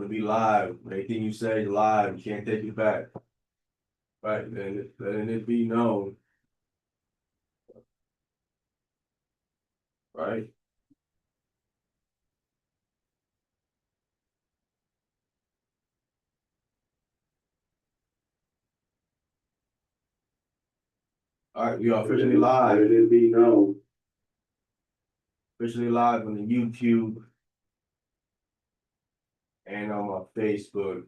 to be live. Anything you say is live. You can't take it back. Right? Then letting it be known. Right? All right, we are officially live. Let it be known. Officially live on the YouTube and on my Facebook.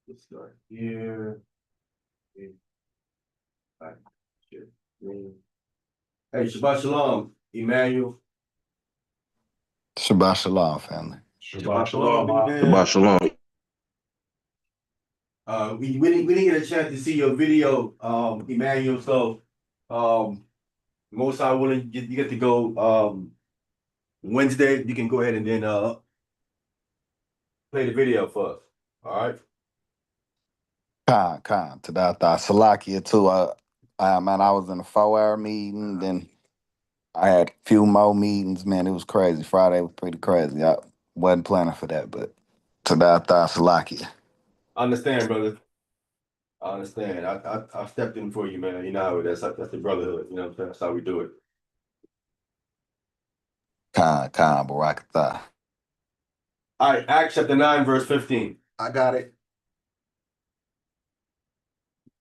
Let's start here. Hey, Shabbat Shalom, Emmanuel. Shabbat Shalom, family. Shabbat Shalom. Shabbat Shalom. We didn't get a chance to see your video, Emmanuel. So, most I willing you get to go Wednesday. You can go ahead and then play the video for us. All right. Khan. Tadata Salakia too. Man, I was in a 4-hour meeting, then I had a few more meetings. Man, it was crazy. Friday was pretty crazy. I wasn't planning for that, but Tadata Salakia. I understand, brother. I understand. I stepped in for you, man. You know how that's the brotherhood. You know what I'm saying? That's how we do it. Khan, Barakatah. All right, Acts chapter 9, verse 15. I got it.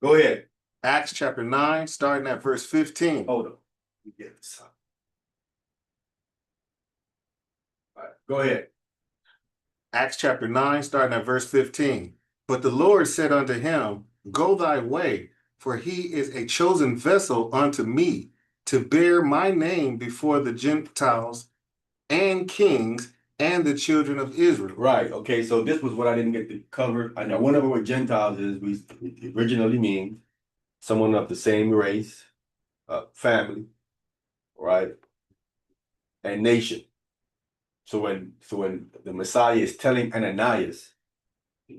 Go ahead. Acts chapter 9, starting at verse 15. Hold on. Let me get this up. All right, go ahead. Acts chapter 9, starting at verse 15. But the Lord said unto him, Go thy way, for he is a chosen vessel unto me, to bear my name before the Gentiles and kings and the children of Israel. Right. Okay. So this was what I didn't get to cover. I know went over what Gentiles is. It originally means someone of the same race, family, right, and nation. So when the Messiah is telling Ananias,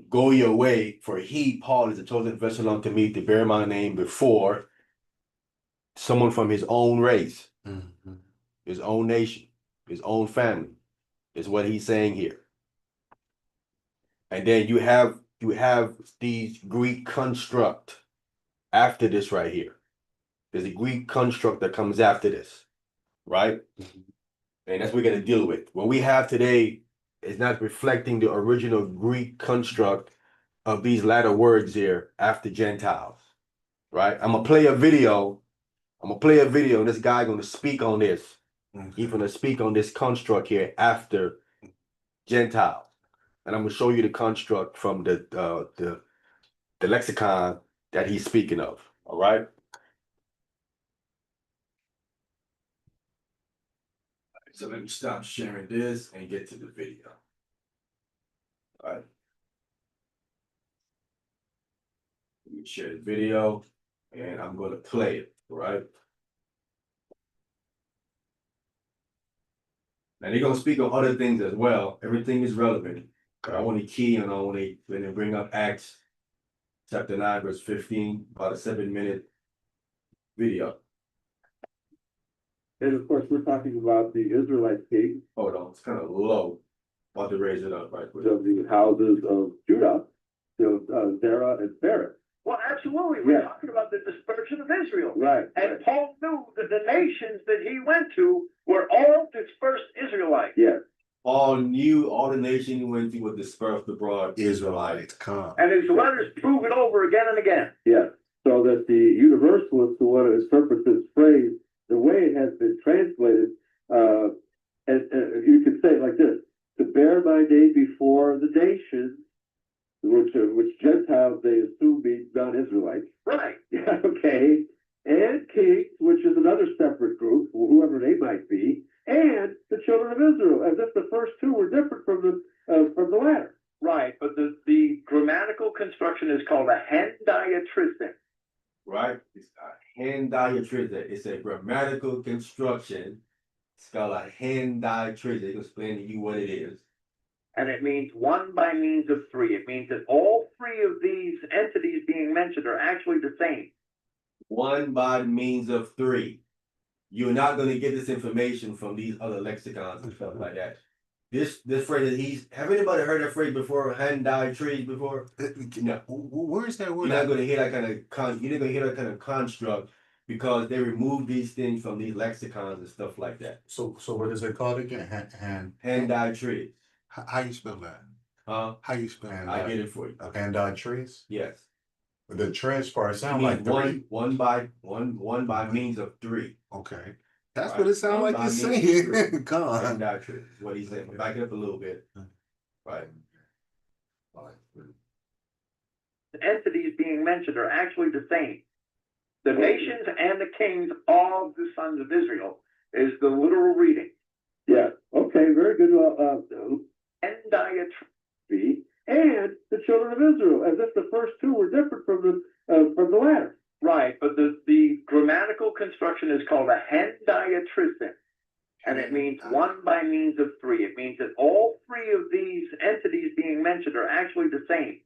go your way, for he, Paul, is a chosen vessel unto me to bear my name before someone from his own race, his own nation, his own family, is what he's saying here. And then you have these Greek construct after this right here. There's a Greek construct that comes after this, right? And that's what we're going to deal with. What we have today is not reflecting the original Greek construct of these latter words here after Gentiles, right? I'm going to play a video. And this guy going to speak on this. He's going to speak on this construct here after Gentiles. And I'm going to show you the construct from the lexicon that he's speaking of. All right. So let me stop sharing this and get to the video. All right. Let me share the video and I'm going to play it. All right. Now they're going to speak on other things as well. Everything is relevant. But I want to key on when they bring up Acts chapter 9, verse 15, about a 7-minute video. And of course, we're talking about the Israelite king. Hold on, it's kind of low. About to raise it up right quick. Of the houses of Judah, Zerah and Phares. Well, absolutely. We're talking about the dispersion of Israel. Right. And Paul knew that the nations that he went to were all dispersed Israelites. Yes. Paul knew all the nations he went to were dispersed abroad. Israelites come. And his letters prove it over again and again. Yes. So that the universalists who want to interpret this phrase, the way it has been translated, and you could say it like this: to bear my name before the nations, which Gentiles they assume means non-Israelites. Right. Yeah, okay. And kings, which is another separate group, whoever they might be, and the children of Israel, as if the first two were different from the latter. Right, but the grammatical construction is called a hendiatristic. Right? It's a hendiatristic. It's a grammatical construction. It's called a hendiatristic. I'll explain to you what it is. And it means one by means of three. It means that all three of these entities being mentioned are actually the same. One by means of three. you're not gonna get this information from these other lexicons and stuff like that. This phrase, have anybody heard that phrase before? Hand dyed trees before? No. Where's that You're word? not gonna hear that kind of you're not gonna hear that kind of construct because they remove these things from these lexicons and stuff like that. So what is it called again? Hand dyed trees. How you spell that? Huh? How you spell I get it for you. hand-dyed trees? Yes. The trees part It sound means like three. one by means of three. Okay. That's Right. what it sounds like By you're means saying. of three. Hand God. dyed trees. What he's saying. Back it up a little bit. Right. The entities being mentioned are actually the same. The nations and the kings of the sons of Israel is the literal reading. Yeah, okay, very good. And diatri- And the children of Israel, as if the first two were different from the latter. Right, but the grammatical construction is called a hendiatrisin. And it means one by means of three. It means that all three of these entities being mentioned are actually the same.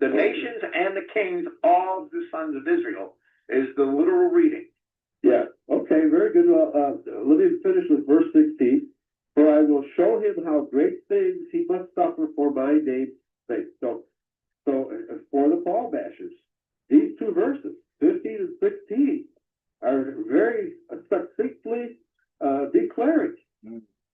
The nations and the kings of the sons of Israel is the literal reading. Yeah, okay, very good. Let me finish with verse 16. For I will show him how great things he must suffer for my name's sake. So for the Paul bashers, these two verses, 15 and 16, are very succinctly declaring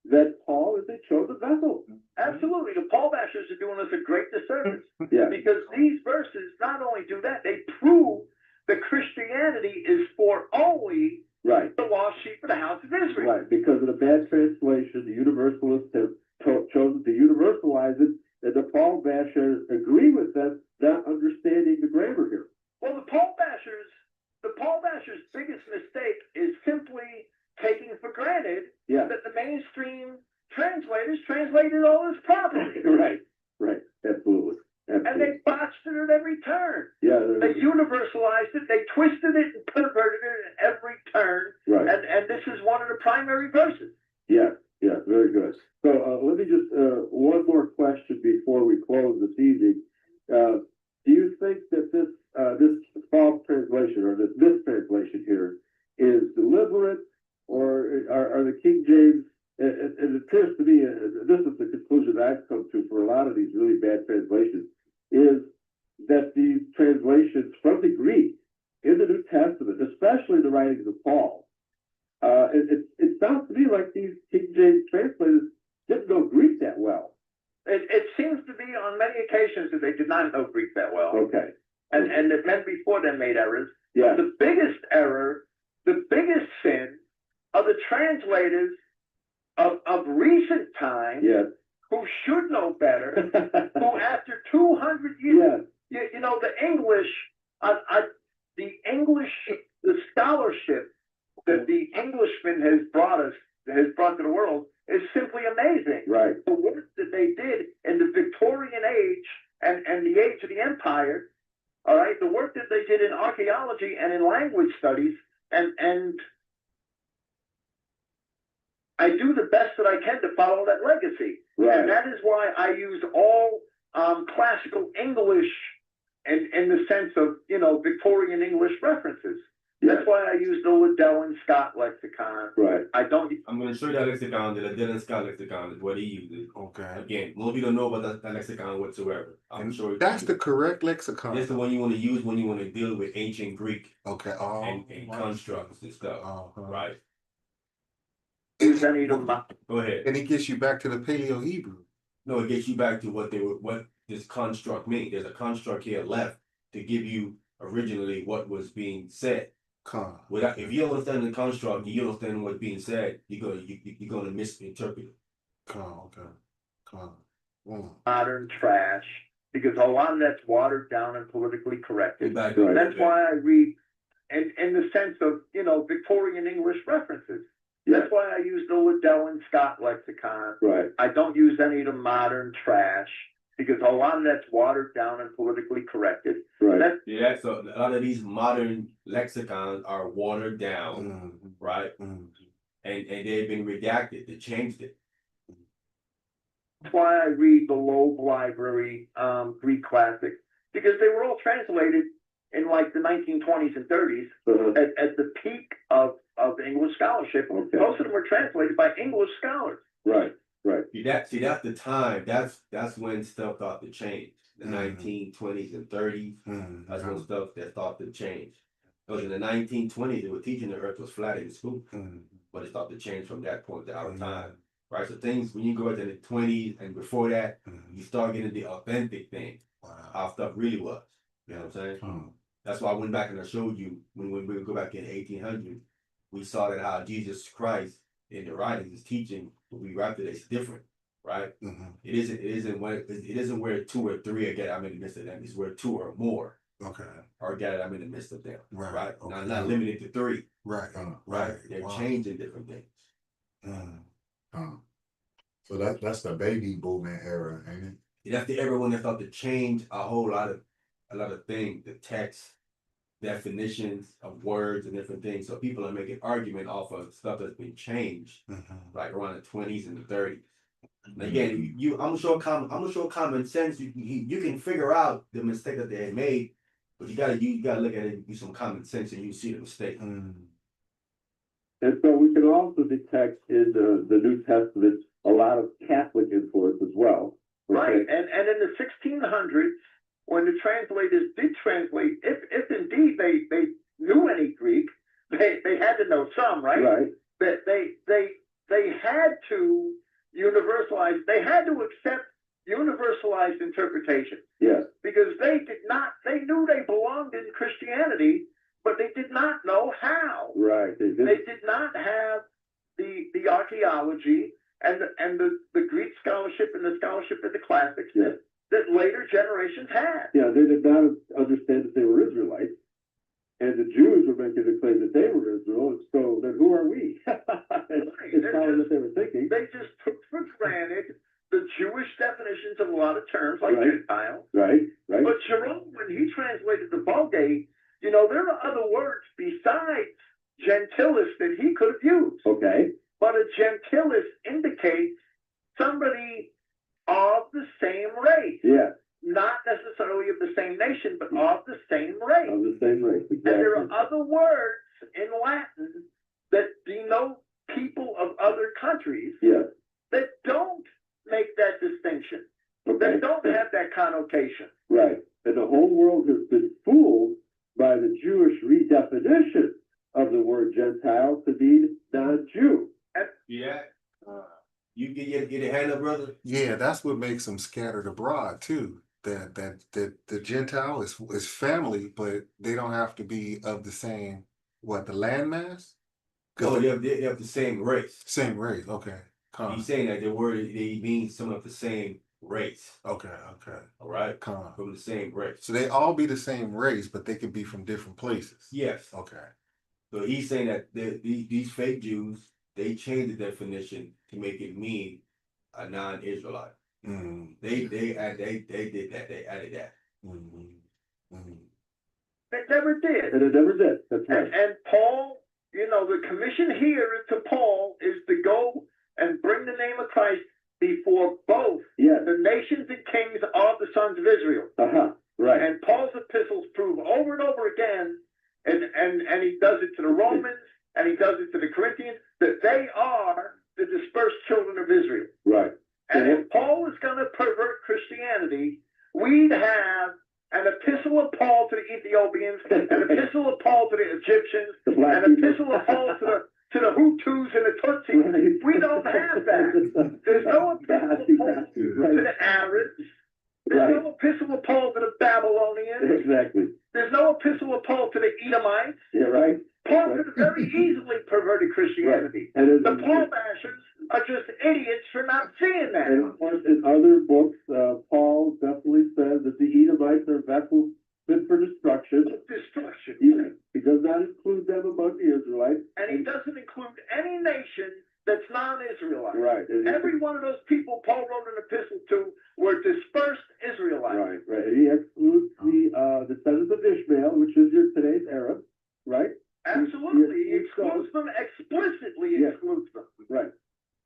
that Paul is a chosen vessel. Absolutely, the Paul bashers are doing us a great disservice. Yeah, Because these verses not only do that, they prove that Christianity is for only right. the lost sheep of the house of Israel. Right, because of the bad translation, the universalists have chosen to universalize it, and the Paul bashers agree with them, not understanding the grammar here. Well, the Paul bashers' biggest mistake is simply taking for granted Yeah, that the mainstream translators translated all this properly. right, absolutely. And they botched it at every turn. Yeah, They universalized it, they twisted it and perverted it at every turn. right. And this is one of the primary verses. Yeah, very good. So let me just one more question before we close this evening. Do you think that this false translation or this mistranslation here is deliberate, or are the King James? It appears to me this is the conclusion that I've come to for a lot of these really bad translations, is that these translations from the Greek in the New Testament, especially the writings of Paul, it sounds to me like these King James translators didn't know Greek that well. It seems to be on many occasions that they did not know Greek that well. Okay. And that men before them made errors. Yeah. The biggest error, the biggest sin of the translators of recent times, Yes. who should know better, who after 200 years, you know, the English, the scholarship that the Englishman has brought to the world is simply amazing. Right. The work that they did in the Victorian age and the age of the empire, all right, the work that they did in archaeology and in language studies, and I do the best that I can to follow that legacy. Right. And that is why I use all classical English in the sense of, you know, Victorian English references. Yes. That's why I use the Liddell and Scott lexicon. Right. I don't. I'm going to show you that lexicon. The Liddell and Scott lexicon is what he uses. Okay. Again, most people don't know about that lexicon whatsoever. I'm And sure that's the correct lexicon. That's the one you want to use when you want to deal with ancient Greek Okay. and constructs and stuff. Right. Use any of them. Go ahead. And it gets you back to the Paleo Hebrew. No, it gets you back to what this construct means. There's a construct here left to give you originally what was being said. Without, if you don't understand the construct, you don't understand what's being said, you're gonna misinterpret it. Modern trash, because a lot of that's watered down and politically corrected. Exactly. Right. That's why I read in the sense of, you know, Victorian English references. That's why I use the Liddell and Scott lexicon. Right. I don't use any of the modern trash, because a lot of that's watered down and politically corrected. Right. Yeah, so a lot of these modern lexicons are watered down, right? And they've been redacted. They changed it. That's why I read the Loeb Library Greek classics, because they were all translated in like the 1920s and 30s Uh-huh. at the peak of of English scholarship. Okay. Most of them were translated by English scholars. Right, right. See, that's the time, that's when stuff started to change. The 1920s and 30s, that's when stuff that started to change. Because in the 1920s, they were teaching the earth was flat in school, but it started to change from that point to our time. Right, so things, when you go into the 20s and before that, you start getting the authentic thing, how stuff really was. You know what I'm saying? That's why I went back and I showed you, when we go back in 1800, we saw that how Jesus Christ in the writings is teaching what we write today is different, right? It isn't where two or three are gathered, I'm in the midst of them. It's where two or more are gathered, I'm in the midst of them. Right. Not limited to three. Right. They're changing different things. So that's the baby booming era, ain't it? That's the everyone that thought to change a lot of things, the text, definitions of words and different things. So people are making argument off of stuff that's been changed, like around the 20s and the 30s. And again, I'm gonna show common sense. You can figure out the mistake that they had made, but you gotta look at it and use some common sense, and you see the mistake. And so we can also detect in the New Testament a lot of Catholic influence as well. Okay? Right, and in the 1600s, when the translators did translate, if indeed they knew any Greek, they had to know some, right? Right. That they had to universalize, they had to accept universalized interpretation. Yes. Because they knew they belonged in Christianity, but they did not know how. Right. They did not have the archaeology and the Greek scholarship and the scholarship of the classics that later generations had. Yeah, they did not understand that they were Israelites. And the Jews were making the claim that they were Israel, so then who are we? It's probably what they were thinking. They just took for granted the Jewish definitions of a lot of terms, like Gentile. Right. But Jerome, when he translated the Vulgate, there are other words besides gentilis that he could have used. Okay. But a gentilis indicates somebody of the same race. Yeah. Not necessarily of the same nation, but of the same race. Of the same race. Exactly. And there are other words in Latin that denote people of other countries that don't make that distinction. Okay. That don't have that connotation. Right. And the whole world has been fooled by the Jewish redefinition of the word Gentile to mean non-Jew. Yeah. You get a hand up, brother? Yeah, that's what makes them scattered abroad too. That the Gentile is family, but they don't have to be of the same the landmass? Oh, they have the same race. Same race, okay. He's saying that the word they mean some of the same race. Okay. All right. From the same race. So they all be the same race, but they could be from different places. Yes. Okay. So he's saying that these fake Jews, they changed the definition to make it mean a non-Israelite. They did that. They added that. It never did. And it never did. That's right. And Paul, the commission here to Paul is to go and bring the name of Christ before both the nations and kings of the sons of Israel. Right. And Paul's epistles prove over and over again, and he does it to the Romans, and he does it to the Corinthians, that they are the dispersed children of Israel. Right. And if Paul is going to pervert Christianity, we'd have an epistle of Paul to the Ethiopians, an epistle of Paul to the Egyptians, an epistle of Paul to the Hutus and the Tutsis. Right. We don't have that. There's no epistle of Paul to the Arabs. There's no epistle of Paul to the Babylonians. Exactly. There's no epistle of Paul to the Edomites. Yeah, right. Paul could have very easily perverted Christianity. Right. And the Paul bashers are just idiots for not seeing that. And of course, in other books, Paul definitely says that the Edomites are vessels fit for destruction. He does not include them among the Israelites. And he doesn't include any nation that's non-Israelite. Right. Every one of those people Paul wrote an epistle to were dispersed Israelites. Right. And he excludes the descendants of Ishmael, which is your today's Arab. Right. Absolutely. He excludes them, explicitly excludes them. Right.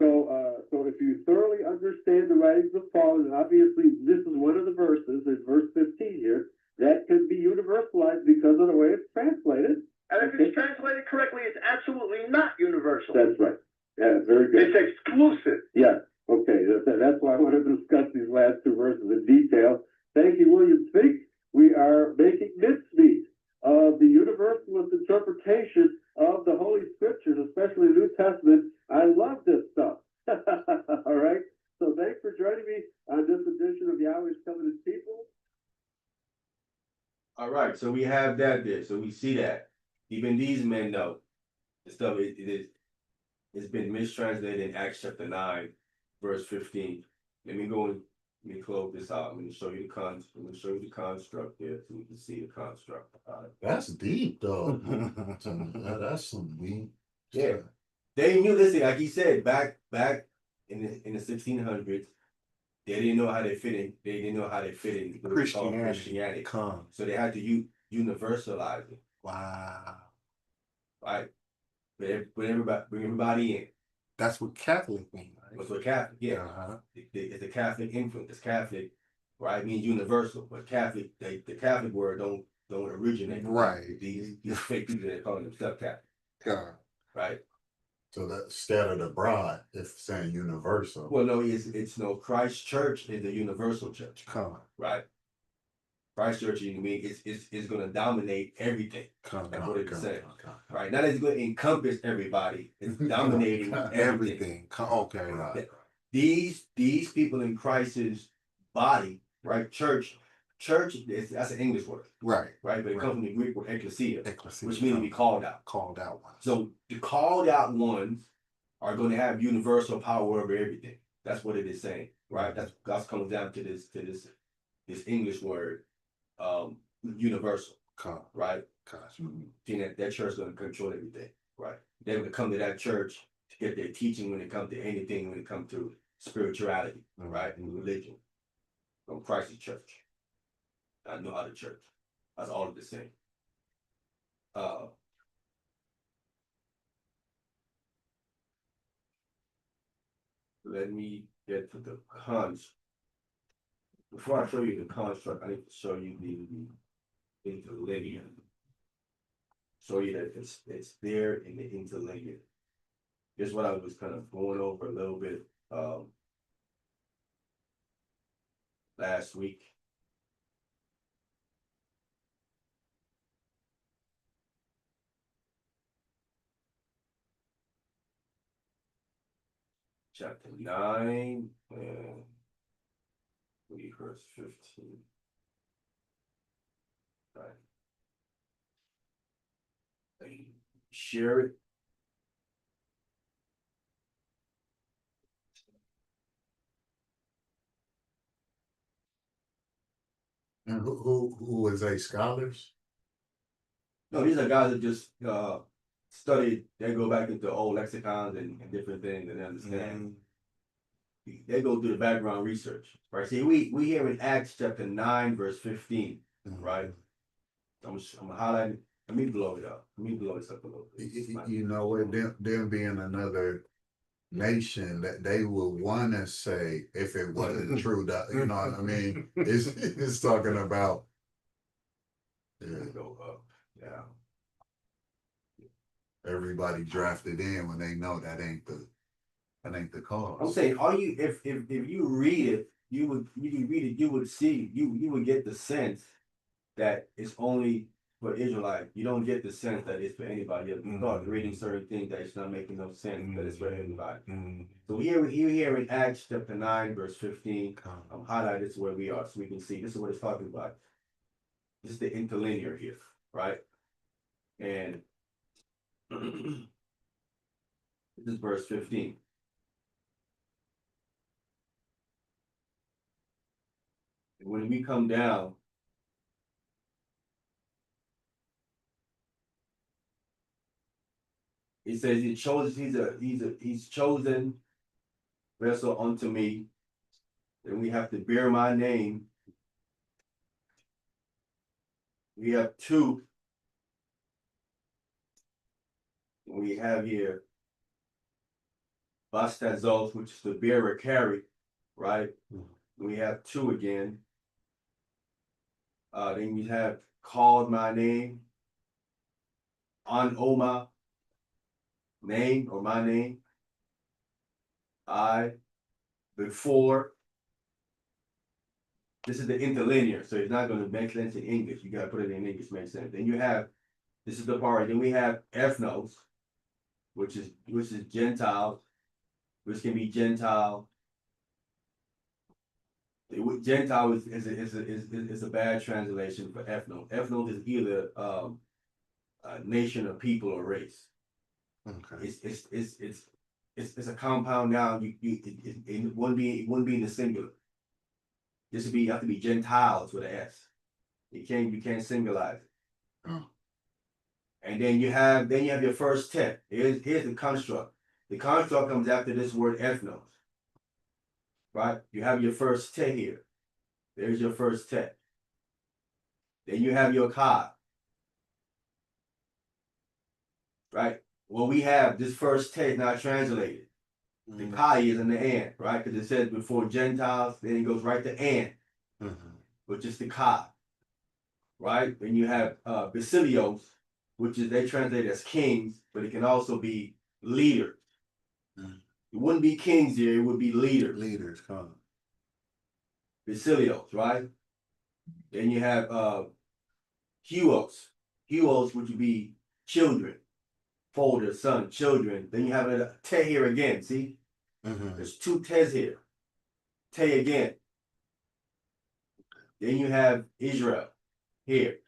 So if you thoroughly understand the writings of Paul, and obviously this is one of the verses, in verse 15 here, that can be universalized because of the way it's translated. And if it's translated correctly, it's absolutely not universal. That's right. Yeah, very good. It's exclusive. Yeah, okay, that's why I want to discuss these last two verses in detail. Thank you, William Fink. We are making mincemeat of the universalist interpretation of the Holy Scriptures, especially the New Testament. I love this stuff. All right, so thanks for joining me on this edition of the Irish Covenant People. All right, so we have that there, so we see that. Even these men know the stuff it's been mistranslated in Acts chapter 9, verse 15. Let me close this out. I'm gonna show you the construct there so you can see the construct. That's deep though. That's some deep. Yeah. They knew this thing, like he said, back in the 1600s, they didn't know how they fit in. They didn't know how they fit in Christianity. Come. So they had to universalize it, Wow. right? Bring everybody in. That's what Catholic means, right? What's what Catholic? Yeah, Uh-huh. it's a Catholic influence. It's Catholic, right? It means universal, but Catholic, the Catholic word don't originate. Right. These fake people that call themselves Catholic, God. right? So that scattered abroad, if saying universal. Well, no, it's no. Christ Church is a universal church, Come. right? Christ Church, you mean, it's going to dominate everything, Come. That's what it's saying. come. right? Not that it's going to encompass everybody. It's dominating everything. Everything. Okay. Right. These people in Christ's body, right? Church, that's an English word, Right. right? But it Right. comes from the Greek word ecclesia, Ecclesia. which means to be called out. Called out one. So the called out ones are going to have universal power over everything. That's what it is saying, right? That comes down to this English word, universal, Come. right? Gosh. Seeing that church is going to control everything, right? They're going to come to that church to get their teaching when it comes to anything, when it comes to spirituality, right? And religion. From Christ's church. Not no other church. That's all the same. Let me get to the construct. Before I show you the construct, I need to show you the interlinear. Show you that it's there in the interlinear. Here's what I was kind of going over a little bit last week. Chapter 9 and read verse 15. Right. Share it. And who is they scholars? No, these are guys that just studied. They go back into old lexicons and different things and understand. They go do the background research, right? See, we here in Acts chapter 9, verse 15, right? I'm highlighting. Let me blow it up. Let me blow this up a little bit. You know what? Them being another nation that they would want to say if it wasn't true. That you know what I mean? It's talking about. Yeah, Go up. Yeah. everybody drafted in when they know that ain't the cause. I'm saying, if you read it, you would see, you would get the sense that it's only for Israelites. You don't get the sense that it's for anybody else. You start reading certain things that it's not making no sense that it's for everybody. So here in Acts chapter 9, verse 15, I'm highlighting this where we are so we can see this is what it's talking about. This is the interlinear here, right? And this is verse 15. And when we come down, it says he's chosen vessel unto me. Then we have to bear my name. We have two. We have here bastazos, which is the bear or carry, right? We have two again. Then we have called my name. on Oma name or my name. I before. This is the interlinear, so it's not gonna make sense in English. You gotta put it in English to make sense. Then you have, this is the part, then we have ethnos, which is Gentiles, which can be Gentile. Gentile is a bad translation for ethnos. Ethnos is either a nation of people or race. Okay. It's a compound noun. It wouldn't be in the singular. This would be, you have to be Gentiles with an S. You can't singleize it. Oh. And then you have your first tet. Here's the construct. The construct comes after this word ethnos. Right? You have your first tet here. There's your first tet. Then you have your ka. Right? Well, we have this first tet not translated. The ka is in the and, right? Because it says before Gentiles, then it goes right to and, which is the ka. Right? Then you have Basilios, which is they translate as kings, but it can also be leaders. It wouldn't be kings here, it would be leaders. Leaders, come. Basilios, right? Then you have Huos. Huos, which would be children, father, son, children. Then you have a te here again, see? There's two tes here. Te again. Then you have Israel here.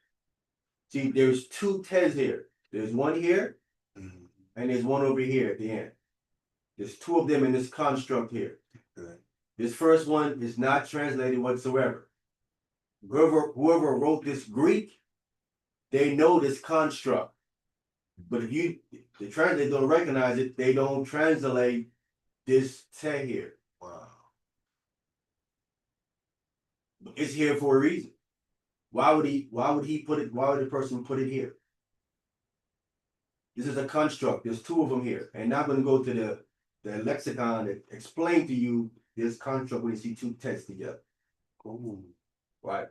See, there's two tes here. There's one here, and there's one over here at the end. There's two of them in this construct here. Good. This first one is not translated whatsoever. Whoever wrote this Greek, they know this construct. But if the translators don't recognize it, they don't translate this te here. Wow. It's here for a reason. Why would the person put it here? This is a construct. There's two of them here. And I'm gonna go to the lexicon that explain to you this construct when you see two texts together. Ooh. Right.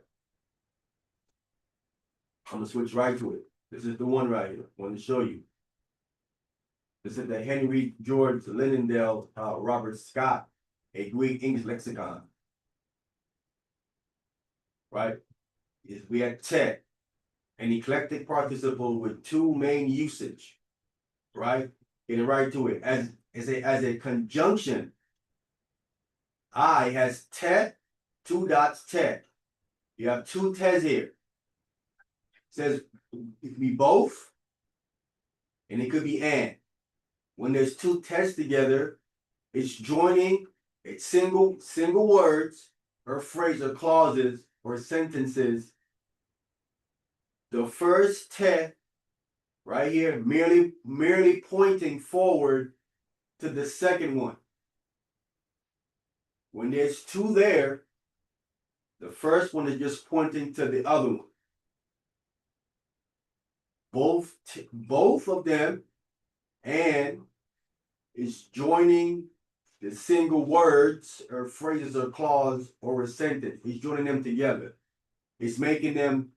I'm gonna switch right to it. This is the one right here. I want to show you. This is the Henry George Lindendale Robert Scott, a Greek English lexicon. Right? We had te, an eclectic participle with two main usage. Right? Getting right to it. As a conjunction, I has te, two dots te. You have two tes here. It says it could be both, and it could be and. When there's two tes together, it's joining it's single words or phrase or clauses or sentences. The first te right here merely pointing forward to the second one. When there's two there, the first one is just pointing to the other one. Both of them and is joining the single words or phrases or clause or a sentence. He's joining them together. It's making them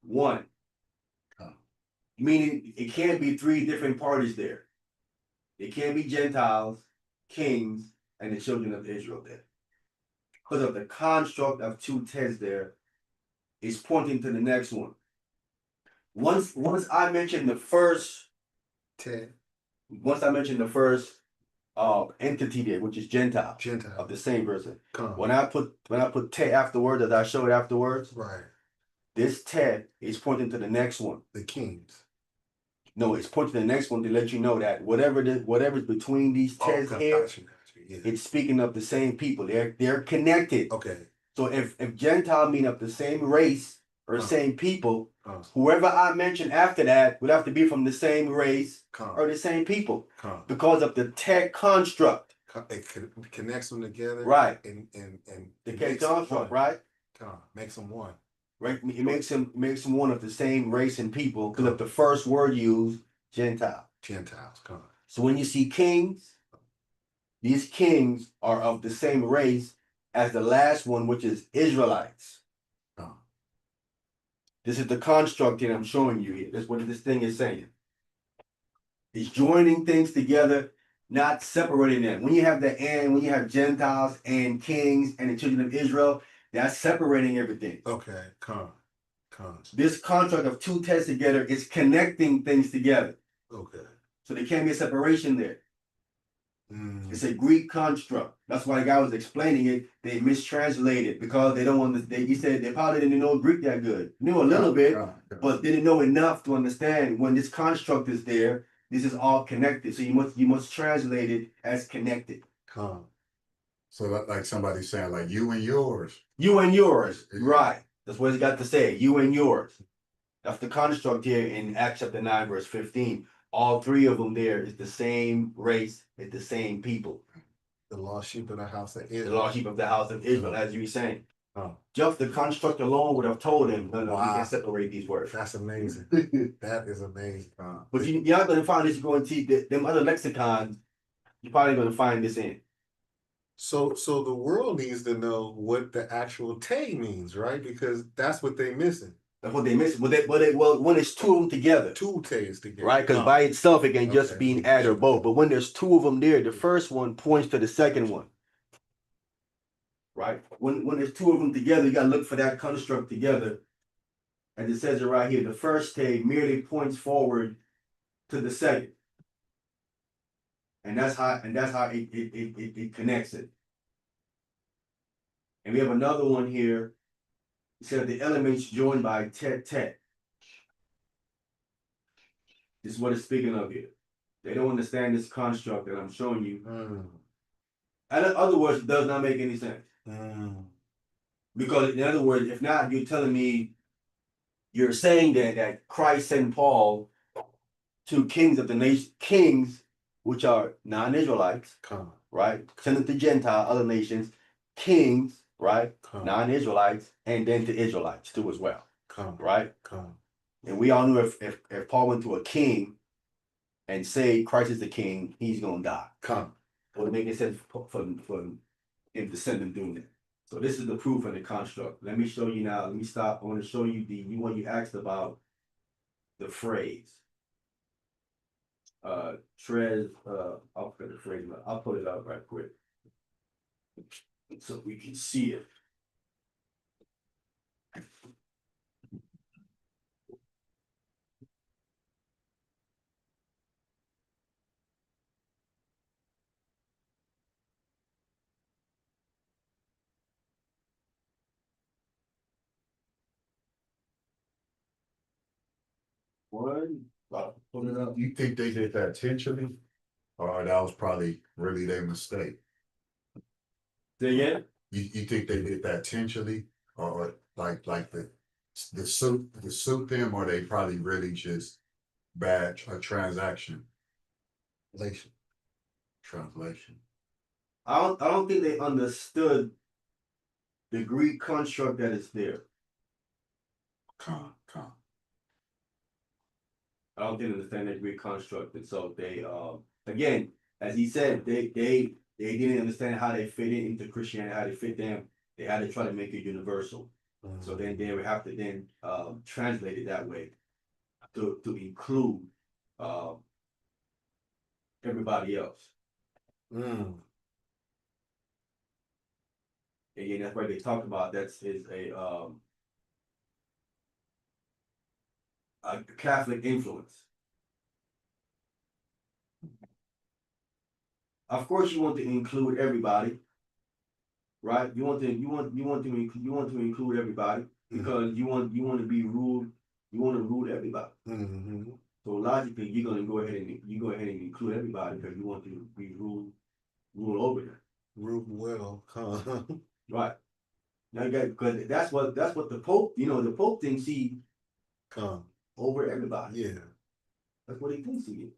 one. Meaning it can't be three different parties there. It can't be Gentiles, kings, and the children of Israel there. Because of the construct of two tes there, it's pointing to the next one. Once I mentioned the first Ted. Once I mentioned the first entity there, which is Gentile Gentile. of the same person. Come. When I put te afterwards, as I showed afterwards, Right. this te is pointing to the next one. The kings. No, it's pointing to the next one to let you know that whatever's between these tes here, Gotcha. Yeah. it's speaking of the same people. They're connected. Okay. So if Gentile mean of the same race or same people, Come. whoever I mention after that would have to be from the same race Come. or the same people Come. because of the te construct. It connects them together. Right. And The it te makes them construct, one. right? Come. Makes them one. Right. It makes them one of the same race and people because of the first word used, Gentile. Gentiles. Come. So when you see kings, these kings are of the same race as the last one, which is Israelites. Come. This is the construct that I'm showing you here. That's what this thing is saying. It's joining things together, not separating them. When you have when you have Gentiles and kings and the children of Israel, that's separating everything. Okay, con. This contract of two texts together is connecting things together. Okay. So there can't be a separation there. Mm. It's a Greek construct. That's why the guy was explaining it. They mistranslated because they don't want to. He said they probably didn't know Greek that good. Knew a little bit, but didn't know enough to understand when this construct is there. This is all connected. So you must translate it as connected. Con. So like somebody saying like you and yours. You and yours, right? That's what it's got to say. You and yours. That's the construct here in Acts chapter 9, verse 15. All three of them there is the same race, it's the same people. The lost sheep of the house of The Israel. lost sheep of the house of Israel, as you were saying. Oh, Just the construct alone would have told him, no, we Wow. can't separate these words. that's amazing. That is amazing. But you're not going to find this. You're going to see them other lexicons. You're probably going to find this in. So the world needs to know what the actual tay means, right? Because that's what they missing. That's what they miss. Well, when it's two of them together, Two tays together. right? Because Oh, by itself, it can just Okay. be an add or both. But when there's two of them there, the first one points to the second one. Right? When there's two of them together, you got to look for that construct together. As it says it right here, the first tay merely points forward to the second. And that's how it connects it. And we have another one here. It says the elements joined by tet. This is what it's speaking of here. They don't understand this construct that I'm showing you. Mm, And in other words, it does not make any sense. mm, Because in other words, if not, you're telling me you're saying that Christ sent Paul to kings of the nation, kings which are non-Israelites, con, right? Send them to Gentile, other nations, kings, right? con, Non-Israelites, and then to Israelites too as well, con, right? con. And we all knew if Paul went to a king and say Christ is the king, he's gonna die. Con. It would make sense for him to send him doing that. So this is the proof of the construct. Let me show you now. Let me stop. I want to show you the one you asked about the phrase. I'll put the phrase, I'll put it up right quick. So we can see it. One, I'll put it up. You think they did that intentionally? Or that was probably really their mistake? Say again? You think they did that intentionally? Or like the suit them, or they probably really just bad a translation? Translation. I don't think they understood the Greek construct that is there. Con. I don't think they understand the Greek construct, and so they again, as he said, they didn't understand how they fit into Christianity, how they fit them. They had to try to make it universal. So then they would have to then translate it that way to include everybody else. Mm, Again, that's why they talk about that is a Catholic influence. Of course, you want to include everybody, right? You want to include everybody because you want to be ruled. You want to rule everybody. mm-hmm. So logically, you're going to go ahead and include everybody because you want to be rule over them. Rule well, con. Right. Now you got, because that's what the Pope, the Pope thinks he Con. over everybody. Yeah. That's what he thinks he is.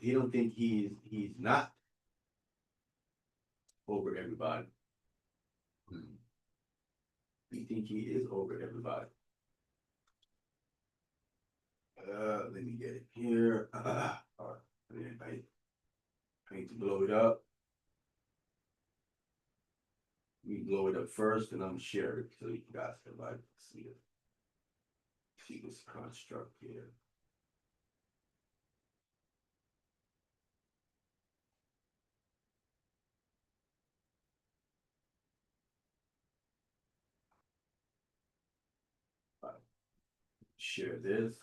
He don't think he's not over everybody. He think he is over everybody. Let me get it here. All right. I need to blow it up. We blow it up first, and I'm gonna share it so you guys can see it. See this construct here. Share this.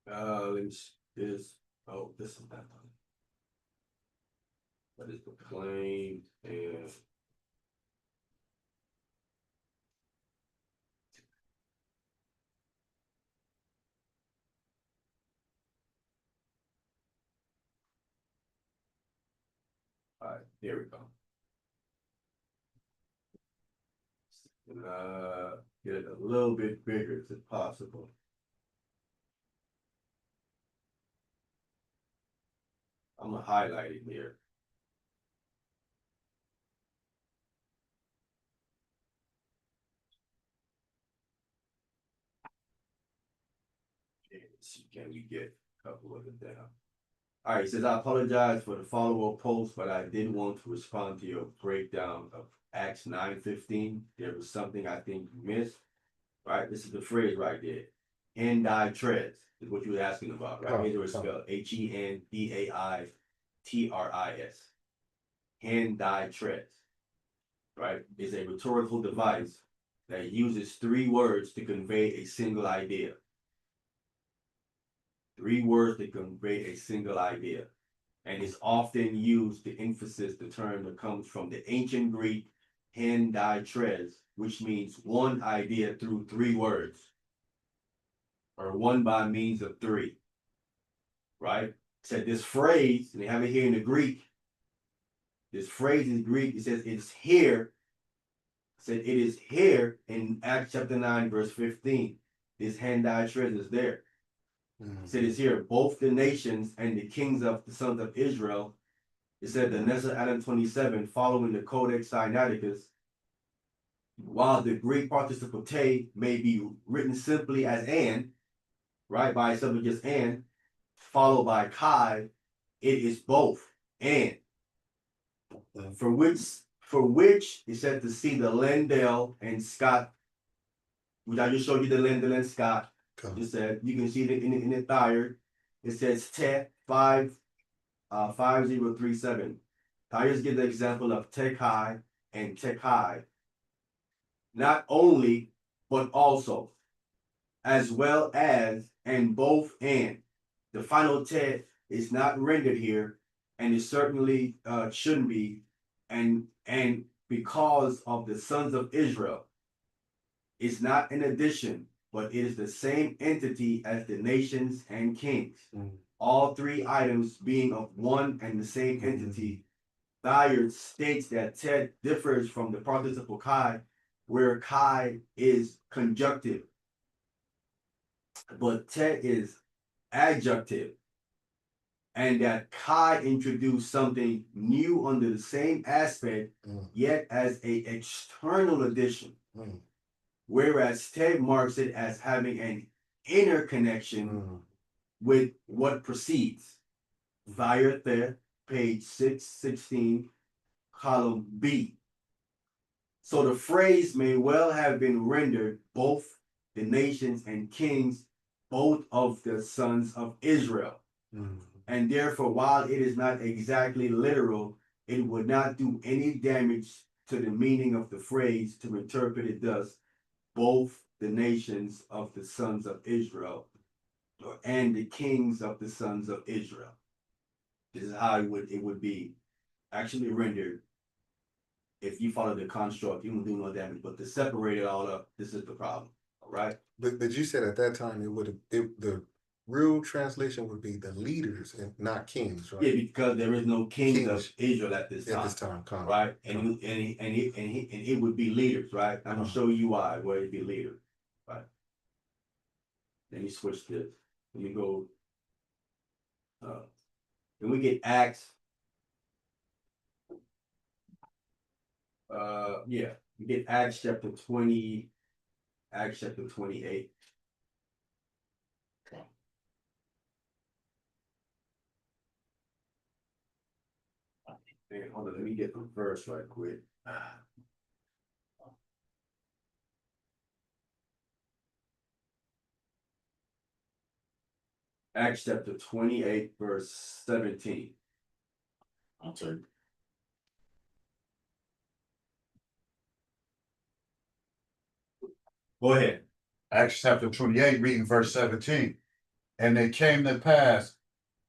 Let me see this. Oh, this is that one. That is the claim and. Alright, there we go. Get it a little bit bigger if possible. I'm gonna highlight it here. Can we get a couple of it down? All right, it says, I apologize for the follow-up post, but I did want to respond to your breakdown of Acts 9:15. There was something I think you missed. Right, this is the phrase right there. Hendiatris is what you were asking about, right? Here's where it's spelled Hendaitris. Hendiatris, right? Is a rhetorical device that uses 3 words to convey a single idea. 3 words to convey a single idea. And is often used to emphasize the term that comes from the ancient Greek hendiatris, which means one idea through 3 words, or one by means of 3. Right? Said this phrase, and they have it here in the Greek. This phrase in Greek, it says it's here. Said it is here in Acts chapter 9, verse 15. This hendiatris is there. It said it's here, both the nations and the kings of the sons of Israel. It said the Nestor Adam 27, following the Codex Sinaiticus, while the Greek participle te may be written simply as and, right, by itself just and, followed by kai, it is both and. For which it said to see the Lendale and Scott, which I just showed you the Lendale and Scott. It said you can see it in the tire. It says Te 5037. Tires give the example of Tekai and Tekai. Not only, but also, as well as, and both and. The final Te is not rendered here, and it certainly shouldn't be, and because of the sons of Israel. It's not an addition, but it is the same entity as the nations and kings. All 3 items being of one and the same entity. Thayer states that Ted differs from the participle kai, where kai is conjunctive, but Ted is adjunctive, and that kai introduced something new under the same aspect, yet as a external addition. Whereas Ted marks it as having an inner connection with what precedes. Thayer there, page 616, column B. So the phrase may well have been rendered both the nations and kings, both of the sons of Israel. And therefore, while it is not exactly literal, it would not do any damage to the meaning of the phrase to interpret it thus, both the nations of the sons of Israel and the kings of the sons of Israel. This is how it would be actually rendered. If you follow the construct, you won't do no damage. But to separate it all up, this is the problem. All right. But you said at that time the real translation would be the leaders and not kings, right? Yeah, because there is no kings of Israel at this time. Right? And it would be leaders, right? I'm gonna show you why, where it'd be leaders. Right. Let me switch this. Let me go. Then we get Acts. Yeah, we get Acts chapter 20, Acts chapter 28. Hey, hold on, let me get the verse right quick. Acts chapter 28, verse 17. I'll take. Go ahead. Acts chapter 28, reading verse 17. And it came to pass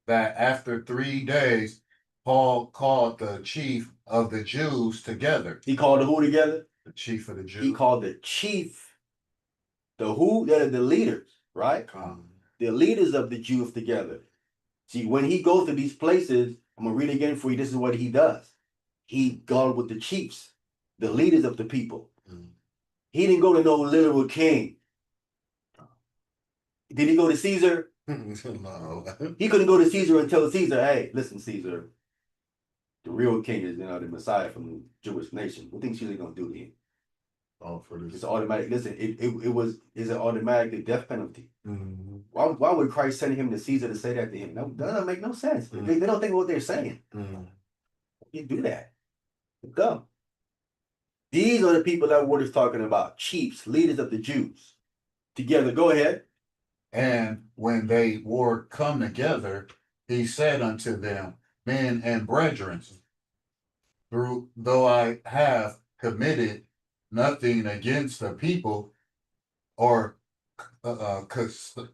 that after 3 days, Paul called the chief of the Jews together. He called the who together? The chief of the He Jews. called the chief, the who, they're the leaders, right? Come. The leaders of the Jews together. See, when he goes to these places, I'm gonna read again for you. This is what he does. He goes with the chiefs, the leaders of the people. Mm. He didn't go to no literal king. Did he go to Caesar? No. He couldn't go to Caesar and tell Caesar, hey, listen, Caesar, the real king is the Messiah from the Jewish nation. What do you think Caesar gonna do to him? Oh, for this. It's automatic. Listen, it's an automatic death penalty. Mhm. Why would Christ send him to Caesar to say that to him? No, that doesn't make no sense. They don't think what they're saying. Mhm. You do that. It's dumb. These are the people that word is talking about. Chiefs, leaders of the Jews. Together, go ahead. And when they were come together, he said unto them, men and brethren, though I have committed nothing against the people or custom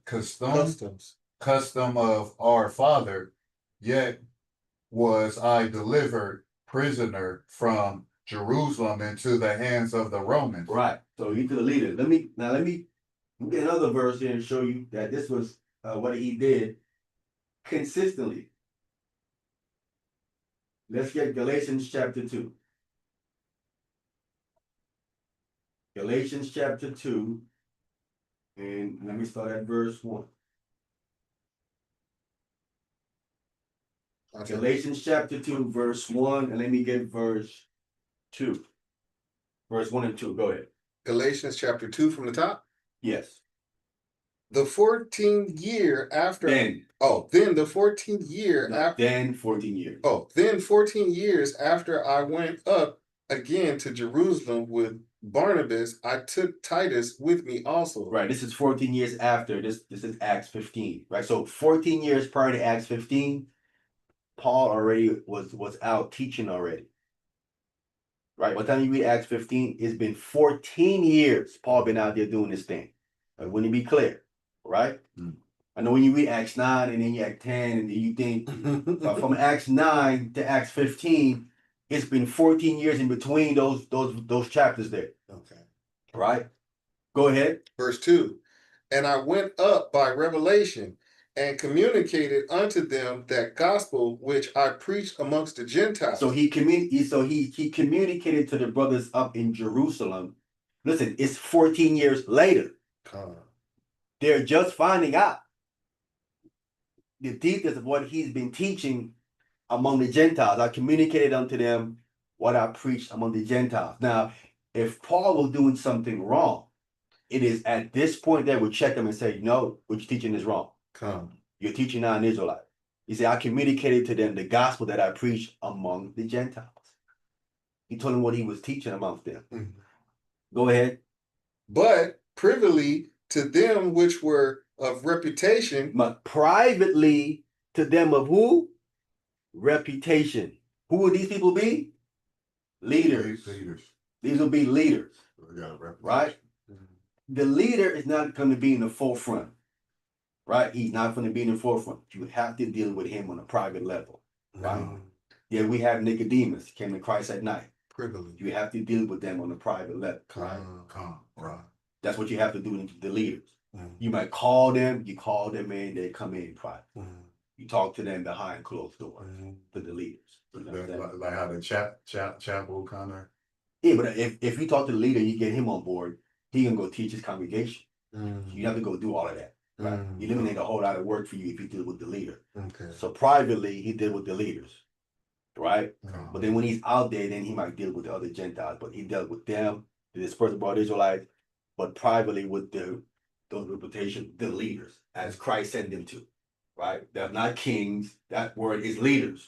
of our father, yet was I delivered prisoner from Jerusalem into the hands of the Romans. Right. So you to the leader. Let me get another verse here and show you that this was what he did consistently. Let's get Galatians chapter 2. Galatians chapter 2. And let me start at verse 1. Galatians chapter 2, verse 1, and let me get verse 2. Verse 1 and 2. Go ahead. Galatians chapter 2 from the top. Yes. The 14th year after. Then The 14th year after. Then 14 years. Then 14 years after I went up again to Jerusalem with Barnabas, I took Titus with me also. Right. This is 14 years after. This is Acts 15. Right. So 14 years prior to Acts 15, Paul already was out teaching already. Right. By the time you read Acts 15, it's been 14 years Paul been out there doing this thing. Wouldn't it be clear? Right? Mm. I know when you read Acts 9 and then you Act 10 and then you think from Acts 9 to Acts 15, it's been 14 years in between those chapters there. Okay. Right? Go ahead. Verse 2. And I went up by revelation and communicated unto them that gospel which I preached amongst the Gentiles. So he communicated to the brothers up in Jerusalem. Listen, it's 14 years later. They're just finding out the details of what he's been teaching among the Gentiles. I communicated unto them what I preached among the Gentiles. Now, if Paul was doing something wrong, it is at this point that we check him and say, no, what you're teaching is wrong. You're teaching non-Israelite. He said, I communicated to them the gospel that I preached among the Gentiles. He told them what he was teaching amongst them. Mm-hmm. Go ahead. But privily to them which were of reputation. But privately to them of who? Reputation. Who would these people be? Leaders. These will be leaders. Right? The leader is not going to be in the forefront. Right? He's not going to be in the forefront. You have to deal with him on a private level. Right? Yeah, we have Nicodemus, came to Christ at night. Privilege. You have to deal with them on a private level. Right? That's what you have to do to the leaders. You might call them in, they come in private. You talk to them behind closed doors to the leaders. Like how the chapel kind of. Yeah, but if you talk to the leader, you get him on board, he can go teach his congregation. You have to go do all of that. Right? You eliminate a whole lot of work for you if you deal with the leader. Okay. So privately, he deal with the leaders. Right? But then when he's out there, then he might deal with the other Gentiles. But he dealt with them, the dispersed abroad Israelites, but privately with those reputation, the leaders, as Christ sent them to. Right? They're not kings. That word is leaders.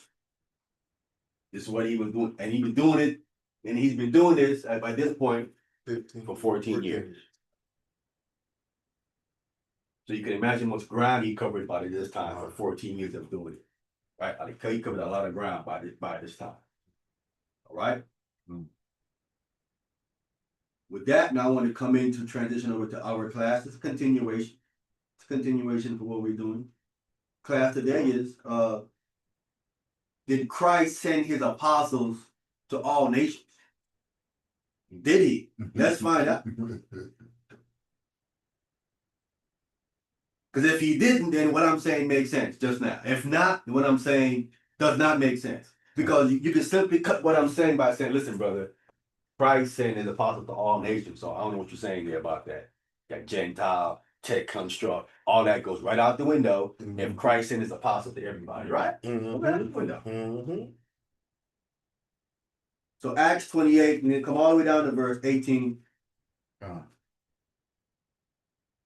This is what he was doing, and he was doing it, and he's been doing this by this point 15. for 14 years. So you can imagine much ground he covered by this time for 14 years of doing it. Right? Like, he covered a lot of ground by this time. All right. With that, now I want to come into transition over to our class. It's a continuation. It's a continuation for what we're doing. Class today is did Christ send his apostles to all nations? Did he? Let's find out. Because if he didn't, then what I'm saying makes sense just now. If not, then what I'm saying does not make sense. Because you can simply cut what I'm saying by saying, listen, brother, Christ sent his apostles to all nations. So I don't know what you're saying there about that. That Gentile, tech construct, all that goes right out the window if Christ sent his apostles to everybody, right? Go right out the window. So Acts 28, and then come all the way down to verse 18.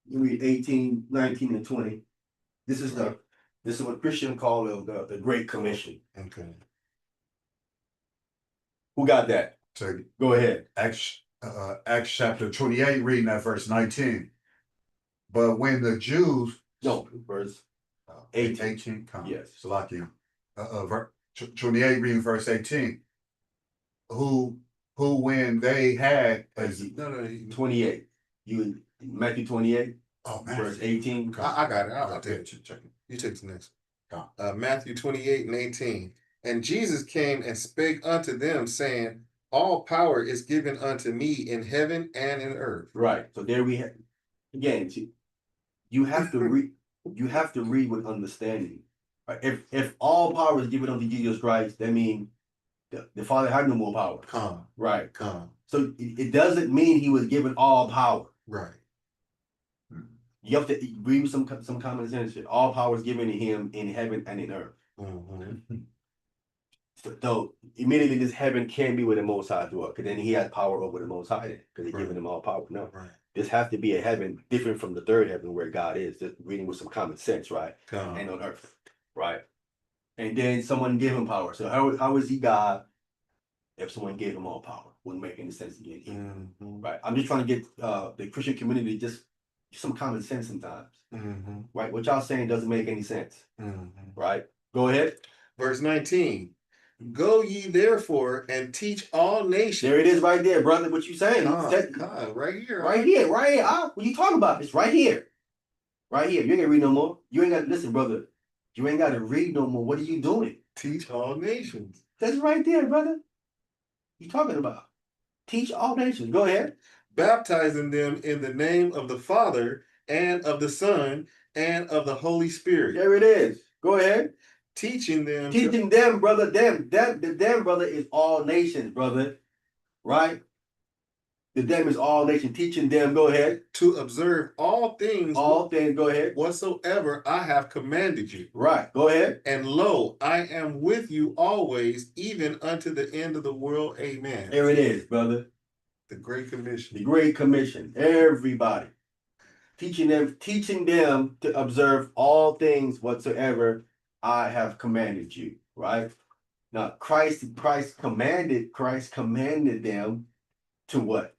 You read 18, 19, and 20. This is what Christian call the Great Commission. Okay. Who got that? So Go ahead. Acts chapter 28, reading at verse 19. But when the Jews No, verse 18. 18 come. Yes. Salakia. 28 reading verse 18. Who when they had No. 28. You Matthew 28, oh man. verse 18. I got it. I'll take it. You take the next. Matthew 28 and 18. And Jesus came and spake unto them, saying, all power is given unto me in heaven and in earth. Right. So there we have again. You have to read. You have to read with understanding. Right? If all power is given unto Jesus Christ, that means the Father had no more power. Come. Right. Come. So it doesn't mean he was given all power. Right. You have to read with some common sense. All power is given to him in heaven and in earth. So immediately this heaven can't be where the Most High dwells, because then he has power over the Most High, because he's giving him all power. No, Right. this has to be a heaven different from the third heaven where God is. Just reading with some common sense, right? Come. And on earth, right? And then someone gave him power. So how is he God if someone gave him all power? Wouldn't make any sense again, right? I'm just trying to get the Christian community just some common sense sometimes, right? What y'all saying doesn't make any sense, right? Go ahead. Verse 19. Go ye therefore and teach all nations. There it is right there, brother. What you saying? God, right here. Right here. What you talking about? It's right here. Right here. You ain't gotta read no more. You ain't got to listen, brother. You ain't gotta read no more. What are you doing? Teach all nations. That's right there, brother. You talking about? Teach all nations. Go ahead. Baptizing them in the name of the Father and of the Son and of the Holy Spirit. There it is. Go ahead. Teaching them. Teaching them, brother. Them, brother, is all nations, brother. Right? The them is all nations. Teaching them. Go ahead. To observe all things. All things. Go ahead. Whatsoever I have commanded you. Right. Go ahead. And lo, I am with you always, even unto the end of the world. Amen. There it is, brother. The Great Commission. The Great Commission. Everybody. Teaching them to observe all things whatsoever I have commanded you. Right? Now, Christ commanded them to what?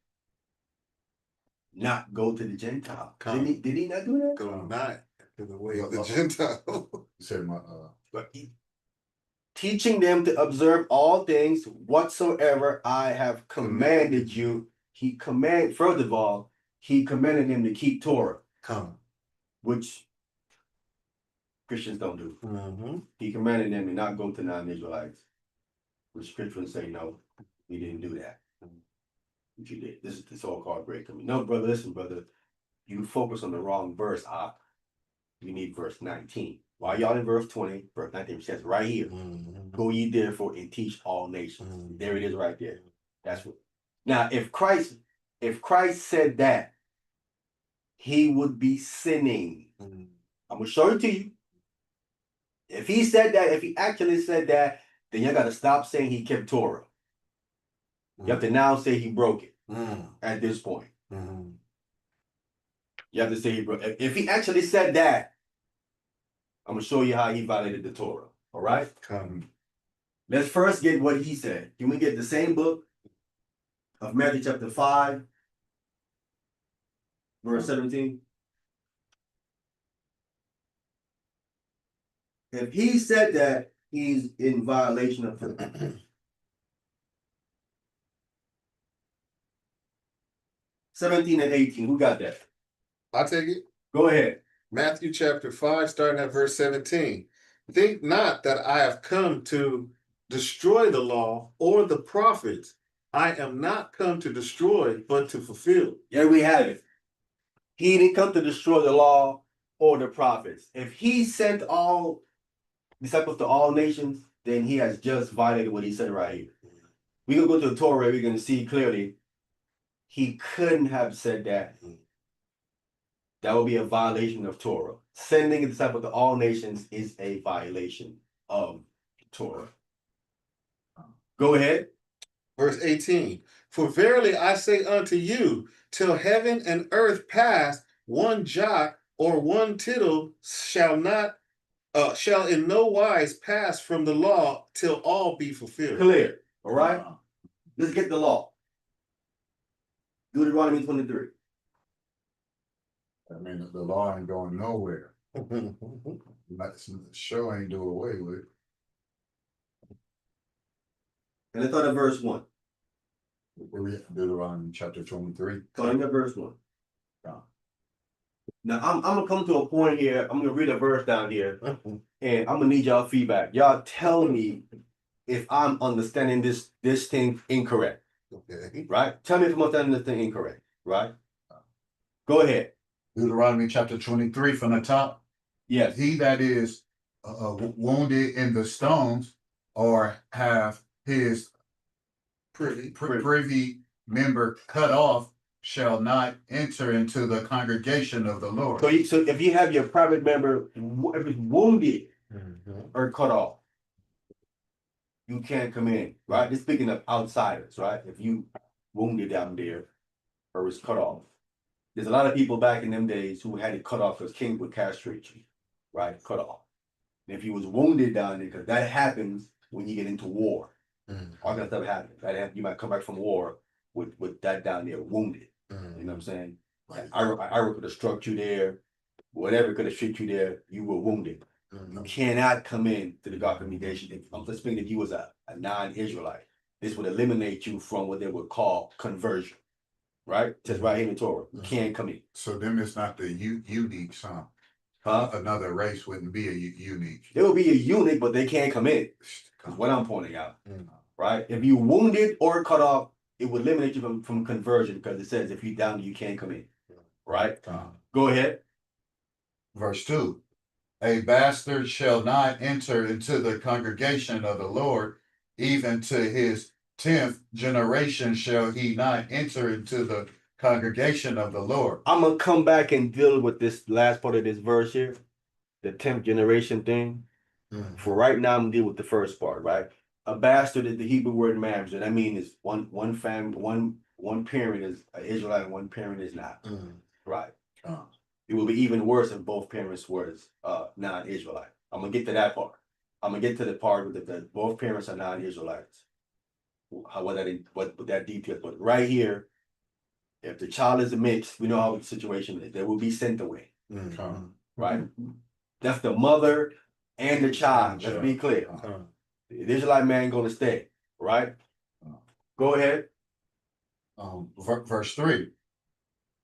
Not go to the Gentile. Did he not do that? Go not to the way of the Gentile. Said my But teaching them to observe all things whatsoever I have commanded you. Further of all, he commanded them to keep Torah. Come. Which Christians don't do. He commanded them to not go to non-Israelites. Which Christians say, no, we didn't do that. Which you did. This is the so-called Great Commission. No, brother, listen, brother. You focus on the wrong verse, You need verse 19. While y'all in verse 20, verse 19 says right here, go ye therefore and teach all nations. There it is right there. That's what. Now, if Christ said that, he would be sinning. I'm gonna show it to you. If he said that, if he actually said that, then you gotta stop saying he kept Torah. You have to now say he broke it at this point. You have to say he broke it. If he actually said that, I'm gonna show you how he violated the Torah. All right? Come. Let's first get what he said. Can we get the same book of Matthew chapter 5, verse 17? If he said that, he's in violation of the 17 and 18. Who got that? I'll take it. Go ahead. Matthew chapter 5, starting at verse 17. Think not that I have come to destroy the law or the prophets. I am not come to destroy, but to fulfill. There we have it. He didn't come to destroy the law or the prophets. If he sent all disciples to all nations, then he has just violated what he said right here. We can go to the Torah, we're going to see clearly he couldn't have said that. That would be a violation of Torah. Sending a disciple to all nations is a violation of Torah. Go ahead. Verse 18. For verily I say unto you, till heaven and earth pass, one jot or one tittle shall in no wise pass from the law till all be fulfilled. Clear. All right. Let's get the law. Deuteronomy 23. I mean, the law ain't going nowhere. Sure ain't do away with it. And let's start at verse 1. Where we at? Deuteronomy chapter 23. Starting at verse 1. Now I'm gonna come to a point here. I'm gonna read a verse down here, and I'm gonna need y'all feedback. Y'all tell me if I'm understanding this thing incorrect. Okay. Right? Tell me if I'm understanding this thing incorrect. Right? Go ahead. Deuteronomy chapter 23 from the top. Yes. He that is wounded in the stones or have his privy member cut off shall not enter into the congregation of the Lord. So if you have your private member if it's wounded or cut off, you can't come in. Right? It's speaking of outsiders. Right? If you wounded down there or was cut off. There's a lot of people back in them days who had it cut off because kings would castrate you, right? Cut off. And if you was wounded down there, because that happens when you get into war. All that stuff happens. You might come back from war with that down there, wounded. You know what I'm saying? Ira could have struck you there, whatever could have struck you there, you were wounded. You cannot come in to the God congregation. I'm just speaking if you was a non-Israelite. This would eliminate you from what they would call conversion. Right? Just right here in the Torah. You can't come in. So them is not the unique, huh? Another race wouldn't be a unique. They will be a eunuch, but they can't come in. Is what I'm pointing out. Right? If you wounded or cut off, it would eliminate you from conversion because it says if you down, you can't come in. Right? Go ahead. Verse 2. A bastard shall not enter into the congregation of the Lord, even to his 10th generation shall he not enter into the congregation of the Lord. I'm gonna come back and deal with this last part of this verse here, the 10th generation thing. For right now, I'm gonna deal with the first part, right? A bastard is the Hebrew word marriage. That means one family, one parent is an Israelite, one parent is not. Right. It will be even worse if both parents were non-Israelite. I'm gonna get to that part. I'm gonna get to the part that both parents are non-Israelites. What that details, but right here, if the child is a mix, we know how the situation is. They will be sent away. Right? That's the mother and the child. Let's be clear. The Israelite man gonna stay. Right? Go ahead. Verse 3.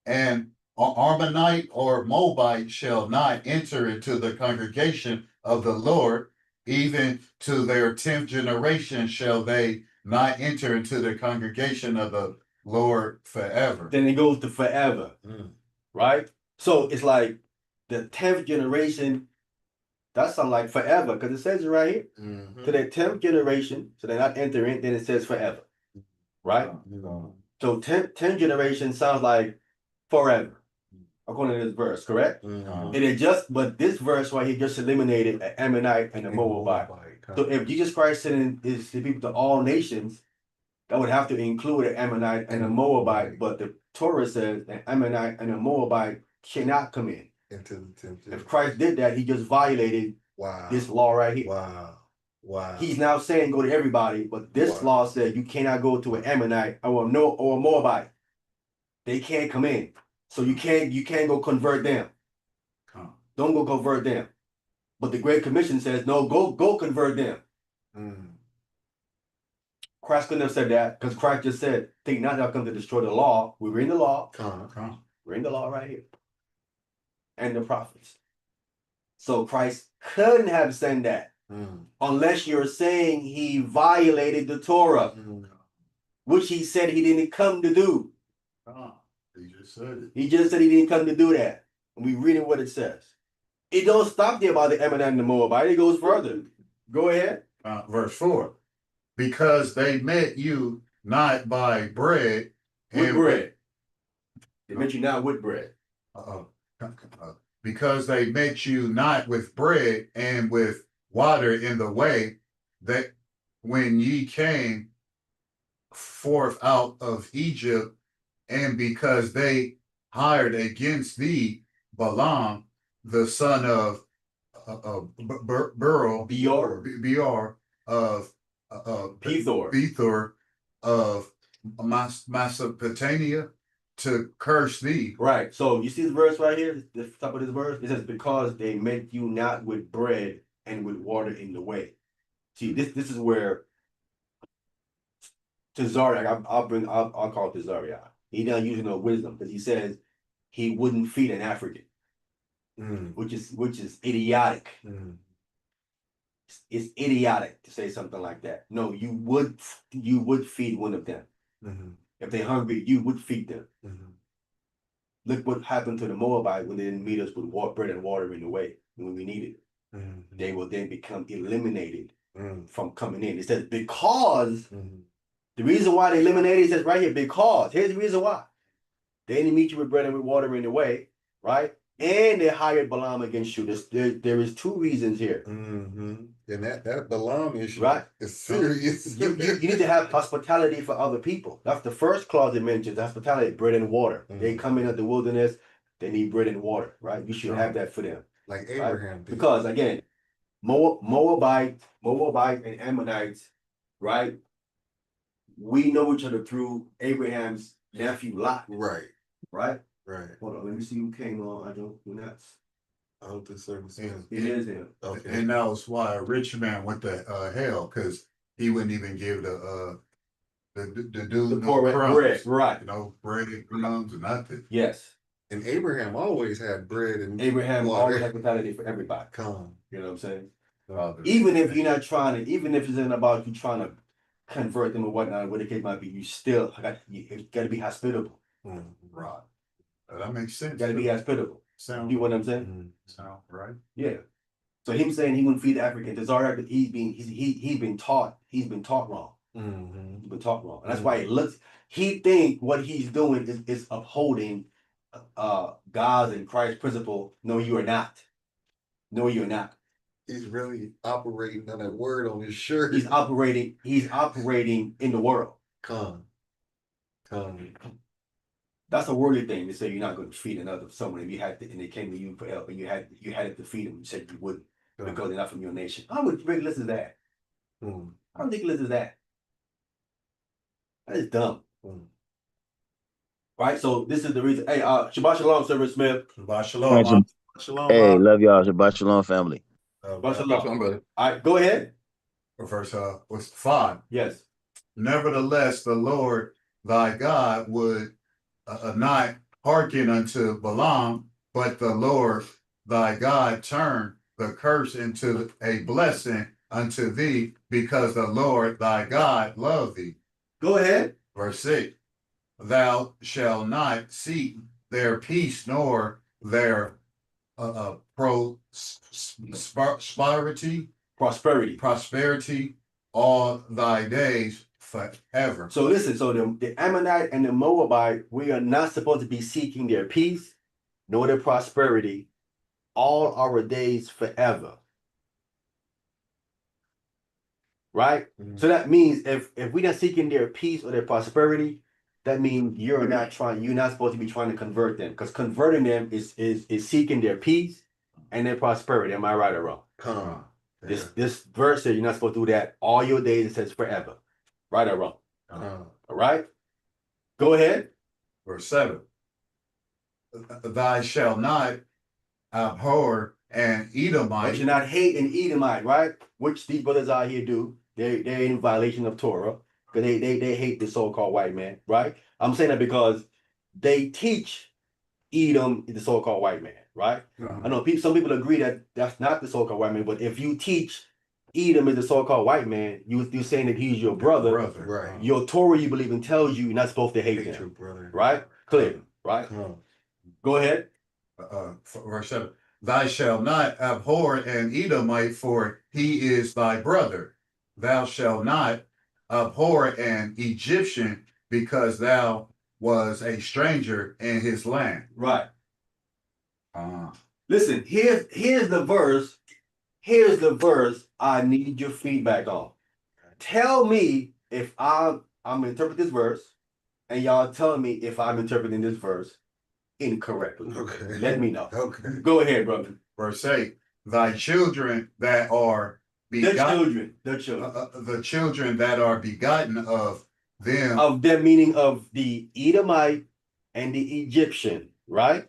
And Ammonite or Moabite shall not enter into the congregation of the Lord, even to their 10th generation shall they not enter into the congregation of the Lord forever. Then it goes to forever. Right? So it's like the 10th generation, that sounds like forever, because it says it right here. To their 10th generation, so they're not entering, then it says forever. Right? So 10th generation sounds like forever, according to this verse, correct? But this verse right here just eliminated an Ammonite and a Moabite. So if Jesus Christ sending his people to all nations, that would have to include an Ammonite and a Moabite. But the Torah says an Ammonite and a Moabite cannot come in. If Christ did that, he just violated this law right here. Wow. He's now saying go to everybody, but this law said you cannot go to an Ammonite or a Moabite. They can't come in. So you can't go convert them. Don't go convert them. But the Great Commission says, no, go convert them. Christ couldn't have said that because Christ just said, think not that I've come to destroy the law. We were in the law. We're in the law right here. And the prophets. So Christ couldn't have said that unless you're saying he violated the Torah, which he said he didn't come to do. He just said it. He just said he didn't come to do that. And we reading what it says. It don't stop there about the Ammonite and the Moabite. It goes further. Go ahead. Verse 4. Because they met you not by bread. With bread. They met you not with bread. Because they met you not with bread and with water in the way, that when ye came forth out of Egypt, and because they hired against thee Balaam, the son of Beor of Pethor of Mesopotamia, to curse thee. Right. So you see this verse right here, the top of this verse? It says, because they met you not with bread and with water in the way. See, this is where Tazariak, I'll call it Tazariak. He's not using no wisdom because he says he wouldn't feed an African, which is idiotic. It's idiotic to say something like that. No, you would feed one of them. If they're hungry, you would feed them. Look what happened to the Moabite when they didn't meet us with bread and water in the way when we needed it. They will then become eliminated from coming in. It says because the reason why they eliminated it says right here, because here's the reason why. They didn't meet you with bread and with water in the way, right? And they hired Balaam against you. There is two reasons here. And that Balaam issue is serious. You need to have hospitality for other people. That's the first clause it mentions, hospitality, bread and water. They come in at the wilderness, they need bread and water, right? You should have that for them. Like Abraham right? Because again, Moabite and Ammonites, right? We know each other through Abraham's nephew Lot. Right. Hold on, let me see who came on. I don't think so. It is him. Okay. And that was why a rich man went to hell, because he wouldn't even give the dude poor crumbs. bread, right? Bread and crumbs and nothing. Yes. And Abraham always had bread and Abraham water. always had hospitality for everybody. Come. You know what I'm saying? Even if you're not trying to, even if it's not about you trying to convert them or whatnot, what the case might be, you still got to be hospitable. Right. That makes sense. Got to be hospitable. Sound. You know what I'm saying? Sound right. Yeah. So him saying he wouldn't feed the Africans, it's already he's been taught wrong. He's been taught wrong, and that's why he think what he's doing is upholding God's and Christ's principle. No, you are not. No, you're not. He's really operating on that word on his shirt. He's operating in the world. Come. That's a worldly thing to say you're not going to feed someone if you had to, and they came to you for help and you had it to feed them. You said you wouldn't because they're not from your nation. How ridiculous is that? How ridiculous is that? That is dumb. Right? So this is the reason. Hey, Shabbat Shalom, Servant Smith. Shabbat Shalom. Shalom. Hey, love y'all. Shabbat Shalom, family. Shabbat Shalom, brother. All right, go ahead. Verse 5. Yes. Nevertheless, the Lord thy God would not hearken unto Balaam, but the Lord thy God turned the curse into a blessing unto thee, because the Lord thy God loved thee. Go ahead. Verse 6. Thou shalt not seek their peace nor their prosperity all thy days forever. So listen, so the Ammonite and the Moabite, we are not supposed to be seeking their peace nor their prosperity all our days forever. Right? So that means if we're not seeking their peace or their prosperity, that means you're not supposed to be trying to convert them, because converting them is seeking their peace and their prosperity. Am I right or wrong? Come. This verse says you're not supposed to do that all your days. It says forever. Right or wrong? All right. Go ahead. Verse 7. Thou shalt not abhor an But you're Edomite. not hating Edomite, right? Which these brothers out here do. They're in violation of Torah because they hate the so-called white man, right? I'm saying that because they teach Edom is the so-called white man, right? I know some people agree that that's not the so-called white man, but if you teach Edom is the so-called white man, you're saying that he's your brother. Right. Your Torah you believe in tells you you're not supposed to hate him, brother. right? Clear, right? Go ahead. Verse 7. Thou shalt not abhor an Edomite, for he is thy brother. Thou shalt not abhor an Egyptian, because thou was a stranger in his land. Right. Listen, here's the verse. Here's the verse I need your feedback on. Tell me if I'm interpreting this verse, and y'all telling me if I'm interpreting this verse incorrectly. Okay. Let me know. Okay. Go ahead, brother. Verse 8. Thy children that are The begotten, children. the children that are begotten of them. Of them meaning of the Edomite and the Egyptian, right?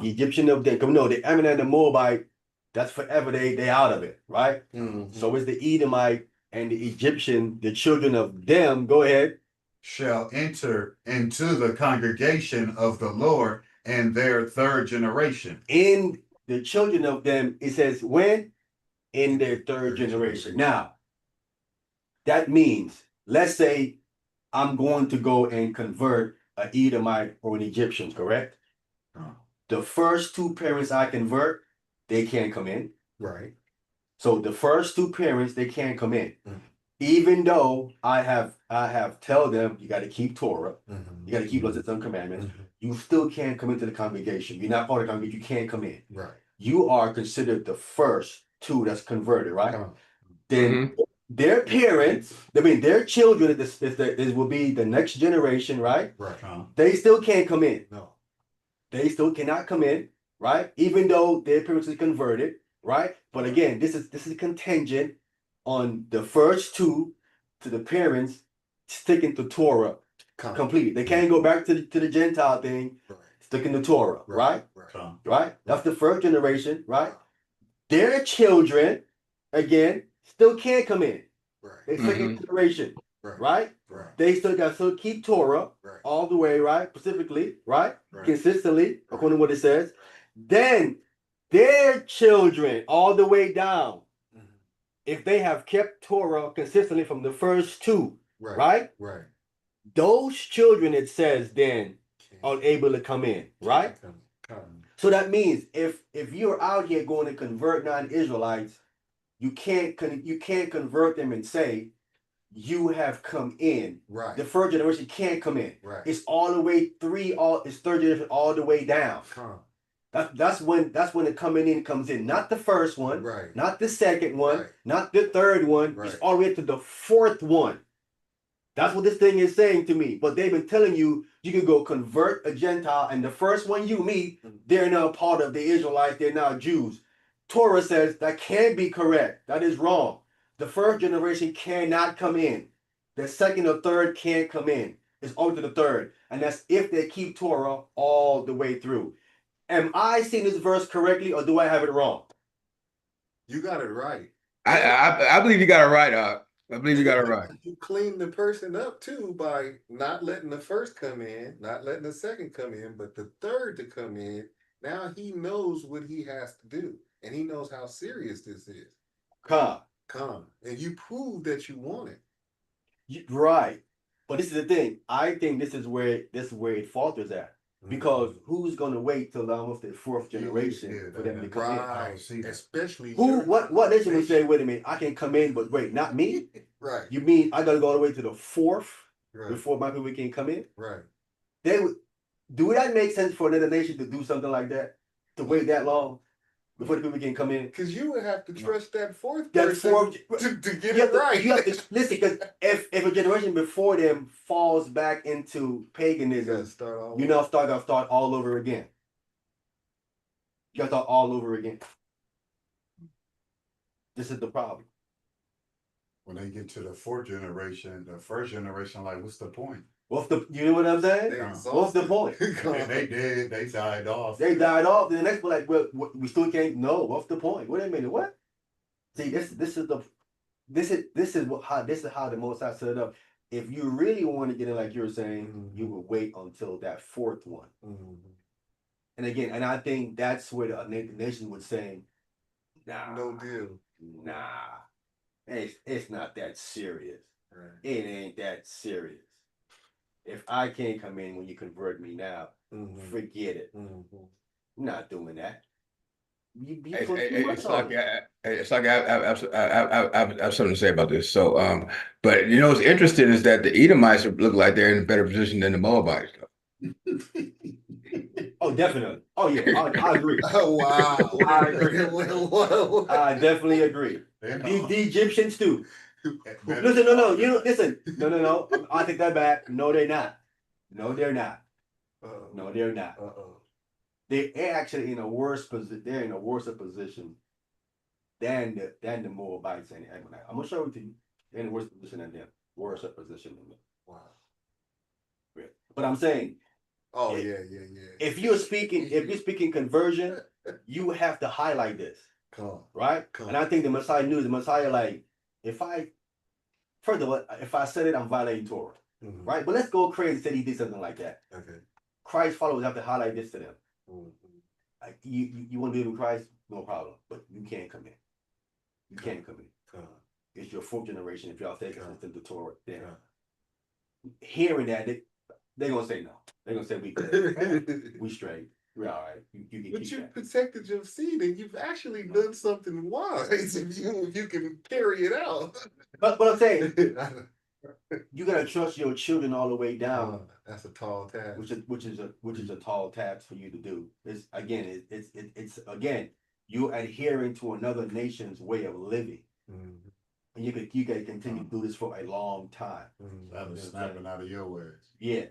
The Egyptian of them. No, the Ammon and the Moabite, that's forever they out of it, right? So it's the Edomite and the Egyptian, the children of them. Go ahead. Shall enter into the congregation of the Lord in their third generation. In the children of them, it says when? In their third generation. Now, that means, let's say I'm going to go and convert an Edomite or an Egyptian, correct? The first two parents I convert, they can't come in. Right. So the first two parents, they can't come in. Even though I have tell them you got to keep Torah, you got to keep those and commandments, you still can't come into the congregation. You're not part of the congregation, you can't come in. Right. You are considered the first two that's converted, right? Then their parents, I mean their children, this will be the next generation, right? Right. They still can't come in. No. They still cannot come in, right? Even though their parents is converted, right? But again, this is contingent on the first two to the parents sticking to Torah completely. They can't go back to the Gentile thing, sticking to Torah, right? Right? That's the first generation, right? Their children, again, still can't come in. They second generation, right? They still got to keep Torah all the way, right? Specifically, right? Consistently, according to what it says. Then their children all the way down, if they have kept Torah consistently from the first two, right? Right. Those children, it says, then are able to come in, right? So that means if you're out here going to convert non-Israelites, you can't convert them and say you have come in. Right. The first generation can't come in. Right. It's all the way it's third generation all the way down. That's when the coming in comes in. Not the first one, Right. not the second one, Right. not the third one. Right. It's all the way to the fourth one. That's what this thing is saying to me. But they've been telling you can go convert a Gentile, and the first one you meet, they're now part of the Israelites, they're now Jews. Torah says that can't be correct. That is wrong. The first generation cannot come in. The second or third can't come in. It's only to the third. And that's if they keep Torah all the way through. Am I seeing this verse correctly, or do I have it wrong? You got it right. I believe you got it right, I believe you got it right. You clean the person up too by not letting the first come in, not letting the second come in, but the third to come in. Now he knows what he has to do, and he knows how serious this is. Come. And you prove that you want it. Right. But this is the thing. I think this is where it falters at. Because who's gonna wait till almost the fourth generation for them to come in? Right. Especially What nation would say, wait a minute, I can come in, but wait, not me? Right. You mean I gotta go all the way to the fourth Right. before my people can come in? Right. They would do that make sense for another nation to do something like that? To wait that long before the people can come in? Because you would have to trust that fourth That person fourth to get it right. You have to listen, because if a generation before them falls back into paganism, you now start all over again. You gotta start all over again. This is the problem. When they get to the fourth generation, the first generation, like, what's the point? You know what I'm saying? They What's the point? They did, they died off. They died off. Then the next one, like, well, we still can't. No, what's the point? Wait a minute, what? See, this is how the Most High set it up. If you really want to get in, like you were saying, you would wait until that fourth one. And again, and I think that's where the nation was saying, nah, No deal. nah, it's not that serious. Right. It ain't that serious. If I can't come in when you convert me now, forget it. I'm not doing that. You put too much It's on like it. I have something to say about this. So, but you know what's interesting is that the Edomites look like they're in a better position than the Moabites. Oh, definitely. Oh yeah, I agree. Oh, wow. I agree. I definitely agree. The Egyptians too. Listen, no, listen. No. I take that back. No, they're not. No, they're not. No, they're not. They're actually in a worse position. They're in a worse position than the Moabites and Ammonites. I'm gonna show it to you. They're in a worse position than them. Worse position than them. Wow. But I'm saying, Oh If- yeah. if you're speaking conversion, you have to highlight this, Come. right? Come. And I think the Messiah knew. The Messiah, like, first of all, if I said it, I'm violating Torah, right? But let's go crazy and say he did something like that. Okay. Christ followers have to highlight this to them. Like, you want to live in Christ, no problem, but you can't come in. You can't come in. Come. It's your fourth generation. If y'all take us into the Torah, then Yeah. hearing that, they're gonna say no. They're gonna say we good. We straight. We're all right. You can But keep you that. protected your seed, and you've actually done something wise if you can carry it out. But I'm saying, you gotta trust your children all the way down, That's a tall task. which is a tall task for you to do. It's again, you're adhering to another nation's way of living, and you can continue to do this for a long time. That was snapping out of your words. Yeah,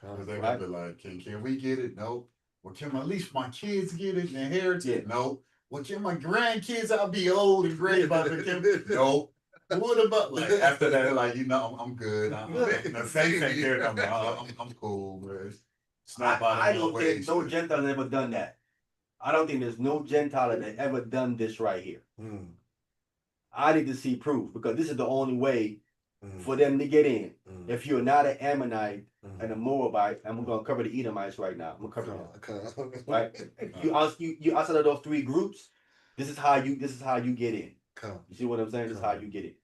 Cause they gonna be like, can we get it? Nope. Well, can at least my kids get it and inherit it? Nope. Well, can my grandkids, I'll be old and gray about it? Nope. What about, like, after that, like, I'm good. The faith ain't there no more. I'm cool, man. Snap out I of my don't way. think no Gentile has ever done that. I don't think there's no Gentile that ever done this right here. I need to see proof, because this is the only way for them to get in. If you're not an Ammonite and a Moabite, and we're gonna cover the Edomites right now. I'm gonna cover them. Right? You outside of those three groups, this is how you get in. You see what I'm saying? This is how you get in.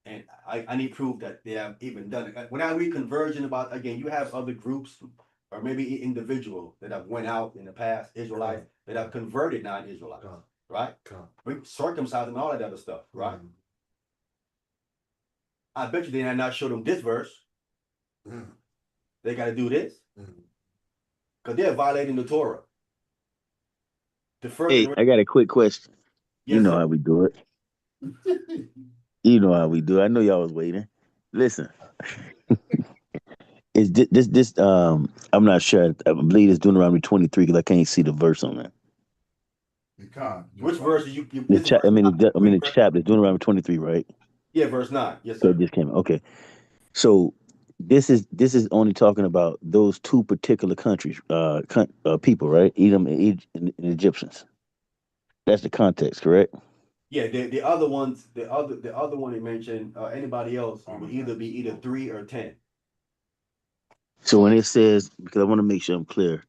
And I need proof that they have even done it. When I read conversion about, again, you have other groups or maybe individuals that have went out in the past, Israelites, that have converted non-Israelites, right? Circumcised and all that other stuff, right? I bet you they had not showed them this verse. They got to do this because they're violating the Torah. The first, Hey, I got a quick question. yes, You know sir. how we do it. You know how we do it. I know y'all was waiting. Listen, is this? I'm not sure. I believe it's Deuteronomy 23 because I can't see the verse on that. You can't. Which verse are you? The chapter is Deuteronomy 23, right? Yeah, verse 9. Yes, So sir. it just came. Okay, so this is only talking about those two particular countries, people, right? Edom and Egyptians. That's the context, correct? Yeah, the other ones, the other one he mentioned, anybody else, it would either be 3 or 10. So when it says, because I want to make sure I'm clear,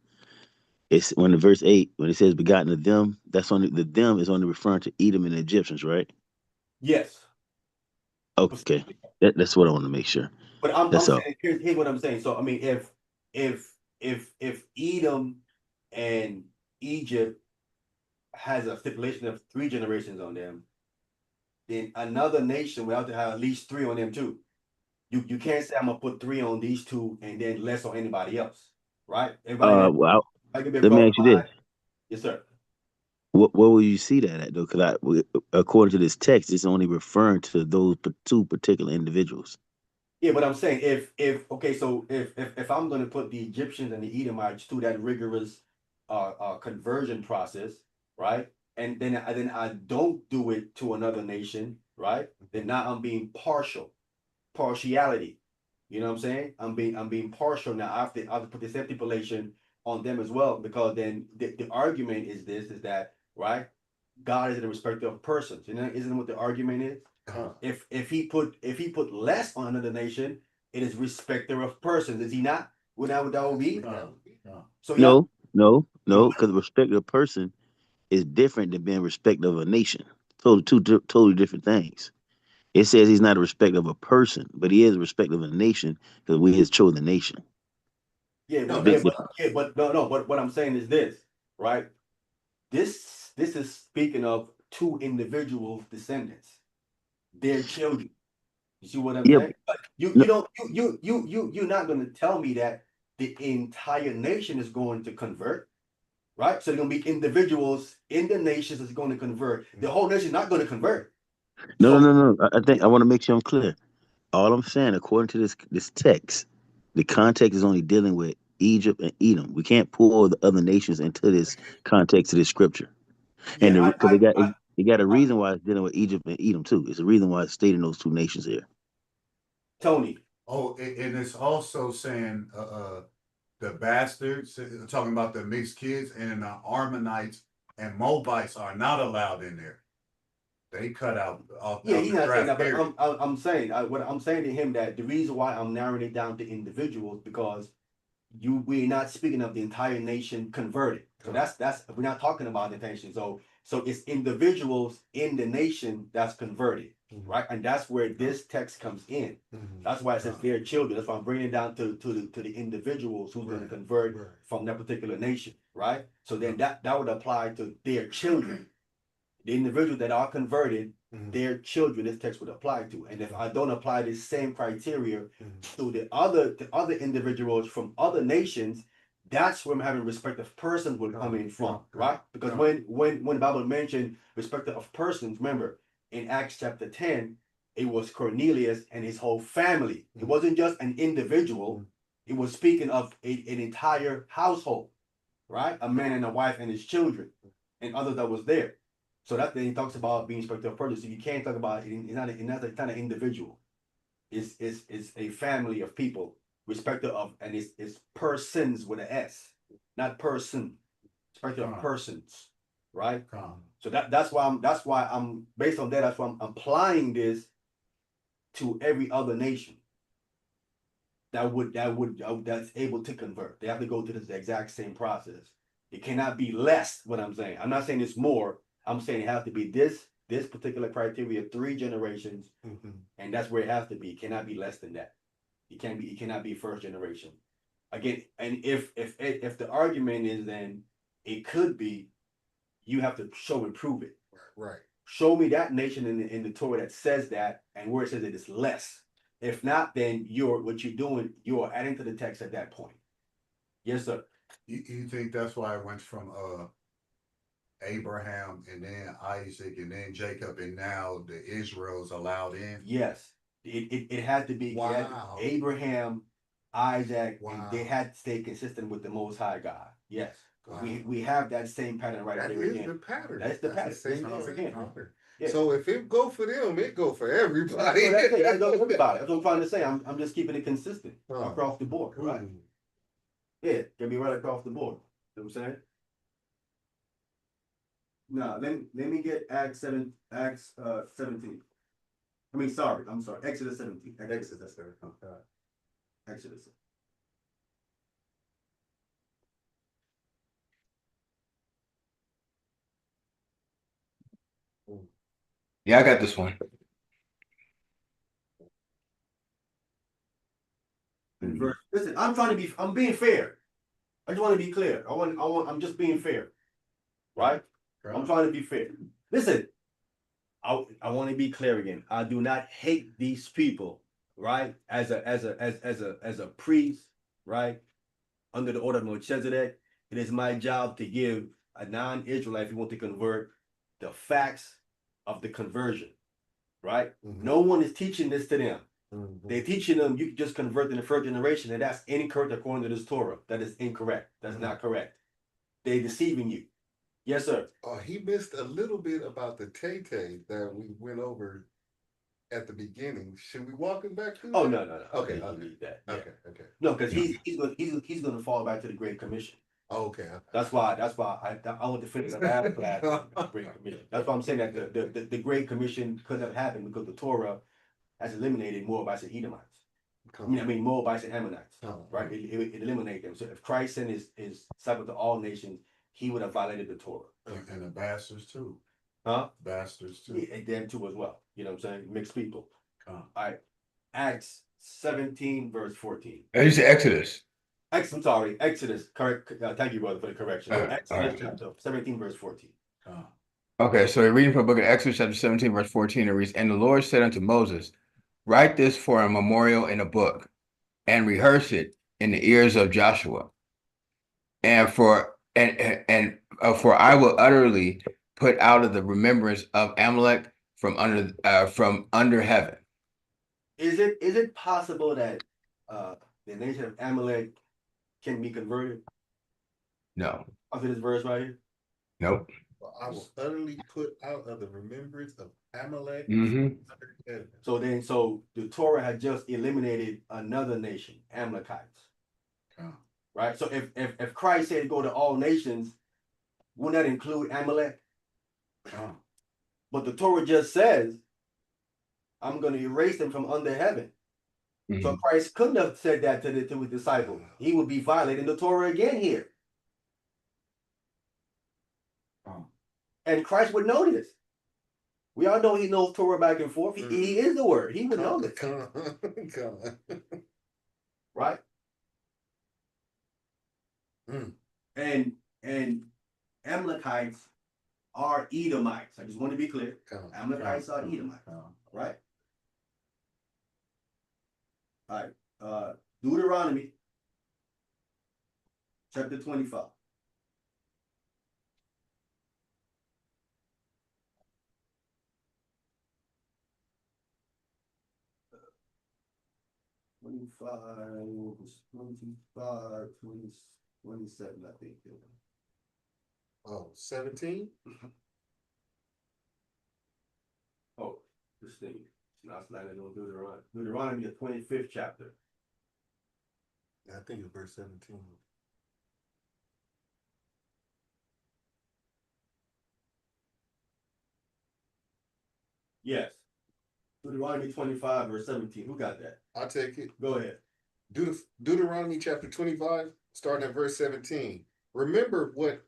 it's when the verse 8, when it says begotten of them, that's only the them is only referring to Edom and the Egyptians, right? Yes. Okay. That's what I want to make sure. But I'm That's all. saying, here's what I'm saying. So I mean, if Edom and Egypt has a stipulation of 3 generations on them, then another nation will have to have at least 3 on them too. You can't say I'm gonna put 3 on these 2 and then less on anybody else, right? Well, let me ask you this. Yes, sir. What will you see that at though? Because according to this text, it's only referring to those 2 particular individuals. Yeah, but I'm saying if I'm gonna put the Egyptians and the Edomites through that rigorous conversion process, right? and then I don't do it to another nation, right? Then now I'm being partiality. You know what I'm saying? I'm being partial now. I have to put the same stipulation on them as well, because then the argument is that right? God is a respecter of persons. You know, isn't what the argument is? If he put less on another nation, it is respecter of persons. Is he not? Would that would be? So yeah, No, because respect of a person is different than being respect of a nation. Totally different things. It says he's not a respect of a person, but he is a respect of a nation because we his chosen nation. yeah, No, but, Big yeah, but yeah, but no. But what I'm saying is this, right? This is speaking of two individual descendants, their children. You see what I'm Yeah, saying? But you no, don't you're not gonna tell me that the entire nation is going to convert, right? So they're gonna be individuals in the nations that's going to convert. The whole nation is not going to convert. So no. I think I want to make sure I'm clear. All I'm saying, according to this text, the context is only dealing with Egypt and Edom. We can't pull the other nations into this context of this scripture, and yeah, because they got a reason why it's dealing with Egypt and Edom too. It's a reason why it's stating those two nations here. Tony, Oh, and it's also saying, the bastards, talking about the mixed kids, and the Ammonites and Moabites are not allowed in there. They cut out off yeah, of he's the not saying draft that, but period. I'm saying what I'm saying to him that the reason why I'm narrowing it down to individuals because we're not speaking of the entire nation converted. So that's we're not talking about the nation. So it's individuals in the nation that's converted, right? And that's where this text comes in. That's why it says their children. That's why I'm bringing it down to the individuals who's going to convert from that particular nation, right? So then that would apply to their children, the individuals that are converted, their children. This text would apply to. And if I don't apply this same criteria to the other individuals from other nations, that's where I'm having respect of persons would come in from, right? Because when the Bible mentioned respect of persons, remember in Acts chapter 10, it was Cornelius and his whole family. It wasn't just an individual, it was speaking of an entire household, right? A man and a wife and his children and others that was there. So that then he talks about being respect of persons. So you can't talk about it, it's not an individual. It's a family of people, respective of, and it's persons with an S, not person, respective of persons, right? So that's why I'm based on that. That's why I'm applying this to every other nation that's able to convert. They have to go through this exact same process. It cannot be less. What I'm saying, I'm not saying it's more. I'm saying it has to be this particular criteria, 3 generations, and that's where it has to be. It cannot be less than that. It cannot be first generation. Again, and if the argument is then it could be, you have to show and prove it. Right. Show me that nation in the Torah that says that, and where it says it is less. If not, then what you're doing, you're adding to the text at that point. Yes, sir. You think that's why it went from Abraham and then Isaac and then Jacob and now the Israel's allowed in? Yes. It had to be Wow. Abraham, Isaac, Wow. and they had to stay consistent with the Most High God. Yes. Wow. We have that same pattern right That there is again. the pattern. That's the pattern. Same That's thing. again. Yeah. So if it go for them, it go for everybody. So that's it. That's what about it. That's what I'm trying to say. I'm just keeping it consistent across the board, right? Yeah, can be right across the board. You know what I'm saying? Now, let me get Acts 17. I'm sorry, Exodus 17. Exodus 17. Exodus. Yeah, I got this one. Listen, I'm being fair. I just want to be clear. I'm just being fair. Right? I'm trying to be fair. Listen, I want to be clear again. I do not hate these people, right? As a priest, right? Under the order of Melchizedek, it is my job to give a non-Israelite, if you want to convert, the facts of the conversion, right? No one is teaching this to them. They're teaching them you can just convert in the first generation, and that's incorrect according to this Torah. That is incorrect. That's not correct. They're deceiving you. Yes, sir. He missed a little bit about the Tay that we went over at the beginning. Should we walk him back through? Oh, that? no. Okay, You okay. need that. Yeah. Okay. No, because he's gonna fall back to the Great Commission. Okay. That's why I want to finish the last class on the Great Commission. That's why I'm saying that the Great Commission couldn't have happened because the Torah has eliminated Moabites and Edomites. I mean Moabites and Ammonites, right? It eliminated them. So if Christ sent his disciple to all nations, he would have violated the Torah. And the bastards too. Huh? Bastards too. Yeah, and them too as well. You know what I'm saying? Mixed people. Come. All right. Acts 17, verse 14. You said Exodus. I'm sorry, Exodus. Correct. Thank you, brother, for the correction. All right, Exodus all right. chapter 17, verse 14. Come. Okay, so reading from the book of Exodus, chapter 17, verse 14, it reads, And the Lord said unto Moses, Write this for a memorial in a book, and rehearse it in the ears of Joshua. And for I will utterly put out of the remembrance of Amalek from under heaven. Is it possible that the nation of Amalek can be converted No, after this verse right here? nope. I will utterly put out of the remembrance of Amalek. Mm-hmm. So the Torah had just eliminated another nation, Amalekites. Come. Right? So if Christ said go to all nations, wouldn't that include Amalek? Come. But the Torah just says, I'm going to erase them from under heaven. Mm-hmm. So Christ couldn't have said that to his disciple. He would be violating the Torah again here. And Christ would know this. We all know he knows Torah back and forth. He is the word. He would know this. Come. Right? Mm. And Amalekites are Edomites. I just want to be clear. Come. Amalekites are Edomites. Right? All right. Deuteronomy chapter 25. $25, 27, I think. Oh, 17? Oh, this thing. It's not sliding on Deuteronomy. Deuteronomy, the 25th chapter. I think it's verse 17. Yes. Deuteronomy 25, verse 17. Who got that? I'll take it. Go ahead. Deuteronomy chapter 25, starting at verse 17. Remember what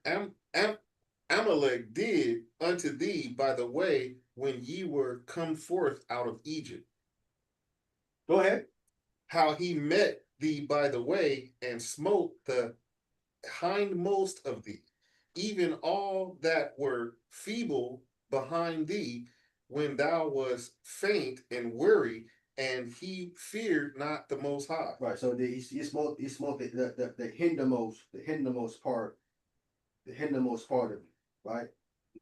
Amalek did unto thee by the way when ye were come forth out of Egypt. Go ahead. How he met thee by the way and smote the hindmost of thee, even all that were feeble behind thee, when thou wast faint and weary, and he feared not the Most High. Right. So he smoked the hindermost part of it. Right.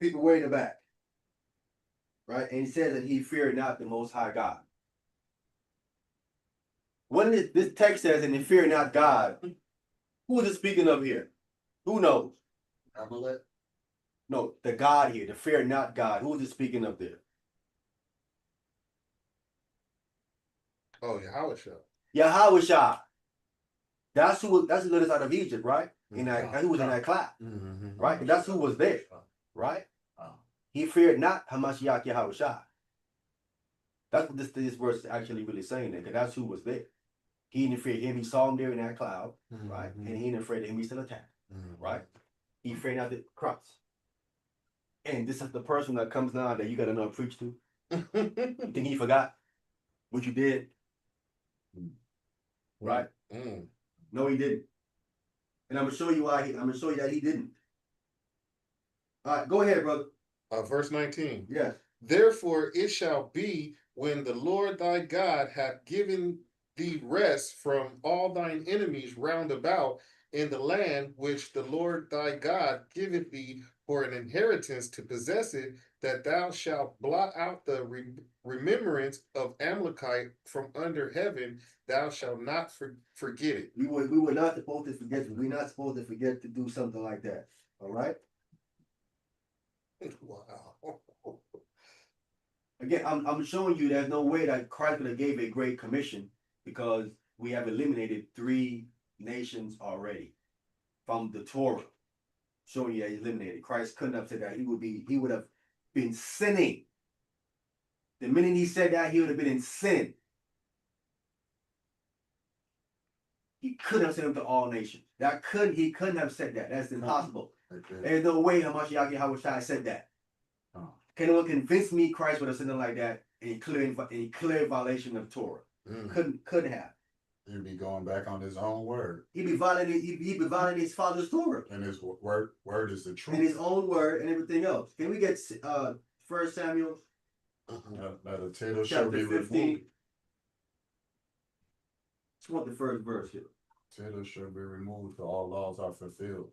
People way in the back. Right. And he says that he feared not the Most High God. When this text says, and he feared not God, who is it speaking of here? Who knows? Amalek. No, the God here, the fear not God. Who is it speaking of there? Oh, Yahushua. Yahushua. That's who led us out of Egypt, right? In that, who was in that cloud, right? And that's who was there, right? He feared not Hamashiach Yahushua. That's what this verse is actually really saying there, because that's who was there. He didn't fear him. He saw him there in that cloud, right? And he didn't afraid of him. He still attacked, right? He feared not the cross. And this is the person that comes now that you got to know preach to. You think he forgot what you did? Right? No, he didn't. And I'm gonna show you why. I'm gonna show you that he didn't. All right, go ahead, brother. Verse 19. Yes. Therefore it shall be when the Lord thy God hath given thee rest from all thine enemies round about in the land which the Lord thy God giveth thee for an inheritance to possess it, that thou shalt blot out the remembrance of Amalekite from under heaven. Thou shalt not forget it. We were not supposed to forget. We're not supposed to forget to do something like that. All right. Wow. Again, I'm showing you there's no way that Christ could have gave a great commission because we have eliminated 3 nations already from the Torah. Showing you that he eliminated. Christ couldn't have said that. He would have been sinning. The minute he said that, he would have been in sin. He couldn't have sent him to all nations. He couldn't have said that. That's impossible. There's no way Hamashiach Yahushua said that. Can anyone convince me Christ would have said something like that in clear violation of Torah? Couldn't have. He'd be going back on his own word. He'd be violating his father's Torah. And his word is the truth. And his own word and everything else. Can we get 1 Samuel That a tittle shall chapter be 15? removed. Just want the first verse here. Tittle shall be removed till all laws are fulfilled.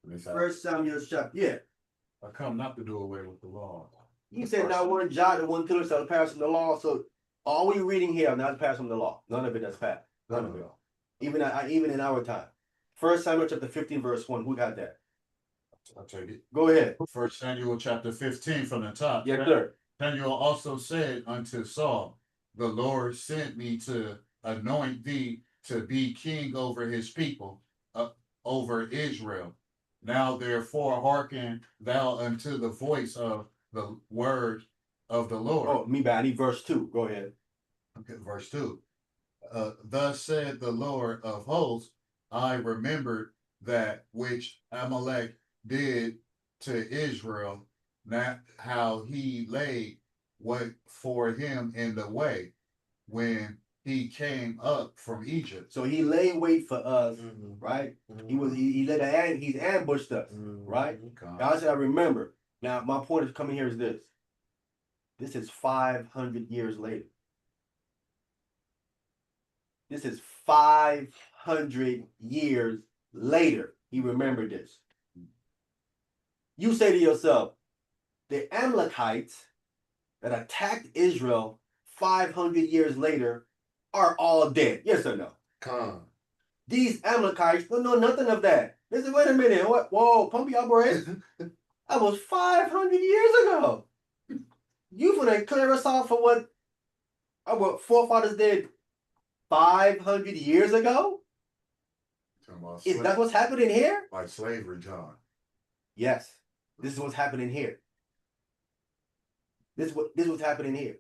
And it's 1 Samuel chapter, yeah. I come not to do away with the law. He said not one jot and one tittle shall pass from the law. So all we reading here not pass from the law. None of it has passed. None of it. Even in our time. 1 Samuel chapter 15 verse 1. Who got that? I'll take it. Go ahead. 1 Samuel chapter 15 from the top. Yes, sir. Samuel also said unto Saul, the Lord sent me to anoint thee to be king over his people, over Israel. Now therefore hearken thou unto the voice of the word of the Lord. Oh, me bad. I need verse 2. Go ahead. Okay, verse 2. Thus said the Lord of hosts, I remembered that which Amalek did to Israel, not how he laid what for him in the way when he came up from Egypt. So he lay wait for us, right? He ambushed us, right? God said, I remember. Now, my point is coming here is this. This is 500 years later. This is 500 years later. He remembered this. You say to yourself, the Amalekites that attacked Israel 500 years later are all dead. Yes or no? These Amalekites don't know nothing of that. They said, wait a minute. What? Whoa, pump your brakes. That was 500 years ago. You finna clear us off for what our forefathers did 500 years ago? Is that what's happening here? Like slavery, John. Yes. This is what's happening here. This is what's happening here.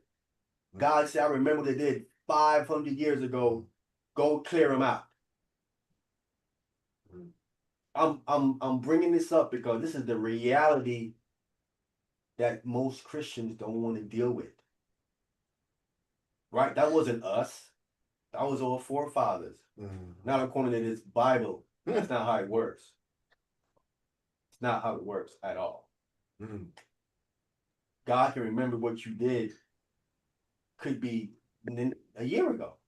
God said, I remember what they did 500 years ago. Go clear them out. I'm bringing this up because this is the reality that most Christians don't want to deal with. Right? That wasn't us. That was our forefathers. Not according to this Bible. That's not how it works. It's not how it works at all. God can remember what you did could be a year ago.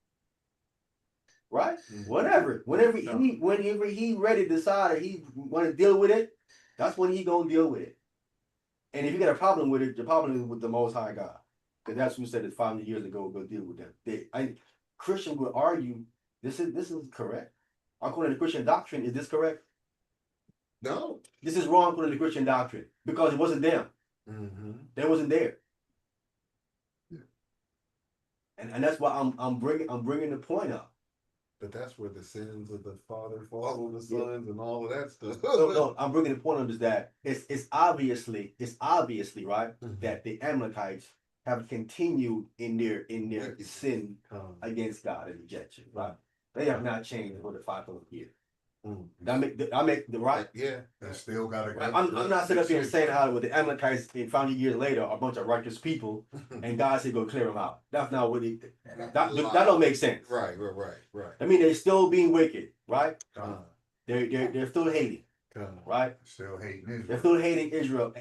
Right? Whatever. Whenever he ready to decide that he want to deal with it, that's when he gonna deal with it. And if you got a problem with it, the problem is with the Most High God. Because that's who said it 500 years ago, go deal with them. Christian would argue, this is correct. According to Christian doctrine, is this correct? No. This is wrong according to Christian doctrine. Because it wasn't them. They wasn't there. And that's why I'm bringing the point up. But that's where the sins of the father fall on the sons and all of that stuff. No, I'm bringing the point up is that it's obviously right that the Amalekites have continued in their sin against God and rejection, right? They have not changed for the 500 years. I make the right. Yeah. They still gotta go. I'm not sitting up here saying how with the Amalekites 500 years later are a bunch of righteous people, and God said go clear them out. That's not what that don't make sense. Right. I mean, they're still being wicked, right? They're still hating, right? Still hating Israel. They're still hating Israel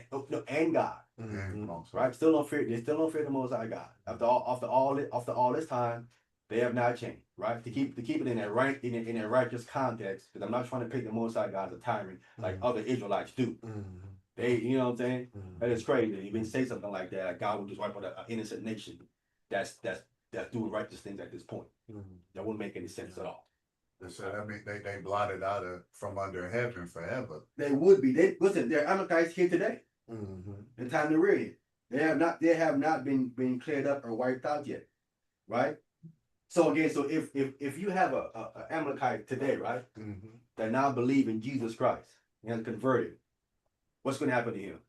and God, And right? Still don't fear. They still don't fear the Most High God. After all this time, they have not changed, right? To keep it in that right in a righteous context, because I'm not trying to pick the Most High God as a tyrant like other Israelites do. They, you know what I'm saying? That is crazy. Even say something like that, like God would just wipe out an innocent nation that's doing righteous things at this point. That wouldn't make any sense at all. So I mean, they blotted out from under heaven forever. They would be. Listen, they're Amalekites here today. Mhm. in time to read. They have not been cleared up or wiped out yet, right? So again, so if you have a Amalekite today, right, Mhm. that now believe in Jesus Christ and converted, what's going to happen to him?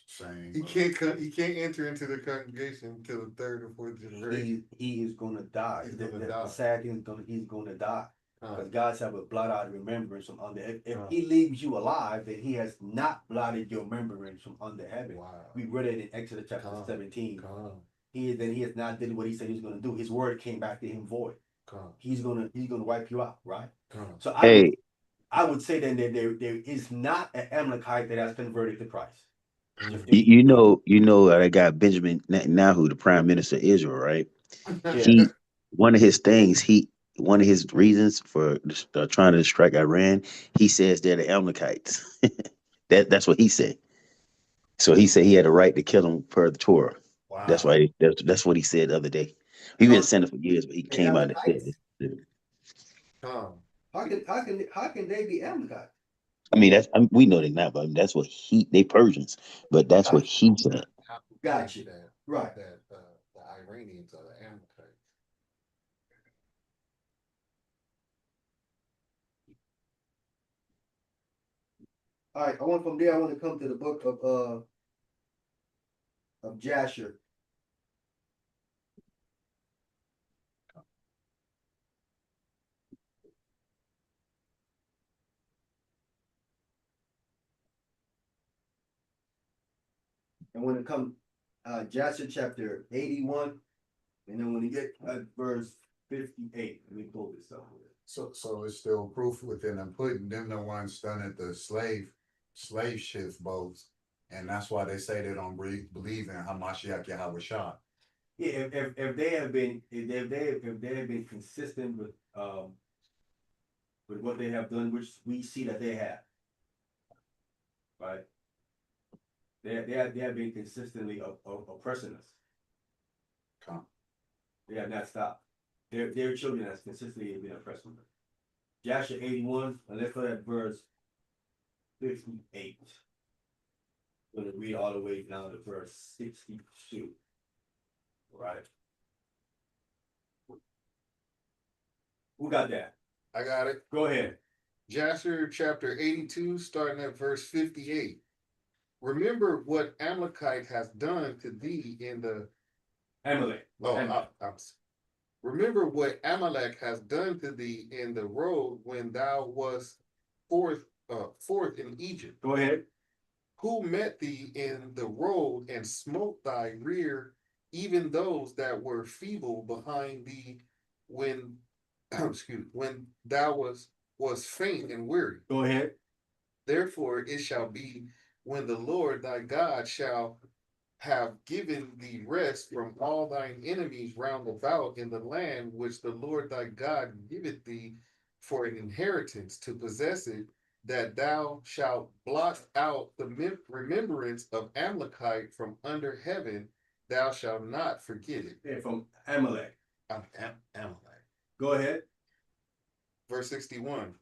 Same. He can't enter into the congregation until the third or fourth generation. He is going to die. He's The, gonna the, die. the sad thing is he's going to die. Uh, Because God said, "I will blot out remembrance from under." If Right. He leaves you alive, then He has not blotted your remembrance from under heaven. wow. We read it in Exodus chapter Come, 17. Come, He has not did what He said He was going to do. His word came back to Him void. come, He's gonna wipe you out, right? come. So Hey, I would say then that there is not an Amalekite that has converted to Christ. you know, I got Benjamin Netanyahu, the prime minister of Israel, right? Yeah. He, one of his things, one of his reasons for trying to strike Iran, he says they're the Amalekites. That's what he said. So he said he had a right to kill them per the Torah. Wow. That's why that's what he said the other day. He been saying it for years, but he The came out and said Amalekites? it. Come. How can they be Amalekites? I mean, we know they're not, but I mean, that's what they Persians, but that's what he said. How could Gotcha. that Right. that the Iranians are the Amalekites? All right, from there I want to come to the book of Jasher. And when it comes Jasher chapter 81, and then when you get verse 58, let me pull this up here. So it's still proof within them putting them the ones done at the slave shift boats. And that's why they say they don't believe in Hamashiach Yahweh Shah. Yeah, if they have been consistent with what they have done, which we see that they have, right? They have been consistently oppressing us. Come. They have not stopped. Their children has consistently been oppressing them. Jasher 81, and let's go to verse 58. I'm going to read all the way down to verse 62. Right. Who got that? I got it. Go ahead. Jasher chapter 82, starting at verse 58. Remember what Amalekite has done to thee in the Amalek. remember what Amalek has done to thee in the road when thou wast forth in Egypt. Go ahead. Who met thee in the road and smote thy rear, even those that were feeble behind thee when when thou was faint and weary. Go ahead. Therefore it shall be when the Lord thy God shall have given thee rest from all thine enemies round about in the land which the Lord thy God giveth thee for an inheritance to possess it, that thou shalt blot out the remembrance of Amalekite from under heaven, thou shalt not forget it. Yeah, from Amalek. Amalek. Go ahead. Verse 61.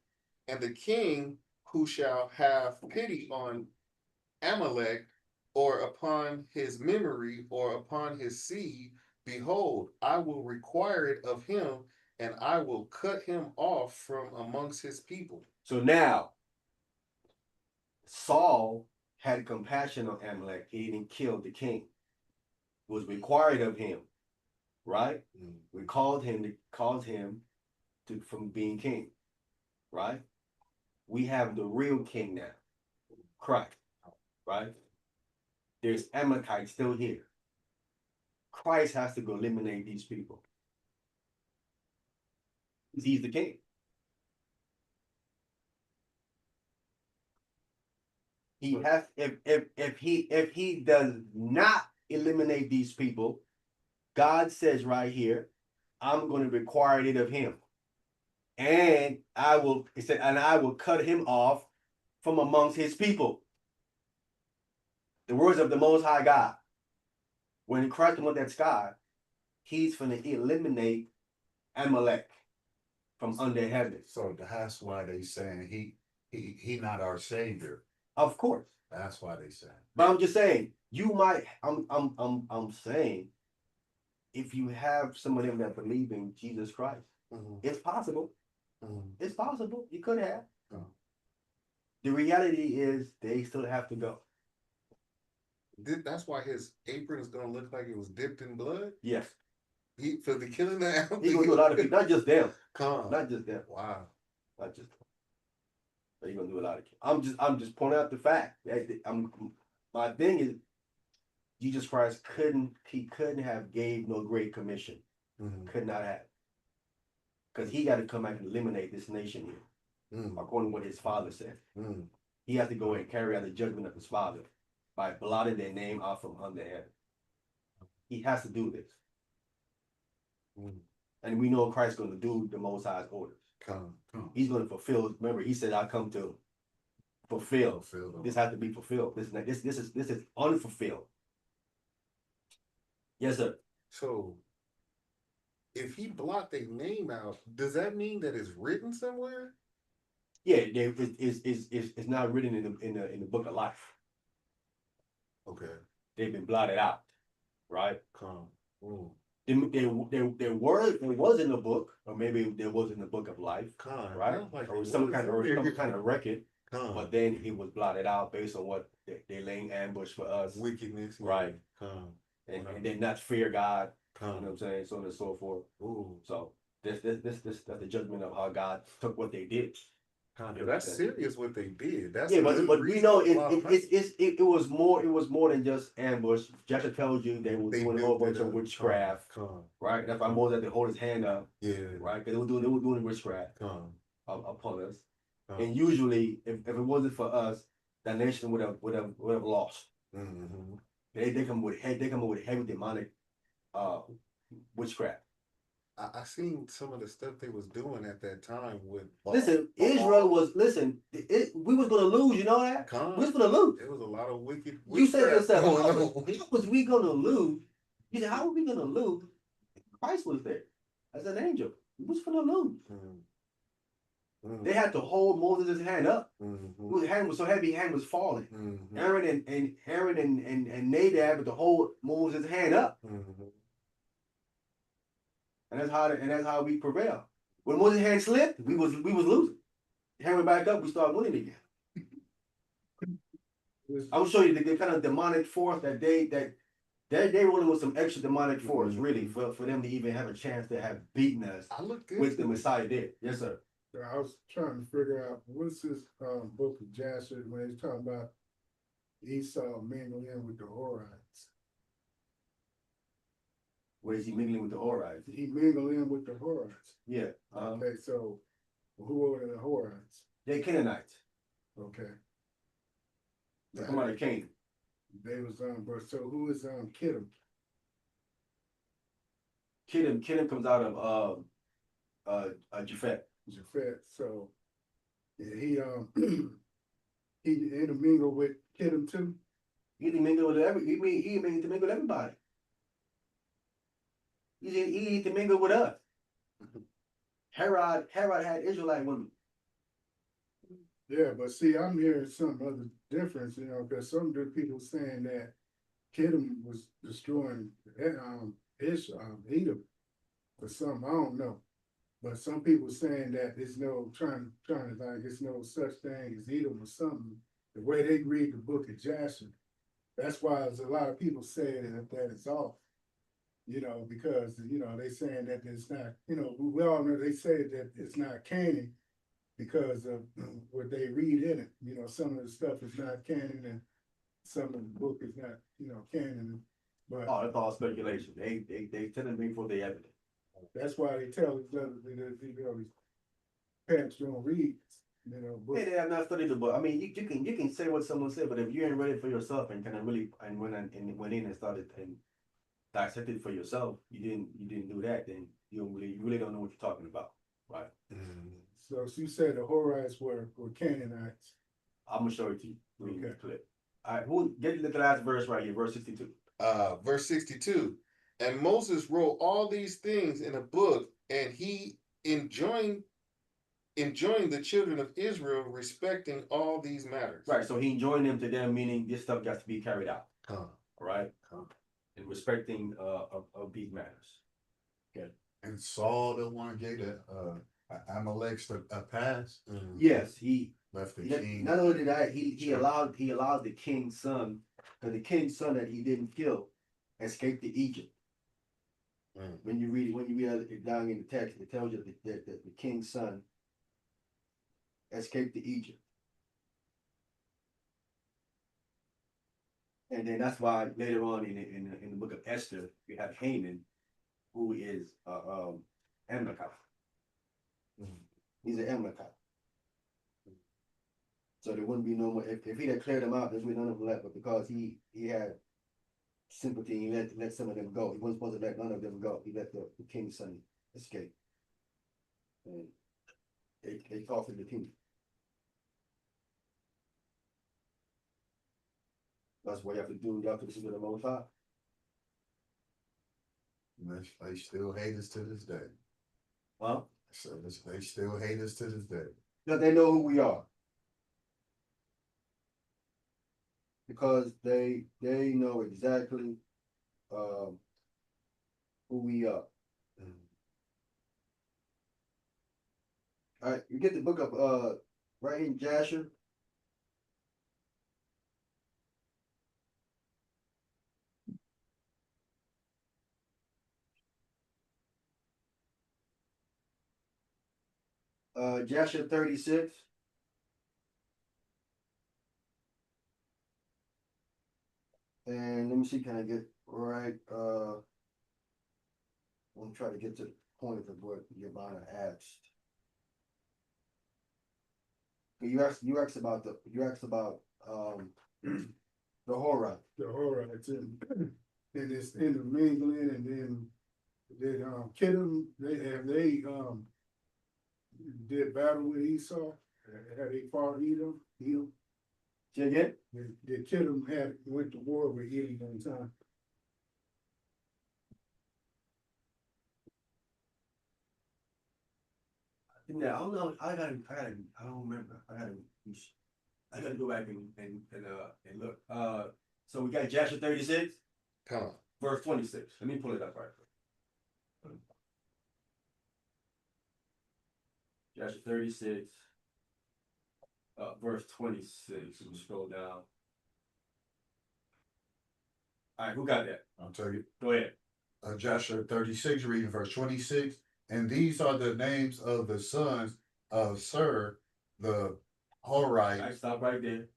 And the king who shall have pity on Amalek, or upon his memory, or upon his seed, behold, I will require it of him, and I will cut him off from amongst his people. So now, Saul had compassion on Amalek. He didn't kill the king. It was required of him, right? We called him from being king, right? We have the real king now, Christ, right? There's Amalekite still here. Christ has to go eliminate these people. He's the king. He has if he does not eliminate these people, God says right here, I'm going to require it of him. And I will cut him off from amongst his people. The words of the Most High God. When Christ comes on that sky, he's going to eliminate Amalek from under heaven. So that's why they saying he not our savior. Of course. That's why they say. But I'm just saying, you might, I'm saying, if you have some of them that believe in Jesus Christ, Mhm, it's possible. mhm. It's possible. You could have. Oh. The reality is they still have to go. That's why his apron is gonna look like it was dipped in blood. Yes. He for the killing the animal. He's gonna do a lot of people, not just them. Come. Not just them. Wow. Not just them. But he's gonna do a lot of I'm just pointing out the fact that my thing is Jesus Christ couldn't have gave no great commission. Mhm, Could not have. Because he got to come back and eliminate this nation here, mhm, according to what his father said. mhm. He has to go and carry out the judgment of his father by blotting their name out from under heaven. He has to do this. Mhm. And we know Christ's going to do the Most High's orders. Come. He's going to fulfill. Remember, he said, "I come to fulfill." Fulfill the This has to be fulfilled. This is unfulfilled. Yes, sir. So, if he blocked their name out, does that mean that it's written somewhere? Yeah, it's not written in the book of life. Okay. They've been blotted out, right? Come. Ooh. There was in the book, or maybe there was in the book of life, Come. right? Sounds like Or it some was kind in there. of record. Come. But then he was blotted out based on what they laying ambush for us, Wickedness. right? Come. And then not fear God, you know what Come. I'm saying, so on and so forth. Ooh. So that's the judgment of how God took what they did. Come. That's serious what they did. That's Yeah, but we know unreasonable. it was more than just ambush. Jacob tells you they were doing a whole bunch of witchcraft, Come. right? That's why Moses had to hold his hand up, Yeah. right? Because they were doing witchcraft Come. upon us. Come. And usually, if it wasn't for us, that nation would have lost. Mhm. They come with heavy demonic witchcraft. I seen some of the stuff they was doing at that time with. Listen, Israel was we was gonna lose. You know that Come. we was gonna lose. There was a lot of wicked. You said to witchcraft yourself, going how was we gonna lose? You said, how are we gonna lose? Christ was there as an angel. We was gonna lose. on. They had to hold Moses' hand up. Mhm. His hand was so heavy, his hand was falling. Mhm. Aaron and Nadab had to hold Moses' hand up. Mhm. And that's how we prevail. When Moses' hand slipped, we was losing. Hand went back up, we started winning again. I'll show you the kind of demonic force that they rolling with some extra demonic force, really, for them to even have a chance to have beaten us, I looked which the into it. Messiah did. Yes, sir. I was trying to figure out what's this book of Jasher when he's talking about Esau mingling in with the Horites. Where is he mingling with the Horites? He mingled in with the Horites. Yeah. Okay, so who are the Horites? They Canaanites. Okay. They come out of Canaan. They was but so who is Kittim? Kittim comes out of Japhet. Japhet. So yeah, he intermingled with Kittim too. He mingled with he mingled with everybody. He mingled with us. Herod had Israelite women. Yeah, but see, I'm hearing some other difference, because some of the people saying that Kittim was destroying Edom or something. I don't know, but some people saying that there's no trying to like there's no such thing as Edom or something. The way they read the book of Jasher, that's why there's a lot of people saying that it's off. Because they saying that it's not. We all know they say that it's not Canaan. Because of what they read in it, some of the stuff is not canon, and some of the book is not, canon. But That's all speculation. They tend to bring forth the evidence. that's why they tell each other that these parents don't read, books. Yeah, they have not studied the book. I mean, you can say what someone said, but if you ain't read it for yourself and kind of really went in and started and dissected for yourself, you didn't do that, then you really don't know what you're talking about, right? Mhm. So you said the Horites were Canaanites. I'm gonna show it to you. Read Okay. the clip. All right, who get the last verse right here, verse 62. Verse 62. And Moses wrote all these things in a book, and he enjoined enjoining the children of Israel respecting all these matters. Right, so he enjoined them to them, meaning this stuff got to be carried out, Con. all right? Con. And respecting of these matters. And Saul the one gave the Amalek's a pass, Yes, he left the not king. not only did that, he Sure. allowed the king's son, because the king's son that he didn't kill escaped to Egypt. Mm. When you read it down in the text, it tells you that the king's son escaped to Egypt. And then that's why later on in the book of Esther, you have Haman, who is Amalekite. He's an Amalekite. So there wouldn't be no more, if he'd have cleared them out, there's none of them left, but because he had sympathy, he let some of them go. He wasn't supposed to let none of them go. He let the king's son escape. And they called him the king. That's what you have to do. You have to listen to the Most High. They still hate us to this day. Well, So they still hate us to this day. because they know who we are. Because they know exactly who we are. All right, you get the book of right in Jasher. Jasher 36. And let me see, can I get right? I'm trying to get to the point of what Yvonne asked. You asked about the Horite. The Horites and it's intermingling, and then Kittim, they did battle with Esau. Had they fought Edom? Say again? The Kittim went to war with Edom one time. Yeah, I don't know. I don't remember. I gotta go back and look. So we got Jasher 36, Con. verse 26. Let me pull it up right quick. Jasher 36, verse 26. Let me scroll down. All right, who got that? I'll tell you. Go ahead. Joshua 36, reading verse 26. And these are the names of the sons of Sir, the Horite. All right, stop right there.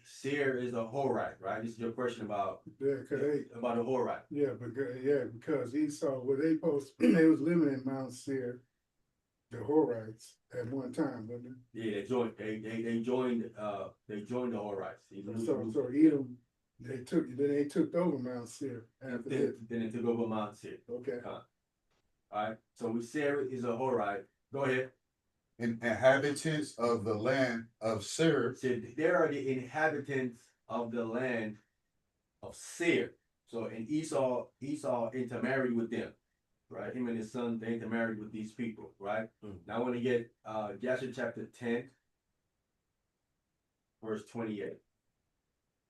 Seir is a Horite, right? This is your question about About a Horite. Because Esau, they was living in Mount Seir, the Horites at one time, wasn't it? Yeah, they joined the Horites. So Edom, they took over Mount Seir after this. Then they took over Mount Seir. Okay. Alright, so Seir is a Horite. Go ahead. Inhabitants of the land of Seir. So there are the inhabitants of the land of Seir. So and Esau intermarried with them, right? Him and his son, they intermarried with these people, right? Now I want to get Jasher chapter 10, verse 28.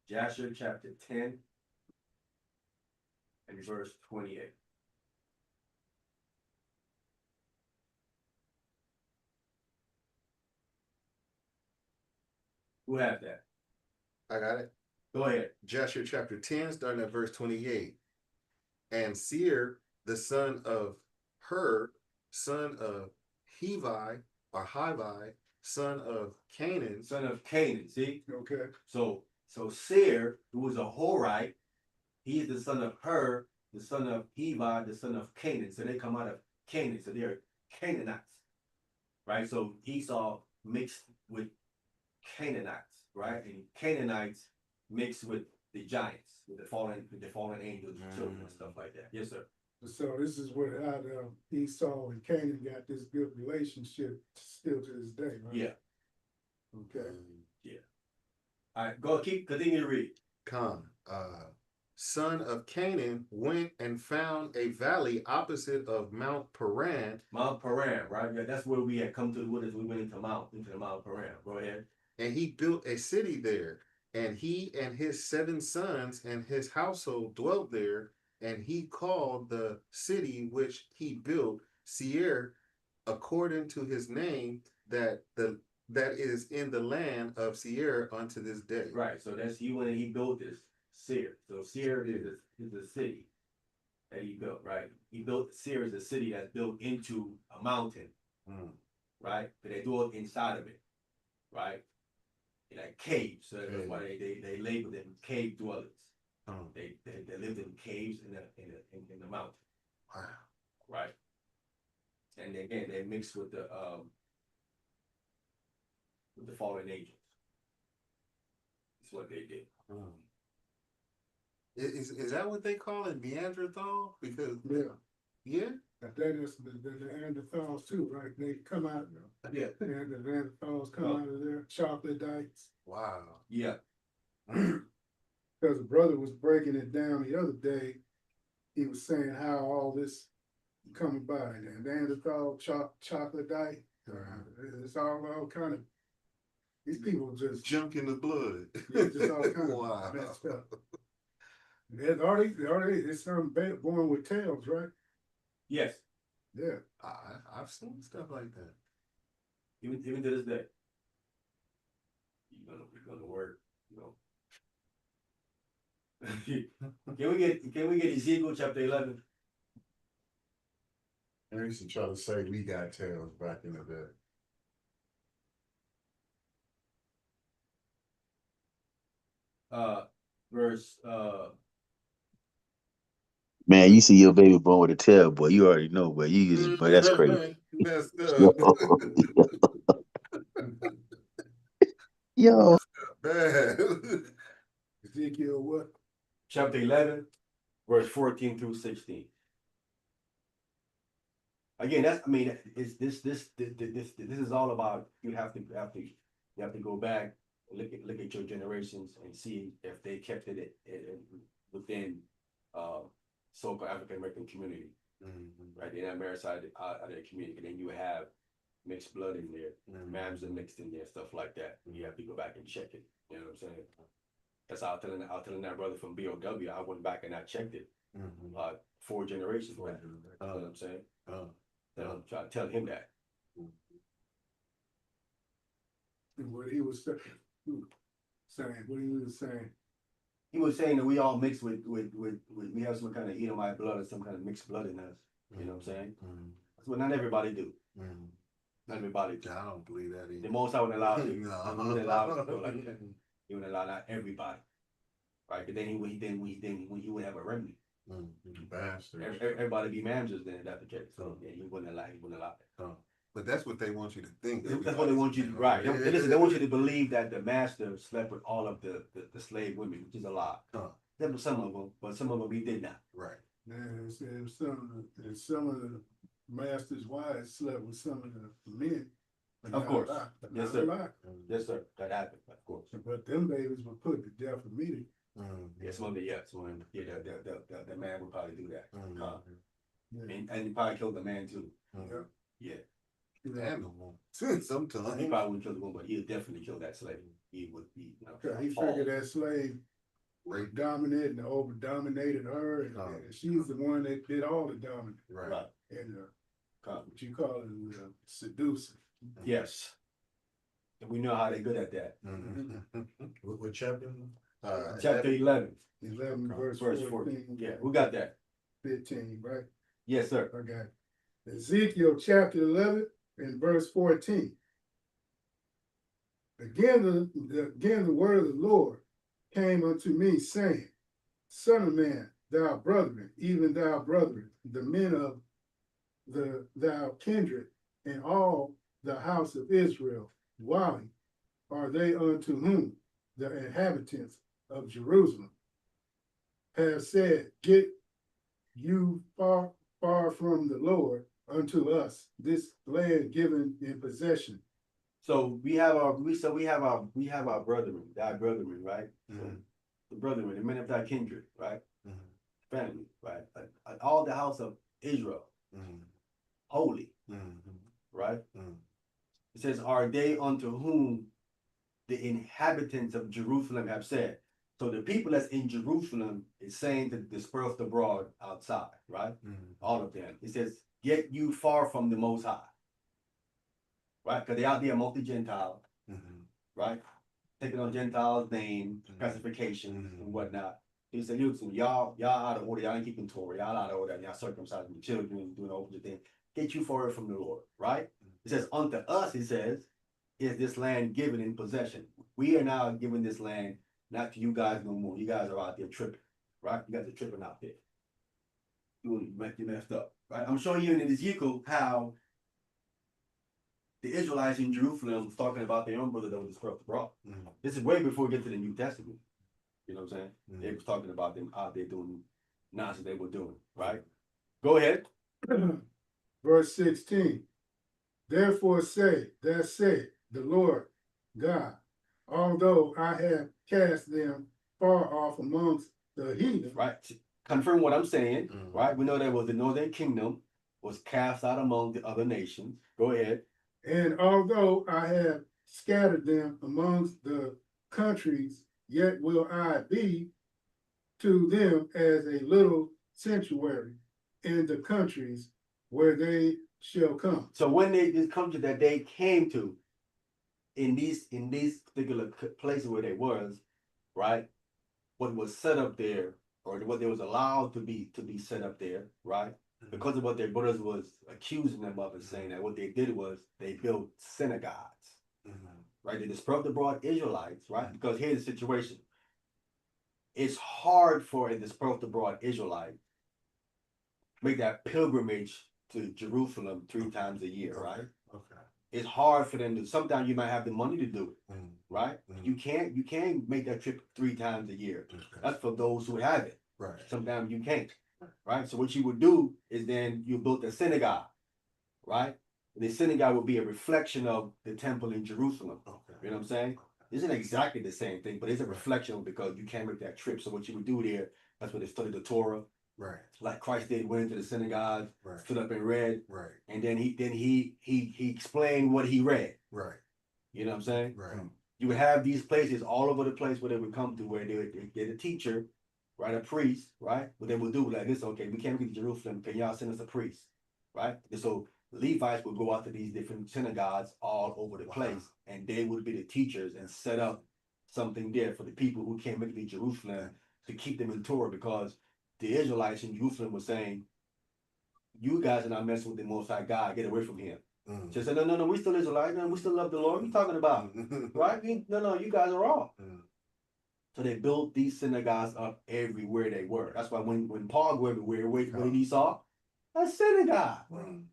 Jasher chapter 10 and verse 28. Who have that? I got it. Go ahead. Jasher chapter 10, starting at verse 28. And Seir, the son of Hur, son of Hivi, or Hivi, son of Canaan. Son of Canaan, see? Okay. So Seir, who was a Horite, he is the son of Hur, the son of Hivi, the son of Canaan. So they come out of Canaan. So they're Canaanites. Right? So Esau mixed with Canaanites, right? And Canaanites mixed with the giants, with the fallen angels, children, and stuff like that. Yes, sir. So this is how Esau and Canaan got this good relationship still to this day, right? Yeah. Okay. Yeah. All right, continue to read. Con. son of Canaan, went and found a valley opposite of Mount Paran, Mount Paran, right? Yeah, that's where we had come to the wilderness. We went into the Mount Paran. Go ahead. and he built a city there. And he and his 7 sons and his household dwelt there. And he called the city which he built Seir, according to his name, that is in the land of Seir unto this day. Right. So that's he went and he built this Seir. So Seir is a city that he built, right? He built Seir is a city that's built into a mountain, right? But they do it inside of it, right? Like caves. So that's why they label them cave dwellers. They lived in caves in the mountain. Wow. Right. And again, they mixed with the fallen angels. That's what they did. Is that what they call it, Neanderthal? Because Yeah, that is the Neanderthals too, right? They come out, Yeah. the Neanderthals come out of there, chocolate dikes. wow. Yeah. Because the brother was breaking it down the other day. He was saying how all this coming by, and Neanderthal chocolate dike. It's all kind of, these people just Junk in the blood. just all kind of messed up. There's already some born with tails, right? Yes. Yeah. I've seen stuff like that. Even to this day. You're gonna work, you know. Can we get Ezekiel chapter 11? I used to try to say we got tails back in the day. Verse Man, you see your baby born with a tail, boy. You already know, boy. You using, boy. That's crazy. Messed up. Yo. Bad. Ezekiel what? chapter 11, verse 14 through 16. Again, this is all about you have to go back and look at your generations and see if they kept it within so-called African American community, right? They're not married out of their community, and then you have mixed blood in there, mams are mixed in there, stuff like that. And you have to go back and check it. You know what I'm saying? That's how I was telling that brother from BOW. I went back and I checked it. 4 generations back. You know what I'm saying? I'm trying to tell him that. And what he was saying, what he was saying. He was saying that we all mixed with we have some kind of Edomite blood or some kind of mixed blood in us. You know what I'm saying? That's what not everybody do. Not everybody do. I don't believe that either. The most I would allow it. No. I wouldn't allow it to go like that. He would allow not everybody. Right? But then he would have a remedy. Bastards. Everybody be managers then if that's the case. So yeah, he wouldn't allow it. But that's what they want you to think. That's what they want you to right. They want you to believe that the master slept with all of the slave women, which is a lie. Some of them, but some of them he did not. Right. And some of the master's wives slept with some of the men. But Of not course. a lot, but Yes, not a sir. lot. Yes, sir. That happened, of course. But them babies were put to death immediately. Yes, one day, yes, one. Yeah, the man would probably do that. Yeah. And he probably killed the man too. Yeah. And the woman. Sometimes. He probably wouldn't kill the woman, but he'd definitely kill that slave. He would be, He figured that slave dominated and over dominated her, and she's the one that did all the dominating. Right. And what you call it, seducing. Yes. And we know how they're good at that. What chapter? Chapter 11. 11 verse 14. Yeah, who got that? 15, right? Yes, sir. I got it. Ezekiel chapter 11 and verse 14. Again, the word of the Lord came unto me, saying, Son of man, thou brethren, even thou brethren, the men of thou kindred, and all the house of Israel, why are they unto whom the inhabitants of Jerusalem have said, Get you far from the Lord unto us this land given in possession. So we have our brethren, thy brethren, right? So the brethren, the men of thy kindred, right? Mhm. Family, right? All the house of Israel, Mhm. holy, Mhm. right? Mhm. It says, are they unto whom the inhabitants of Jerusalem have said. So the people that's in Jerusalem is saying to disperse abroad outside, right? Mhm. All of them. It says, get you far from the Most High, right? Because they're out there among the Gentiles, Mhm. right? Taking on Gentiles' name, Mhm. classifications, Mhm. and whatnot. He said, listen, y'all out of order, y'all ain't keeping Torah, y'all out of order, y'all circumcising the children, doing all the thing. Get you far from the Lord, right? It says, unto us, it says, is this land given in possession. We are now giving this land not to you guys no more. You guys are out there tripping, right? You guys are tripping out there. You messed up, right? I'm showing you in Ezekiel how the Israelites in Jerusalem was talking about their own brother that was dispersed abroad. Mhm. This is way before we get to the New Testament. You know what I'm saying? Mhm. They was talking about them out there doing nonsense they were doing, right? Go ahead. Verse 16. Therefore say, thus saith the Lord God, although I have cast them far off amongst the heathen, Right? Confirm what I'm saying, Mhm. right? We know that was the northern kingdom was cast out among the other nations. Go ahead. and although I have scattered them amongst the countries, yet will I be to them as a little sanctuary in the countries where they shall come. So when they this country that they came to, in these particular places where they was, right? What was set up there, or what they was allowed to be set up there, right? Because of what their brothers was accusing them of and saying that what they did was they built synagogues, Mhm. right? They dispersed abroad Israelites, right? Because here's the situation. It's hard for a dispersed abroad Israelite make that pilgrimage to Jerusalem 3 times a year, right? Okay. It's hard for them to. Sometimes you might have the money to do it, Mhm. right? Mhm. You can't make that trip 3 times a year. Okay. That's for those who have it. Right. Sometimes you can't, right? So what you would do is then you built a synagogue, right? The synagogue would be a reflection of the temple in Jerusalem. Okay. You know what I'm saying? Isn't exactly the same thing, but it's a reflection because you can't make that trip. So what you would do there, that's where they studied the Torah, Right. like Christ did, went into the synagogue, Right. stood up and read, Right. and then he explained what he read. Right. You know what I'm saying? Right. You would have these places all over the place where they would come to where they would get a teacher, right? A priest, right? What they would do like this, okay, we can't get to Jerusalem, can y'all send us a priest? Right? And so Levites would go out to these different synagogues all over the place, and they would be the teachers and set up something there for the people who can't make it to Jerusalem to keep them in Torah, because the Israelites in Jerusalem were saying, you guys are not messing with the Most High God, get away from him. Mhm. Just said, no, we still Israelites, no, we still love the Lord. What are you talking about? Right? No, you guys are wrong. Mhm. So they built these synagogues up everywhere they were. That's why when Paul go everywhere, what did he saw? A synagogue. Mhm.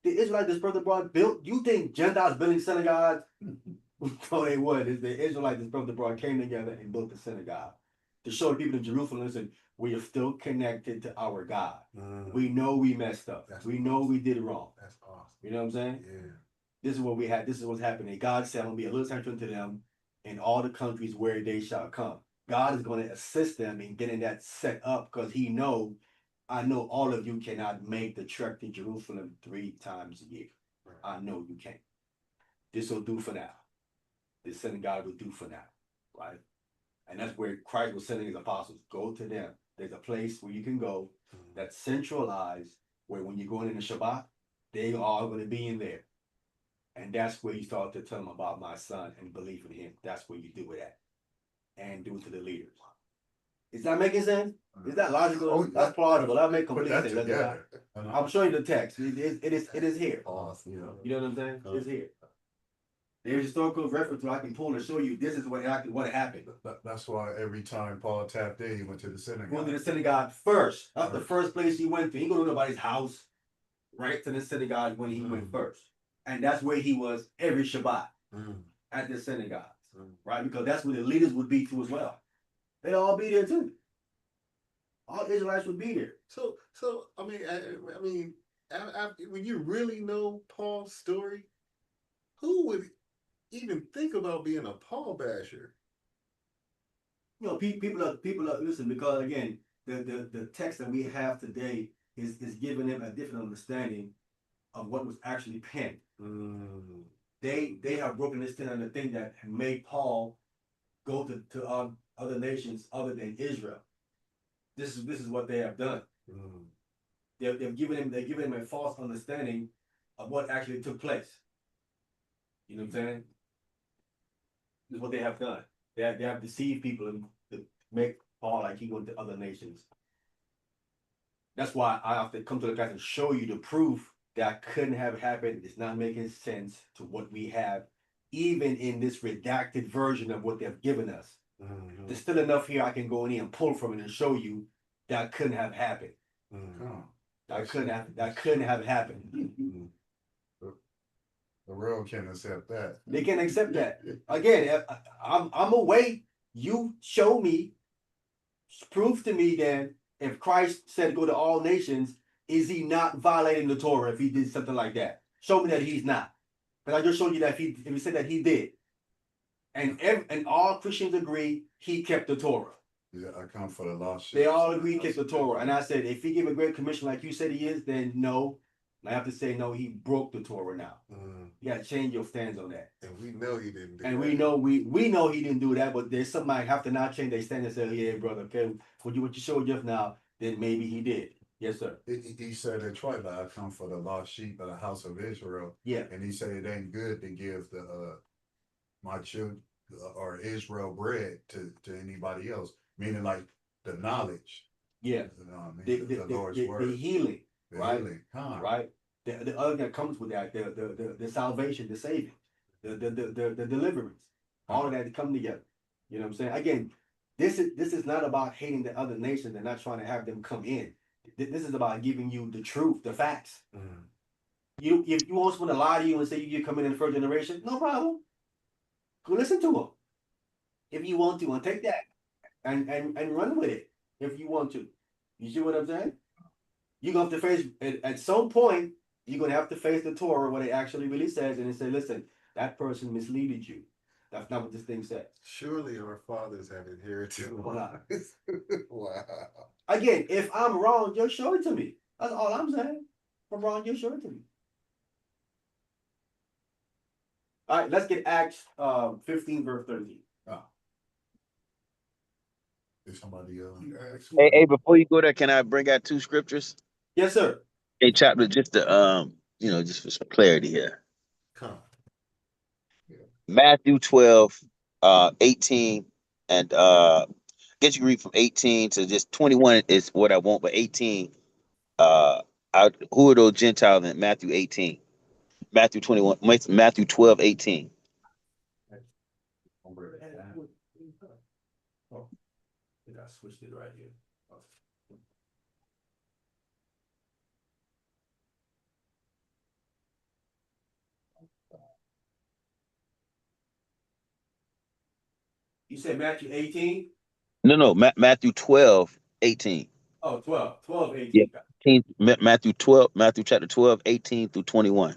The Israelites this brother brought built. You think Gentiles building synagogues? No, they would. It's the Israelites this brother brought came together and built a synagogue to show the people in Jerusalem, listen, we are still connected to our God. Mhm. We know we messed up. That's We know we did wrong. That's awesome. You know what I'm saying? Yeah. This is what we had. This is what's happening. God said, I'm going to be a little sanctuary to them in all the countries where they shall come. God is going to assist them in getting that set up because I know all of you cannot make the trek to Jerusalem 3 times a year. Right. I know you can't. This will do for now. This synagogue will do for now, right? And that's where Christ was sending his apostles. Go to them. There's a place where you can go Mhm. that's centralized, where when you're going in the Shabbat, they are going to be in there. And that's where you start to tell them about my son and believe in him. That's where you do it at. And do it to the leaders. Is that making sense? Is that logical? Oh, That's plausible. That make Put complete that sense. doesn't it? together. I'm showing you the text. It is here. Awesome. Yeah. You know what I'm saying? It's here. There's historical reference I can pull and show you this is what happened. That's why every time Paul tapped in, he went to the He synagogue. went to the synagogue first. That's the first place he went to. He go to nobody's house. Right to the synagogue when he went first. And that's where he was every Shabbat. Mhm. At the synagogues. Mhm. Right? Because that's where the leaders would be too as well. They'd all be there too. All Israelites would be there. So I mean, when you really know Paul's story, who would even think about being a Paul basher? You know, people are listen, because again, the text that we have today is giving them a different understanding of what was actually penned. They have broken this down, and the thing that made Paul go to other nations other than Israel. This is what they have done. They've given him a false understanding of what actually took place. You know what I'm saying? This is what they have done. They have deceived people and to make Paul like he went to other nations. That's why I have to come to the class and show you the proof that couldn't have happened. It's not making sense to what we have, even in this redacted version of what they've given us. There's still enough here I can go in here and pull from it and show you that couldn't have happened. That couldn't have happened. The world can't accept that. They can't accept that. Again, I'm gonna wait. You show me, prove to me then, if Christ said go to all nations, is he not violating the Torah if he did something like that? Show me that he's not. But I just showed you that if he said that he did. And all Christians agree he kept the Torah. Yeah, I come for the lost sheep. They all agree he kept the Torah. And I said, if he give a great commission like you said he is, then no. I have to say no, he broke the Torah now. You gotta change your stance on that. And we know he didn't do And that. we know he didn't do that, but there's somebody have to not change their stance and say, yeah, brother, okay, what you showed just now, then maybe he did. Yes, sir. He said at twilight, I come for the lost sheep of the house of Israel. Yeah. And he said it ain't good to give my children or Israel bread to anybody else, meaning like the knowledge. Yeah. You know what I mean? The Lord's word. The healing, The right? healing, right? The other that comes with that, the salvation, the saving, the deliverance, all of that to come together. You know what I'm saying? Again, this is not about hating the other nations and not trying to have them come in. This is about giving you the truth, the facts. If you want someone to lie to you and say you're coming in the first generation, no problem. Go listen to them if you want to, and take that and run with it if you want to. You see what I'm saying? You're gonna have to face at some point. You're gonna have to face the Torah, what it actually really says, and say, "Listen, that person misleaded you. That's not what this thing says." Surely our fathers have inherited Wow. lies. Wow. Again, if I'm wrong, just show it to me. That's all I'm saying. If I'm wrong, just show it to me. All right, let's get Acts 15 verse 13. If somebody Hey, before you go there, can I bring out 2 scriptures? Yes, sir. A chapter, just to just for some clarity here. Come. Matthew 12, 18, and guess you can read from 18 to just 21 is what I want, but 18, who are those Gentiles in Matthew 18? Matthew 21, Matthew 12, 18. Oh, I think I switched it right here. You said Matthew 18? No, Matthew 12, 18. Oh, 12, 18. Yeah. Matthew chapter 12, 18 through 21.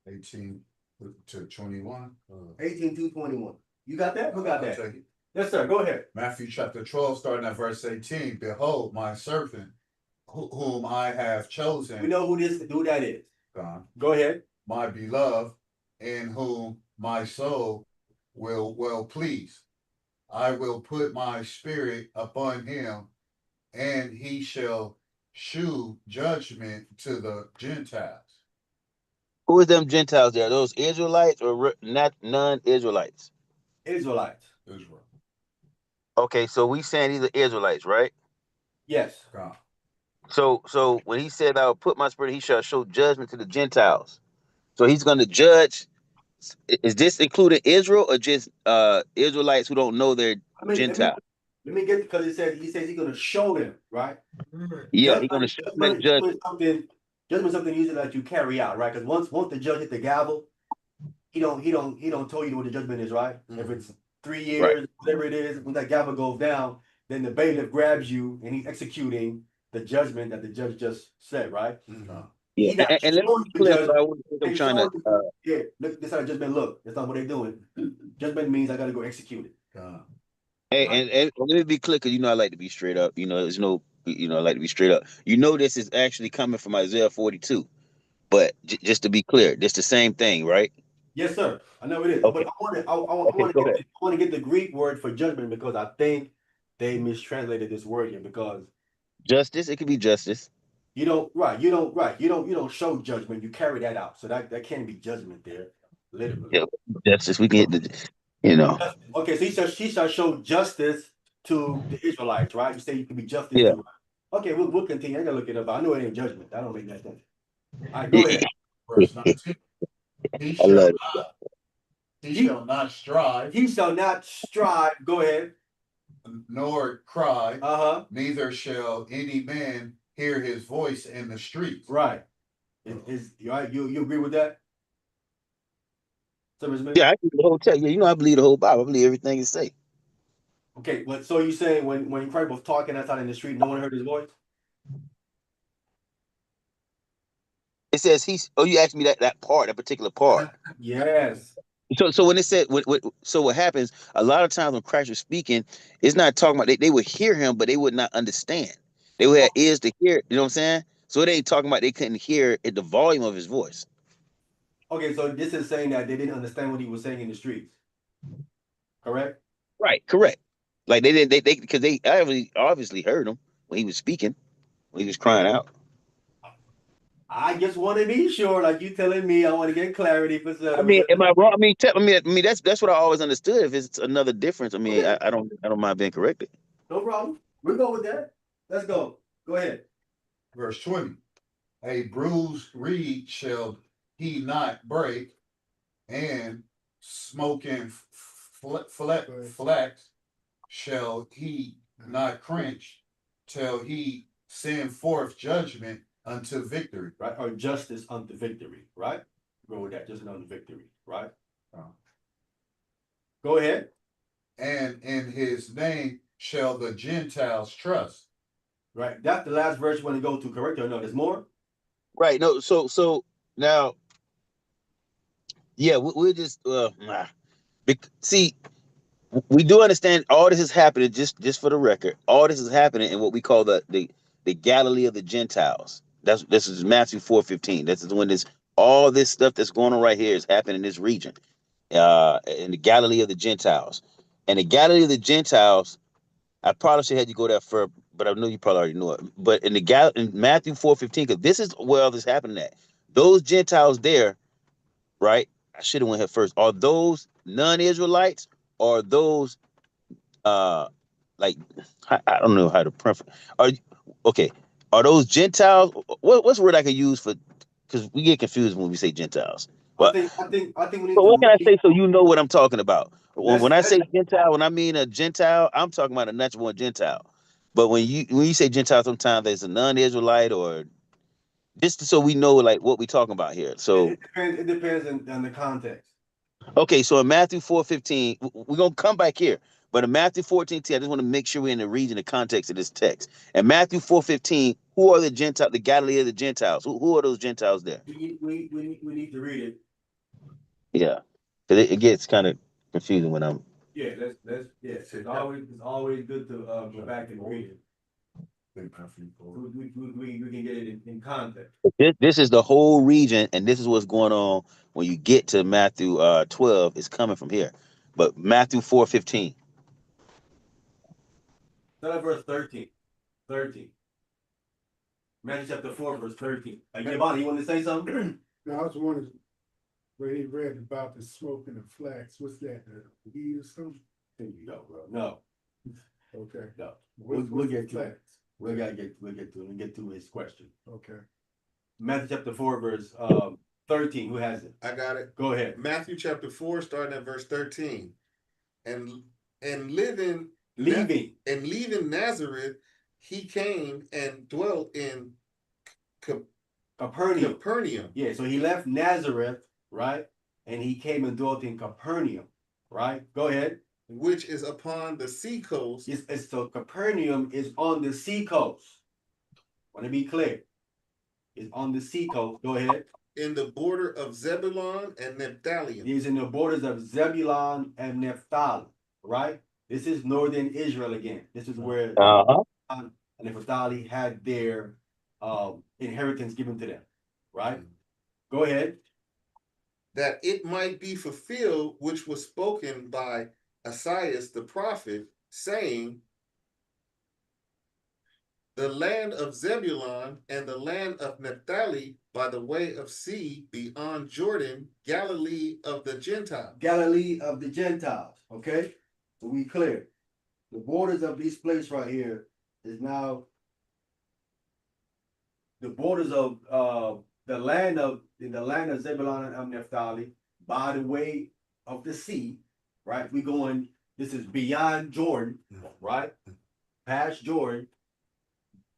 $18 to $21. 18 to 21. You got that? Who got I'll that? take it. Yes, sir. Go ahead. Matthew chapter 12, starting at verse 18. Behold, my servant, whom I have chosen. We know who that is. Go ahead. My beloved, in whom my soul will well please. I will put my spirit upon him, and he shall shew judgment to the Gentiles. Who is them Gentiles there? Are those Israelites or not non-Israelites? Israelites. Israel. Okay, so we saying these are Israelites, right? Yes. God. So when he said, "I will put my spirit, he shall show judgment to the Gentiles." So he's going to judge. Is this including Israel or just Israelites who don't know they're Gentiles? Let me get, because he says he's going to show them, right? Yeah, he's going to show them judgment. Judgment something usually that you carry out, right? Because once the judge hit the gavel, he don't tell you what the judgment is, right? If it's 3 years, Right. whatever it is, when that gavel goes down, then the bailiff grabs you and he's executing the judgment that the judge just said, right? No. Yeah, He not and let me showing be you the clear, 'cause I judgment. always think I'm They trying showing to. you, yeah, look, this how judgment look. That's not what they're doing. Judgment means I gotta go execute it. Hey, Right. and let me be clear, because I like to be straight up. There's no, I like to be straight up. This is actually coming from Isaiah 42. But just to be clear, this the same thing, right? Yes, sir. I know it is. Okay. But I Okay, go ahead. want to get the Greek word for judgment because I think they mistranslated this word here because Justice, it could be justice. you don't show judgment, you carry that out. So that can't be judgment there, literally. Yeah, justice. We can get the. Okay, so he shall show justice to the Israelites, right? You say you can be justice Yeah. to. Okay, we'll continue. I gotta look it up. I know it ain't judgment. I don't make that sense. All right, go Yeah. ahead. Verse 19. He I love shall not strive, He shall not strive. Go ahead. nor cry, Uh-huh. neither shall any man hear his voice in the streets. Right. Is you right? You agree with that? Sir, Mr. Smith? Yeah, I believe the whole text. Yeah, I believe the whole Bible. I believe everything it say. Okay, but so you saying when Christ was talking outside in the street, no one heard his voice? It says he's. Oh, you asked me that particular part. Yes. So when it said so what happens a lot of times when Christ was speaking, it's not talking about they would hear him, but they would not understand. They would have ears to hear. You know what I'm saying? So it ain't talking about they couldn't hear the volume of his voice. Okay, so this is saying that they didn't understand what he was saying in the streets. Correct? Right. Correct. Like they didn't. They because they obviously heard him when he was speaking, when he was crying out. I just want to be sure, like you telling me, I want to get clarity for I mean, service. am I wrong? I mean, that's what I always understood. If it's another difference, I mean, Okay. I don't mind being corrected. No problem. We'll go with that. Let's go. Go ahead. Verse 20. A bruised reed shall he not break, and smoking flax shall he not quench, till he send forth judgment unto victory. Right? Or justice unto victory, right? Go with that. Justice unto victory, right? Go ahead. And in his name shall the Gentiles trust. Right. That's the last verse you want to go to, correct? Or no, there's more? Right. No. So now, yeah, we're just see. We do understand all this is happening. Just for the record, all this is happening in what we call the Galilee of the Gentiles. This is Matthew 4:15. This is when all this stuff that's going on right here is happening in this region, in the Galilee of the Gentiles. And the Galilee of the Gentiles, I probably should have you go there first, but I know you probably already know it. But in Matthew 4:15, because this is where all this happening at. Those Gentiles there, right? I should have went here first. Are those non-Israelites or those like I don't know how to prefer. Okay? Are those Gentiles? What's the word I could use for? Because we get confused when we say Gentiles. I But think we need so what to can I read. say so you know what I'm talking about? When I Let's say Gentile, when I mean a Gentile, I'm talking about a natural born Gentile. But when you say Gentile, sometimes there's a non-Israelite or just so we know like what we're talking about here. So it depends on the context. okay, so in Matthew 4:15, we're gonna come back here. But in Matthew 14:10, I just want to make sure we're in the region, the context of this text. And Matthew 4:15, who are the Gentiles, the Galilee of the Gentiles? Who are those Gentiles there? We need to read it. Yeah. Because it gets kind of confusing when I'm Yeah, it's always good to go back and read it. We can get it in context. this is the whole region, and this is what's going on when you get to Matthew 12. It's coming from here. But Matthew 4:15. Start at verse 13. 13. Matthew chapter 4, verse 13. Giovanni, you want to say something? No, I was wondering where he read about the smoke and the flax. What's that? Weed or something? No, bro. No. Okay. No. What's We'll the get to it. flax? We'll get to his question. Okay. Matthew chapter 4, verse 13. Who has it? I got it. Go ahead. Matthew chapter 4, starting at verse 13. And Leaving. Nazareth, he came and dwelt in Capernaum. Capernaum. Yeah, so he left Nazareth, right? and he came and dwelt in Capernaum, right? Go ahead. which is upon the sea coast, So Capernaum is on the sea coast. Want to be clear. It's on the sea coast. Go ahead. in the border of Zebulun and Naphtali. It is in the borders of Zebulun and Naphtali, right? This is northern Israel again. This is where and Naphtali had their inheritance given to them, right? Go ahead. That it might be fulfilled, which was spoken by Esaias the prophet, saying, the land of Zebulun and the land of Naphtali by the way of sea beyond Jordan, Galilee of the Gentiles. Galilee of the Gentiles, okay? So we clear. The borders of this place right here is now the borders of the land of Zebulun and Naphtali by the way of the sea, right? We going, this is beyond Jordan, right? Past Jordan,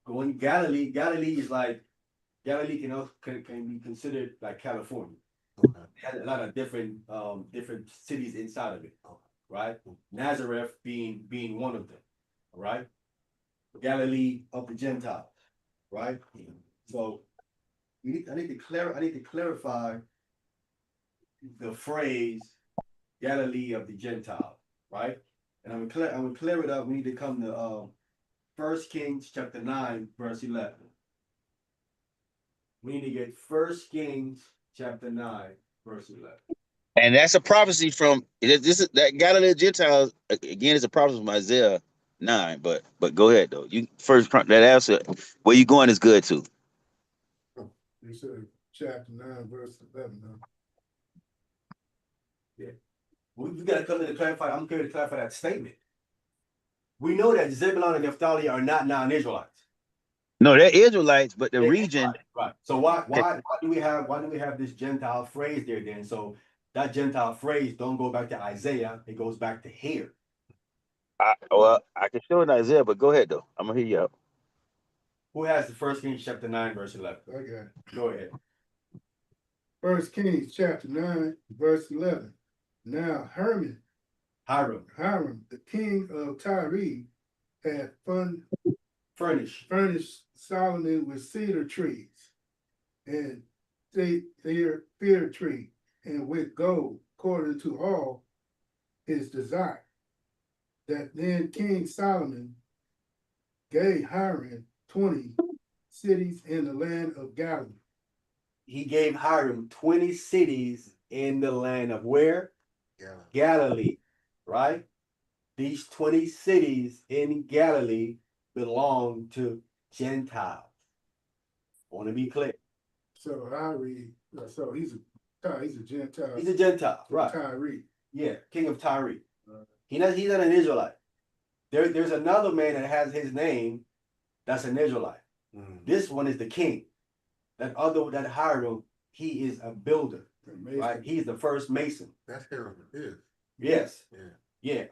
going Galilee. Galilee is like Galilee can be considered like California. It has a lot of different cities inside of it, right? Nazareth being one of them, right? Galilee of the Gentiles, right? So I need to clarify the phrase Galilee of the Gentiles, right? And I'm gonna clear it up. We need to come to 1 Kings chapter 9, verse 11. We need to get 1 Kings chapter 9, verse 11. And that's a prophecy from this is that Galilee of Gentiles again is a prophecy from Isaiah 9. But go ahead though. You first that answer where you going is good too. You said chapter 9, verse 11. Huh? Yeah. We gotta come in to clarify. I'm here to clarify that statement. We know that Zebulun and Naphtali are not non-Israelites. No, they're Israelites, but the They're region. right. So why do we have this Gentile phrase there then? So that Gentile phrase don't go back to Isaiah, it goes back to here. I can show it in Isaiah, but go ahead though. I'm gonna hear you out. Who has the 1 Kings chapter 9, verse 11? I got it. Go ahead. 1 Kings chapter 9, verse 11. Now Hiram, the king of Tyre, had furnished Solomon with cedar trees and fir tree, and with gold, according to all his desire. That then King Solomon gave Hiram 20 cities in the land of Galilee. He gave Hiram 20 cities in the land of where? Galilee, right? These 20 cities in Galilee belong to Gentiles. I want to be clear. So I read, so he's a Gentile. He's a Gentile, right? Tyre. Yeah, king of Tyre. He's not an Israelite. There's another man that has his name that's an Israelite. This one is the king. That Hiram, he is a builder, right? He's the first mason. That's Hiram. Yes. Yeah.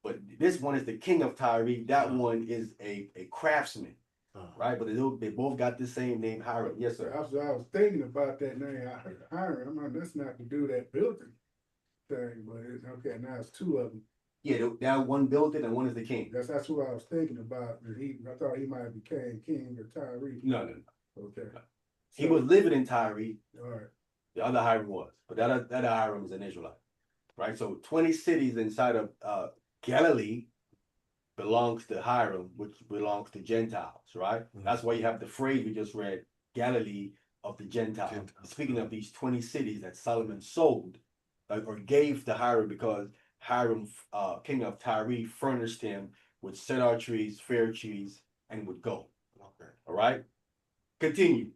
But this one is the king of Tyre. That one is a craftsman, right? But they both got the same name, Hiram. Yes, sir. I was thinking about that name. I heard Hiram. I'm like, that's not to do that building thing, but okay. Now it's two of them. Yeah, that one built it and one is the king. That's what I was thinking about. I thought he might have became king of Tyre. No. Okay. He was living in Tyre. All right. The other Hiram was, but that other Hiram is an Israelite, right? So 20 cities inside of Galilee belongs to Hiram, which belongs to Gentiles, right? That's why you have the phrase we just read, Galilee of the Gentiles. Speaking of these 20 cities that Solomon sold or gave to Hiram because Hiram, king of Tyre, furnished him with cedar trees, fir trees, and with gold. Okay. All right. Continue.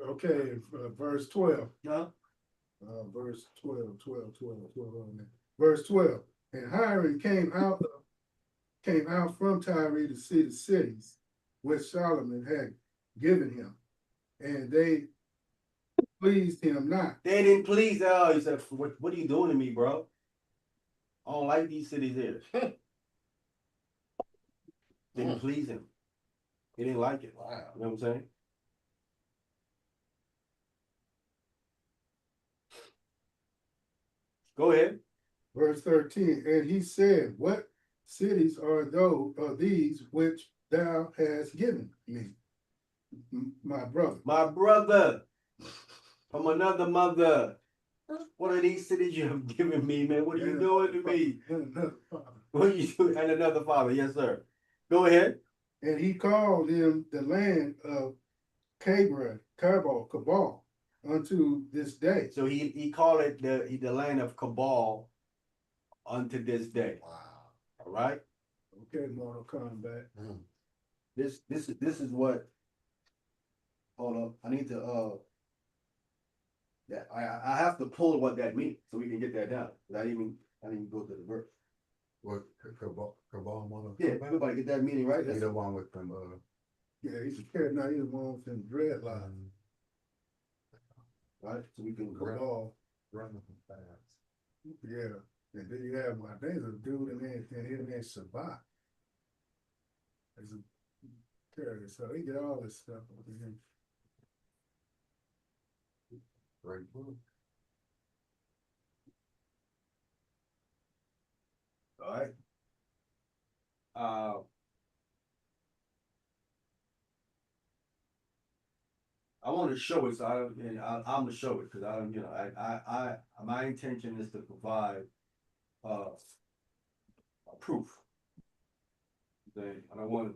Okay, verse 12. Yeah. Verse 12. Verse 12. And Hiram came out from Tyre to see the cities which Solomon had given him, and they pleased him not. They didn't please. He said, "What are you doing to me, bro? I don't like these cities here." Didn't please him. He didn't like it. Wow. You know what I'm saying? Go ahead. Verse 13, and he said, what cities are these which thou hast given me? My brother. My brother from another mother. What are these cities you have given me, man? What are you doing to me? What are you doing? And another father. Yes, sir. Go ahead. And he called them the land of Cabal, unto this day. So he called it the land of Cabal unto this day. Wow. All right. Okay, Mortal Kombat. This is what. Hold up. I need to yeah, I have to pull what that means so we can get that down. I didn't even go to the verse. What, Cabal Mortal Yeah, Kombat? everybody get that meaning right. He That's the one with them, Yeah, he's a cat now, he's one with them dreadlocks. right. So we can go. Cabal. running fast. Yeah, and then you have my there's a dude in there, and his name's Sabat. There's a character, so he get all this stuff over him. Great book. All right. I want to show it, so I'm gonna show it because my intention is to provide a proof. And I want to,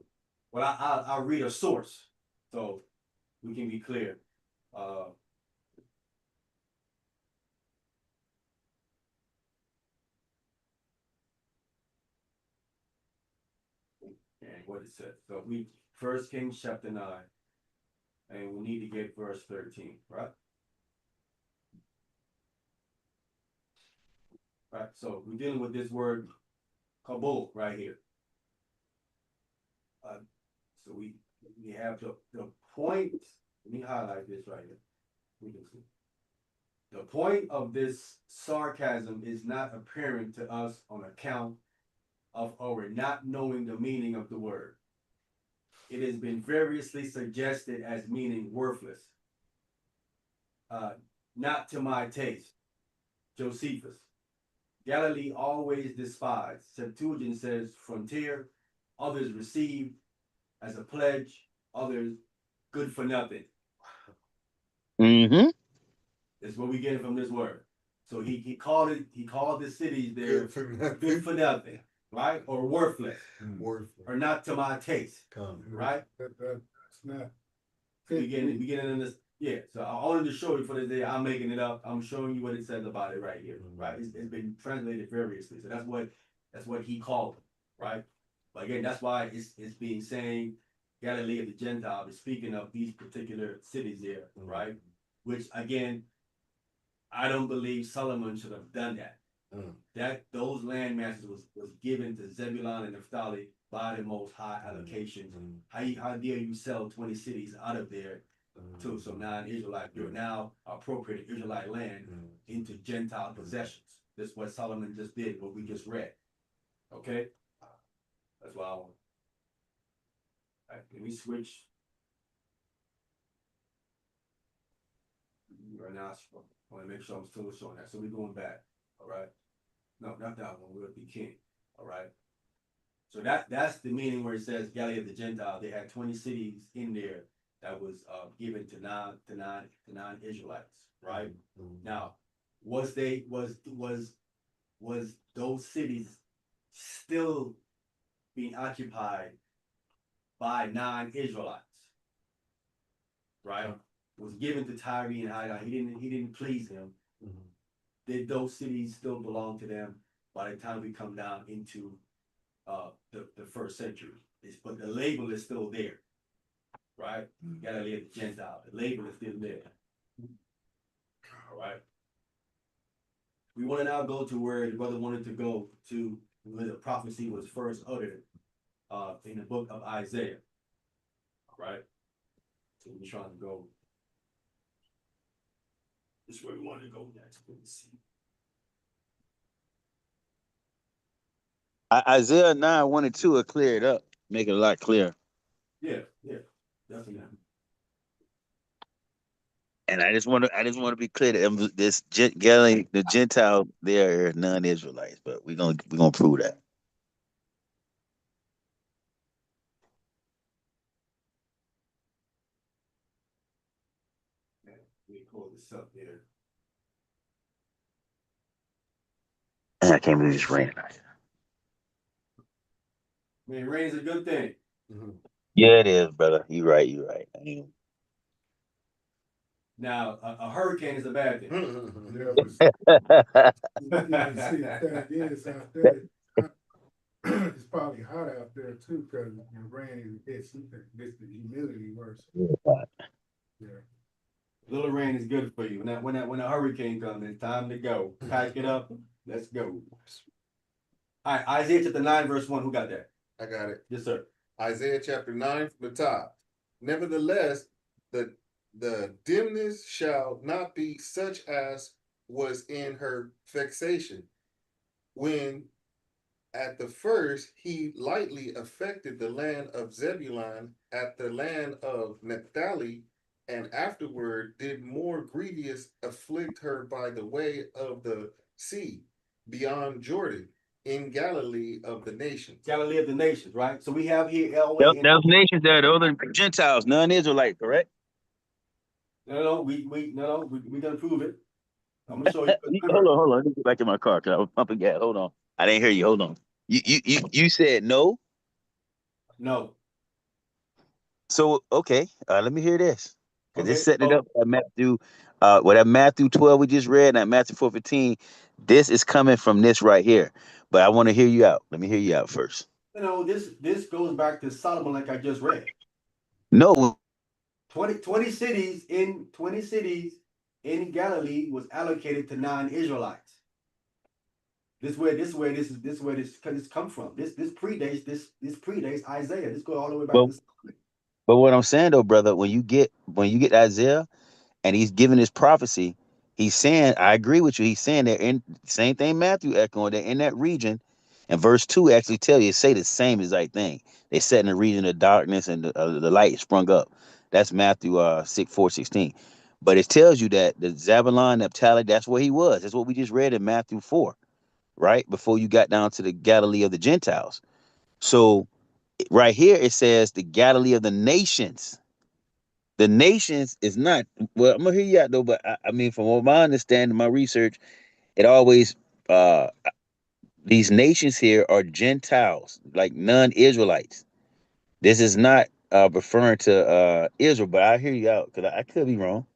well, I'll read a source so we can be clear. And what it says. So we 1 Kings chapter 9, and we need to get verse 13, right? Right. So we're dealing with this word Kabul right here. So we have the point. Let me highlight this right here. We can see. The point of this sarcasm is not apparent to us on account of our not knowing the meaning of the word. It has been variously suggested as meaning worthless. Not to my taste. Josephus. Galilee always despised. Septuagint says frontier. Others received as a pledge. Others good for nothing. Mm-hmm. That's what we get from this word. So he called the cities there good for nothing, right? Or worthless. Worthless. Or not to my taste. Right? That's not. We getting in this. Yeah, so I wanted to show you for the day. I'm making it up. I'm showing you what it says about it right here. Right? It's been translated variously. So that's what he called it, right? But again, that's why it's being saying Galilee of the Gentile is speaking of these particular cities there, right? Which again, I don't believe Solomon should have done that. That those land masses was given to Zebulun and Naphtali by the Most High allocation. How dare you sell 20 cities out of there to some non-Israelite? You're now appropriating Israelite land into Gentile possessions. That's what Solomon just did, what we just read. Okay? That's why I want. All right, let me switch. Right now, I want to make sure I'm still showing that. So we're going back. All right. No, not that one. We'll be king. All right. So that's the meaning where it says Galilee of the Gentile. They had 20 cities in there that was given to non-Israelites. Right. Now, was those cities still being occupied by non-Israelites? Right. Was given to Tyre and Sidon. He didn't please him. Did those cities still belong to them by the time we come down into the first century? But the label is still there, right? Galilee of the Gentile. The label is still there. All right. We want to now go to where the brother wanted to go to, where the prophecy was first uttered in the book of Isaiah. All right. So we're trying to go. This is where we want to go next. Let's see. Isaiah 9, 1 and 2 will clear it up, make it a lot clearer. Yeah, definitely. And I just want to be clear that the Gentile, they are non-Israelites, but we're gonna prove that. Let me pull this up here. I can't believe it's raining. I mean, rain's a good thing. Yeah, it is, brother. You're right. You're right. I mean, Now, a hurricane is a bad thing. Yeah, but see, the thing is out there, it's probably hot out there too, cause the rain gets the humidity worse. Yeah. Little rain is good for you. When a hurricane comes, it's time to go. Pack it up. Let's go. All right, Isaiah chapter 9, verse 1. Who got that? I got it. Yes, sir. Isaiah chapter 9 from the top. Nevertheless, the dimness shall not be such as was in her vexation, when at the first he lightly affected the land of Zebulun at the land of Naphtali, and afterward did more grievous afflict her by the way of the sea, beyond Jordan, in Galilee of the nations. Galilee of the nations, right? So we have here Elway. those nations there, those are Gentiles, non-Israelite, correct? No, we gonna prove it. I'm gonna show you. Hold on. Let me get back in my car because I was pumping gas. Hold on. I didn't hear you. Hold on. You said no. No. So okay, let me hear this because Okay, it's setting it so- up at Matthew. That Matthew 12 we just read, and that Matthew 4:15. This is coming from this right here. But I want to hear you out. Let me hear you out first. This goes back to Solomon, like I just read. No. 20 cities in Galilee was allocated to non-Israelites. This come from. This predates Isaiah. This goes all the way back But, to. but what I'm saying though, brother, when you get Isaiah and he's giving his prophecy, he's saying, I agree with you. He's saying they're in same thing Matthew echoing, they're in that region. And verse 2 actually tell you, say the same exact thing. They sat in the region of darkness and the light sprung up. That's Matthew 4:16. But it tells you that the Zebulun, Naphtali, that's where he was. That's what we just read in Matthew 4, right? Before you got down to the Galilee of the Gentiles. So right here it says the Galilee of the nations. The nations is not, well, I'm gonna hear you out though, but I mean, from what my understanding, my research, it always these nations here are Gentiles, like non-Israelites. This is not referring to Israel, but I hear you out because I could be wrong.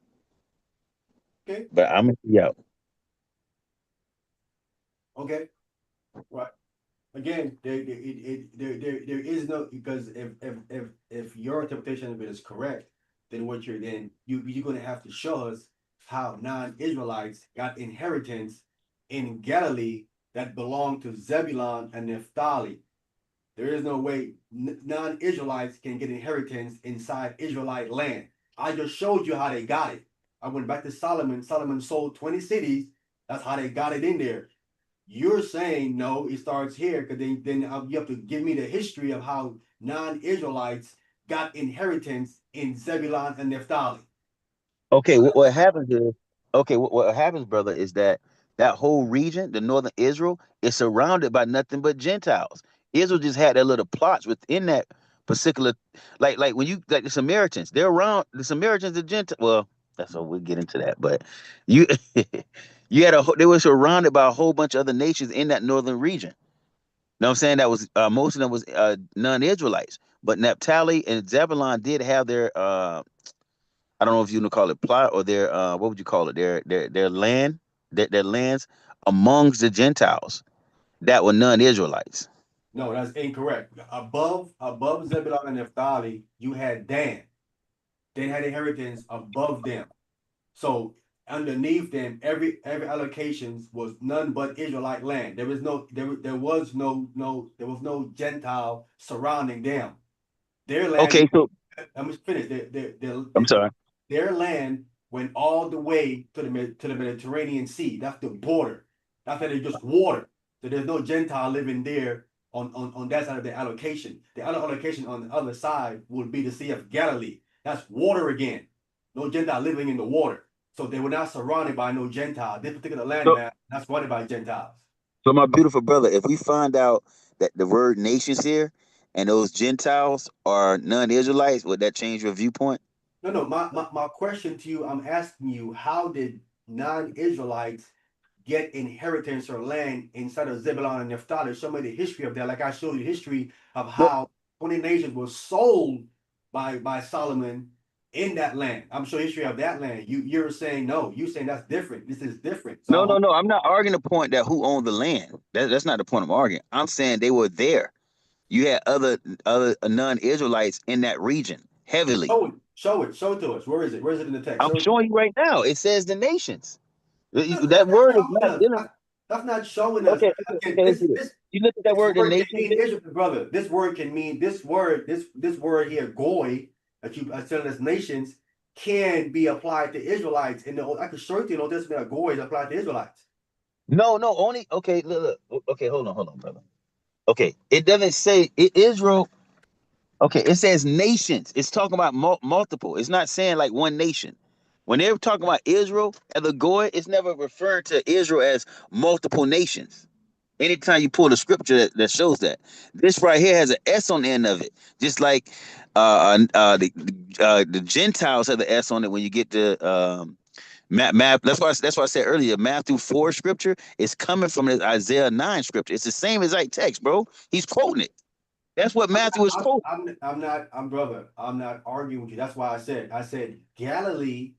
Okay. But I'm gonna hear you out. Okay. Right. Again, there is no, because if your interpretation of it is correct, then you're gonna have to show us how non-Israelites got inheritance in Galilee that belonged to Zebulun and Naphtali. There is no way non-Israelites can get inheritance inside Israelite land. I just showed you how they got it. I went back to Solomon. Solomon sold 20 cities. That's how they got it in there. You're saying no, it starts here because then you have to give me the history of how non-Israelites got inheritance in Zebulun and Naphtali. Okay, what happens is, what happens, brother, is that whole region, the northern Israel, is surrounded by nothing but Gentiles. Israel just had their little plots within that particular, like when you like the Samaritans, they're around the Samaritans, the Gentile. Well, that's what we'll get into that, but you they were surrounded by a whole bunch of other nations in that northern region. You know what I'm saying? That was most of them was non-Israelites, but Naphtali and Zebulun did have their I don't know if you want to call it plot or their what would you call it? Their land, their lands amongst the Gentiles that were non-Israelites. No, that's incorrect. Above Zebulun and Naphtali, you had Dan. Dan had inheritance above them. So underneath them, every allocation was none but Israelite land. There was no Gentile surrounding them. Their land. Okay, so I'm just finished. I'm sorry. Their land went all the way to the Mediterranean Sea. That's the border. That's why they just water. So there's no Gentile living there on that side of the allocation. The other allocation on the other side would be the Sea of Galilee. That's water again. no Gentile living in the water. So they were not surrounded by no Gentile. This particular land So, mass not surrounded by Gentiles. so my beautiful brother, if we find out that the word nations here and those Gentiles are non-Israelites, would that change your viewpoint? No. My question to you, I'm asking you, how did non-Israelites get inheritance or land inside of Zebulun and Naphtali? Show me the history of that. Like I showed you the history of how 20 nations were sold by Solomon in that land. I'm showing history of that land. You're saying no. You're saying that's different. This is different. So No. I'm not arguing the point that who owned the land. That's not the point I'm arguing. I'm saying they were there. You had other non-Israelites in that region heavily. show it to us. Where is it? Where is it in the text? I'm showing you right now. It says the nations. That's That word is showing not us. dealing. That's not showing us. Okay, Okay, let's do this. You look at that word, the word can nation. mean Israel, brother. This word can mean this word here, goy, that you are telling us nations, can be applied to Israelites. In the Old, I could show you in the Old Testament a goy is applied to Israelites. No, only okay. Look. Okay, hold on, brother. Okay, it doesn't say Israel. Okay, it says nations. It's talking about multiple. It's not saying like one nation. When they're talking about Israel as a goy, it's never referring to Israel as multiple nations. Anytime you pull the scripture that shows that, this right here has an S on the end of it, just like the Gentiles have the S on it when you get to map. That's why I said earlier, Matthew 4 scripture is coming from the Isaiah 9 scripture. It's the same exact text, bro. He's quoting it. That's what Matthew is quoting. I'm not arguing with you. That's why I said Galilee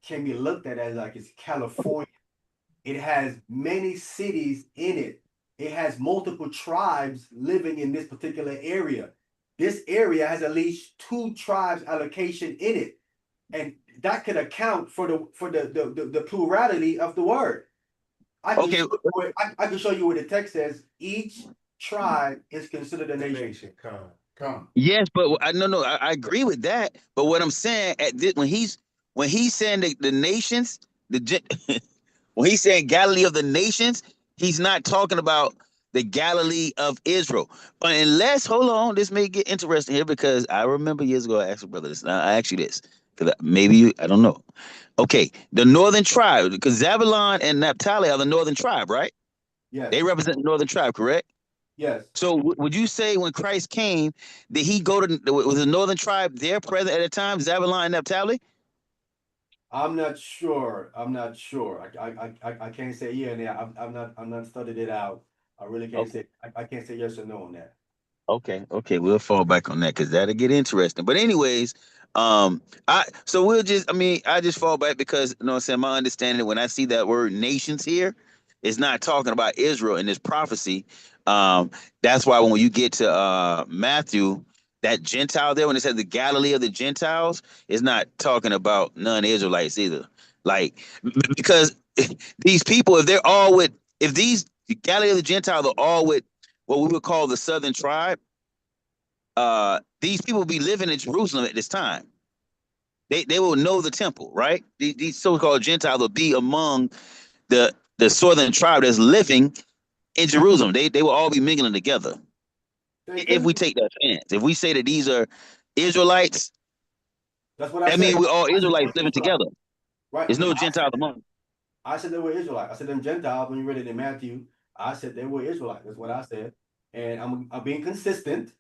can be looked at as like it's California. It has many cities in it. It has multiple tribes living in this particular area. This area has at least 2 tribes allocation in it. And that could account for the plurality of the word. I can show you where the text says each tribe is considered a nation. Come. Yes, but no, I agree with that. But what I'm saying when he's saying the nations, when he's saying Galilee of the nations, he's not talking about the Galilee of Israel. But unless, hold on, this may get interesting here because I remember years ago I asked my brother this. Now I asked you this because maybe I don't know. Okay, the northern tribe, because Zebulun and Naphtali are the northern tribe, right? Yes. They represent the northern tribe, correct? Yes. So would you say when Christ came, did he go to was the northern tribe there present at the time, Zebulun and Naphtali? I'm not sure. I can't say yeah and yeah. I'm not studied it out. I really can't say I can't say yes or no on that. Okay, we'll fall back on that because that'll get interesting. But anyways, I just fall back because you know what I'm saying, my understanding when I see that word nations here, it's not talking about Israel in this prophecy. That's why when you get to Matthew, that Gentile there, when it says the Galilee of the Gentiles, it's not talking about non-Israelites either. Like because these people, if these Galilee of the Gentiles are all with what we would call the southern tribe, these people will be living in Jerusalem at this time. They will know the temple, right? These so-called Gentiles will be among the southern tribe that's living in Jerusalem. They will all be mingling together. If we take that chance, if we say that these are Israelites, that's what I that said. means we're all Israelites living together. Right. There's no Gentiles among them. I said they were Israelites. I said them Gentiles when you read it in Matthew. I said they were Israelites. That's what I said. And I'm being consistent.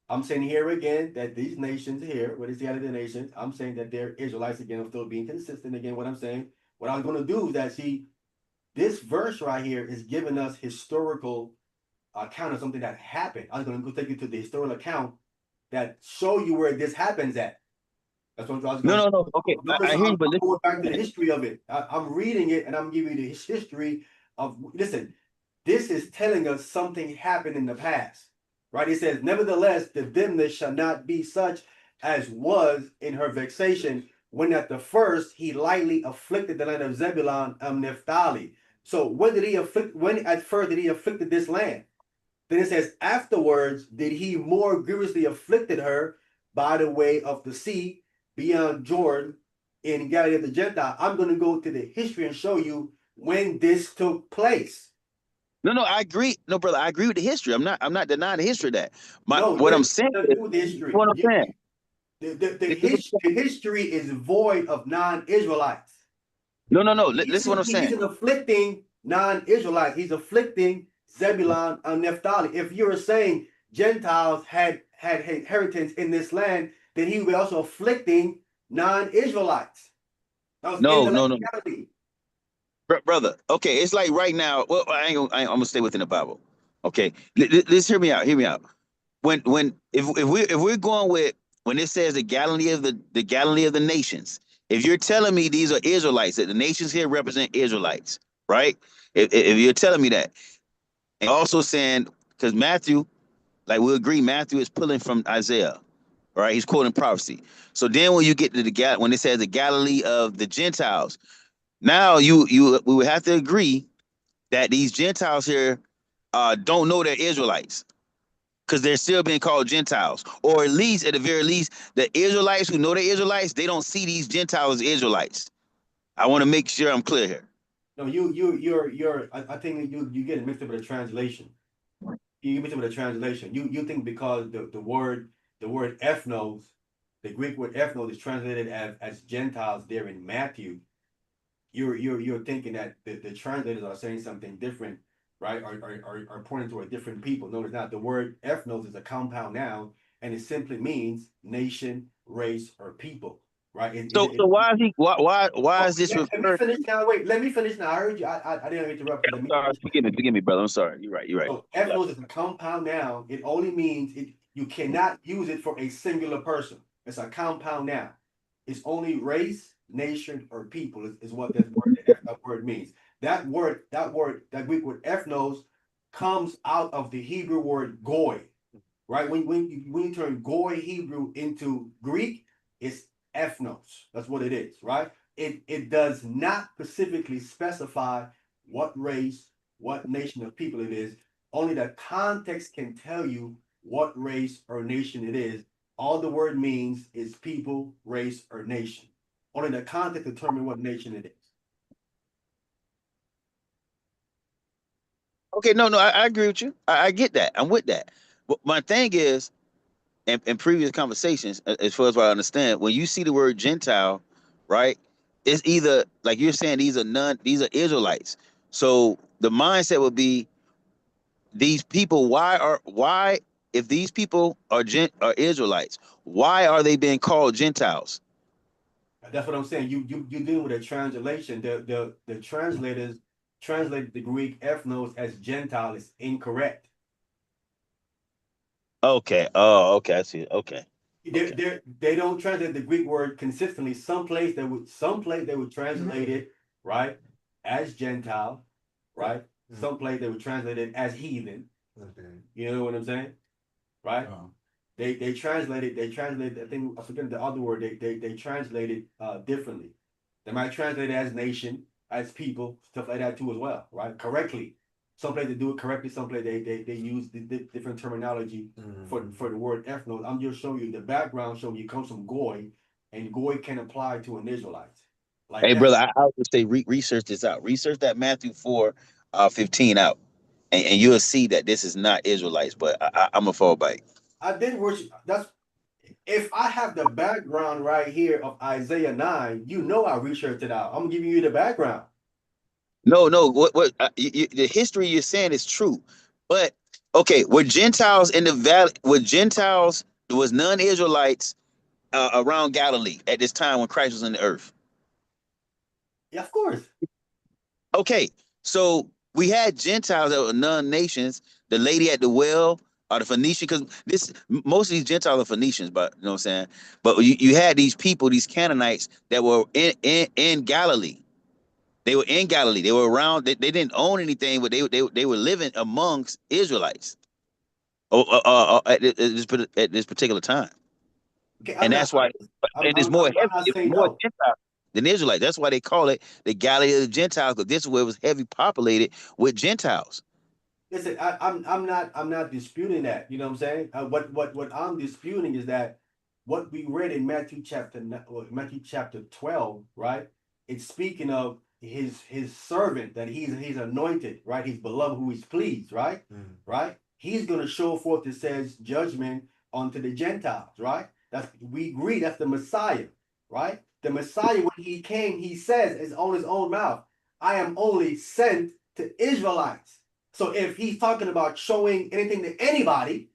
I'm saying here again that these nations here, what is the other nations? I'm saying that they're Israelites again. I'm still being consistent again. What I'm saying, what I'm going to do is that this verse right here is giving us historical account of something that happened. I'm going to go take you to the historical account that show you where this happens at. That's what I was going No. Okay, I hear you, but I'm going back to the history of it. I'm reading it and I'm giving you the history of. Listen, this is telling us something happened in the past, right? It says, nevertheless, the dimness shall not be such as was in her vexation when at the first he lightly afflicted the land of Zebulun and Naphtali. So when did he afflict? When at first did he afflicted this land? Then it says, afterwards did he more grievously afflicted her by the way of the sea beyond Jordan in Galilee of the Gentile. I'm going to go to the history and show you when this took place. No, I agree. No, brother, I agree with the history. I'm not denying the history of that. I'm saying. What I'm saying. The history is void of non-Israelites. No. Listen what I'm saying. He's afflicting non-Israelites. He's afflicting Zebulun and Naphtali. If you're saying Gentiles had inheritance in this land, then he was also afflicting non-Israelites. No. Brother, okay, it's like right now. Well, I'm gonna stay within the Bible. Okay, let's hear me out. If we're going with when it says the Galilee of the nations, if you're telling me these are Israelites, that the nations here represent Israelites, right? If you're telling me that, and also saying because Matthew, like we agree, Matthew is pulling from Isaiah, right? He's quoting prophecy. So then when you get to when it says the Galilee of the Gentiles, now we would have to agree that these Gentiles here don't know they're Israelites because they're still being called Gentiles, or at least, at the very least, the Israelites who know they're Israelites, they don't see these Gentiles as Israelites. I want to make sure I'm clear here. No, I think you get mixed up with a translation. You get mixed up with a translation. You think because the word ethnos, the Greek word ethnos is translated as Gentiles there in Matthew. You're thinking that the translators are saying something different, right? Are pointing to a different people. No, it's not. The word ethnos is a compound noun, and it simply means nation, race, or people, right? So why is this Let me referred? finish now. Wait, let me finish now. I heard you. I didn't interrupt you. Let me Sorry, finish. forgive me, brother. I'm sorry. You're right. So ethnos is a compound noun. It only means you cannot use it for a singular person. It's a compound noun. It's only race, nation, or people is what that word means. That Greek word ethnos comes out of the Hebrew word goy, right? When you turn goy Hebrew into Greek, it's ethnos. That's what it is, right? It does not specifically specify what race, what nation of people it is. Only the context can tell you what race or nation it is. All the word means is people, race, or nation. Only the context determine what nation it is. Okay, no, I agree with you. I get that. I'm with that. But my thing is, in previous conversations, as far as what I understand, when you see the word Gentile, right, it's either like you're saying these are Israelites. So the mindset would be these people. Why if these people are Israelites, why are they being called Gentiles? That's what I'm saying. You dealing with a translation. The translators translated the Greek ethnos as Gentile is incorrect. Okay. Oh, okay. I see it. Okay. They don't translate the Greek word consistently. Some place they would translate it right as Gentile, right? Some place they would translate it as heathen. Okay. You know what I'm saying, right? They translated. I think I forget the other word. They translated differently. They might translate it as nation, as people, stuff like that too as well, right? Correctly. Some place they do it correctly. Some place they use the different terminology for the word ethnos. I'm just showing you the background. Showing you comes from goy, and goy can apply to an Israelite. Like Hey, that. brother, I would say research this out. Research that Matthew 4:15 out, and you'll see that this is not Israelites. But I'm a fall back. I did worship. That's if I have the background right here of Isaiah 9. You know I researched it out. I'm giving you the background. No. What the history you're saying is true, but okay, were Gentiles in the valley? Were Gentiles? There was non-Israelites around Galilee at this time when Christ was on the earth. Yeah, of course. Okay, so we had Gentiles that were non-nations. The lady at the well, or the Phoenician, because most of these Gentiles are Phoenicians, but you know what I'm saying. But you had these people, these Canaanites that were in Galilee. They were in Galilee. They were around. They didn't own anything, but they were living amongst Israelites. At this particular time, Okay, and that's why it is more heavy. I'm not It was saying more no. Gentiles than Israelites. That's why they call it the Galilee of the Gentiles, because this is where it was heavy populated with Gentiles. Listen, I'm not disputing that. You know what I'm saying? What I'm disputing is that what we read in Matthew chapter 12, right? It's speaking of his servant that he's anointed, right? He's beloved, who he's pleased, right? Right? He's gonna show forth, it says, judgment unto the Gentiles, right? We agree that's the Messiah, right? The Messiah, when he came, he says, is on his own mouth, I am only sent to Israelites. So if he's talking about showing anything to anybody,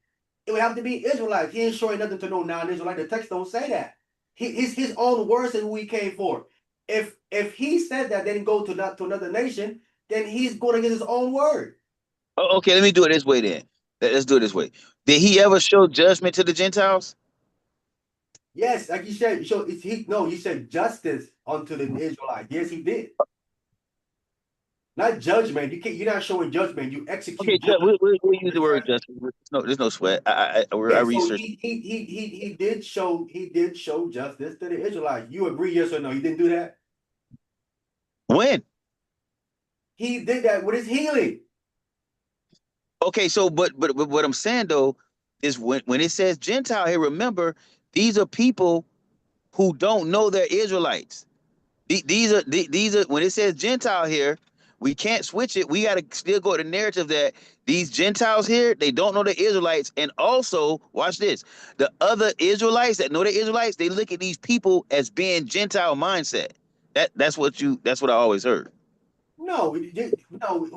it would have to be Israelites. He ain't showing nothing to no non-Israelite. The text don't say that. His own words is who he came for. If he said that, then go to another nation, then he's going against his own word. Okay, let me do it this way then. Let's do it this way. Did he ever show judgment to the Gentiles? Yes, like you said, he said justice unto the Israelites. Yes, he did. Not judgment. You're not showing judgment. You execute Okay, judgment. we'll use the word judgment. There's no sweat. I So researched. he did show justice to the Israelites. You agree, yes or no? He didn't do that. When? He did that with his healing. Okay, so but what I'm saying though is when it says Gentile here, remember these are people who don't know they're Israelites. These are when it says Gentile here, we can't switch it. We got to still go to the narrative that these Gentiles here, they don't know the Israelites, and also watch this: the other Israelites that know the Israelites, they look at these people as being Gentile mindset. That's what I always heard. No, who told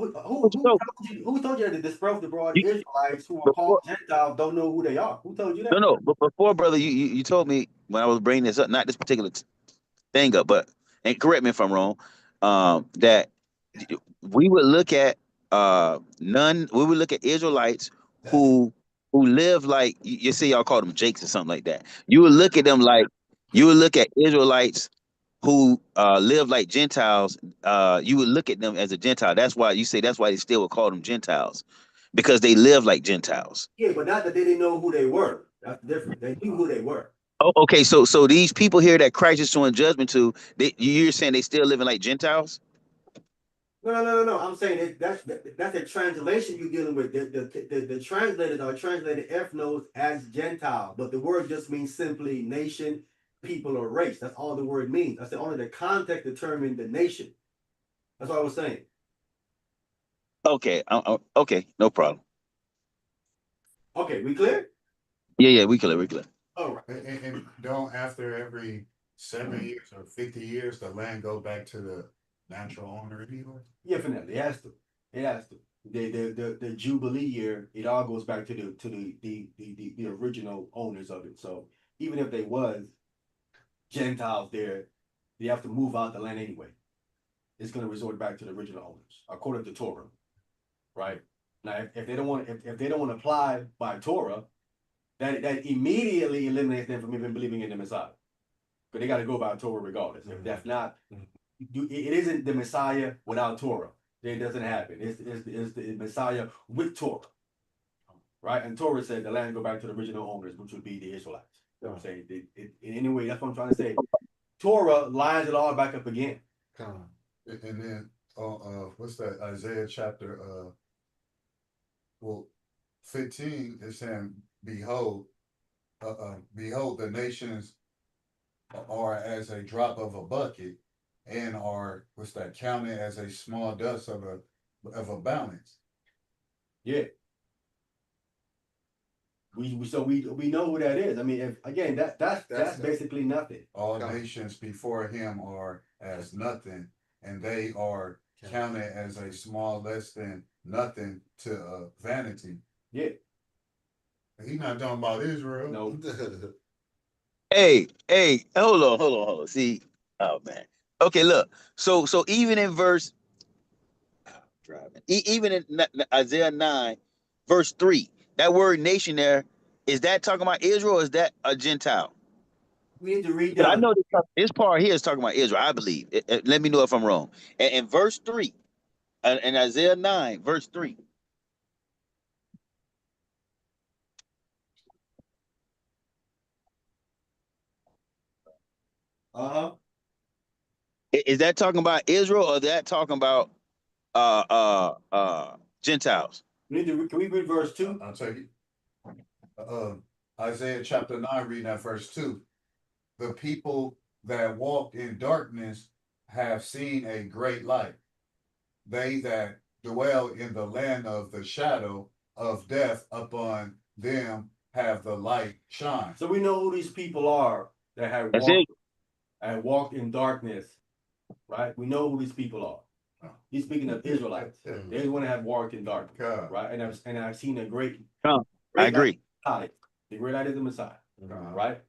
you that the dispersed abroad You, Israelites who are called before, Gentiles don't know who they are? Who told you that? no, but before, brother, you told me when I was bringing this up, not this particular thing up, but and correct me if I'm wrong, that we would look at we would look at Israelites who live like you see y'all call them Jakes or something like that. You would look at them like you would look at Israelites who live like Gentiles. You would look at them as a Gentile. That's why they still would call them Gentiles because they live like Gentiles. Yeah, but not that they didn't know who they were. That's different. They knew who they were. Oh, okay, so these people here that Christ is showing judgment to, you're saying they still living like Gentiles? No. I'm saying that's a translation you're dealing with. The translators are translated ethnos as Gentile, but the word just means simply nation, people, or race. That's all the word means. That's only the context determined the nation. That's what I was saying. Okay, okay, no problem. Okay, we clear? Yeah, we clear. All right. And don't after every 7 years or 50 years, the land go back to the natural owner anyway? Definitely, it has to. It has to. The Jubilee year, it all goes back to the original owners of it. So even if they was Gentiles there, they have to move out the land anyway. It's going to resort back to the original owners, according to Torah, right? Now, if they don't want to apply by Torah, that immediately eliminates them from even believing in the Messiah, but they got to go by Torah regardless. If that's not, it isn't the Messiah without Torah. It doesn't happen. It's the Messiah with Torah, right? And Torah said the land go back to the original owners, which would be the Israelites. You know what I'm saying? Anyway, that's what I'm trying to say. Torah lines it all back up again. And then, what's that? Isaiah chapter 15 is saying, behold, the nations are as a drop of a bucket, and are counted as a small dust of a balance. Yeah. We know who that is. I mean, that's basically nothing. All nations before him are as nothing, and they are counted as a small less than nothing to vanity. Yeah. He's not talking about Israel. No. Hey, hold on. See, oh man. Okay, look. So even in verse, even in Isaiah 9, verse 3, that word nation there, is that talking about Israel or is that a Gentile? We need to read But I down. know this part here is talking about Israel, I believe. Let me know if I'm wrong. In verse 3, in Isaiah 9, verse 3. Is that talking about Israel or is that talking about Gentiles? Can we read verse 2? I'll tell you. Isaiah chapter 9, reading that verse 2. The people that walk in darkness have seen a great light. They that dwell in the land of the shadow of death, upon them have the light shine. So we know who these people are that That's it. have walked in darkness, right? We know who these people are. He's speaking of Israelites. They want to have walked in darkness, God. right? And I've seen a great I agree. light. The great light is the Messiah, right?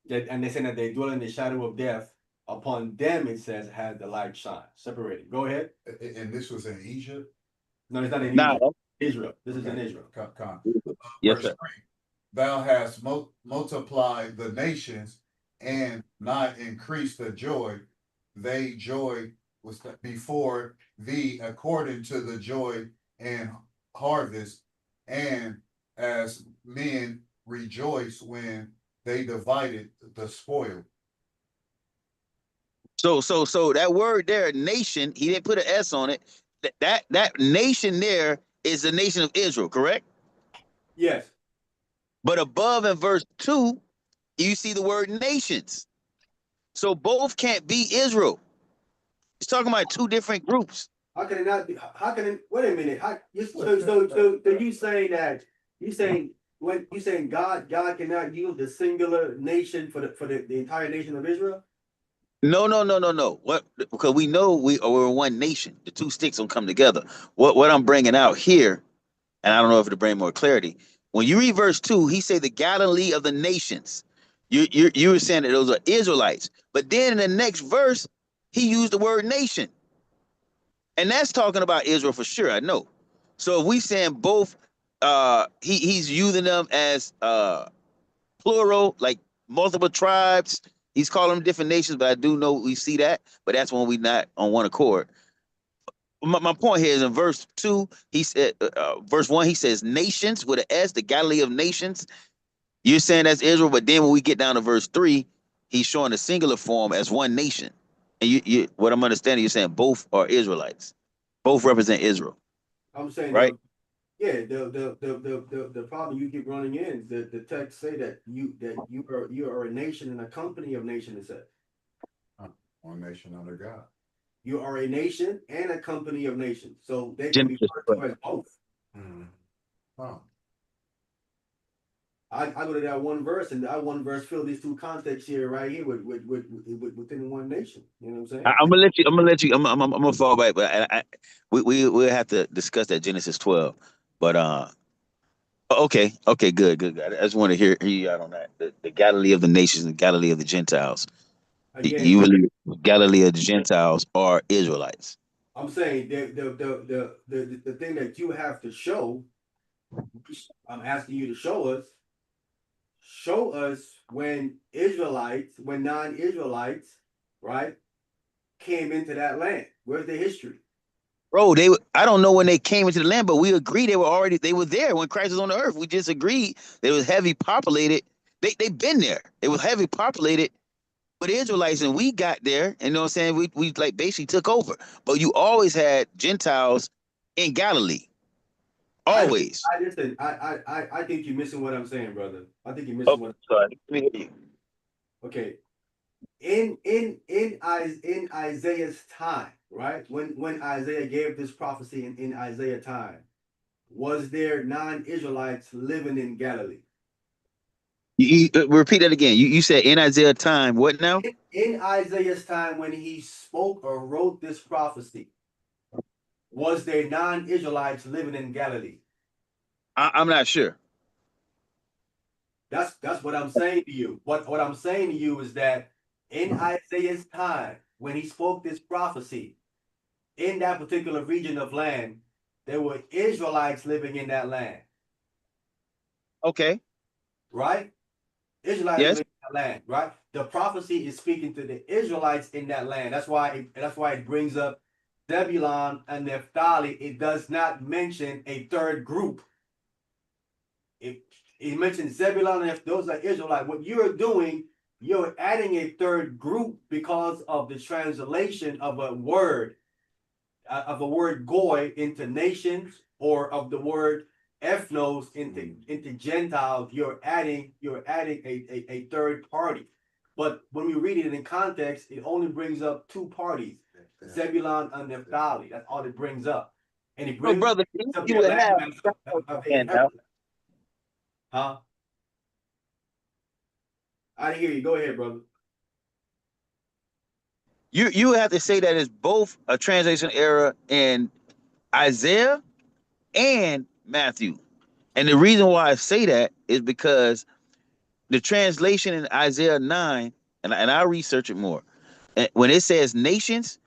And they say that they dwell in the shadow of death. Upon them, it says, had the light shine. Separated. Go ahead. And this was in Egypt? No, it's not in Nah, Egypt. Israel. This is in Israel. Yes, Verse sir. 3, thou hast multiplied the nations and not increased the joy. They joy was before thee according to the joy and harvest, and as men rejoice when they divided the spoil. So that word there, nation, he didn't put an S on it. That nation there is the nation of Israel, correct? Yes. But above in verse 2, you see the word nations. So both can't be Israel. It's talking about two different groups. How can it not be? How can it? Wait a minute. So you saying that when you saying God cannot use the singular nation for the entire nation of Israel? No. What? Because we know we're one nation. The two sticks don't come together. What I'm bringing out here, and I don't know if it'll bring more clarity. When you read verse 2, he say the Galilee of the nations. You were saying that those are Israelites, but then in the next verse, he used the word nation, and that's talking about Israel for sure. I know. So if we saying both, he's using them as plural, like multiple tribes. He's calling them different nations, but I do know we see that. But that's when we not on one accord. My point here is in verse 2, he said, verse 1, he says nations with an S, the Galilee of nations. You're saying that's Israel, but then when we get down to verse 3, he's showing a singular form as one nation. And you what I'm understanding, you're saying both are Israelites, both represent Israel. I'm saying, right? The problem you keep running in is that the text say that you are a nation and a company of nations. It says One nation under God. you are a nation and a company of nations, so they can be referred to as both. Huh. I go to that one verse, and that one verse fill these two contexts here, right here, with within one nation. You know what I'm saying? I'm gonna let you. I'm gonna fall back, but we'll have to discuss that Genesis 12. But okay, good. I just want to hear you out on that. The Galilee of the nations and Galilee of the Gentiles. Again, You believe Galilee of the Gentiles are Israelites? I'm saying the thing that you have to show, I'm asking you to show us when non-Israelites, right, came into that land. Where's the history? Bro, I don't know when they came into the land, but we agree they were there when Christ was on the earth. We just agreed they was heavy populated. They've been there. It was heavy populated with Israelites, and we got there, and you know what I'm saying? We like basically took over. But you always had Gentiles in Galilee. Always. I think you're missing what I'm saying, brother. I think you're missing Oh, sorry. Let me hear you. Okay. In Isaiah's time, right? When Isaiah gave this prophecy in Isaiah time, was there non-Israelites living in Galilee? You repeat that again. You said in Isaiah time, what now? In Isaiah's time, when he spoke or wrote this prophecy, was there non-Israelites living in Galilee? I'm not sure. That's what I'm saying to you. What I'm saying to you is that in Isaiah's time, when he spoke this prophecy, in that particular region of land, there were Israelites living in that land. Okay. Right? Israelites Yes. living in that land, right? The prophecy is speaking to the Israelites in that land. That's why it brings up Zebulun and Naphtali. It does not mention a third group. It mentions Zebulun and Naphtali. Those are Israelites. What you're doing, you're adding a third group because of the translation of a word goy into nations, or of the word ethnos into Gentiles. You're adding a third party. But when we read it in context, it only brings up two parties, Zebulun and Naphtali. That's all it brings up. And it brings brother, up you would have huh? I hear you. Go ahead, brother. You have to say that it's both a translation error in Isaiah and Matthew. And the reason why I say that is because the translation in Isaiah 9, and I research it more, and when it says nations,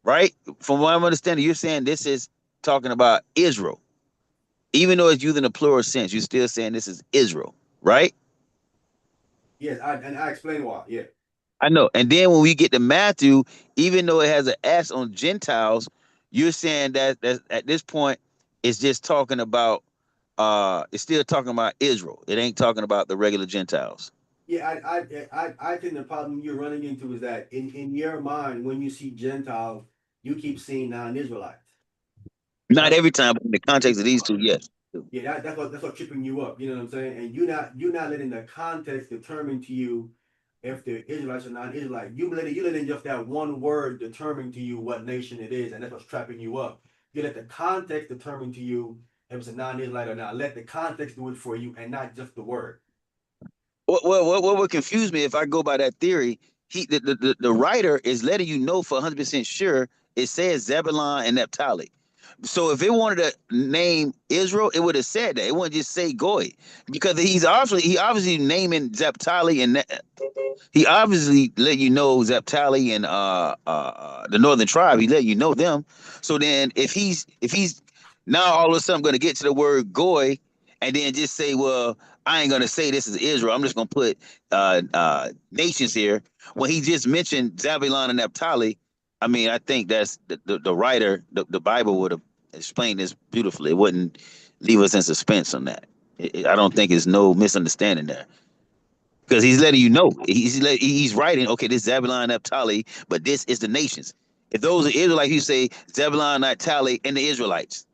right? From what I'm understanding, you're saying this is talking about Israel. Even though it's using a plural sense, you're still saying this is Israel, right? Yes, I explain why. Yeah. I know. And then when we get to Matthew, even though it has an S on Gentiles, you're saying that at this point it's just talking about it's still talking about Israel. It ain't talking about the regular Gentiles. Yeah, I think the problem you're running into is that in your mind, when you see Gentiles, you keep seeing non-Israelites. Not every time, but in the context of these two, yes. Yeah, that's what tripping you up. You know what I'm saying? And you're not letting the context determine to you if they're Israelites or non-Israelite. You letting just that one word determine to you what nation it is, and that's what's trapping you up. You let the context determine to you if it's a non-Israelite or not. Let the context do it for you, and not just the word. What would confuse me if I go by that theory? The writer is letting you know for 100% sure it says Zebulon and Naphtali. So if it wanted to name Israel, it would have said that. It wouldn't just say Goy, because he obviously naming Naphtali, and he obviously let you know Naphtali and the northern tribe. He let you know them. So then if he's now all of a sudden going to get to the word Goy and then just say, well, I ain't going to say this is Israel. I'm just going to put nations here. When he just mentioned Zebulon and Naphtali, I mean, I think that's the writer, the Bible would have explained this beautifully. It wouldn't leave us in suspense on that. I don't think there's no misunderstanding there, because he's letting you know. He's writing, okay, this is Zebulon, Naphtali, but this is the nations. If those are Israelites, you say Zebulon, Naphtali, and the Israelites,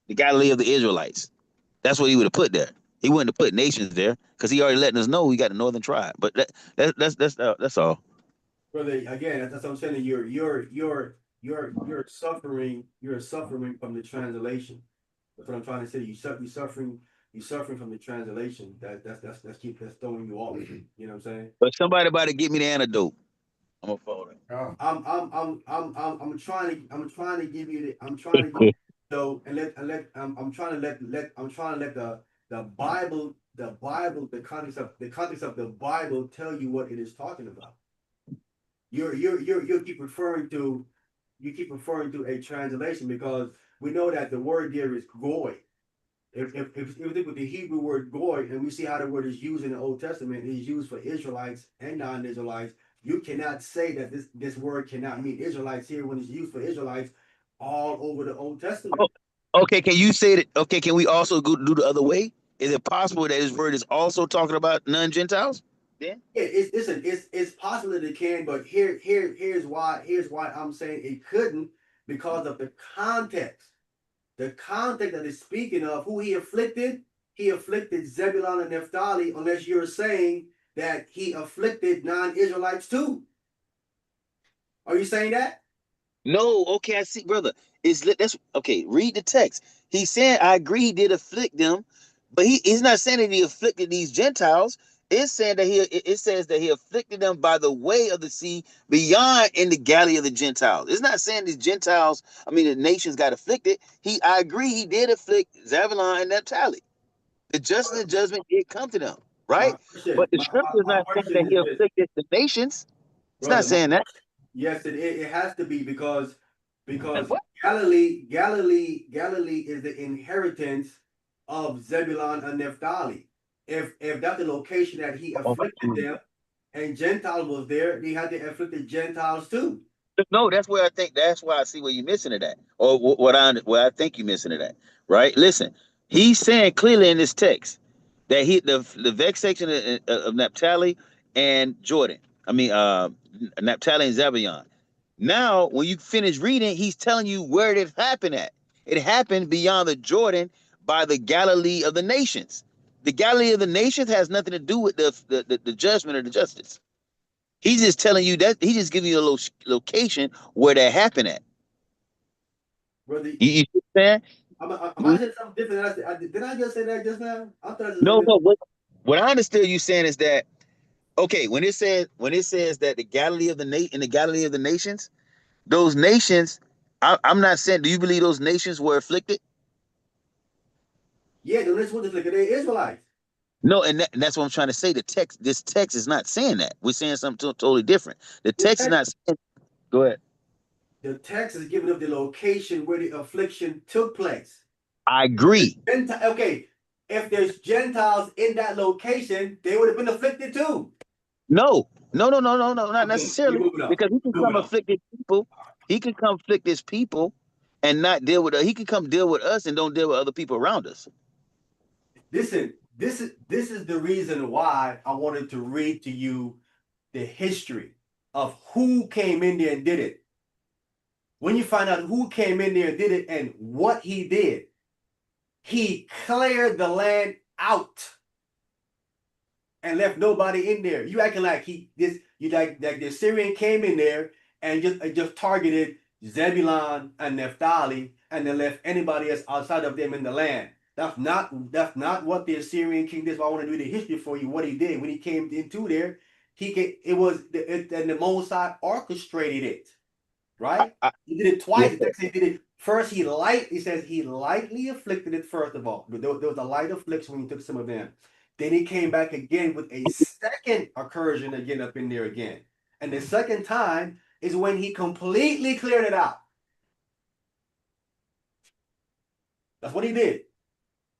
the Galilee of the Israelites. That's what he would have put there. He wouldn't have put nations there because he already letting us know we got the northern tribe. But that's all. Brother, again, that's what I'm saying. You're suffering. You're suffering from the translation. That's what I'm trying to say. You're suffering from the translation. That's throwing you off. You know what I'm saying? But somebody about to give me the antidote. I'm gonna follow that. Oh, I'm trying to give you the. I'm trying to give so and I'm trying to let the Bible the context of the Bible tell you what it is talking about. You keep referring to a translation because we know that the word there is goy. If we think with the Hebrew word goy, and we see how the word is used in the Old Testament, it is used for Israelites and non-Israelites. You cannot say that this word cannot mean Israelites here when it's used for Israelites all over the Old Testament. Oh, okay, can you say that? Okay, can we also do the other way? Is it possible that this word is also talking about non-Gentiles? Yeah, it's possible that it can, but here's why I'm saying it couldn't, because of the context. The context that is speaking of who he afflicted Zebulon and Naphtali, unless you're saying that he afflicted non-Israelites too. Are you saying that? No, okay, I see, brother. That's okay. Read the text. He's saying, I agree, he did afflict them, but he's not saying that he afflicted these Gentiles. It's saying that it says that he afflicted them by the way of the sea beyond in the Galilee of the Gentiles. It's not saying these Gentiles, I mean the nations got afflicted. I agree, he did afflict Zebulon and Naphtali. The justice and judgment did come to them, right? But the scripture is not saying that he afflicted the nations. It's not saying that. Yes, it has to be because What? Galilee is the inheritance of Zebulon and Naphtali. If that's the location that he afflicted them, and Gentiles was there, he had to afflict the Gentiles too. No, that's why I see where you're missing it at, or what I think you're missing it at. Right? Listen, he's saying clearly in this text that the vexation of Naphtali and Jordan. I mean, Naphtali and Zebulon. Now, when you finish reading, he's telling you where it happened at. It happened beyond the Jordan by the Galilee of the nations. The Galilee of the nations has nothing to do with the judgment or the justice. He's just telling you that he's just giving you a location where that happened at. Brother, You understand? I said something different. Did I just say that just now? I thought No. What I understood you saying is that Okay, when it says that the Galilee of in the Galilee of the nations, those nations, I'm not saying. Do you believe those nations were afflicted? Yeah, the list was like they Israelites. No, and that's what I'm trying to say. This text is not saying that. We're saying something totally different. The The text is text, not saying. Go ahead. the text is giving up the location where the affliction took place. I agree. Okay, if there's Gentiles in that location, they would have been afflicted too. No, not Okay, necessarily, we're moving on. because he can come Moving on. afflict his people. He can come afflict his people, and not deal with. He can come deal with us and don't deal with other people around us. Listen, this is the reason why I wanted to read to you the history of who came in there and did it. When you find out who came in there and did it and what he did, he cleared the land out and left nobody in there. You acting like the Syrian came in there and just targeted Zebulun and Naphtali and then left anybody else outside of them in the land. That's not what the Assyrian king did. So I want to do the history for you. What he did when he came into there, and the Mosai orchestrated it, right? He did it twice. Yeah. He did it first. He says he lightly afflicted it. First of all, there was a light affliction when he took some of them. Then he came back again with a second incursion again up in there again. And the second time is when he completely cleared it out. That's what he did.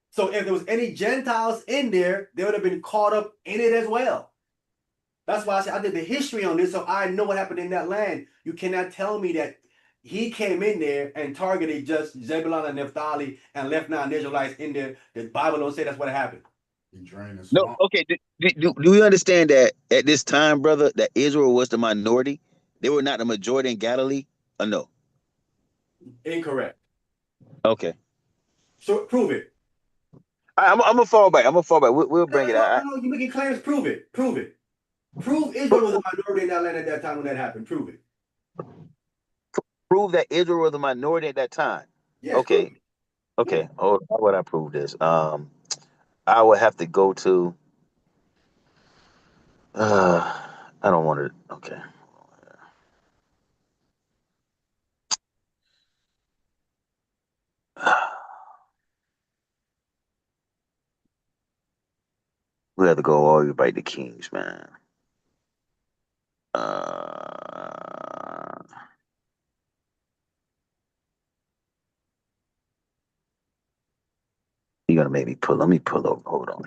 So if there was any Gentiles in there, they would have been caught up in it as well. That's why I said I did the history on this, so I know what happened in that land. You cannot tell me that he came in there and targeted just Zebulun and Naphtali and left non-Israelites in there. The Bible don't say that's what happened. He drained the No, swamp. okay. Do you understand that at this time, brother, that Israel was the minority? They were not the majority in Galilee? Or no? Incorrect. Okay. So prove it. I'm gonna fall back. We'll bring it out. No, you making claims. Prove it. Prove it. Prove Israel was a minority in that land at that time when that happened. Prove it. Prove that Israel was a minority at that time. Yes, Okay. Okay. Oh, how would I prove this? I would have to go to. I don't want to. Okay. We have to go all the way back to Kings, man. You're gonna make me pull. Let me pull over. Hold on.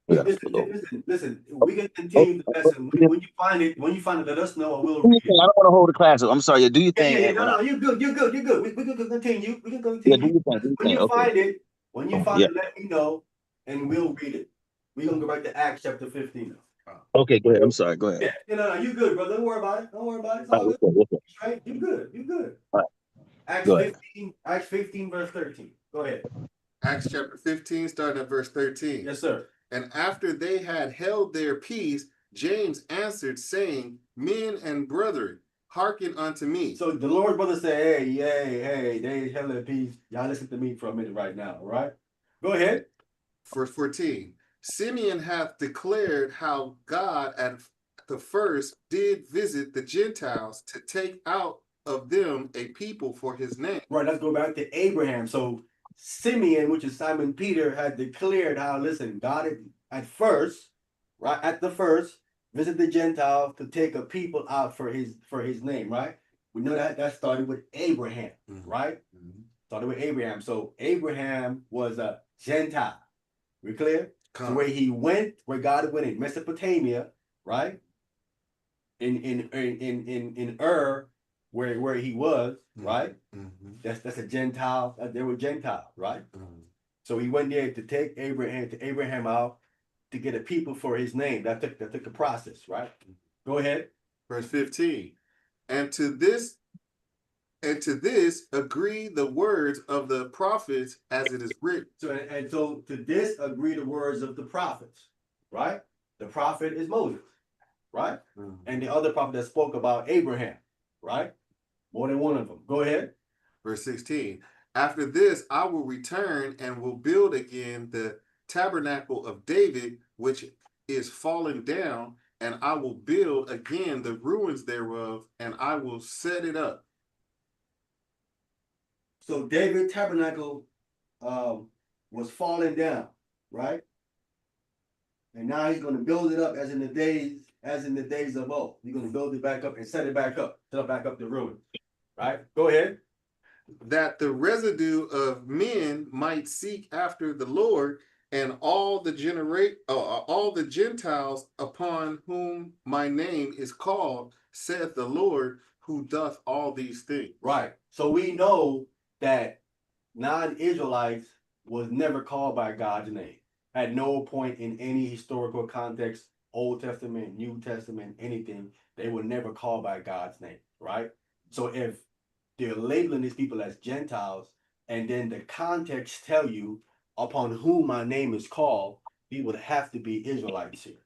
We gotta pull over. Listen. We can continue the lesson. When you find it, let us know. I will Do read your it. thing. I don't want to hold the class up. I'm sorry. Do your thing. Yeah. No, you're good. You're good. We can continue. We can continue. Yeah, do your thing. Do your When thing. you Okay. find it, let me know, and we'll read it. We're gonna go back to Acts chapter 15. Okay, go ahead. I'm sorry. Go ahead. Yeah, no, you good, brother. Don't worry about it. It's All all right, good. what's up? Right? You good. All right. Acts Go ahead. 15, Acts 15, verse 13. Go ahead. Acts chapter 15, starting at verse 13. Yes, sir. And after they had held their peace, James answered, saying, Men and brethren, hearken unto me. So the Lord's brother said, hey, they held their peace. Y'all listen to me for a minute right now, all right? Go ahead. Verse 14. Simeon hath declared how God at the first did visit the Gentiles to take out of them a people for his name. Right, let's go back to Abraham. So Simeon, which is Simon Peter, had declared how, listen, God at first, visit the Gentiles to take a people out for his name, right? We know that started with Abraham, right? Started with Abraham. So Abraham was a Gentile. We clear? So where God went in Mesopotamia, right? In where he was, right? That's a Gentile. They were Gentiles, right? So he went there to take Abraham out to get a people for his name. That took a process, right? Go ahead. Verse 15. And to this agree the words of the prophets as it is written. So to this agree the words of the prophets, right? The prophet is Moses, right? And the other prophet that spoke about Abraham, right? More than one of them. Go ahead. Verse 16. After this, I will return and will build again the tabernacle of David, which is fallen down, and I will build again the ruins thereof, and I will set it up. So David tabernacle was falling down, right? And now he's gonna build it up as in the days of old. He's gonna build it back up and set it back up, set back up the ruins. Right? Go ahead. That the residue of men might seek after the Lord, and all the Gentiles upon whom my name is called, saith the Lord, who doth all these things. Right. So we know that non-Israelites was never called by God's name. At no point in any historical context, Old Testament, New Testament, anything, they were never called by God's name, right? So if they're labeling these people as Gentiles, and then the context tell you upon whom my name is called, we would have to be Israelites here.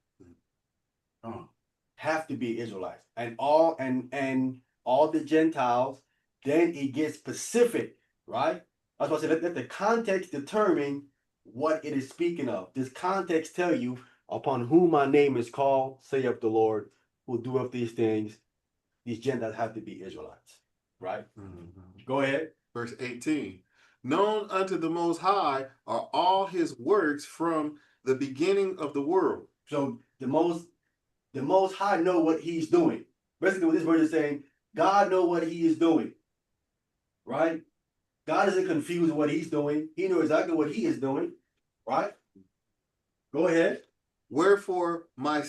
Have to be Israelites. And all the Gentiles, then it gets specific, right? That's why I said let the context determine what it is speaking of. This context tell you upon whom my name is called, say of the Lord, who doeth these things. These Gentiles have to be Israelites, right? Go ahead. Verse 18. Known unto the Most High are all his works from the beginning of the world. So the most High know what he's doing. Basically what this verse is saying, God know what he is doing, right? God isn't confused with what he's doing. He knows exactly what he is doing, right? Go ahead. Wherefore my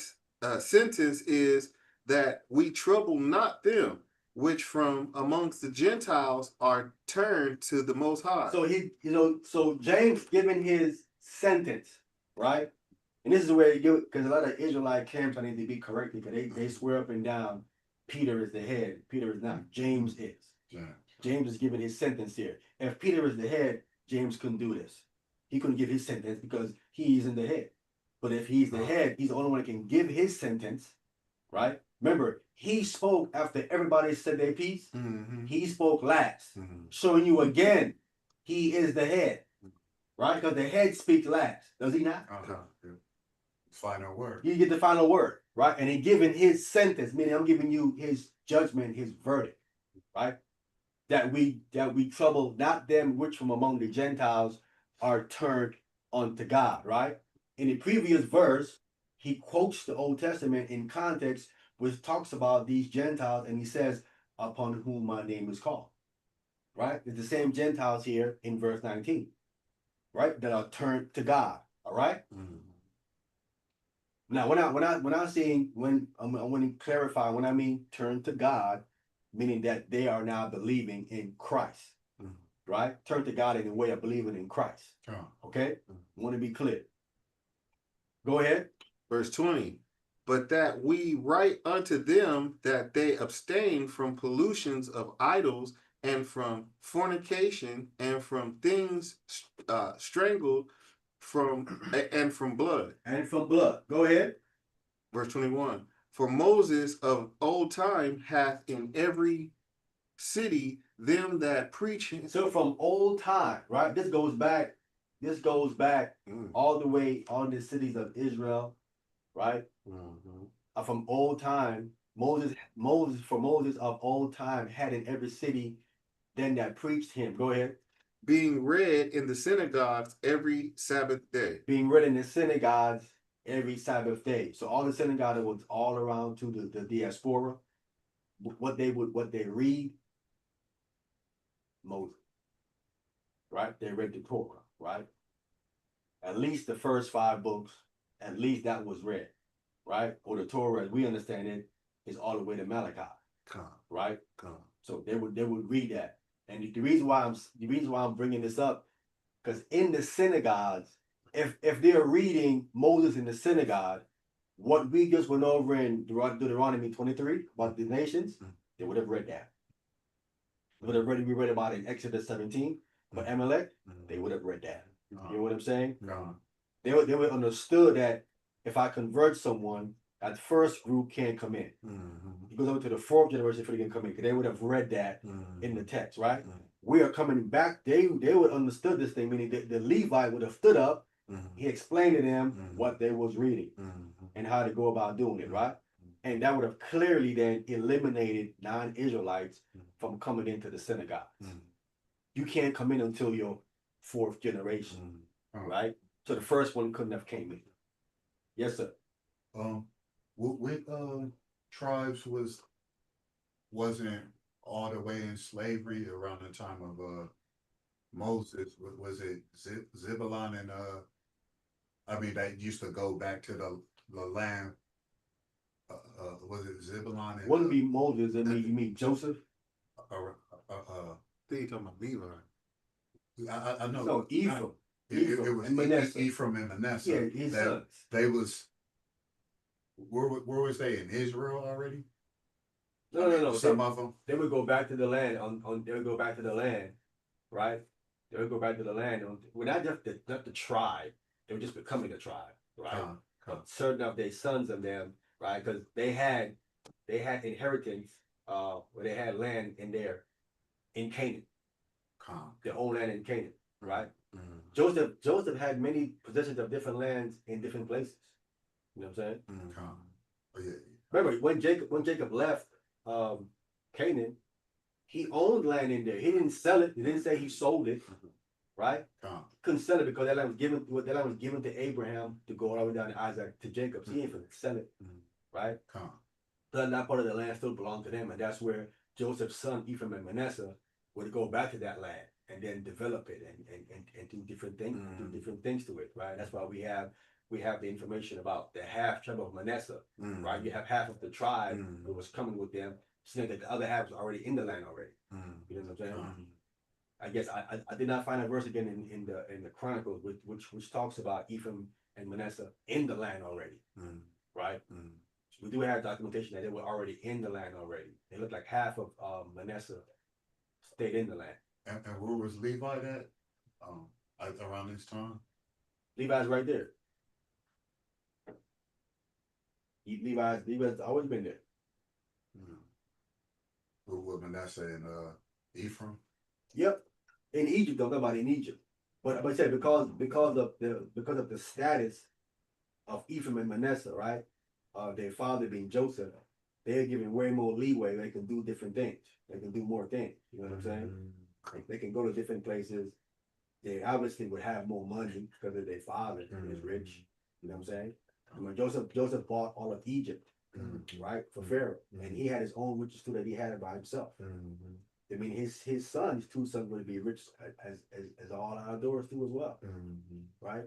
sentence is that we trouble not them which from amongst the Gentiles are turned to the Most High. So so James giving his sentence, right? And this is where you get, because a lot of Israelite camps, I need to be corrected, because they swear up and down Peter is the head. Peter is not. James is. Yeah. James is giving his sentence here. If Peter is the head, James couldn't do this. He couldn't give his sentence because he isn't the head. But if he's the head, he's the only one that can give his sentence, right? Remember, he spoke after everybody said their piece. He spoke last, showing you again, he is the head, right? Because the head speaks last, does he not? Final word. You get the final word, right? And he giving his sentence, meaning I'm giving you his judgment, his verdict, right? That we trouble not them which from among the Gentiles are turned unto God, right? In the previous verse, he quotes the Old Testament in context, which talks about these Gentiles, and he says, upon whom my name is called, right? It's the same Gentiles here in verse 19, right? That are turned to God, all right? Now, when I want to clarify, when I mean turn to God, meaning that they are now believing in Christ, right? Turn to God in the way of believing in Christ. Okay? Want to be clear. Go ahead. Verse 20. But that we write unto them that they abstain from pollutions of idols and from fornication and from things strangled and from blood. And from blood. Go ahead. Verse 21. For Moses of old time hath in every city them that preach him. So from old time, right? This goes back all the way on the cities of Israel, right? From old time, Moses of old time had in every city them that preached him. Go ahead. Being read in the synagogues every Sabbath day. Being read in the synagogues every Sabbath day. So all the synagogue was all around to the diaspora. What they read, Moses, right? They read the Torah, right? At least the first 5 books, at least that was read, right? Or the Torah, as we understand it, is all the way to Malachi, right? So they would read that. And the reason why I'm bringing this up, because in the synagogues, if they're reading Moses in the synagogue, what we just went over in Deuteronomy 23 about the nations, they would have read that. We read about it in Exodus 17, but Amalek, they would have read that. You know what I'm saying? No. They would understood that if I convert someone, that first group can't come in. It goes over to the 4th generation before they can come in, because they would have read that in the text, right? We are coming back. They would understood this thing, meaning the Levite would have stood up. He explained to them what they was reading. and how to go about doing it, right? And that would have clearly then eliminated non-Israelites from coming into the synagogue. You can't come in until your fourth generation, right? So the first one couldn't have came in. Yes, sir. What tribes wasn't all the way in slavery around the time of Moses? Was it Zebulon and I mean, they used to go back to the land. Was it Zebulon and Wouldn't be Moses, you mean Joseph? Then you talking about Levi. I know. No, Ephraim. It was and Manasseh. Ephraim and Manasseh. Yeah, his that sons. They was where was they in Israel already? No. Some of them. They would go back to the land they would go back to the land, right? They would go back to the land. We're not just the tribe. They were just becoming a tribe, right? But certain of their sons of them, right? Because they had inheritance, where they had land in Canaan. Their own land in Canaan, right? Joseph had many possessions of different lands in different places. You know what I'm saying? Remember when Jacob left Canaan, he owned land in there. He didn't sell it. He didn't say he sold it, right? Couldn't sell it because that land was given to Abraham to go all the way down to Isaac to Jacob. So he ain't finna sell it, right? So that part of the land still belonged to them, and that's where Joseph's son Ephraim and Manasseh would go back to that land and then develop it and do different things to it, right? That's why we have the information about the half tribe of Manasseh, right? You have half of the tribe that was coming with them, saying that the other half was already in the land already. You know what I'm saying? I guess I did not find a verse again in the Chronicles which talks about Ephraim and Manasseh in the land already, right? So we do have documentation that they were already in the land already. It looked like half of Manasseh stayed in the land. And where was Levi at? Around this time? Levi's right there. Levi's always been there. Who was Manasseh and Ephraim? Yep. In Egypt, don't know about in Egypt. But I said because of the status of Ephraim and Manasseh, right? Their father being Joseph, they're given way more leeway. They can do different things. They can do more things. You know what I'm saying? They can go to different places. They obviously would have more money because of their father is rich. You know what I'm saying? I mean, Joseph bought all of Egypt, right, for Pharaoh, and he had his own riches too that he had it by himself. I mean, his two sons would be rich as all outdoors too as well, right?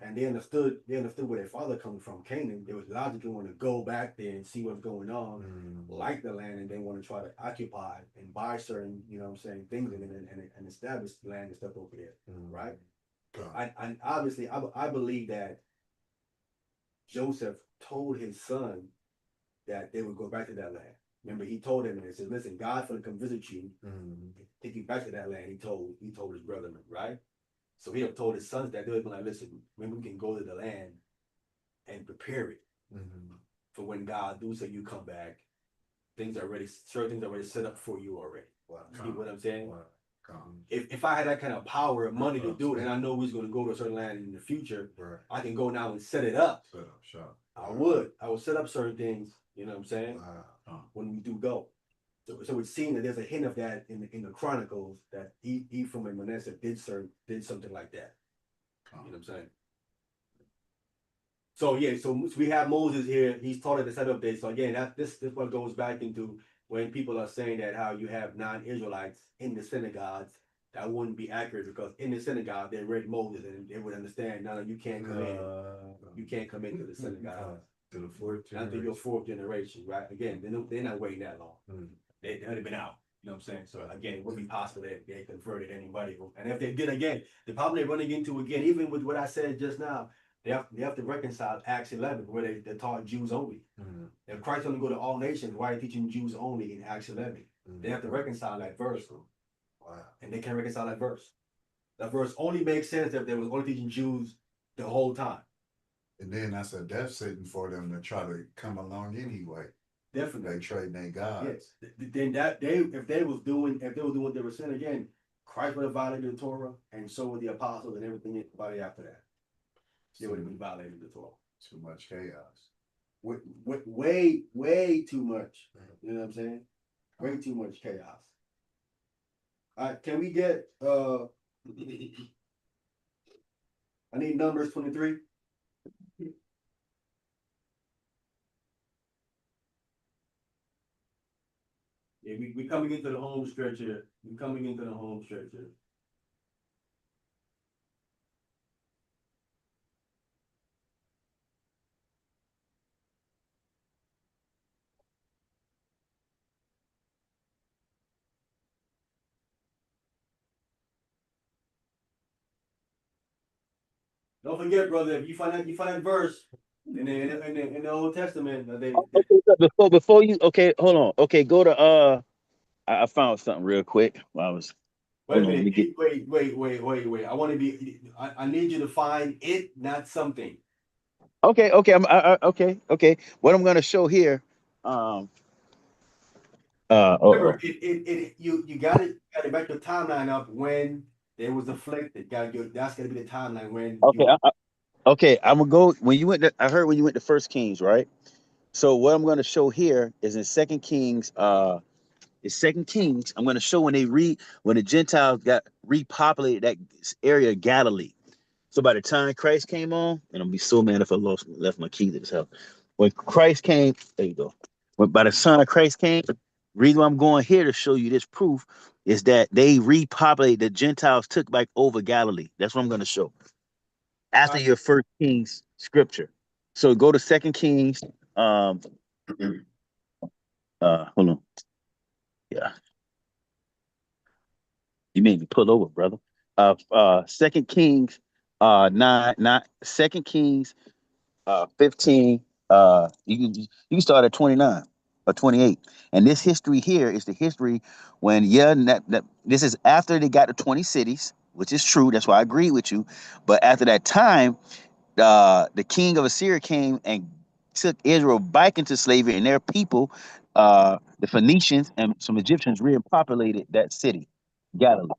And they understood where their father coming from, Canaan. They was logically want to go back there and see what's going on, like the land, and they want to try to occupy and buy certain, you know what I'm saying, things and establish land and stuff over there, right? And obviously, I believe that Joseph told his son that they would go back to that land. Remember, he told him, and he said, "Listen, God's gonna come visit you, take you back to that land." He told his brother, right? So he have told his sons that they would be like, "Listen, maybe we can go to the land and prepare it for when God do say you come back. Certain things are already set up for you already." You get what I'm saying? If I had that kind of power and money to do it, and I know we was gonna go to a certain land in the future, I can go now and set it up. I would set up certain things. You know what I'm saying? When we do go. So it's seen that there's a hint of that in the Chronicles that Ephraim and Manasseh did something like that. You know what I'm saying? So yeah, so we have Moses here. He's taught at the setup day. So again, this one goes back into when people are saying that how you have non-Israelites in the synagogues. That wouldn't be accurate because in the synagogue they read Moses and they would understand. No, you can't come in. You can't come into the synagogue To the fourth until your fourth generation, right? Again, they're not waiting that long. They'd have been out. You know what I'm saying? So again, it wouldn't be possible that they converted anybody. And if they did again, the problem they're running into again, even with what I said just now, they have to reconcile Acts 11, where they taught Jews only. If Christ only go to all nations, why are they teaching Jews only in Acts 11? They have to reconcile that verse. And they can't reconcile that verse. That verse only makes sense if they was only teaching Jews the whole time. And then that's a death sentence for them to try to come along anyway. Definitely. They trade their God. Yes. Then if they was doing what they were saying again, Christ would have violated the Torah, and so would the apostles and everything after that. They would have been violating the Torah. Too much chaos. Way too much. You know what I'm saying? Way too much chaos. Can we get I need Numbers 23. Yeah, we coming into the home stretch here. We coming into the home stretch here. Don't forget, brother, if you find that verse in the Old Testament, Before you, okay, hold on. Okay, go to I found something real quick. While I was wait a hold on, let me minute. get Wait. I want to be. I need you to find it, not something. okay. Okay. What I'm gonna show here. Um. Remember, you got to back the timeline up when there was afflicted. That's gonna be the timeline when Okay. you. Okay. I'm gonna go when you went. I heard when you went to First Kings, right? So what I'm gonna show here is in Second Kings. It's Second Kings. I'm gonna show when the Gentiles got repopulated that area of Galilee. So by the time Christ came on, and I'll be so mad if I left my keys at his house. When Christ came, there you go. When by the Son of Christ came, reason why I'm going here to show you this proof is that they repopulated. The Gentiles took back over Galilee. That's what I'm going to show after your First Kings scripture. So go to Second Kings. Um, hold on. Yeah, you made me pull over, brother. Second Kings, 2 Kings 15, you can start at 29 or 28. And this history here is the history when this is after they got to 20 cities, which is true. That's why I agree with you. But after that time, the king of Assyria came and took Israel back into slavery, and their people, the Phoenicians and some Egyptians, repopulated that city, Galilee.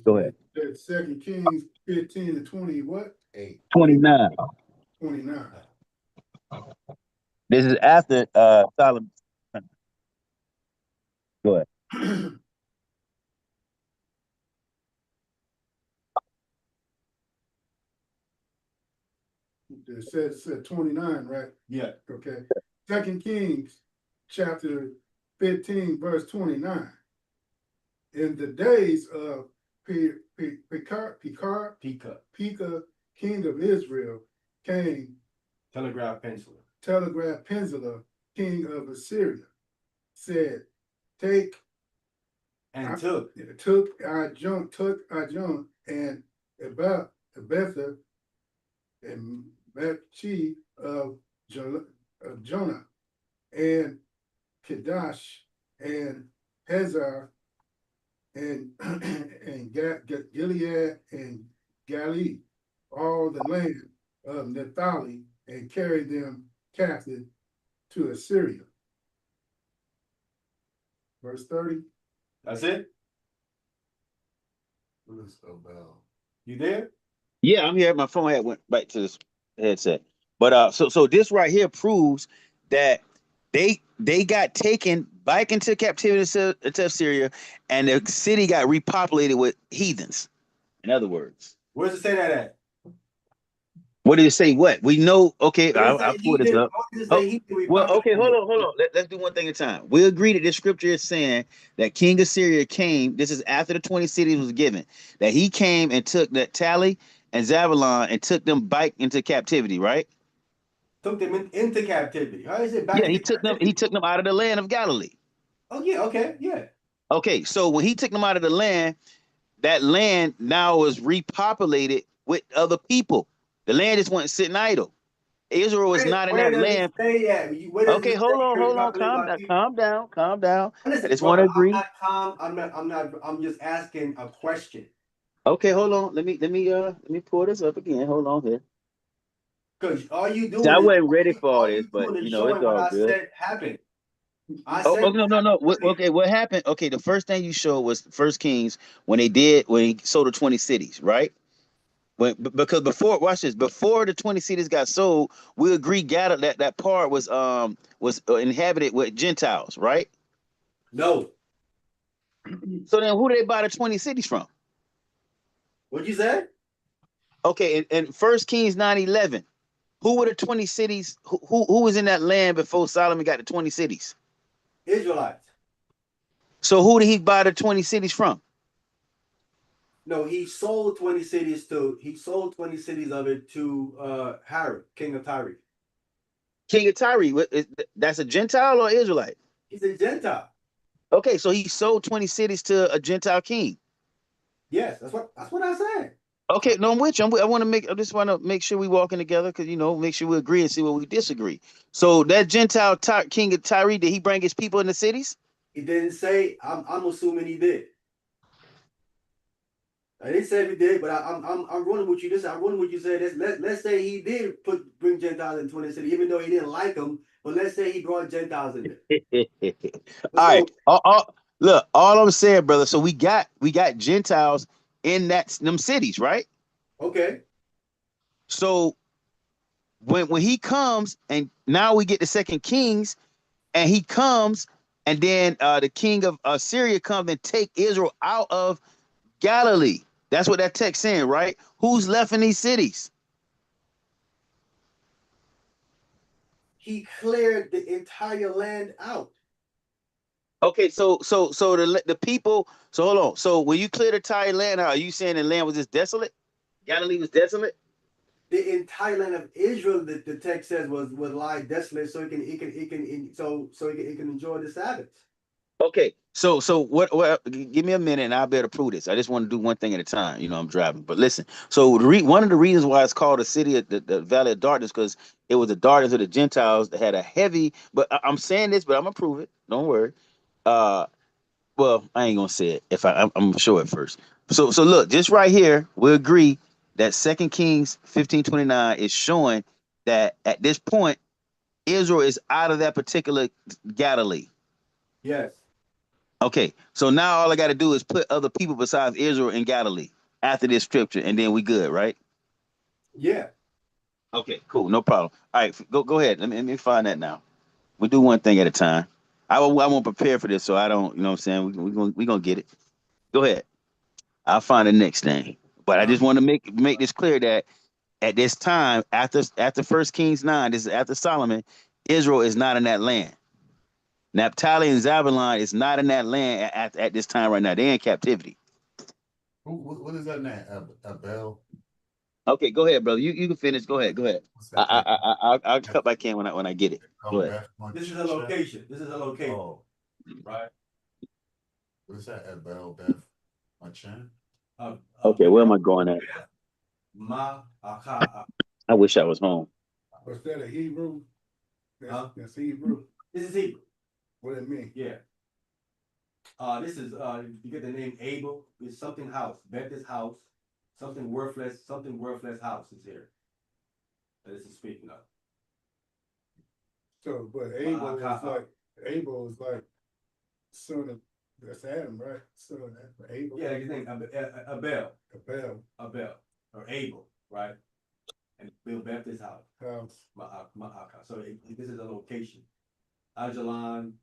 Go ahead. That Second Kings 15 to 20, what? 29. 29. This is after Solomon. Go ahead. It said 29, right? Yeah. Okay. Second Kings chapter 15, verse 29. In the days of Pekah, king of Israel, came Telegraph pencil. Tiglath-Pileser, king of Assyria, said, took Ijon and Abetha and Bethchi of Jonah and Kedash and Hazar and Gilead and Galilee, all the land of Naphtali, and carried them captive to Assyria. Verse 30. That's it. What is about? You there? Yeah, I'm here. My phone had went back to this headset. But so this right here proves that they got taken back into captivity to Assyria, and the city got repopulated with heathens. In other words, Where's it say that at? what did it say? What we know? Okay, I'll pull this up. Well, okay, hold on. Let's do one thing at a time. We agree that this scripture is saying that King Assyria came. This is after the 20 cities was given. That he came and took that Tally and Zabulon and took them back into captivity, right? Took them into captivity. How is it back? Yeah, he took them. He took them out of the land of Galilee. Oh yeah. Okay. Yeah. Okay, so when he took them out of the land, that land now was repopulated with other people. The land just wasn't sitting idle. Israel was not in that land. Okay, hold on, calm down. I just want to agree. I'm not calm. I'm just asking a question. Okay, hold on. Let me pull this up again. Hold on here. Because all you doing. See, I wasn't ready for all this, but you know it's all good. Said happened. No. Okay, what happened? Okay, the first thing you showed was First Kings when he sold the 20 cities, right? Because before, watch this, before the 20 cities got sold, we agreed that part was inhabited with Gentiles, right? No. So then who did they buy the 20 cities from? What'd you say? Okay, in 1 Kings 9:11, who were the 20 cities? Who was in that land before Solomon got the 20 cities? Israelites. So who did he buy the 20 cities from? No, he sold 20 cities of it to Harry, king of Tyre. King of Tyre. That's a Gentile or Israelite? He's a Gentile. Okay, so he sold 20 cities to a Gentile king. Yes, that's what I said. Okay, no, I'm with you. I just want to make sure we walking together because make sure we agree and see where we disagree. So that Gentile king of Tyre, did he bring his people in the cities? He didn't say. I'm assuming he did. I didn't say if he did, but I'm running with you. I'm running with you. Say let's say he did bring Gentiles in 20 cities, even though he didn't like them. But let's say he brought Gentiles in there. All right. Look, all I'm saying, brother. So we got Gentiles in them cities, right? Okay. So when he comes, and now we get the 2 Kings, and he comes, and then the king of Syria comes and take Israel out of Galilee. That's what that text saying, right? Who's left in these cities? He cleared the entire land out. Okay, so the people. So hold on. So when you clear the entire land out, are you saying the land was just desolate? Galilee was desolate. The entire land of Israel, the text says, was lie desolate, so it can enjoy the Sabbath. Okay, so what? Give me a minute, and I'll be able to prove this. I just want to do one thing at a time. I'm driving, but listen. So one of the reasons why it's called the city of the Valley of Darkness, because it was the darkness of the Gentiles that had a heavy. But I'm saying this, but I'm gonna prove it. Don't worry. Well, I ain't gonna say it. If I'm gonna show it first. So look, just right here, we agree that 2 Kings 15:29 is showing that at this point, Israel is out of that particular Galilee. Yes. Okay, so now all I got to do is put other people besides Israel in Galilee after this scripture, and then we good, right? Yeah. Okay, cool, no problem. All right, go ahead. Let me find that now. We do one thing at a time. I won't prepare for this, so I don't. You know what I'm saying? We gonna get it. Go ahead. I'll find the next thing. But I just want to make this clear that at this time, after 1 Kings 9, this is after Solomon, Israel is not in that land. Naphtali and Zabulon is not in that land at this time right now. They're in captivity. What is that name? Abel? Okay, go ahead, brother. You can finish. Go ahead. I'll cut back in when I get it. Go ahead. This is a location. Oh, right. What is that? Abel Beth Machan? Okay, where am I going at? I wish I was home. Was that a Hebrew? That's Hebrew. This is Hebrew. What it mean? Yeah. This is you get the name Abel. It's something house. Beth's house. Something worthless house is here. This is speaking of. So, but Abel is like son of, that's Adam, right? Son of Abel. Yeah, his name Abel. Or Abel, right? And build Beth's house. Ma'aka. So this is a location. Ajalon,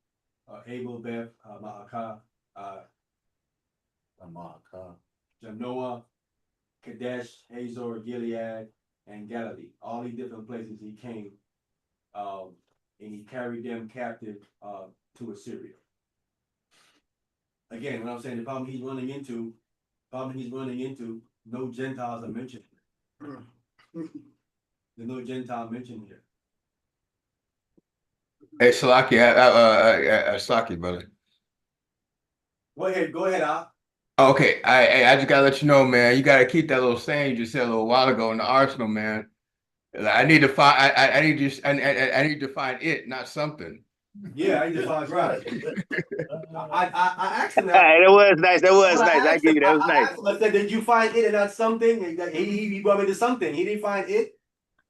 Abel, Beth, Ma'aka, Janoah, Kadesh, Hazor, Gilead, and Galilee. All these different places he came, and he carried them captive to Assyria. Again, what I'm saying, the problem he's running into, no Gentiles are mentioned. There's no Gentile mentioned here. Hey, Salaki, Salaki, brother. Go ahead, Al. Okay, I just gotta let you know, man. You gotta keep that little saying you just said a little while ago in the arsenal, man. I need to find. I need to find it, not something. Yeah, I need to find right. I asked him that. All right, that was nice. I give you that. It was nice. I said, did you find it and not something? He brought me to something. He didn't find it.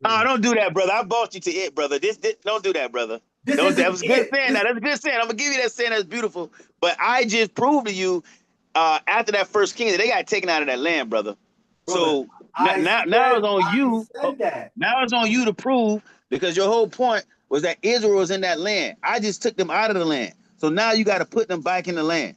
Oh, don't do that, brother. I bought you to it, brother. This don't do that, brother. That was a good saying. That's a good saying. I'm gonna give you that saying. That's beautiful. But I just proved to you after that 1 King that they got taken out of that land, brother. So Now it's on I you. said that. Now it's on you to prove, because your whole point was that Israel was in that land. I just took them out of the land. So now you got to put them back in the land.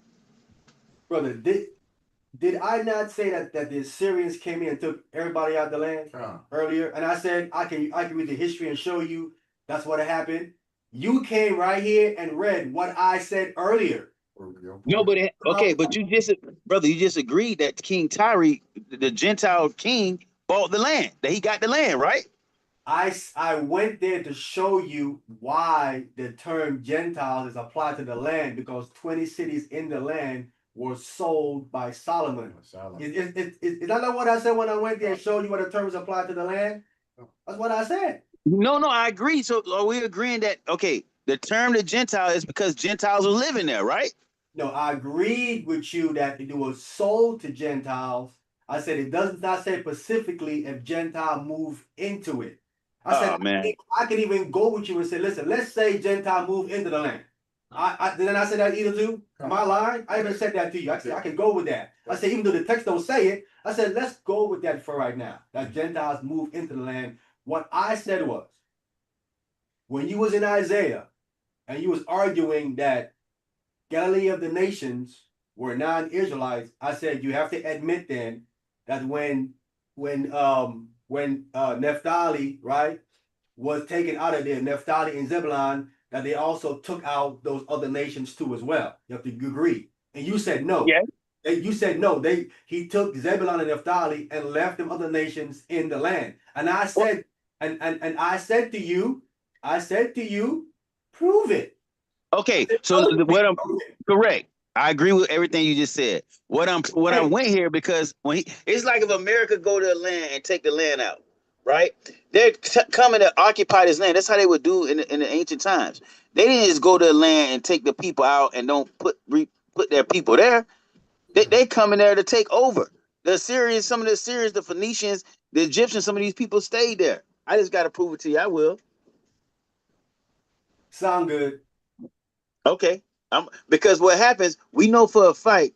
Brother, did I not say that the Assyrians came in and took everybody out of the land earlier? And I said I can read the history and show you that's what happened. You came right here and read what I said earlier. No, but okay, but you just agreed that King Tyre, the Gentile king, bought the land. That he got the land, right? I went there to show you why the term Gentiles is applied to the land, because 20 cities in the land were sold by Solomon. Is that not what I said when I went there and showed you what the term is applied to the land? That's what I said. No, I agree. So are we agreeing that, okay, the term the Gentile is because Gentiles are living there, right? No, I agreed with you that it was sold to Gentiles. I said it does not say specifically if Gentile move into it. I said, man. I can even go with you and say, listen, let's say Gentile move into the land. Didn't I say that either too? Am I lying? I even said that to you. I said I can go with that. I said, even though the text don't say it, I said, let's go with that for right now. That Gentiles move into the land. What I said was, when you was in Isaiah and you was arguing that Galilee of the nations were non-Israelites, I said you have to admit then that when Naphtali, right, was taken out of there, Naphtali and Zebulun, that they also took out those other nations too as well. You have to agree. And you said no. Yeah. You said no. He took Zebulun and Naphtali and left them other nations in the land. And I said, and I said to you, prove it. Okay, so what I'm correct. I agree with everything you just said. I went here because it's like if America go to a land and take the land out, right? They're coming to occupy this land. That's how they would do in the ancient times. They didn't just go to the land and take the people out and don't put their people there. They come in there to take over. The Assyrians, some of the Assyrians, the Phoenicians, the Egyptians, some of these people stayed there. I just got to prove it to you. I will. Sound good. Okay. Because what happens, we know for a fact,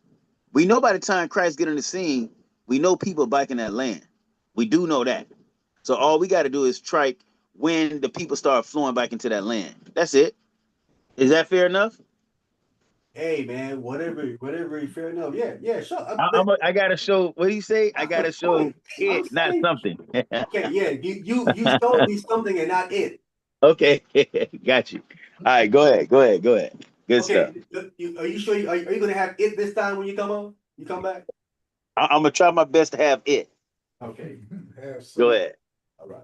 we know by the time Christ get on the scene, we know people back in that land. We do know that. So all we got to do is strike when the people start flowing back into that land. That's it. Is that fair enough? Hey man, whatever, fair enough. Yeah, sure. I gotta show. What do you say? I gotta show it, not something. Okay, yeah, you showed me something and not it. Okay, got you. All right, go ahead. Good stuff. Are you sure? Are you gonna have it this time when you come on? You come back? I'm gonna try my best to have it. Okay. Go ahead. All right.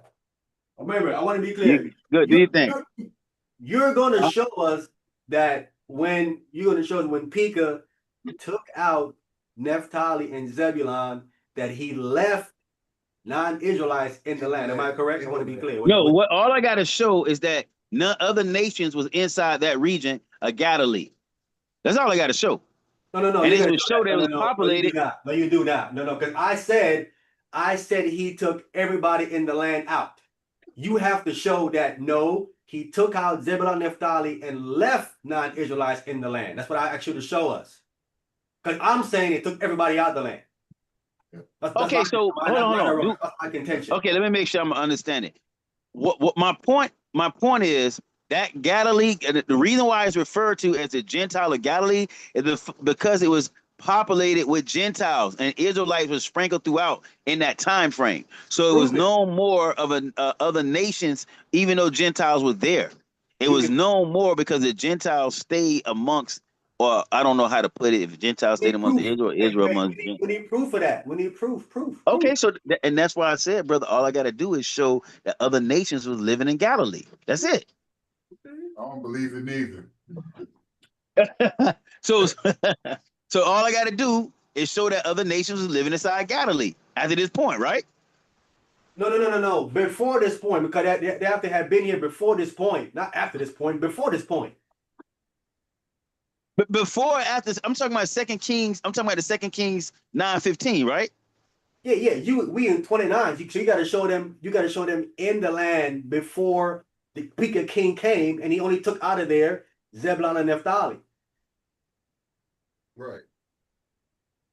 Remember, I want to be clear. Good. Do you think? You're gonna show us that when Pekah took out Naphtali and Zebulun, that he left non-Israelites in the land. Am I correct? I want to be clear. No, all I gotta show is that none other nations was inside that region of Galilee. That's all I gotta show. No. And it would show that it was populated. No, you do not. No, because I said he took everybody in the land out. You have to show that no, he took out Zebulun, Naphtali, and left non-Israelites in the land. That's what I asked you to show us. Because I'm saying it took everybody out of the land. Okay, so hold on. That's my contention. Okay, let me make sure I'm understanding. What my point is that Galilee, the reason why it's referred to as the Gentile of Galilee is because it was populated with Gentiles and Israelites were sprinkled throughout in that time frame. So it was no more of other nations, even though Gentiles were there. It was no more because the Gentiles stayed amongst, or I don't know how to put it, if Gentiles stayed amongst Israel amongst. We need proof of that. We need proof. Okay, so and that's why I said, brother, all I got to do is show that other nations was living in Galilee. That's it. I don't believe it neither. So all I got to do is show that other nations was living inside Galilee after this point, right? No. Before this point, because they have to have been here before this point, not after this point. Before this point. But before or after, I'm talking about 2 Kings. I'm talking about the 2 Kings 9:15, right? Yeah. We in 29. So you got to show them. You got to show them in the land before the Pekah king came, and he only took out of there Zebulun and Naphtali. Right.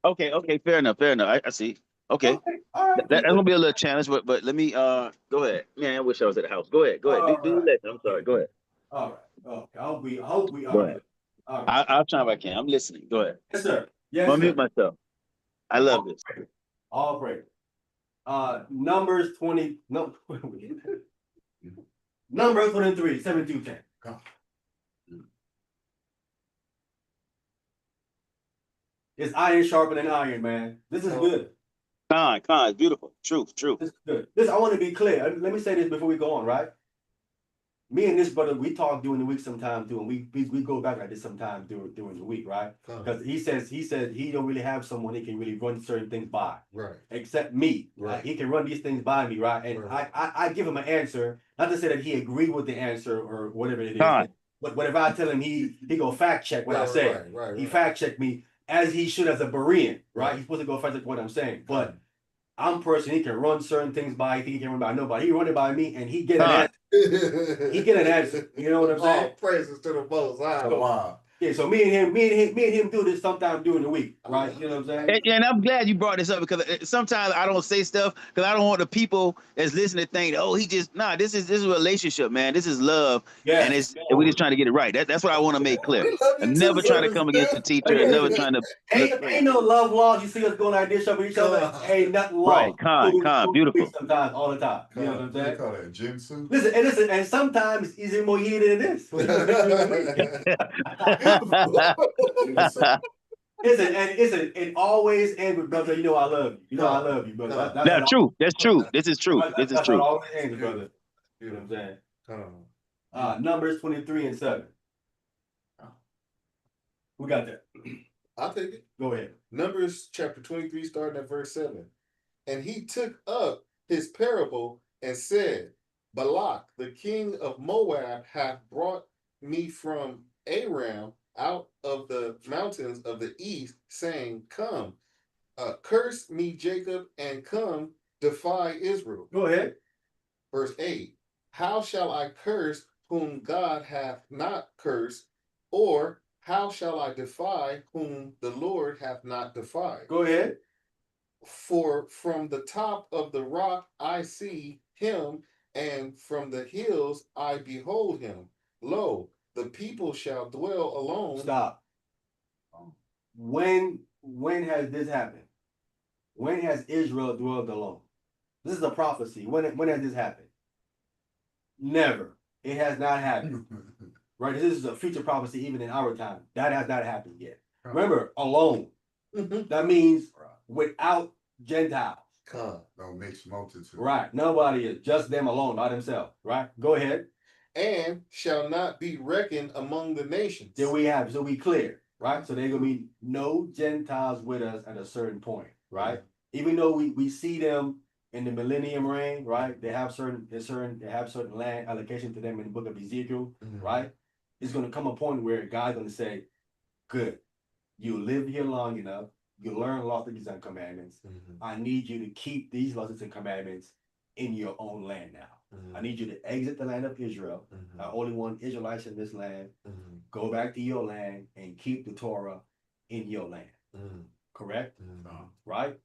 Okay, fair enough. I see. Okay. All right. That's gonna be a little challenge, but let me go ahead. Man, I wish I was at the house. Go ahead. Go ahead. Do your All right. lesson. I'm sorry. Go ahead. All right. Okay. I hope we Go are ahead. good. All right. I'll try if I can. I'm listening. Go ahead. Yes, sir. I'm Yes, gonna sir. mute myself. I love this. All praise. Numbers 20. No. Numbers 23, 7 through 10. It's iron sharpening iron, man. This is good. Con, beautiful. Truth. This is good. This I want to be clear. Let me say this before we go on, right? Me and this brother, we talk during the week sometimes too, and we go back like this sometimes during the week, right? Because he said he don't really have someone he can really run certain things by, Right. except me. Right. He can run these things by me, right? And Right. I give him an answer, not to say that he agreed with the answer or whatever it is. Con. But if I tell him he go fact check what I say, Right. he fact check me as he should as a Berean, right? He's supposed to go fact check what I'm saying, but I'm a person, he can run certain things by, he can run by nobody. He run it by me and he get an answer. He get an answer. You know what I'm saying? All praises to the Most High. Wow. Yeah, so me and him do this sometime during the week, right? You know what I'm saying? And I'm glad you brought this up because sometimes I don't say stuff because I don't want the people that's listening to think, oh, he just this is a relationship, man. This is love. Yeah. And we just trying to get it right. That's what I want to make clear. We love you I'm too, never trying to brother. come against the teacher and never trying to Ain't no love laws. You see us going like this over each other. Ain't nothing wrong. Right, con, beautiful. Sometimes, all the time. You know what I'm They saying? call that jinsu. Listen, and sometimes it's even more heated than this. Listen, it always ends with brother. You know I love you. You know I love you, brother. That's true. That's true. This is true. This is That's how it true. always ends, brother. You know what I'm saying? Numbers 23 and 7. Who got that? I'll take it. Go ahead. Numbers chapter 23, starting at verse 7. And he took up his parable and said, Balak, the king of Moab, hath brought me from Aram out of the mountains of the east, saying, Come, curse me, Jacob, and come, defy Israel. Go ahead. Verse 8. How shall I curse whom God hath not cursed, or how shall I defy whom the Lord hath not defied? Go ahead. For from the top of the rock I see him, and from the hills I behold him. Lo, the people shall dwell alone. Stop. When has this happened? When has Israel dwelled alone? This is a prophecy. When has this happened? Never. It has not happened. Right? This is a future prophecy even in our time. That has not happened yet. Remember, alone. That means without Gentiles. No mixed multitude. Right. Nobody is. Just them alone by themselves. Right? Go ahead. And shall not be reckoned among the nations. There we have it. So we clear. Right? So there's gonna be no Gentiles with us at a certain point. Right? Even though we see them in the millennium reign, right? They have certain land allocation to them in the book of Ezekiel, right? It's gonna come a point where God's gonna say, good, you live here long enough, you learn laws and commandments. I need you to keep these laws and commandments in your own land now. I need you to exit the land of Israel. I only want Israelites in this land. Go back to your land and keep the Torah in your land. Correct? Right?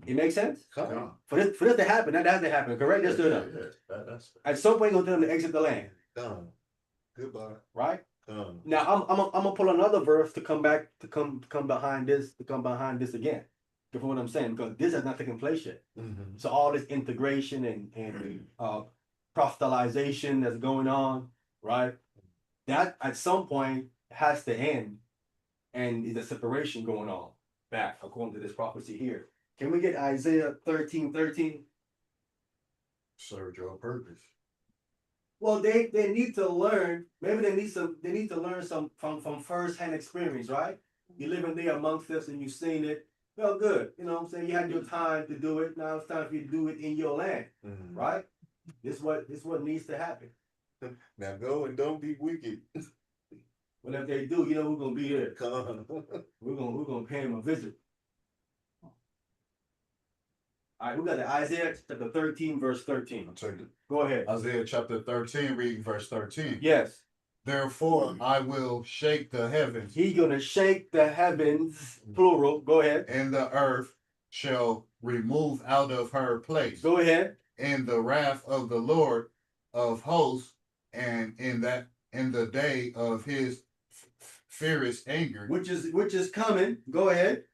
It makes sense? For this to happen, that has to happen, correct? Yes or no? That's At some point, you're going to tell them to exit the land. Done. Goodbye. Right? Now I'm gonna pull another verse to come behind this again. You feel what I'm saying? Because this has not taken place yet. So all this integration and proselytization that's going on, right? That at some point has to end, and is a separation going on back according to this prophecy here. Can we get Isaiah 13:13? served your purpose. Well, they need to learn. Maybe they need to learn some from first-hand experience, right? You're living there amongst us and you've seen it. Well, good. You know what I'm saying? You had your time to do it. Now it's time for you to do it in your land. Right? This what needs to happen. Now go and don't be wicked. Well, if they do, you know who's gonna be there. Come. We're gonna pay him a visit. All right, we got the Isaiah chapter 13, verse 13. I'll take it. Go ahead. Isaiah chapter 13, reading verse 13. Yes. Therefore, I will shake the heavens, He's gonna shake the heavens, plural. Go ahead. and the earth shall remove out of her place. Go ahead. In the wrath of the Lord of hosts, and in the day of his fierce anger. Which is coming. Go ahead.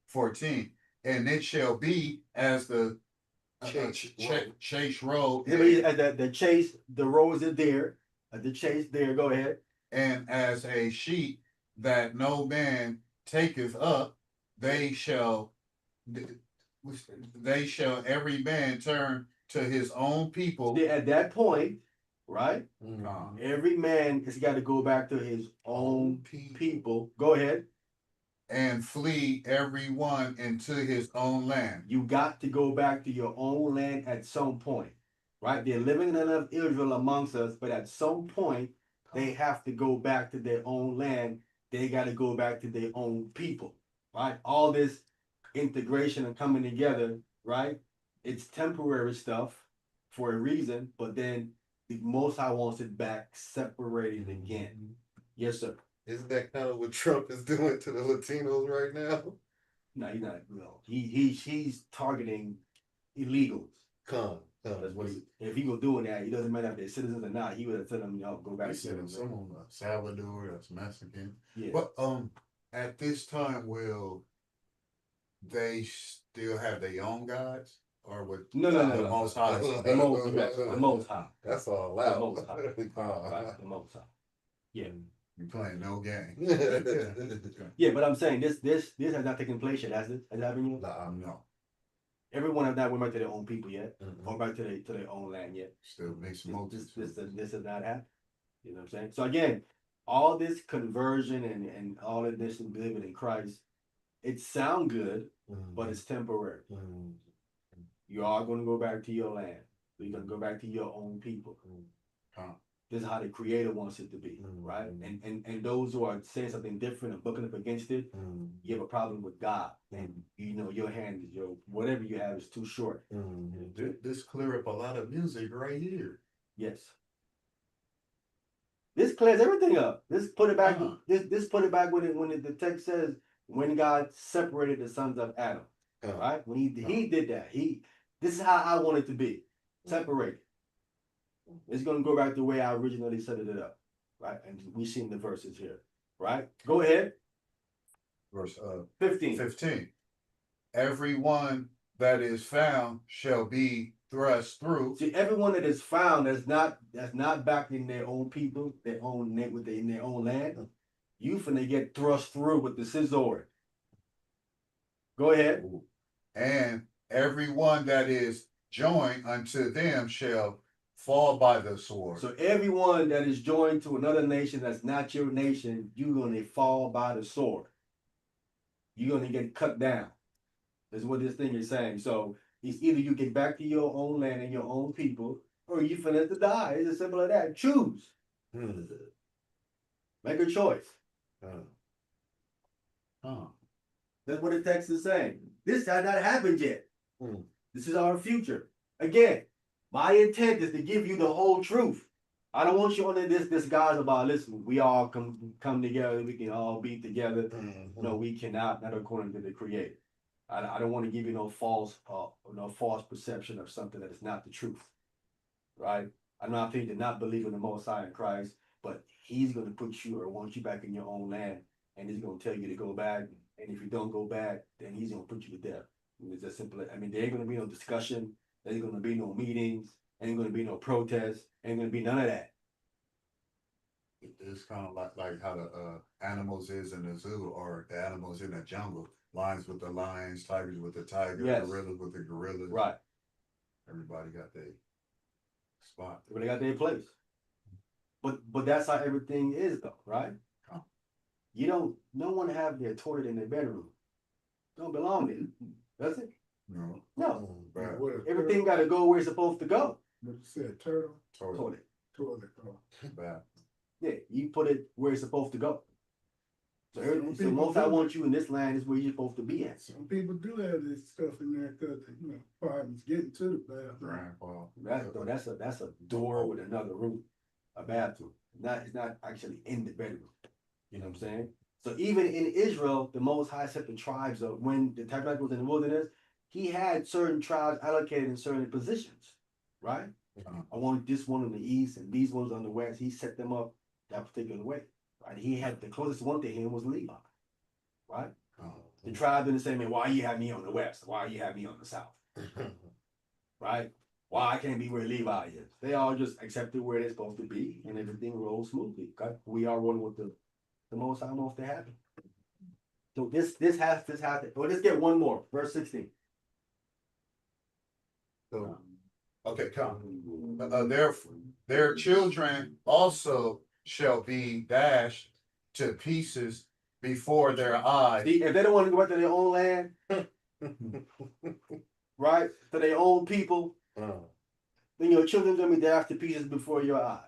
14. And it shall be as the chase road. The chase, the roads are there. The chase there. Go ahead. And as a sheep that no man taketh up, they shall every man turn to his own people. At that point, right? Every man has got to go back to his own people. Go ahead. And flee every one into his own land. You got to go back to your own land at some point, right? They're living in of Israel amongst us, but at some point they have to go back to their own land. They got to go back to their own people, right? All this integration and coming together, right? It's temporary stuff for a reason, but then the Most High wants it back separated again. Yes, sir. Isn't that kind of what Trump is doing to the Latinos right now? No, he's not. No, he's targeting illegals. That's what he. If he was doing that, he doesn't matter if they're citizens or not. He would have told them, go back. They said some on Salvador, that's Mexican. Yeah. But at this time, will they still have their own gods, or would No. the Most High? The Most High. That's all The loud. Most High. Right? The Most High. Yeah. You playing no game. Yeah, but I'm saying this has not taken place yet, has it? Has it happened yet? No. Everyone has not went back to their own people yet, or back to their own land yet. Still mixed motives. This has not happened. You know what I'm saying? So again, all this conversion and all of this and believing in Christ, it sound good, but it's temporary. You are going to go back to your land. You're going to go back to your own people. This is how the Creator wants it to be, right? And those who are saying something different and booking up against it, you have a problem with God, and your hand is whatever you have is too short. This clear up a lot of music right here. Yes. This clears everything up. This put it back. This put it back when the text says when God separated the sons of Adam, right? When he did that, this is how I want it to be, separated. It's going to go back the way I originally set it up, right? And we've seen the verses here, right? Go ahead. Verse 15. 15. Everyone that is found shall be thrust through. See, everyone that is found that's not back in their own people, their own in their own land, you finna get thrust through with the scissor. Go ahead. And everyone that is joined unto them shall fall by the sword. So everyone that is joined to another nation that's not your nation, you're gonna fall by the sword. You're gonna get cut down. That's what this thing is saying. So it's either you get back to your own land and your own people, or you finna to die. It's as simple as that. Choose. Make a choice. That's what the text is saying. This has not happened yet. This is our future. Again, my intent is to give you the whole truth. I don't want you under this disguise about, listen, we all come together, we can all be together. No, we cannot, not according to the Creator. I don't want to give you no false perception of something that is not the truth. Right? I'm not saying to not believe in the Most High in Christ, but He's going to put you or want you back in your own land, and He's going to tell you to go back. And if you don't go back, then He's going to put you to death. It's as simple. There ain't going to be no discussion. There ain't going to be no meetings. Ain't going to be no protests. Ain't going to be none of that. It's kind of like how the animals is in the zoo, or the animals in the jungle. Lions with the lions, tigers with the tigers, gorillas with the gorillas. Right. Everybody got their spot. Everybody got their place. But that's how everything is, though, right? No one have their toilet in their bedroom. Don't belong there, does it? No. No. Bad. Everything got to go where it's supposed to go. What you said, turtle? Toilet. Toilet. Bad. Yeah, you put it where it's supposed to go. So Some most I want you in this land is where you're supposed to be at. Some people do have this stuff in there because apartments getting to the bathroom. That's a door with another room, a bathroom. It's not actually in the bedroom. You know what I'm saying? So even in Israel, the Most High set the tribes up when the tabernacle was in the wilderness. he had certain tribes allocated in certain positions, right? Uh-huh. I want this one in the east and these ones on the west. He set them up that particular way, right? He had the closest one to him was Levi, right? The tribe didn't say, man, why you have me on the west? Why you have me on the south? Right? Why I can't be where Levi is? They all just accepted where they're supposed to be, and everything rolls smoothly. Okay? We are one with the Most High most to happen. So this has to. Well, let's get one more, verse 16. So, okay, come. Their children also shall be dashed to pieces before their eyes. See, if they don't want to go back to their own land, right, to their own people, then your children gonna be dashed to pieces before your eyes.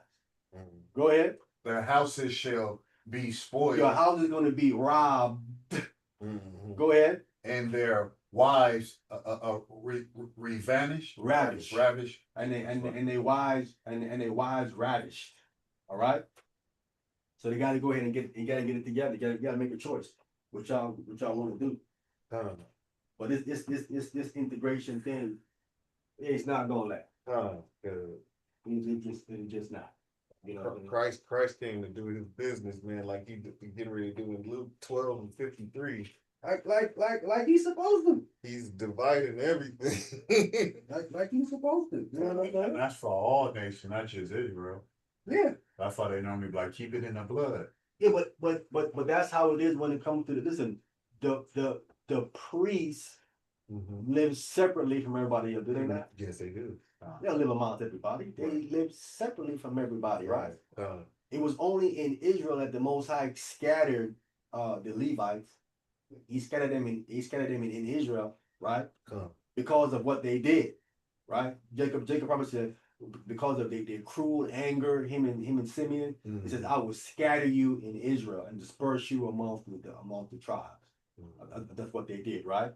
Go ahead. Their houses shall be spoiled. Your house is gonna be robbed. Go ahead. And their wives ravished. And they wives ravished. All right. So they got to go ahead and get it together. You got to make a choice. What y'all want to do? But this integration thing, it's not gonna last. It's just not. You know, Christ came to do his business, man, like he getting ready to do in Luke 12:53. Like he's supposed to. He's dividing everything. like he's supposed to. You know what I'm saying? And that's for all nations, not just Israel. Yeah. That's why they normally be like, keep it in the blood. Yeah, but that's how it is when it comes to listen, the priests live separately from everybody else, do they not? Yes, they do. They don't live amongst everybody. They live separately from everybody, right? It was only in Israel that the Most High scattered the Levites. He scattered them in Israel, right? Because of what they did, right? Jacob probably said, because of their cruel anger, him and Simeon, he says, I will scatter you in Israel and disperse you amongst the tribes. That's what they did, right?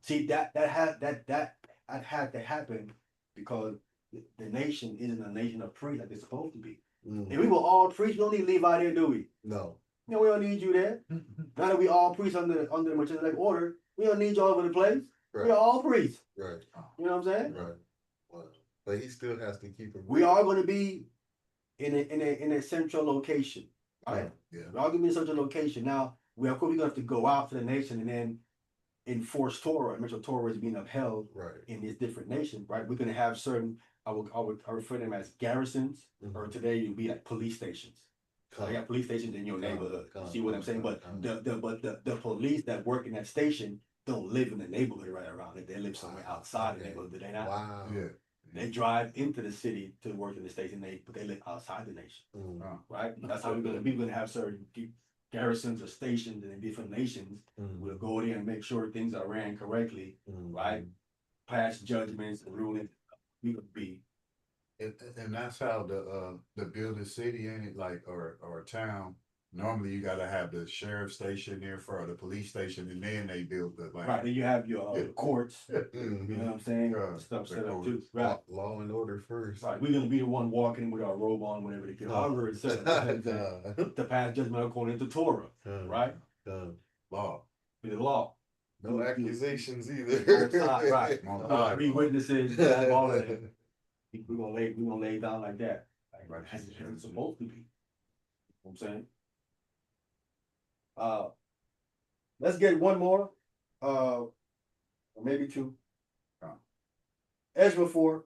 See, that had to happen because the nation isn't a nation of priests like they're supposed to be. If we were all priests, we don't need Levi there, do we? No. No, we don't need you there. Now that we all priests under the Melchizedek order, we don't need you all over the place. Right. We're all priests. Right. You know what I'm saying? Right. Well, but he still has to keep it. We are going to be in a central location, right? Yeah. We're all going to be in such a location. Now, of course, we're going to have to go out to the nation and then enforce Torah. Make sure Torah is being upheld in these different nations, right? We're going to have certain, I would refer to them as garrisons, or today you'll be like police stations. So you got police stations in your neighborhood. See what I'm saying? But the police that work in that station don't live in the neighborhood right around it. They live somewhere outside the neighborhood, do they not? Wow. Yeah. They drive into the city to work in the station, but they live outside the nation, right? That's how we're gonna have certain garrisons or stations in different nations. We'll go there and make sure things are ran correctly, right? Pass judgments and rulings. We could be. And that's how the build a city ain't it, like or a town. Normally you gotta have the sheriff station there for the police station, and then they build the like. Right, then you have your courts. You know what I'm saying? Stuff set up too. Right. Law and order first. Right, we're gonna be the one walking with our robe on, whatever they get. However, it's set to pass judgment according to Torah, right? Law. Be the law. No accusations either. Right. Three witnesses, all of that. We're gonna lay it down like that. Like as it's supposed to be. You know what I'm saying? Let's get one more. Or maybe two. Ezra 4.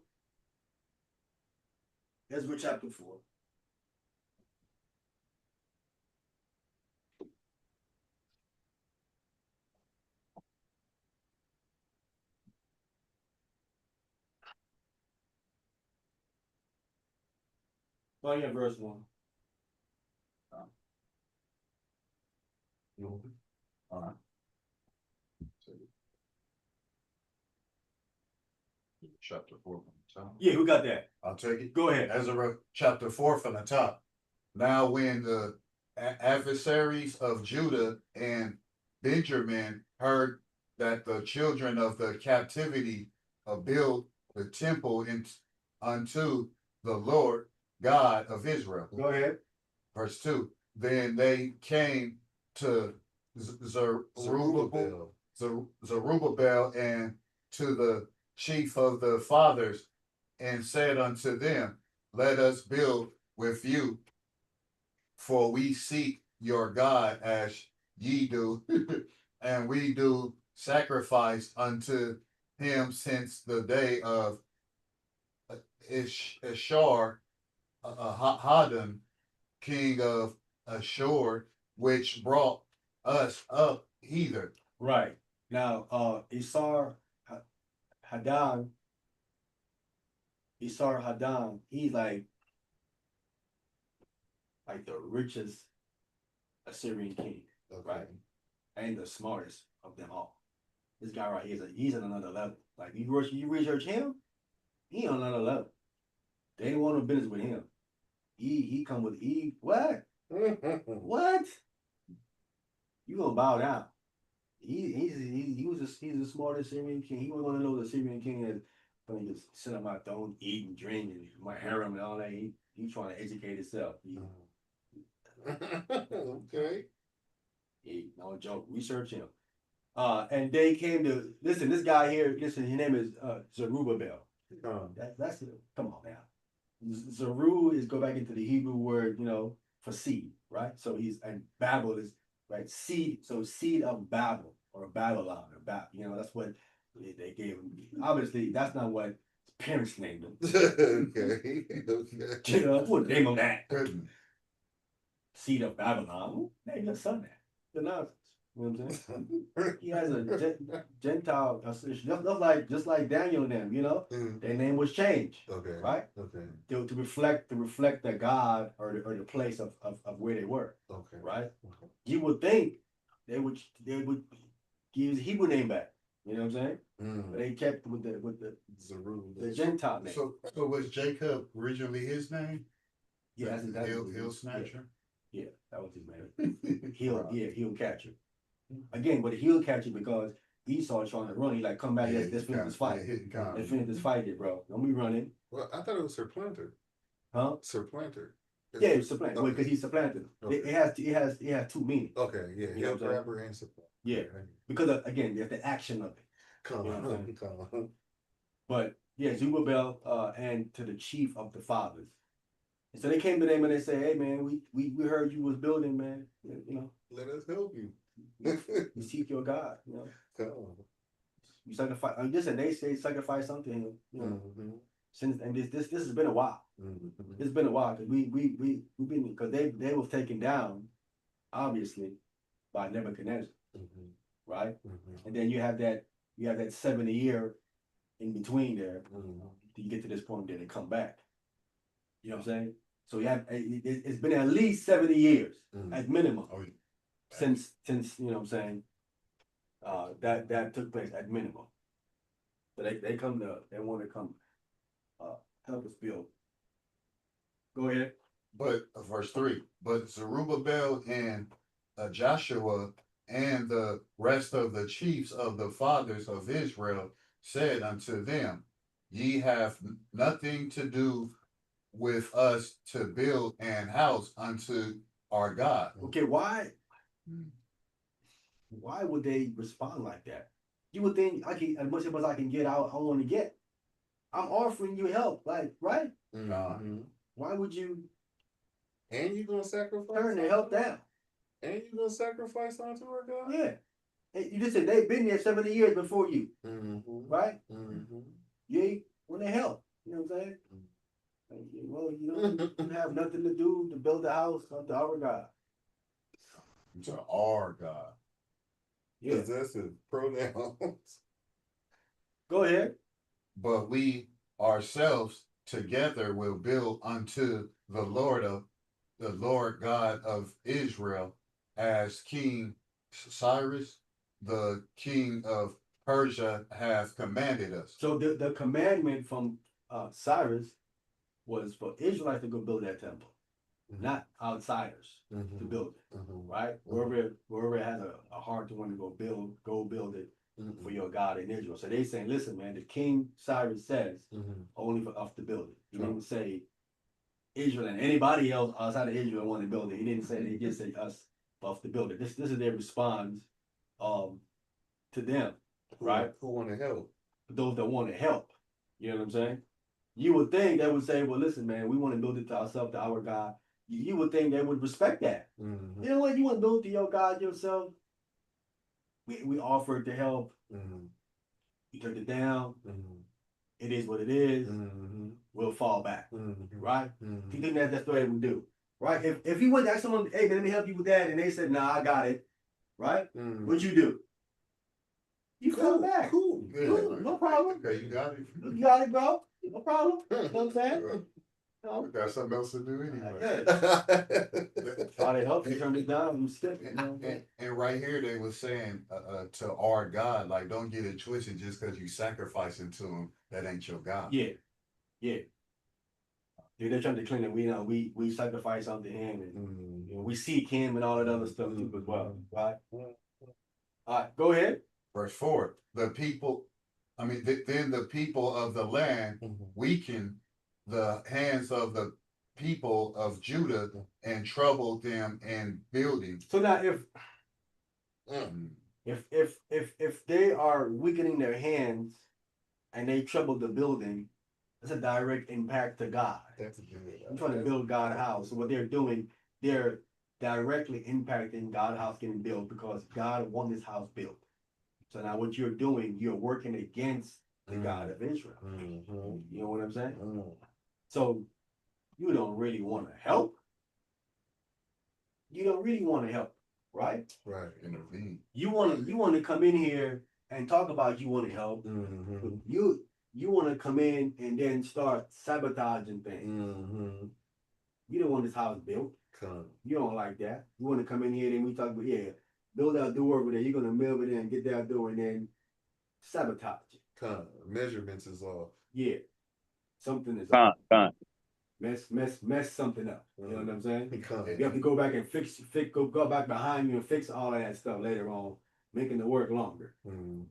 Ezra chapter 4. Starting at verse 1. You open? All right. Chapter 4 from the top. Yeah, who got that? I'll take it. Go ahead. Ezra chapter 4 from the top. Now when the adversaries of Judah and Benjamin heard that the children of the captivity built the temple unto the Lord God of Israel. Go ahead. Verse 2. Then they came to Zerubbabel and to the chief of the fathers and said unto them, let us build with you, for we seek your God as ye do, and we do sacrifice unto him since the day of Ishar Hadon, king of Ashur, which brought us up hither. Right. Now, Hadan, Isar Hadan, he's like the richest Assyrian king, right? And the smartest of them all. This guy right here, he's at another level. Like you research him, he on another level. They ain't want no business with him. He come with what? What? You gonna bow down? He's the smartest Syrian king. He was gonna know the Syrian king is gonna just sit on my throne, eat and drink, and my harem and all that. He trying to educate himself. Okay. No joke. Research him. And they came to listen. This guy here, listen. His name is Zerubbabel. That's it. Come on now. Zeru is go back into the Hebrew word, for seed, right? So and Babel is right seed. So seed of Babel or Babylon or that's what they gave him. Obviously, that's not what his parents named him. Okay. What name him that? Seed of Babylon. Name your son that. The nonsense. You know what I'm saying? He has a Gentile, just like Daniel and them. Their name was changed. Okay. Right. Okay. To reflect the God or the place of where they were. Okay. Right. You would think they would give his Hebrew name back. You know what I'm saying? But they kept with the Gentile name. So was Jacob originally his name? Yeah, that's exactly. Hill Snatcher. Yeah, that was his name. He'll catch you. Again, but he'll catch you because Esau trying to run. He like, come back, let's finish this fight. Let's finish this fight here, bro. Don't be running. Well, I thought it was supplanter. Huh? Supplanter. Yeah, it's supplanter. Okay. Because he's supplanted. Okay. It has two meanings. Okay, yeah, You know what I'm grabber and supplanter. Yeah, because again, there's the action of it. Come on. But yeah, Zerubbabel and to the chief of the fathers. And so they came to them and they said, "Hey man, we heard you was building, man. Let us help you. You seek your God. Come on. You sacrifice. Listen, they say sacrifice something. Since and this has been a while. It's been a while because we've been because they were taken down, obviously, by Nebuchadnezzar, right? And then you have that 70 year in between there. You get to this point, then they come back. You know what I'm saying? So you have it's been at least 70 years at minimum since you know what I'm saying. That took place at minimum. So they want to come help us build. Go ahead. But verse 3, but Zerubbabel and Joshua and the rest of the chiefs of the fathers of Israel said unto them, ye have nothing to do with us to build an house unto our God. Okay, why would they respond like that? You would think as much as I can get, I want to get. I'm offering you help, like, right? Why would you? And you gonna sacrifice? Turn the help down. And you gonna sacrifice unto our God? Yeah. Hey, you just said they've been there 70 years before you, right? You want to help. You know what I'm saying? Well, you have nothing to do to build a house unto our God. To our God. Yeah. Possessive pronouns. Go ahead. But we ourselves together will build unto the Lord God of Israel, as King Cyrus, the king of Persia, hath commanded us. So the commandment from Cyrus was for Israelites to go build that temple, not outsiders to build it, right? Wherever it has a heart to want to go build it for your God in Israel. So they saying, listen, man, the King Cyrus says only for us to build it. He didn't say Israel and anybody else outside of Israel want to build it. He didn't say, he just said us for us to build it. This is their response to them, right? Who want to help? for those that want to help. You know what I'm saying? You would think they would say, well, listen, man, we want to build it to ourselves, to our God. You would think they would respect that. Mhm. You know what? You want to build to your God yourself? We offered to help. Mhm. You took it down. Mhm. It is what it is. Mhm. We'll fall back. Mhm. Right? Mhm. You think that's what they would do? Right? If you went to ask someone, hey, man, let me help you with that, and they said, nah, I got it. Right? Mhm. What'd you do? You fell back. Cool. Cool, no problem. Okay, you got it. You got it, bro. No problem. You know what I'm saying? No. We got something else to do anyway. Try to help you turn it down. You skip it. You know? And right here they were saying to our God, like don't get it twisted just because you sacrificing to him, that ain't your God. Yeah. Yeah. They're trying to claim that we sacrifice unto him and Mhm. you know, we seek him and all that other stuff too as well. Right? All right, go ahead. Verse 4, then the people of the land Mhm. weakened the hands of the people of Judah and troubled them in building. So now Mm. if they are weakening their hands and they trouble the building, that's a direct impact to God. That's good. I'm trying to build God's house. So what they're doing, they're directly impacting God's house getting built because God wants his house built. So now what you're doing, you're working against the God of Israel. Mhm. You know what I'm saying? Mhm. So you don't really want to help. You don't really want to help, right? Right. Intervene. You want to come in here and talk about you want to help. Mhm. You want to come in and then start sabotaging things. Mhm. You don't want this house built. Come. You don't like that. You want to come in here and we talk about, yeah, build that door over there. You're going to build it and get that door and then sabotage it. Come. Measurements is off. Yeah. Something is Con, con. mess something up. You know what I'm saying? Come. You have to go back and go back behind you and fix all of that stuff later on, making the work longer. Mhm.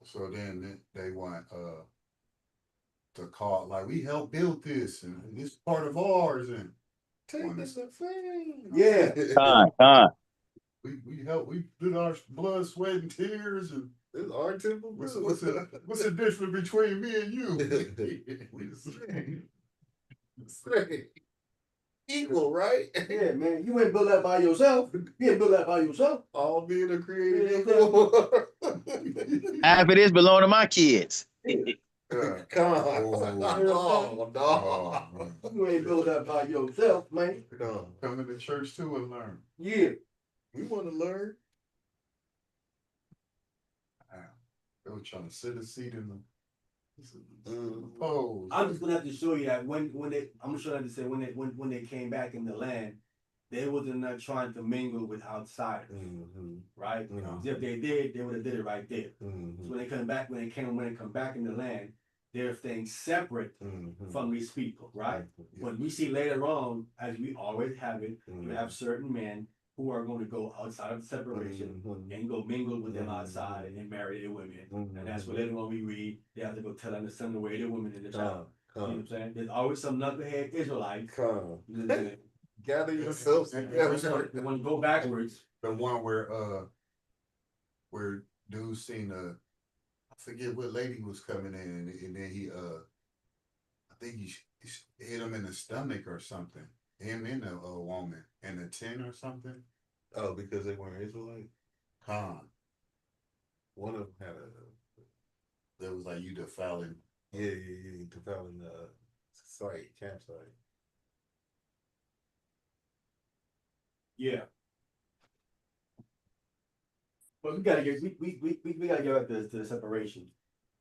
So then they want to call like we helped build this and it's part of ours and Take this a thing. Yeah. Con, con. we helped, we did our blood, sweat, and tears and This is our temple. what's the difference between me and you? We the same. Same. Equal, right? Yeah, man. You ain't built that by yourself. You ain't built that by yourself. All being a created Yeah, equal. Half of this belong to my kids. Come on. Oh, Oh, no. man. You ain't built that by yourself, man. Come. Come to church too and learn. Yeah. We want to learn. They were trying to sit a seat in the Mm. pose. I'm just gonna have to show you that I'm sure I have to say when they came back in the land, they wasn't not trying to mingle with outsiders, Mhm. right? No. If they did, they would have did it right there. So Mhm. when they come back in the land, they're staying separate Mhm. from these people, right? Yeah. When we see later on, as we always have it, you Mhm. have certain men who are going to go outside of the separation Mhm. and go mingle with them Mhm. outside and then marry their women. Mhm. And that's what later on we read, they have to go tell them to send away their women in the child. Come. You know what I'm saying? There's always some knucklehead Israelite. Come. You know what I'm saying? Gather yourselves They together. want to go backwards. The one where dude seen I forget what lady was coming in and then he I think he hit him in the stomach or something. Him and a woman in a tent or something. Oh, because they weren't Israelite. Con. One of them had a. That was like you defiling. Yeah. Developing the campsite. Yeah. But we gotta get back to the separation.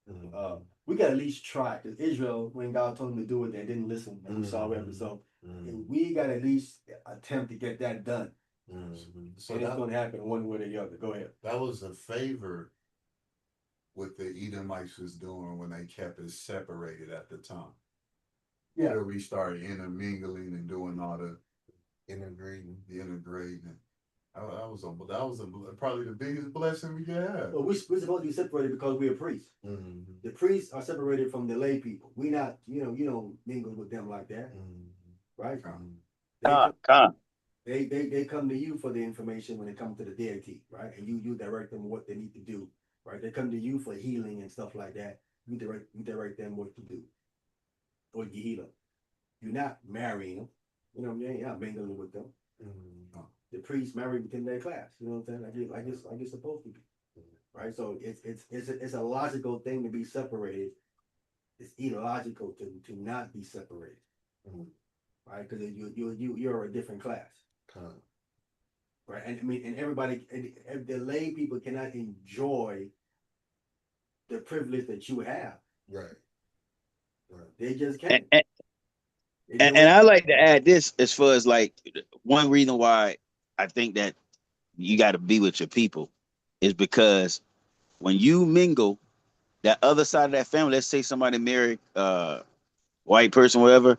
Mhm. We gotta at least try because Israel, when God told them to do it, they didn't listen. And we saw Mhm. it. So Mhm. we gotta at least attempt to get that done. Mhm. So And it's gonna happen one way or the other. Go ahead. that was a favor what the Edomites was doing when they kept it separated at the time. Yeah. So we started intermingling and doing all the Integrating. integrating. That was probably the biggest blessing we could have. Well, we're supposed to be separated because we're priests. Mhm. The priests are separated from the lay people. We not, you don't mingle with them like that, Mhm. right? Mhm. Con, con. They come to you for the information when it comes to the deity, right? And you direct them what they need to do, right? They come to you for healing and stuff like that. you direct them what to do. Or you heal them. You're not marrying them. You know what I mean? You're not mingling with them. The priests marry within their class. You know what I'm saying? Like it's supposed to be. Right? So it's a logical thing to be separated. It's illogical to not be separated. Right? Because you're a different class. Right? And I mean, and everybody, and the lay people cannot enjoy the privilege that you have. Right. They just can't. And I like to add this as far as like one reason why I think that you got to be with your people is because when you mingle that other side of that family, let's say somebody married white person, whatever,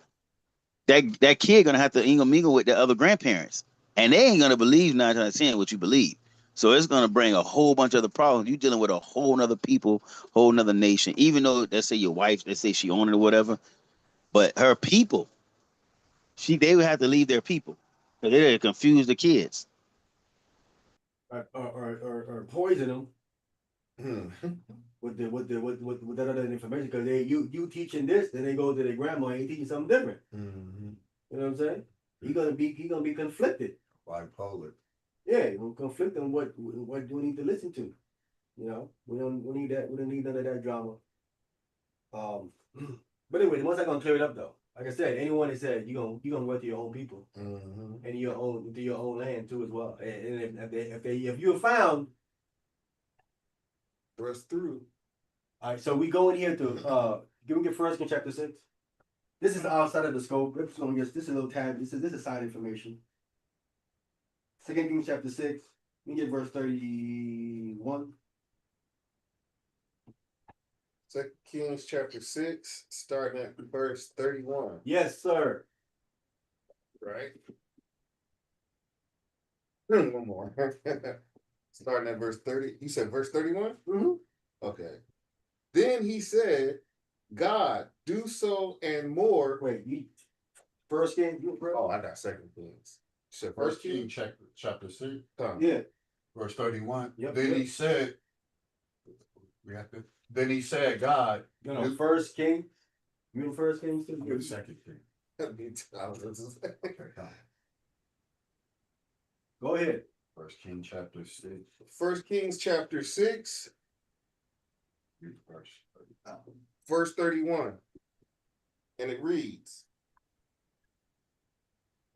that kid gonna have to mingle with the other grandparents, and they ain't gonna believe 9 times out of 10 what you believe. So it's gonna bring a whole bunch of other problems. You dealing with a whole nother people, whole nother nation. Even though let's say your wife, let's say she owned it or whatever, but her people, they would have to leave their people because they're confuse the kids. Or poison them with that other information because you teaching this, then they go to their grandma and he teaching something different. You know what I'm saying? He gonna be conflicted. Bipolar. Yeah, conflicted on what do we need to listen to. You know, we don't need that. We don't need none of that drama. But anyway, the one's not gonna clear it up though. Like I said, anyone that said you gonna go to your own people and your own land too as well. And if you're found, Thrust through. all right. So we go in here to can we get 1 Kings chapter 6? This is outside of the scope. This is a little tab. This is side information. 2 Kings chapter 6. We get verse 31. 2 Kings chapter 6, starting at verse 31. Yes, sir. Right. One more. Starting at verse 30. You said verse 31? Mm-hmm. Okay. Then he said, God, do so and more. Wait, you 1 Kings? Oh, I got 2 Kings. You said First first King King? chapter 6, Yeah. verse 31. Yep, Then yep. he said, then he said, God, You know, 1 Kings. You know 1 Kings too? you're the second king. I was gonna say. Go ahead. First King chapter 6, 1 Kings chapter 6, verse 30. verse 31. And it reads,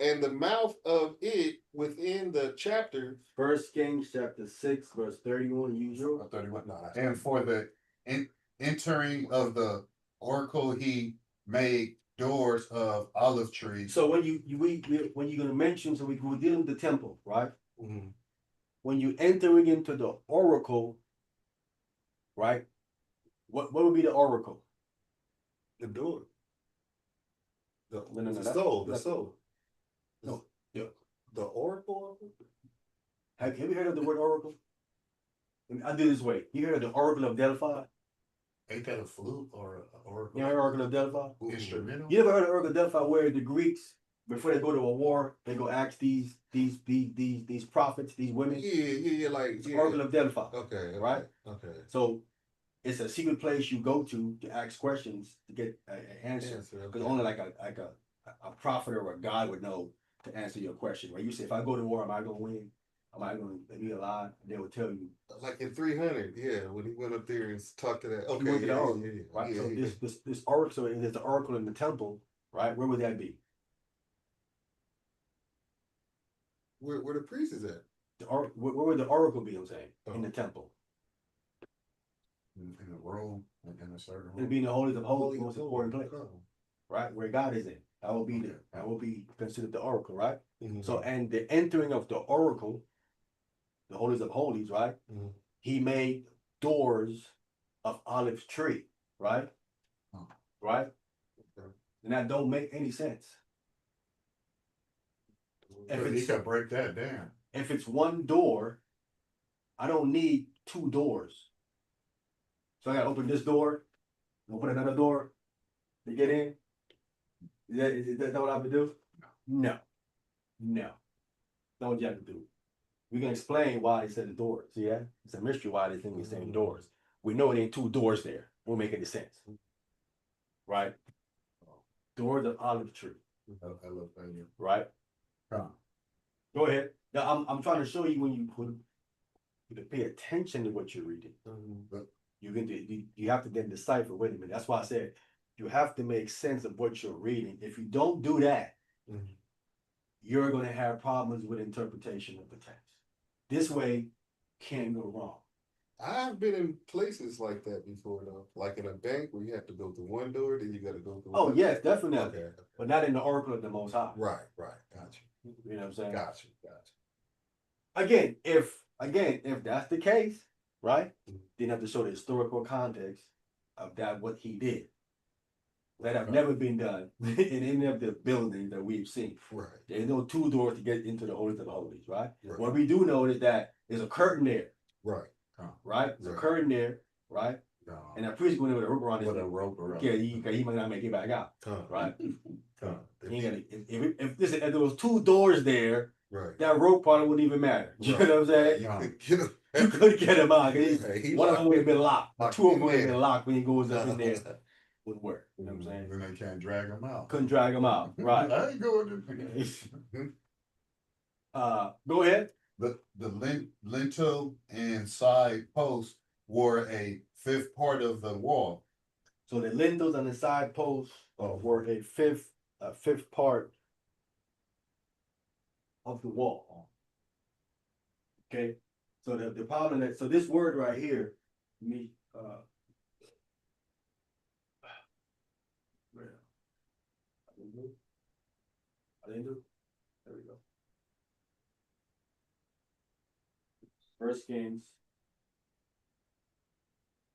and the mouth of it within the chapter. 1 Kings chapter 6, verse 31, usual. 31. No, and for the entering of the oracle, he made doors of olive trees. So when when you're gonna mention, so we're dealing with the temple, right? When you entering into the oracle, right? What would be the oracle? The door. The No, soul. that's- The soul. No, yeah. The oracle. Have you heard of the word oracle? I'll do it this way. You heard of the Oracle of Delphi? Ain't that a flute or a oracle? You heard of Oracle of Delphi? Instrumental? You ever heard of Oracle of Delphi where the Greeks, before they go to a war, they go ask these prophets, these women? Yeah, like It's Oracle of Delphi. Okay. Right? Okay. So it's a secret place you go to ask questions to get an answer. Because only like a prophet or a god would know to answer your question. Right? You say, if I go to war, am I gonna win? Am I gonna be alive? And they will tell you. Like in 300, yeah, when he went up there and talked to that. You Okay, went to the yeah, oracle, yeah, right? yeah, So yeah. this oracle, so there's the oracle in the temple, right? Where would that be? Where the priest is at? Where would the oracle be? I'm saying in the temple. In a room, in a certain It'd room. be in the holies of holies, Holy most of important Holies. place, right? Where God is in. That will be there. That will be considered the oracle, right? Mhm. So, and the entering of the oracle, the holies of holies, right? Mhm. He made doors of olive tree, right? Right? Okay. And that don't make any sense. If But he it's could break that down. if it's one door, I don't need two doors. So I gotta open this door, open another door to get in. Is that what I have to do? No. No. That's what you have to do. We can explain why they said the doors. See that? It's a mystery why they think we're saying doors. We know it ain't two doors there. won't make any sense. Right? Doors of olive tree, I love that. Yeah. right? Come. Go ahead. Now, I'm trying to show you when you pay attention to what you're reading. But You have to then decipher, wait a minute, that's why I said, you have to make sense of what you're reading. If you don't do that, you're gonna have problems with interpretation of the text. This way can't go wrong. I've been in places like that before though, like in a bank where you have to go through one door, then you gotta go through. Oh, one- yes, definitely, Okay. but not in the oracle of the Most High. Right, gotcha, You know what I'm saying? gotcha. Again, if that's the case, right? Then you have to show the historical context of that, what he did. That have never been done in any of the buildings that we've seen. Right, There's no two doors to get into the holies of the holies, right? Right. What we do know is that there's a curtain there, right. right? There's a Right. curtain there, right? No. And a priest going with a rope around his With a neck. rope around. Yeah, he might not make it back out, right? Come. He ain't gonna, if there was two doors there, Right. that rope probably wouldn't even matter. You know what I'm saying? You know, You couldn't get him out. 'Cause Hey, he one of locked- them would have been locked. locked Two of in them would have there. been locked when he goes up in there. Wouldn't work. You know what I'm saying? Then they can't drag them out. Couldn't drag him out. Right. I ain't going to. Go ahead. The lintel and side posts were a fifth part of the wall. So the lintels on the side posts were a fifth part of the wall. Okay, so the problem that, so this word right here, me, where? I didn't do. There we go. First Kings,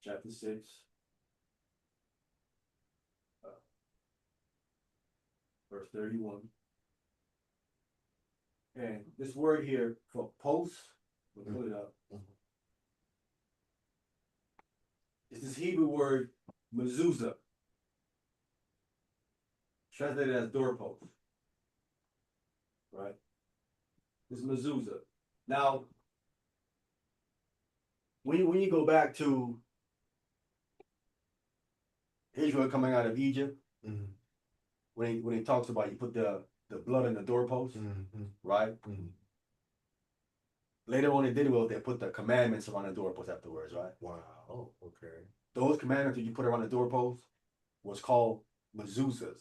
chapter 6. Verse 31. And this word here for post, we'll put it up. It's this Hebrew word mezuzah, translated as doorpost. Right? This mezuzah. Now, when you go back to Israel coming out of Egypt, when he talks about you put the blood in the doorpost, right? Later on, they put the commandments around the doorpost afterwards, right? Wow. Oh, okay. Those commandments that you put around the doorpost was called mezuzahs.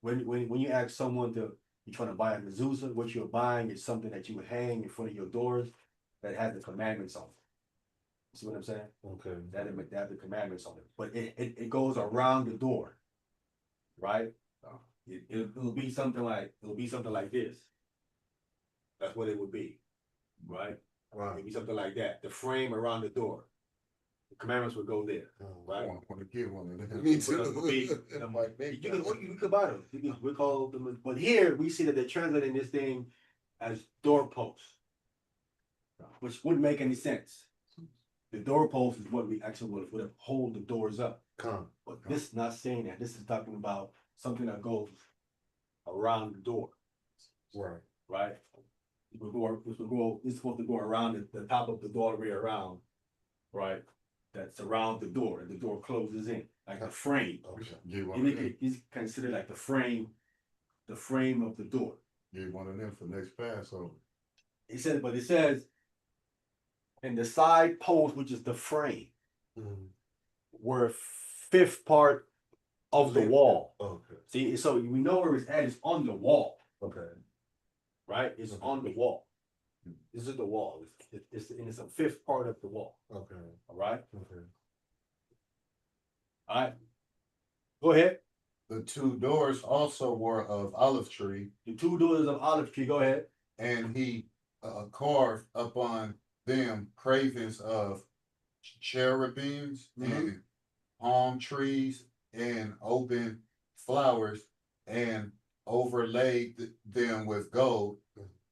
When you ask someone you're trying to buy a mezuzah, what you're buying is something that you would hang in front of your doors that has the commandments on it. You see what I'm saying? Okay. That have the commandments on it, but it goes around the door, right? It'll be something like this. That's what it would be, right? Wow. It'd be something like that. The frame around the door. The commandments would go there, I right? want to get one of them. Me But it would be- too. That might make You can buy them. We call them, but here we see that they're translating this thing as doorposts, which wouldn't make any sense. The doorpost is what we actually would hold the doors up. Come. But this is not saying that. This is talking about something that goes around the door, Right. right? It's supposed to go around the top of the doorway around, right? That surrounds the door, and the door closes in, like the frame. Okay. Get one of them. It's considered like the frame of the door. Get one of them for next Passover. It says, and the side post, which is the frame, were fifth part of the wall. Okay. See, so we know where it's at. It's on the wall, Okay. right? It's on the wall. This is the wall. It's a fifth part of the wall. Okay. All right. Okay. All right. Go ahead. The two doors also were of olive tree, The two doors of olive tree. Go ahead. and he carved upon them cravings of cherubims and palm trees and open flowers, and overlaid them with gold,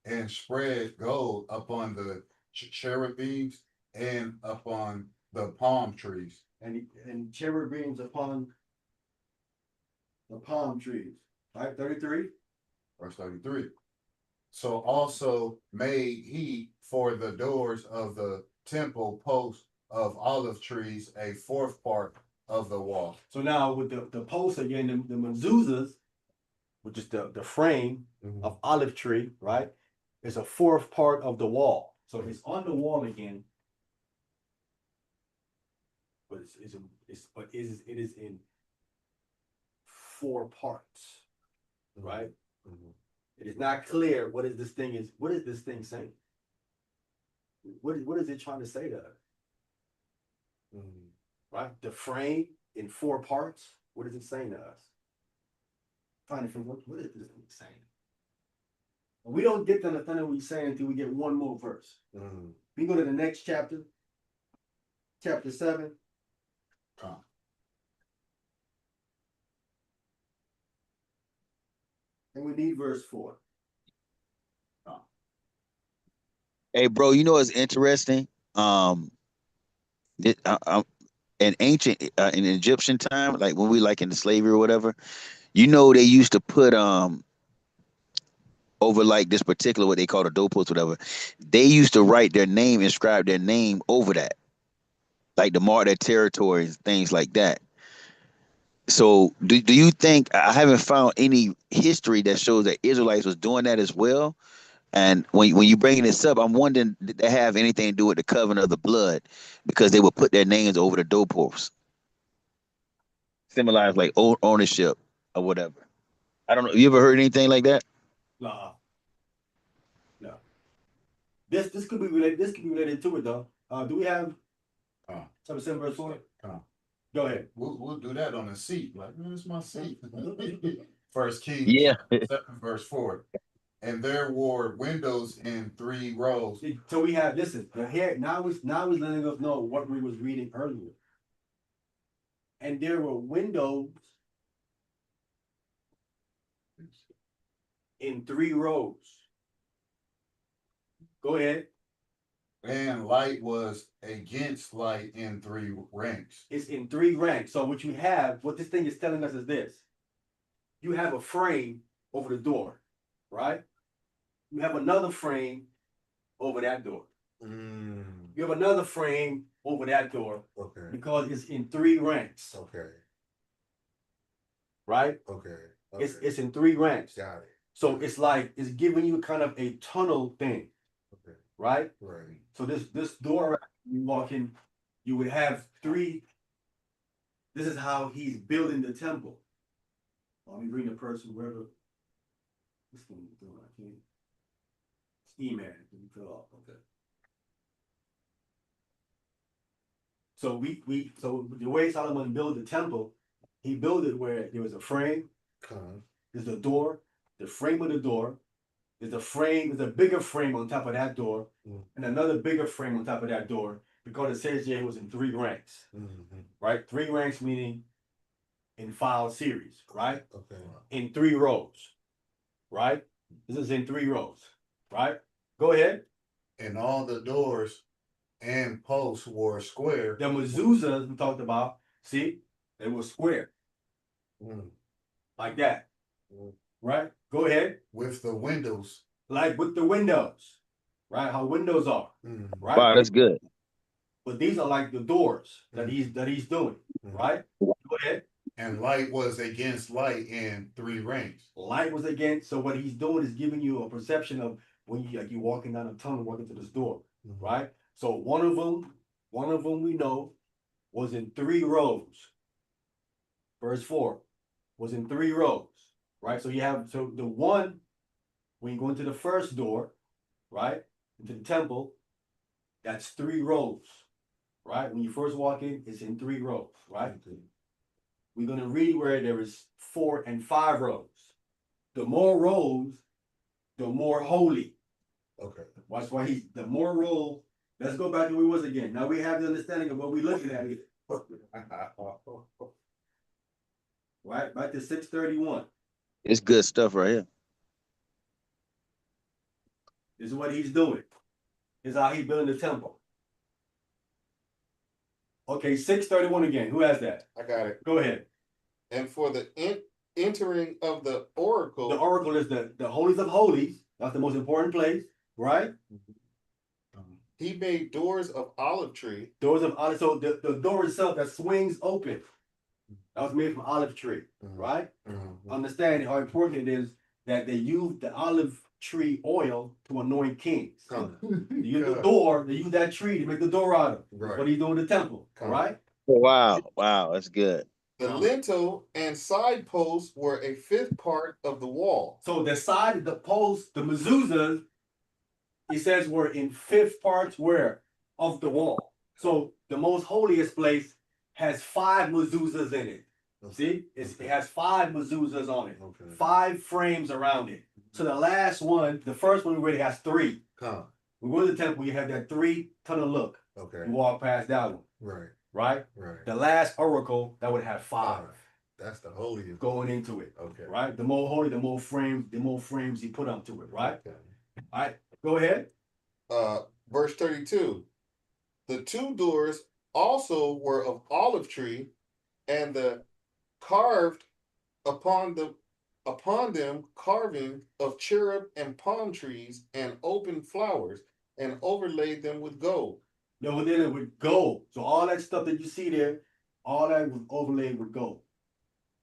and spread gold upon the cherubims and upon the palm trees. And cherubims upon the palm trees. Right. 33. Verse 33. So also made he for the doors of the temple posts of olive trees a fourth part of the wall. So now with the posts again, the mezuzahs, which is the frame of olive tree, right? Is a fourth part of the wall. So it's on the wall again. But it is in 4 parts, right? It is not clear what is this thing saying? What is it trying to say to us? Right? The frame in 4 parts, what is it saying to us? Trying to figure what is this thing saying? We don't get to understand what he's saying until we get one more verse. We go to the next chapter, chapter 7. And we need verse 4. Hey, bro, you know what's interesting? In ancient, in Egyptian time, like when we like in the slavery or whatever, you know, they used to put over like this particular what they call the doorpost, whatever. They used to write their name, inscribe their name over that, like to mark their territories, things like that. So, do you think I haven't found any history that shows that Israelites was doing that as well? And when you bringing this up, I'm wondering did they have anything to do with the covenant of the blood because they would put their names over the doorposts, symbolize like ownership or whatever. I don't know. You ever heard anything like that? No. This could be related. This could be related to it though. Do we have chapter 7 verse 4? Go ahead. We'll do that on a seat. Like, man, it's my seat. First Kings, Yeah. 7 verse 4. And there were windows in 3 rows. So we have listen. Now he's letting us know what we was reading earlier. And there were windows in 3 rows. Go ahead. And light was against light in 3 ranks. It's in 3 ranks. So what you have, what this thing is telling us is this. You have a frame over the door, right? You have another frame over that door. You have another frame over that door. Okay. Because it's in 3 ranks. Okay. Right? Okay. It's in 3 ranks. Got it. So it's like it's giving you kind of a tunnel thing. Okay. Right? Right. So this door you walk in, you would have 3. This is how he's building the temple. Let me bring the person wherever this thing is doing. I can't. Email. Let me fill up. Okay. So so the way Solomon built the temple, he built it where there was a frame, there's a door, the frame of the door, there's a frame, there's a bigger frame on top of that door, and another bigger frame on top of that door, because it says here it was in 3 ranks. Right? 3 ranks meaning in file series, right? Okay. In 3 rows. Right? This is in 3 rows. Right? Go ahead. And all the doors and posts were square. The mezuzahs we talked about, see, they were square. Like that. Right? Go ahead. With the windows. Like with the windows. Right? How windows are. Right? Wow, that's good. But these are like the doors that he's doing. Right? Go ahead. And light was against light in 3 ranks. Light was against. So what he's doing is giving you a perception of when you're walking down a tunnel, walking to this door. Right? So one of them we know was in 3 rows. Verse 4 was in 3 rows. Right? So so the one, when you go into the first door, right? Into the temple, that's 3 rows. Right? When you first walk in, it's in 3 rows, right? We're going to read where there is 4 and 5 rows. The more rows, the more holy. Okay. That's why the more rows. Let's go back to where we was again. Now we have the understanding of what we're looking at here. Right? Back to 631. It's good stuff right here. This is what he's doing. This is how he's building the temple. Okay, 631 again. Who has that? I got it. Go ahead. And for the entering of the oracle. The oracle is the holies of holies. That's the most important place, right? He made doors of olive tree. Doors of olive. So the door itself that swings open. That was made from olive tree, right? Understand how important it is that they use the olive tree oil to anoint kings. They use the door, they use that tree to make the door out of. That's what he's doing in the temple, right? Wow, wow, that's good. The lintel and side posts were a fifth part of the wall. So the side of the post, the mezuzahs, he says were in fifth parts where? Of the wall. So the most holiest place has 5 mezuzahs in it. See? It has 5 mezuzahs on it. 5 frames around it. So the last one, the first one already has 3. We go to the temple, you have that 3-tunnel look. Okay. You walk past that one. Right. Right? Right. The last oracle, that would have 5. That's the holiest. Going into it. Okay. Right? The more holy, the more frames he put onto it, right? Okay. All right, go ahead. Verse 32. The 2 doors also were of olive tree, and the carved upon them carving of cherub and palm trees and open flowers, and overlaid them with gold. No, but then it would gold. So all that stuff that you see there, all that was overlaid with gold.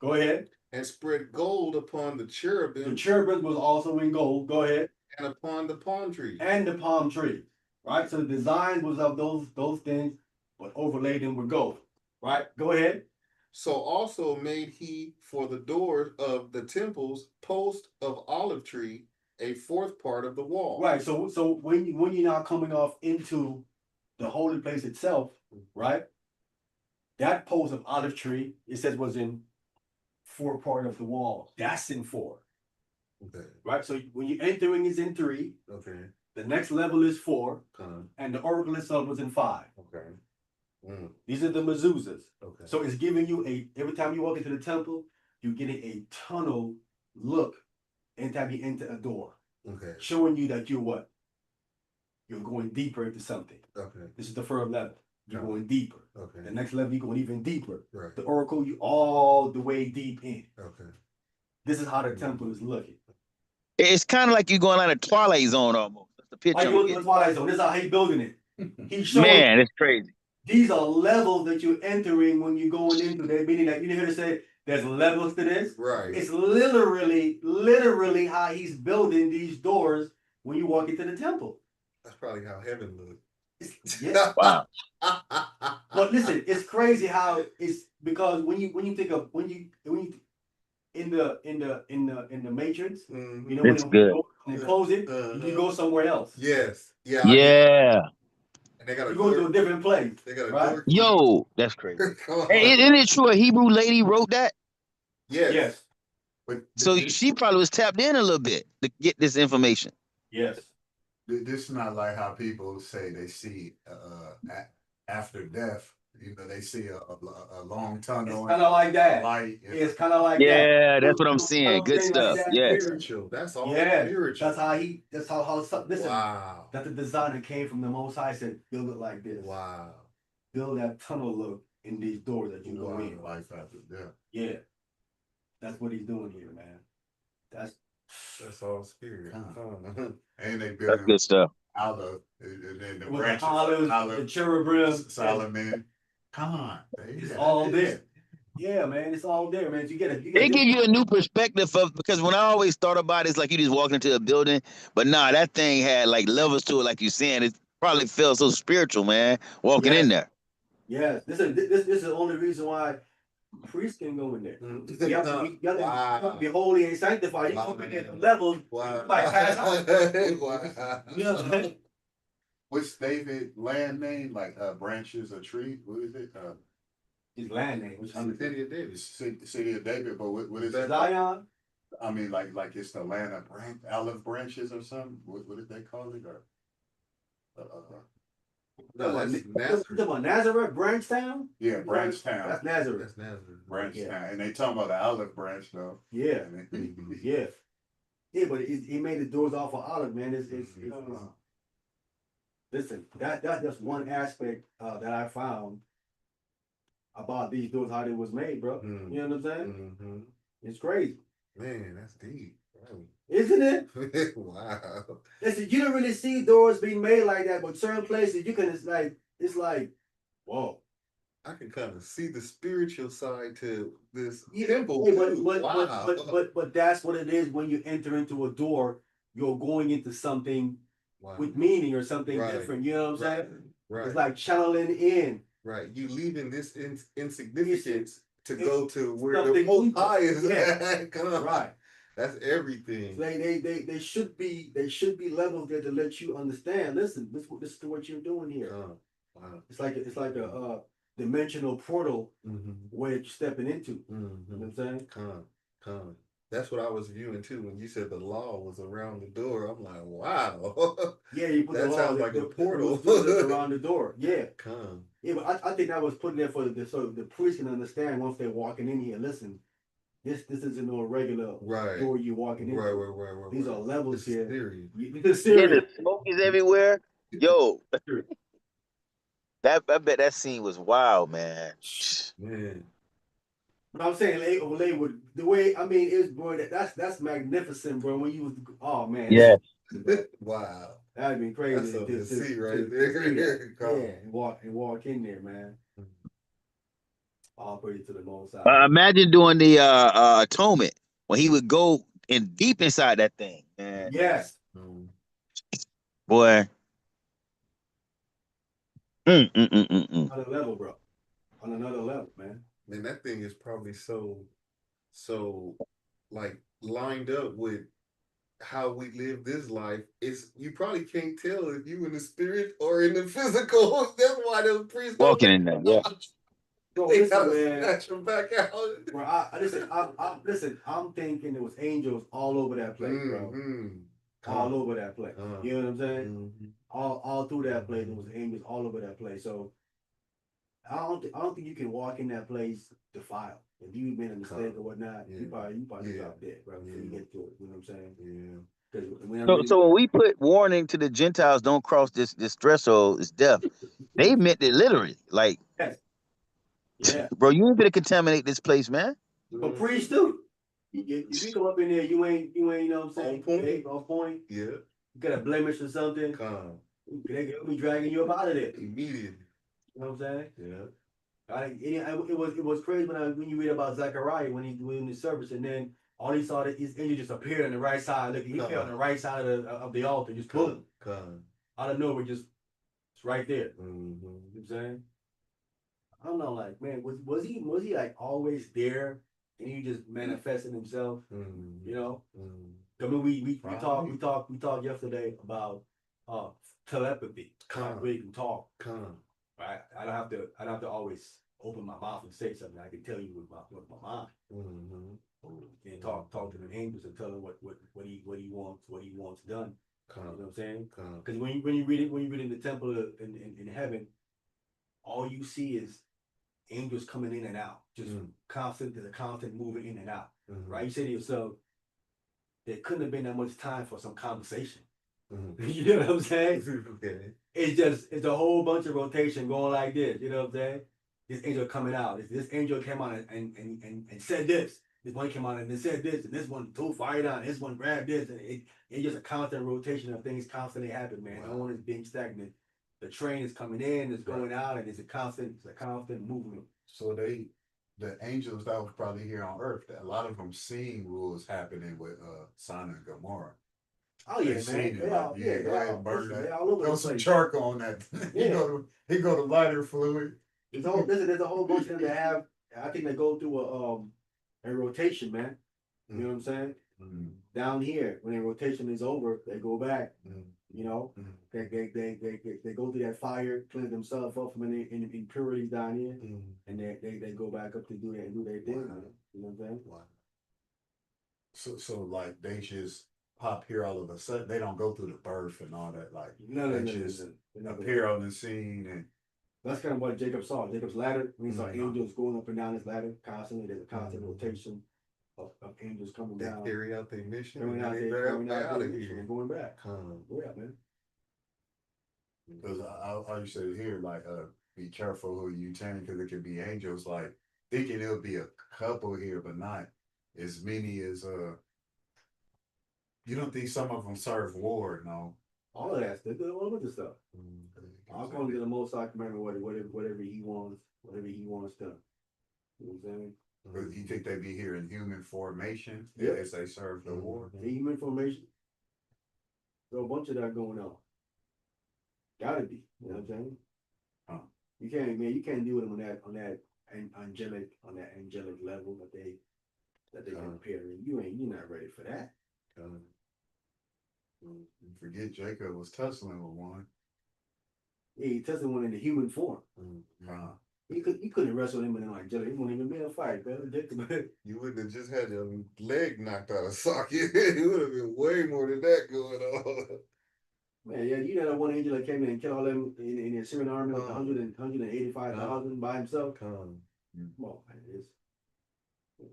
Go ahead. And spread gold upon the cherubim. The cherubim was also in gold. Go ahead. And upon the palm trees. And the palm tree. Right? So the design was of those things, but overlaid them with gold. Right? Go ahead. So also made he for the doors of the temples post of olive tree, a 4th part of the wall. Right. So when you're now coming off into the holy place itself, right? That post of olive tree, it says was in 4 part of the wall. That's in 4. Okay. Right? So when you're entering is in 3. Okay. The next level is 4. And the oracle itself was in 5. Okay. These are the mezuzahs. Okay. So it's giving you every time you walk into the temple, you're getting a tunnel look anytime you enter a door. Okay. Showing you that you're what? You're going deeper into something. Okay. This is the first level. You're going deeper. Okay. The next level, you're going even deeper. Right. The oracle, you all the way deep in. Okay. This is how the temple is looking. It's kind of like you're going on a Twilight Zone almost. That's the picture. Like going to the Twilight Zone. This is how he's building it. He's showing. Man, it's crazy. These are levels that you're entering when you're going into that. Meaning that you didn't hear to say there's levels to this. Right. It's literally how he's building these doors when you walk into the temple. That's probably how heaven looks. Yeah. Wow. But listen, it's crazy how it's because when you think of when you in the Matrix, you know, It's good. When they close it, you go somewhere else. Yes. Yeah. Yeah. And they got You go to a different place. They got a right? door. Yo, that's crazy. Hey, isn't it true a Hebrew lady wrote that? Yes. But So she probably was tapped in a little bit to get this information. Yes. this is not like how people say they see after death. You know, they see a long It's tunnel. kind of like that. Light. It's kind of like that. Yeah, that's what I'm saying. Good stuff. Yes. Spiritual. That's all Yeah, spiritual. that's how listen, Wow. that the designer came from the Most High said, build it like this. Wow. Build that tunnel look in these doors that you go in. Life after death. Yeah. That's what he's doing here, man. That's all spirit. And they That's build good stuff. olive, and then the With branches, the olives, the cherubim, Solomon. Come on, it's all there. Yeah, man, it's all there, man. You get it. They give you a new perspective of, because when I always thought about it, it's like you just walk into a building, but nah, that thing had like levels to it, like you're saying. It probably felt so spiritual, man, walking in there. Yes, this is the only reason why priests can go in there. You have to be holy and sanctified. You come in there to levels. Wow. Like pass out. Wow. You know what I'm saying? What's David land name? Like branches of tree? What is it? His land name, which I'm the city of David. City of David, but what is that? Zion. I mean, like it's the land of olive branches or something. What did they call it? No, that's You Nazareth. talking about Nazareth, Branchtown? Yeah, Branchtown. That's Nazareth. That's Nazareth. Branchtown, and they talking about the olive branch though. Yeah, And yeah, yeah. But he made the doors off of olive, man. It's listen. That's just one aspect that I found about these doors, how they was made, bro. Mm. You know what I'm saying? Mm-hmm. It's crazy, Man, that's deep. isn't it? Wow. Listen, you don't really see doors being made like that, but certain places you can. It's like, whoa. I can kind of see the spiritual side to this Yeah, temple. yeah, too. Wow. but that's what it is when you enter into a door, you're going into something Wow. with meaning or something Right. different. You know what I'm Right. saying? Right. It's like channeling in. Right. You leaving this insignificance to go to where the something most deeper. high is Yeah. at. Come on. Right. That's everything. So they should be levels there to let you understand. Listen, this is what you're doing here. Wow. It's like a dimensional portal Mm-hmm. where you're stepping into. You know Mm-hmm. what I'm saying? Come. That's what I was viewing too when you said the law was around the door. I'm like, wow. Yeah, you put That the law, sounds like a the portal. around the door. Yeah. Come. Yeah, but I think that was put there for so the priest can understand once they're walking in here. Listen, this isn't no regular Right. door you're walking into. Right. These are levels This is here. serious. This is Yeah, serious. the smoke is everywhere. Yo, that I bet that scene was wild, man. Man. But I'm saying Lay would the way I mean is bro that's magnificent, bro. When you was man, Yeah. Wow. that'd be crazy. That's something to see right to there. see that. Come. Yeah, and walk in there, man. All praise to the Most High. Imagine doing the atonement when he would go in deep inside that thing, man. Yes. Boy. On another level, bro. On another level, man. Man, that thing is probably so like lined up with how we live this life. It's you probably can't tell if you in the spirit or in the physical. That's why those priests Walking in there, yeah. Bro, they listen, gotta man. snatch them back out. Bro, listen, I'm thinking there was angels all over that place, bro. All over that place. You know what I'm saying? All through that place, there was angels all over that place. So I don't think you can walk in that place defiled. If you made a mistake or whatnot, you probably drop dead, bro. Before you get to it, you know what I'm saying? Yeah. So when we put warning to the Gentiles, don't cross this threshold, is death. They meant it literally. Like, yeah, bro, you ain't gonna contaminate this place, man. But priests too. If you come up in there, you ain't, you know what I'm saying? On point. Yeah. You got a blemish or something. They'll be dragging you up out of there. Immediately. You know what I'm saying? Yeah. It was crazy when you read about Zechariah when he in the service and then all he saw that his angel just appeared on the right side. Look, he appeared on the right side of the altar, just boom. Out of nowhere, just it's right there. You know what I'm saying? I don't know, like, man, was he like always there and he just manifested himself? You know? I mean, we talked yesterday about telepathy. Like we can talk. Right? I don't have to always open my mouth and say something. I can tell you with my mind. And talk to the angels and tell them what he wants done. You know what I'm saying? Because when you read in the temple in heaven, all you see is angels coming in and out, just constant moving in and out. Right? You say to yourself, there couldn't have been that much time for some conversation. You know what I'm saying? Okay. It's a whole bunch of rotation going like this. You know what I'm saying? This angel coming out. This angel came out and said this. This one came out and said this, and this one threw fire down. This one grabbed this, and it's just a constant rotation of things constantly happen, man. No one is being stagnant. The train is coming in, it's going out, and it's a constant movement. So the angels that was probably here on earth, that a lot of them seen what was happening with Sodom and Gomorrah. Oh yeah, They man. go ahead and burn that. All over Throw the some place. charcoal on that. He go to lighter fluid. There's a whole bunch of them that have. I think they go through a rotation, man. You know what I'm saying? Down here, when the rotation is over, they go back. You know, they go through that fire, clean themselves up from any impurities down here, and they go back up to do that and do their thing. Man. You know what I'm saying? So like they just pop here all of a sudden. They don't go through the birth and all that. Like no, just appear on the scene and. That's kind of what Jacob saw. Jacob's ladder, when he saw angels going up and down his ladder constantly. There's a constant rotation of angels coming down. They carry out their mission. Coming out their mission and going back. Yeah, man. Because I used to hear like be careful who you turn because it could be angels. Like thinking it'll be a couple here, but not as many as you don't think some of them serve war, no? All of that stuff, all of the stuff. I'll call it the Most High Commander, whatever he wants whatever he wants done. You know what I'm saying? But you think they be here in human formation Yeah. as they serve the Lord? The human formation. So a bunch of that going on. Gotta be, you know what I'm saying? Huh. You can't, man, you can't deal with them on that angelic level that they compare. You're not ready for that. Forget Jacob was tussling with one. Yeah, he tested one in the human form. He couldn't wrestle him in an angelic. He wouldn't even be in a fight, man. You wouldn't have just had your leg knocked out of socket. It would have been way more than that going on. Man, yeah, you know that one angel that came in and killed all them in the Assyrian army with 185,000 by himself. Come on, man, it's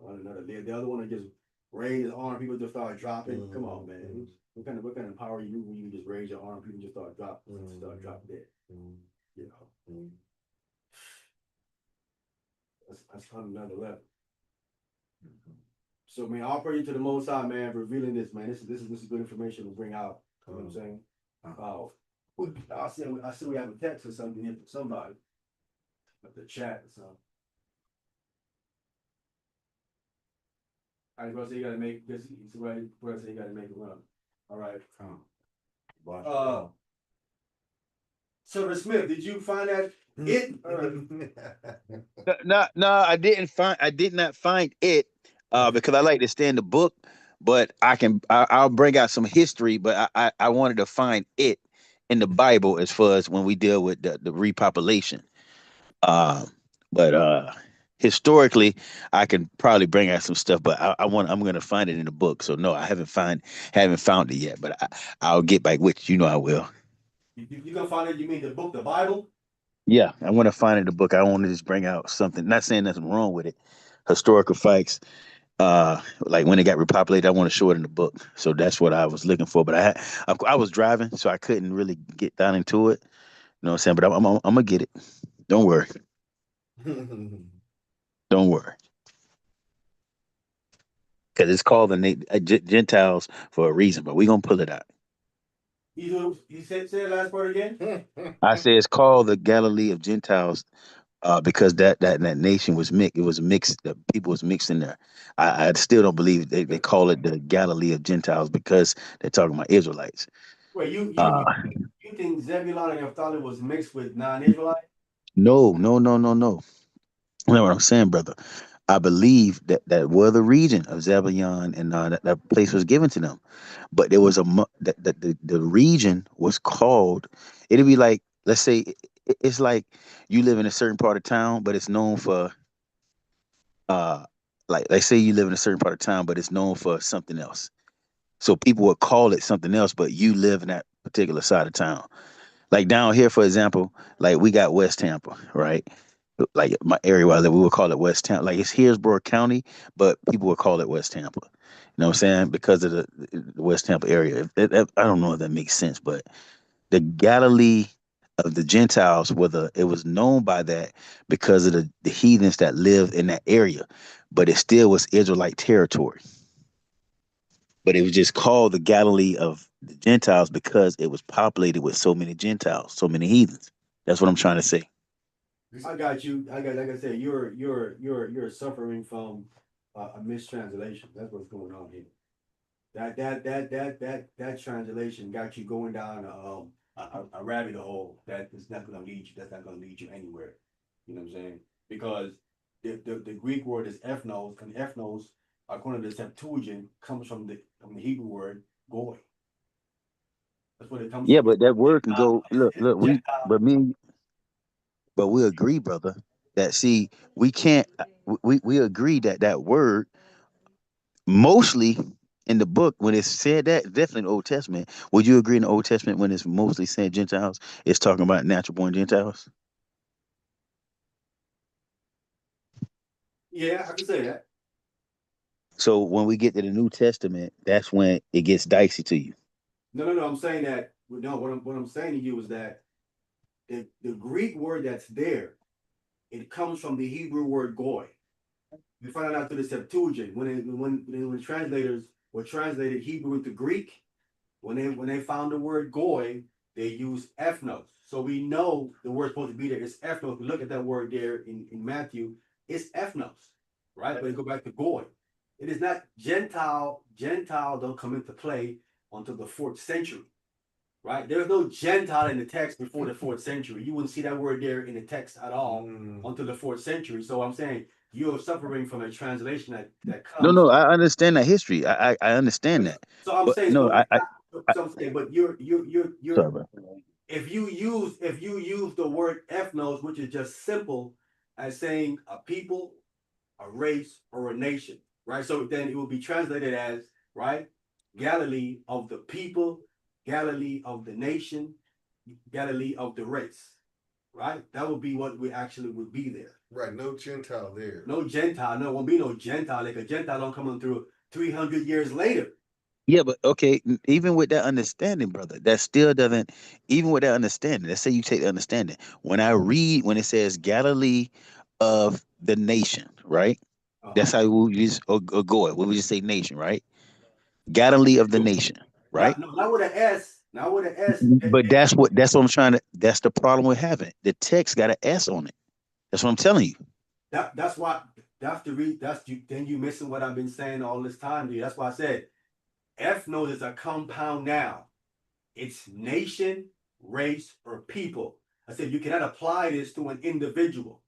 another. The other one that just raised his arm, people just start dropping. Come on, man. What kind of power you when you just raise your arm, people just start dropping dead. You know, that's on another level. So, man, I'll pray to the Most High, man, for revealing this, man. This is good information to bring out. You know what I'm saying? I see we have a text or something here from somebody. At the chat or something. All right, bro, so you gotta make this. Bro, so you gotta make a run. All right. Silver Smith, did you find that it? No, I did not find it because I like to stay in the book, but I'll bring out some history, but I wanted to find it in the Bible as far as when we deal with the repopulation. But historically, I can probably bring out some stuff, but I'm gonna find it in the book. So no, I haven't found it yet, but I'll get back with you. You know I will. You gonna find it? You mean the book, the Bible? Yeah, I want to find it in the book. I want to just bring out something. Not saying nothing wrong with it. Historical facts. Like when it got repopulated, I want to show it in the book. So that's what I was looking for. But I was driving, so I couldn't really get down into it. You know what I'm saying? But I'm gonna get it. Don't worry. Don't worry. Because it's called the Gentiles for a reason. But we're gonna pull it out. You said the last part again? I say it's called the Galilee of Gentiles because that nation was mixed. It was mixed. The people was mixed in there. I still don't believe they call it the Galilee of Gentiles because they're talking about Israelites. Wait, you Uh, think Zebulon and Naphtali was mixed with non-Israelites? no. You know what I'm saying, brother? I believe that was the region of Zebulon and that place was given to them. But there was the region was called. It'd be like, let's say it's like you live in a certain part of town, but it's known for uh like let's say you live in a certain part of town, but it's known for something else. So people would call it something else, but you live in that particular side of town. Like down here, for example, like we got West Tampa, right? Like my area where I live, we would call it West Tampa. Like it's Hillsborough County, but people would call it West Tampa. You know what I'm saying? Because of the West Tampa area. I don't know if that makes sense, but the Galilee of the Gentiles, it was known by that because of the heathens that lived in that area, but it still was Israelite territory. But it was just called the Galilee of the Gentiles because it was populated with so many Gentiles, so many heathens. That's what I'm trying to say. I got you. Like I said, you're suffering from a mistranslation. That's what's going on here. That translation got you going down a rabbit hole that is not going to lead you. That's not going to lead you anywhere. You know what I'm saying? Because the Greek word is ethnos, and ethnos, according to the Septuagint, comes from the Hebrew word goy. That's what it comes Yeah, from. but that word can go. Look, but we agree, brother. That see, we can't. We agree that word mostly in the book when it's said that definitely in the Old Testament. Would you agree in the Old Testament when it's mostly saying Gentiles, it's talking about natural born Gentiles? Yeah, I can say that. So when we get to the New Testament, that's when it gets dicey to you. No. I'm saying that. No, what I'm saying to you is that the Greek word that's there, it comes from the Hebrew word goy. You find out through the Septuagint when translators were translated Hebrew into Greek. When they found the word goy, they use ethnos. So we know the word supposed to be there is ethnos. We look at that word there in Matthew, it's ethnos, right? But go back to Goy. It is not Gentile. Gentile don't come into play until the 4th century, right? There's no Gentile in the text before the 4th century. You wouldn't see that word there in the text at all until the 4th century. So I'm saying you're suffering from a translation that comes. No, I understand that history. I understand that. So I'm But saying, no, so I'm saying, but you're sorry, bro. if you use the word ethnos, which is just simple as saying a people, a race, or a nation, right? So then it will be translated as, right, Galilee of the people, Galilee of the nation, Galilee of the race, right? That would be what we actually would be there. Right, no Gentile there. No Gentile, no, won't be no Gentile. Like a Gentile don't come on through 300 years later. Yeah, but okay, even with that understanding, brother, that still doesn't, even with that understanding, let's say you take the understanding. When I read, when it says Galilee of the nation, right? That's how we use or go it. We would just say nation, right? Galilee of the nation, right? Not with an S. Not with an S. But that's what I'm trying to, that's the problem we're having. The text got an S on it. That's what I'm telling you. That's why that's the reason then you missing what I've been saying all this time, dude. That's why I said ethnos is a compound noun. It's nation, race, or people. I said you cannot apply this to an individual.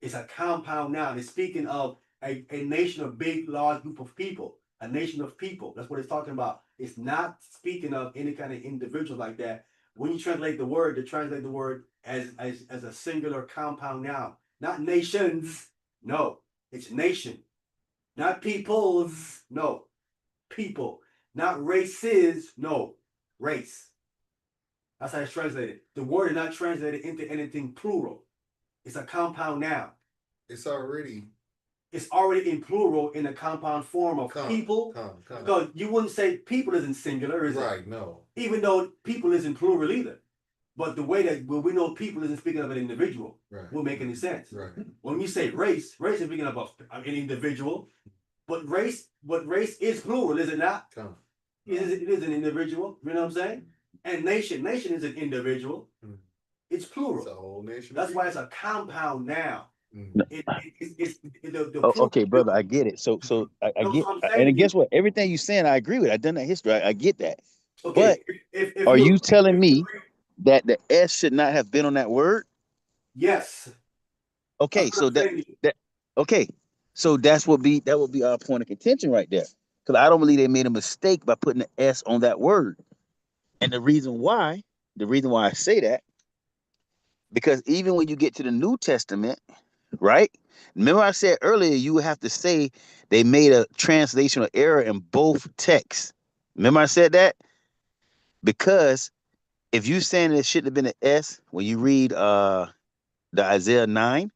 It's a compound noun. It's speaking of a nation of big, large group of people. A nation of people. That's what it's talking about. It's not speaking of any kind of individual like that. When you translate the word, they translate the word as a singular compound noun. Not nations. No, it's nation. Not peoples. No, people. Not races. No, race. That's how it's translated. The word is not translated into anything plural. It's a compound noun. It's already in plural in a compound form of people. Because you wouldn't say people isn't singular, is it? Right, no. Even though people isn't plural either. But the way that we know people isn't speaking of an individual, won't make any sense. Right. When we say race is speaking of an individual, but race is plural, is it not? It is an individual. You know what I'm saying? And nation is an individual. It's plural. It's a whole nation. That's why it's a compound noun. Okay, brother, I get it. So I get, and guess what? Everything you're saying, I agree with. I've done that history. I get that. Okay, but if are you telling me that the S should not have been on that word? Yes. Okay, so that okay, so that would be our point of contention right there. Because I don't believe they made a mistake by putting the S on that word. And the reason why I say that, because even when you get to the New Testament, right? Remember I said earlier, you would have to say they made a translational error in both texts. Remember I said that? Because if you're saying it shouldn't have been an S when you read the Isaiah 9,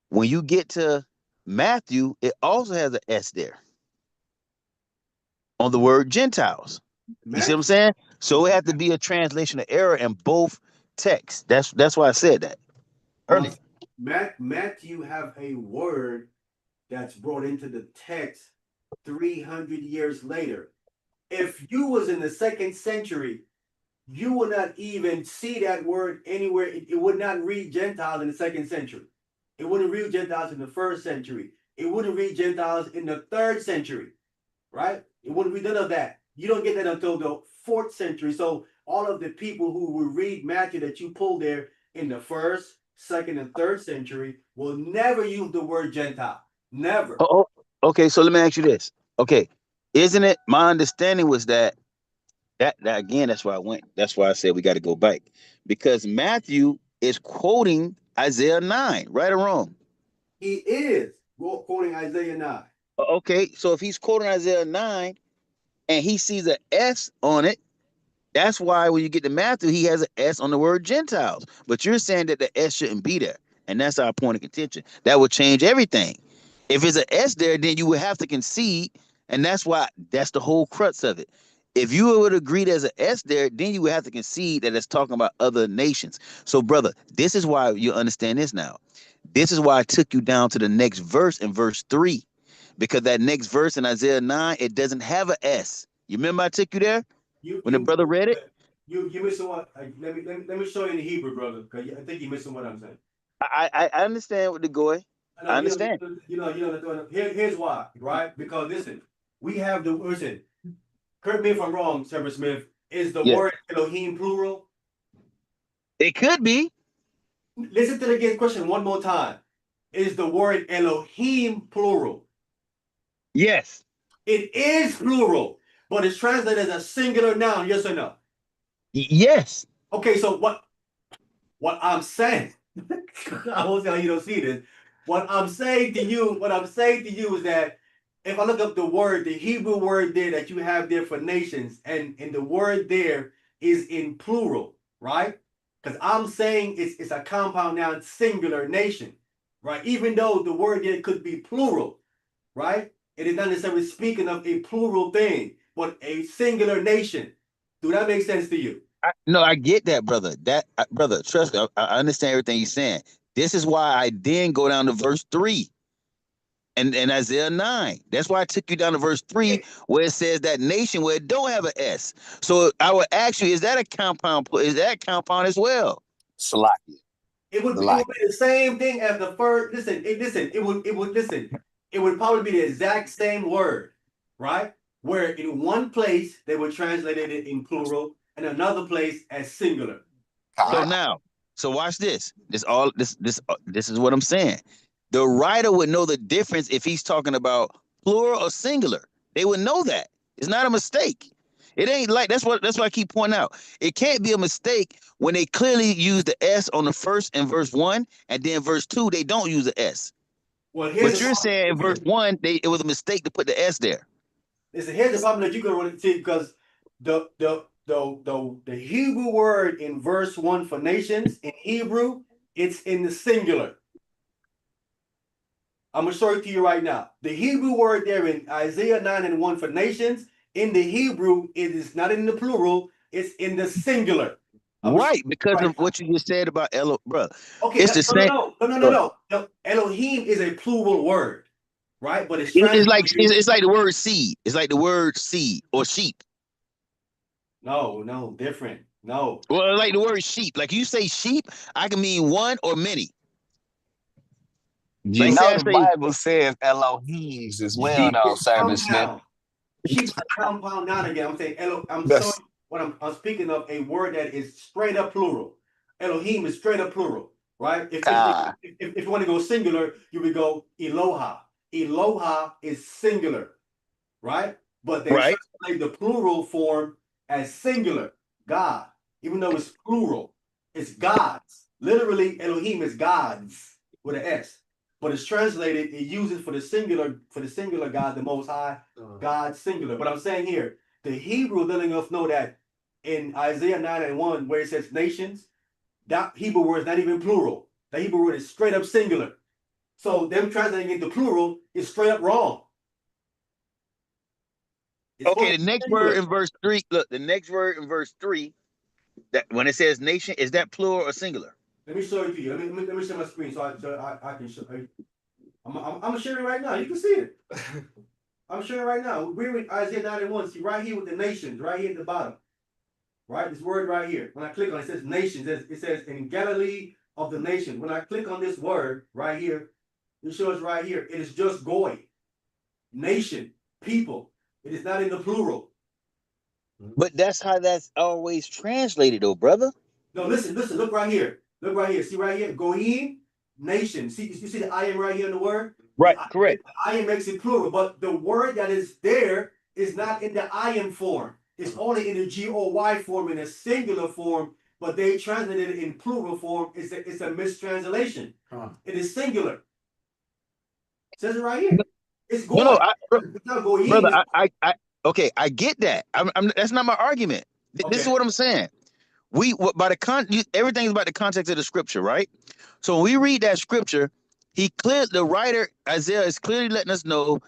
when you get to Matthew, it also has an S there on the word Gentiles. You see what I'm saying? So it had to be a translational error in both texts. That's why I said that earlier. Matthew have a word that's brought into the text 300 years later. If you was in the 2nd century, you would not even see that word anywhere. It would not read Gentiles in the 2nd century. It wouldn't read Gentiles in the 1st century. It wouldn't read Gentiles in the 3rd century, right? It wouldn't read none of that. You don't get that until the 4th century. So all of the people who will read Matthew that you pulled there in the 1st, 2nd, and 3rd century will never use the word Gentile. Never. Oh, okay. So let me ask you this. Okay, isn't it? My understanding was that again. That's why I went. That's why I said we got to go back, because Matthew is quoting Isaiah 9, right or wrong? He is quoting Isaiah 9. Okay, so if he's quoting Isaiah 9 and he sees an S on it, that's why when you get to Matthew, he has an S on the word Gentiles. But you're saying that the S shouldn't be there. And that's our point of contention. That would change everything. If it's an S there, then you would have to concede. And that's the whole crux of it. If you would agree there's an S there, then you would have to concede that it's talking about other nations. So, brother, this is why you understand this now. This is why I took you down to the next verse in verse 3. Because that next verse in Isaiah 9, it doesn't have an S. You remember I took you there? When the brother read it? You missing what? Let me show you in the Hebrew, brother. Cause I think you're missing what I'm saying. I understand what the goy. No, I understand. Here's why, right? Because listen, we have the listen. Correct me if I'm wrong, Trevor Smith. Is the Yes. word Elohim plural? It could be. Listen to the question one more time. Is the word Elohim plural? Yes. It is plural, but it's translated as a singular noun. Yes or no? Yes. Okay, so what I'm saying, I won't say how you don't see this. What I'm saying to you is that if I look up the word, the Hebrew word there that you have there for nations, and the word there is in plural, right? Because I'm saying it's a compound noun, singular nation, right? Even though the word there could be plural, right? It is not necessarily speaking of a plural thing, but a singular nation. Do that make sense to you? No, I get that, brother. Brother, trust me, I understand everything you're saying. This is why I then go down to verse 3 and Isaiah 9. That's why I took you down to verse 3 where it says that nation where it don't have an S. So I would ask you, is that a compound? Is that compound as well? Salakia. It would be the same thing as the first. Listen, it would probably be the exact same word, right? Where in one place they would translate it in plural, and another place as singular. So watch this. This is what I'm saying. The writer would know the difference if he's talking about plural or singular. They would know that. It's not a mistake. It ain't like that's what I keep pointing out. It can't be a mistake when they clearly use the S on the first in verse 1, and then verse 2 they don't use the S. Well, but you're saying in verse 1 it was a mistake to put the S there. Listen, here's the problem that you're gonna run into because the Hebrew word in verse 1 for nations in Hebrew, it's in the singular. I'm gonna show it to you right now. The Hebrew word there in Isaiah 9 and 1 for nations, in the Hebrew, it is not in the plural, it's in the singular. Right, because of what you just said about bro. Okay, it's the same. No. Elohim is a plural word, right? But it's like the word seed. It's like the word seed or sheep. No, different. No. Well, like the word sheep. Like you say sheep, I can mean one or many. You know the Bible says Elohims as well, though, Servant Smith. Sheep is a compound noun again. I'm saying I'm speaking of a word that is straight up plural. Elohim is straight up plural, right? If you want to go singular, you would go Eloha. Eloha is singular, right? But they translate the plural form as singular, God. Even though it's plural, it's gods. Literally, Elohim is gods with an S. But it's translated, it uses for the singular God, the Most High, God singular. But I'm saying here, the Hebrew letting us know that in Isaiah 9 and 1, where it says nations, that Hebrew word is not even plural. The Hebrew word is straight up singular. So them translating into plural is straight up wrong. Okay, the next word in verse 3. Look, the next word in verse 3, that when it says nation, is that plural or singular? Let me show it to you. Let me share my screen so I can show you. I'm sharing right now. You can see it. I'm sharing right now. We're in Isaiah 91. See right here with the nations, right here at the bottom. Right? This word right here. When I click on it, it says nations. It says in Galilee of the nations. When I click on this word right here, it shows right here. It is just goy. Nation, people. It is not in the plural. But that's how that's always translated, though, brother. No, listen. Look right here. Look right here. See right here. Goyim, nation. See, you see the I am right here in the word? Right, correct. I am makes it plural, but the word that is there is not in the I am form. It's only in the GOY form, in a singular form, but they translated it in plural form. It's a mistranslation. It is singular. It says it right here. It's goy. It's not goyim. Brother, okay, I get that. That's not my argument. This is what I'm saying. Everything is about the context of the scripture, right? So when we read that scripture, the writer Isaiah is clearly letting us know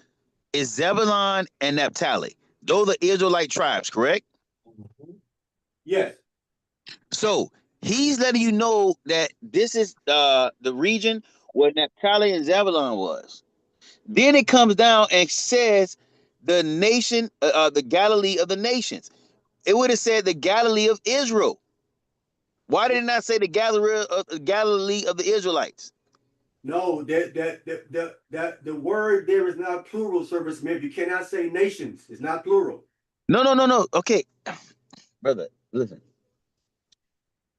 it's Zebulun and Naphtali. Those are Israelite tribes, correct? Yes. So he's letting you know that this is the region where Naphtali and Zebulun was. Then it comes down and says the nation, the Galilee of the nations. it would have said the Galilee of Israel. Why did it not say the Galilee of the Israelites? No, the word there is not plural, Service Smith. You cannot say nations. It's not plural. No. Okay, brother, listen.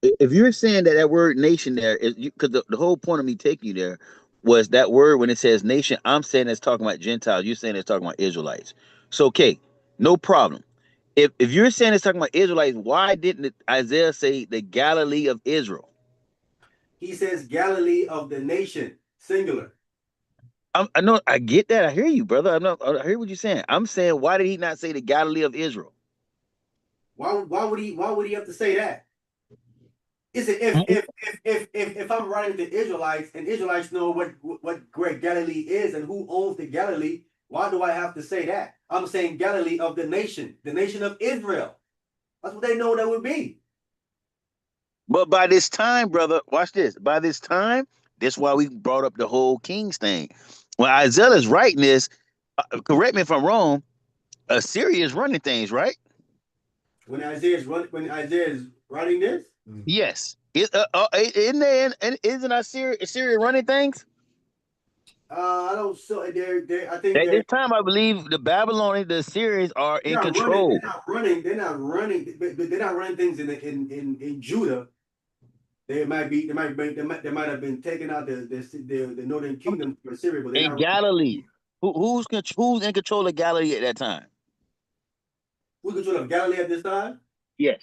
If you're saying that word nation there is because the whole point of me taking you there was that word when it says nation, I'm saying it's talking about Gentiles. You're saying it's talking about Israelites. So okay, no problem. If you're saying it's talking about Israelites, why didn't Isaiah say the Galilee of Israel? He says Galilee of the nation, singular. I know, I get that. I hear you, brother. I hear what you're saying. I'm saying, why did he not say the Galilee of Israel? Why would he have to say that? Is it if I'm writing to Israelites and Israelites know what great Galilee is and who owns the Galilee, why do I have to say that? I'm saying Galilee of the nation of Israel. That's what they know that would be. But by this time, brother, watch this. By this time, that's why we brought up the whole Kings thing. When Isaiah is writing this, correct me if I'm wrong, Assyria is running things, right? When Isaiah is writing this, Yes. Isn't there, and isn't Assyria running things? I don't. So they I think At this time, I believe the Babylonians, the Assyrians are in control. They're not running. They're not running. They're not running things in Judah. They might have been taking out the northern kingdom for Syria, but they're In not. Galilee. Who's in control of Galilee at that time? Who's control of Galilee at this time? Yes.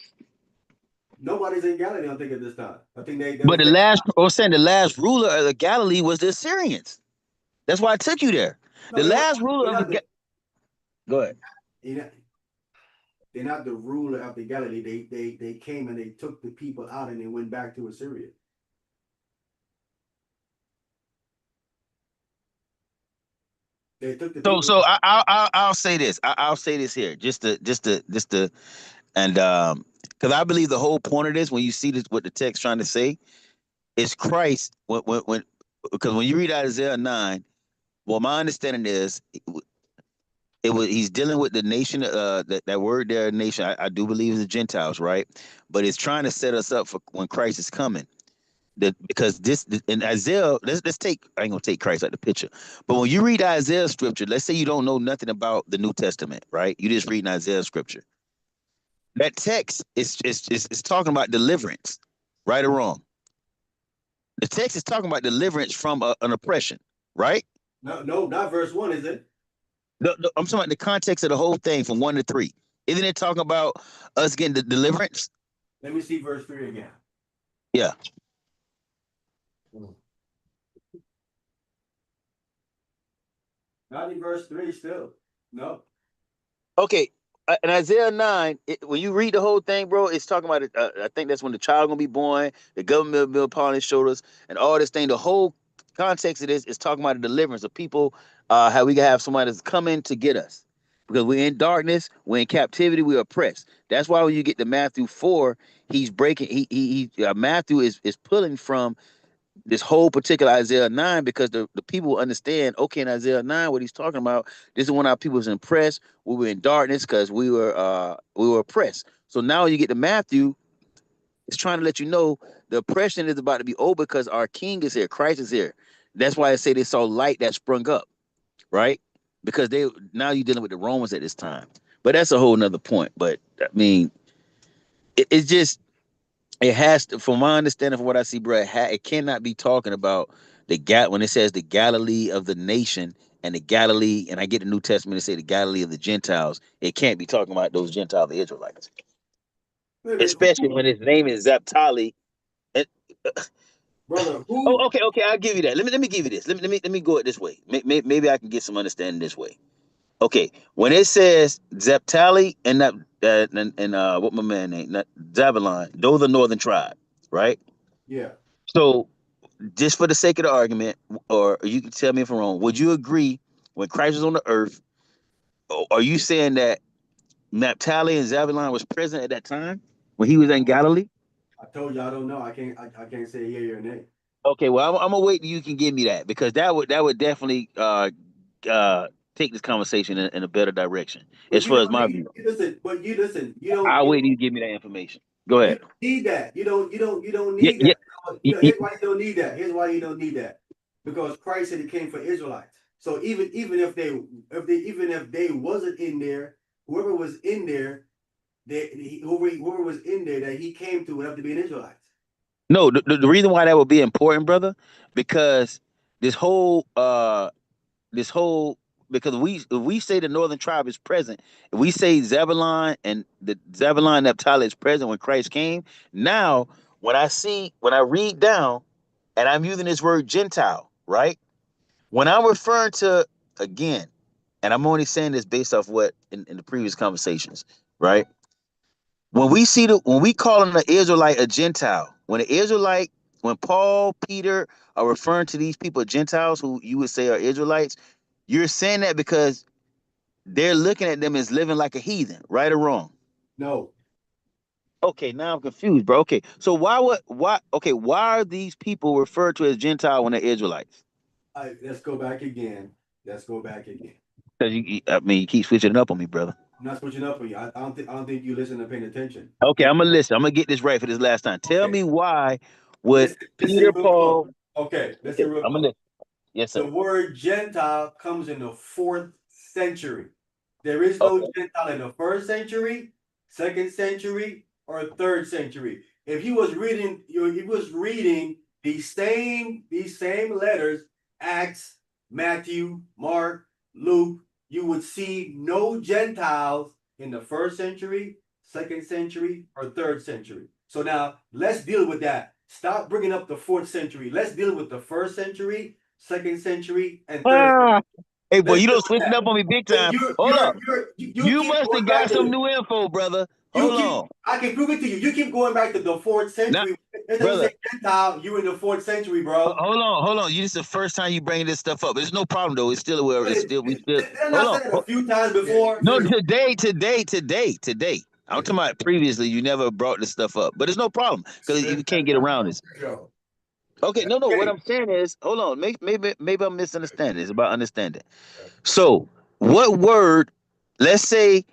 Nobody's in Galilee, I don't think, at this time. I think they But the last ruler of the Galilee was the Assyrians. That's why I took you there. No, The last ruler of the Go ahead. They're not the ruler of the Galilee. They came and they took the people out and they went back to Assyria. They took the people. So I'll say this. I'll say this here, just to and because I believe the whole point of this, when you see this, what the text trying to say, is Christ. When because when you read Isaiah 9, well, my understanding is he's dealing with the nation. That word there, nation. I do believe is the Gentiles, right? But it's trying to set us up for when Christ is coming. Because this in Isaiah, let's take, I ain't gonna take Christ out the picture, but when you read Isaiah scripture, let's say you don't know nothing about the New Testament, right? You just read Isaiah scripture. That text is talking about deliverance, right or wrong. The text is talking about deliverance from an oppression, right? No, not verse 1, is it? No, I'm talking about the context of the whole thing from 1 to 3. Isn't it talking about us getting the deliverance? Let me see verse 3 again. Yeah. Not in verse 3 still. No. Okay. In Isaiah 9, when you read the whole thing, bro, it's talking about I think that's when the child gonna be born, the government will be upon his shoulders, and all this thing. The whole context of this is talking about the deliverance of people, how we can have somebody that's coming to get us. Because we're in darkness, we're in captivity, we're oppressed. That's why when you get to Matthew 4, he's breaking, Matthew is pulling from this whole particular Isaiah 9, because the people understand, okay, in Isaiah 9, what he's talking about, this is when our people was impressed, we were in darkness because we were oppressed. So now you get to Matthew, it's trying to let you know the oppression is about to be over because our king is here, Christ is here. That's why I say they saw light that sprung up, right? Because now you're dealing with the Romans at this time. But that's a whole nother point. But I mean, it's just, it has to, from my understanding, from what I see, bro, it cannot be talking about when it says the Galilee of the nation and the Galilee, and I get the New Testament to say the Galilee of the Gentiles. It can't be talking about those Gentile Israelites, especially when his name is Zaptali. Brother, who? Oh, okay, I'll give you that. Let me give you this. Let me go it this way. Maybe I can get some understanding this way. Okay, when it says Zephtali and what my man name, not Zabulon, those are the northern tribe, right? Yeah. So just for the sake of the argument, or you can tell me if I'm wrong, would you agree when Christ was on the earth, are you saying that Naphtali and Zabulon was present at that time when he was in Galilee? I told you I don't know. I can't say yeah or nay. Okay, well, I'm gonna wait till you can give me that, because that would definitely take take this conversation in a better direction. But As you far as don't my need, view, you listen, you don't, I'll you wait till don't, you give me that information. Go you ahead. don't need that. You don't Yeah, need yeah. that. Here's why you don't need that. Here's why you don't need that. Because Christ said he came for Israelites. So even if they wasn't in there, whoever was in there, whoever was in there that he came to would have to be an Israelite. No, the reason why that would be important, brother, because this whole this whole because we say the northern tribe is present, if we say Zebulon and the Zebulon Naphtali is present when Christ came. Now, when I read down, and I'm using this word Gentile, right? When I'm referring to again, and I'm only saying this based off what in the previous conversations, right? When we call an Israelite a Gentile, when Paul, Peter are referring to these people Gentiles who you would say are Israelites, you're saying that because they're looking at them as living like a heathen, right or wrong? No. Okay, now I'm confused, bro. Okay, so why are these people referred to as Gentile when they're Israelites? Let's go back again. Let's go back again. Because you keep switching it up on me, brother. I'm not switching up on you. I don't think you listen and paying attention. Okay, I'm gonna listen. I'm gonna get this right for this last time. Tell Okay. me why would Listen Peter, real Paul? close. Okay, listen Okay, real I'm gonna close. listen. Yes, The sir. word Gentile comes in the 4th century. There is Okay. no Gentile in the 1st century, 2nd century, or 3rd century. If he was reading, these same letters, Acts, Matthew, Mark, Luke, you would see no Gentiles in the 1st century, 2nd century, or 3rd century. So now let's deal with that. Stop bringing up the 4th century. Let's deal with the 1st century, 2nd century, and 3rd century. Hey, boy, Let's you deal don't with switch it that. up on me big But time. Hold up. you You keep must going have back got some to new info, brother. Hold on. I can prove it to you. You keep going back to the 4th Now, century. It doesn't brother, say Gentile. You in the 4th century, bro. hold on. This is the first time you bringing this stuff up. There's no problem though. It's still where But it's still we still. did I Hold not say that on. a few times before? No, today. I'm talking about previously. You never brought this stuff up, but it's no problem because you can't get around this. Okay, no. What Okay. I'm saying is, hold on. Maybe I'm misunderstanding. It's about understanding. So, what word? Let's say,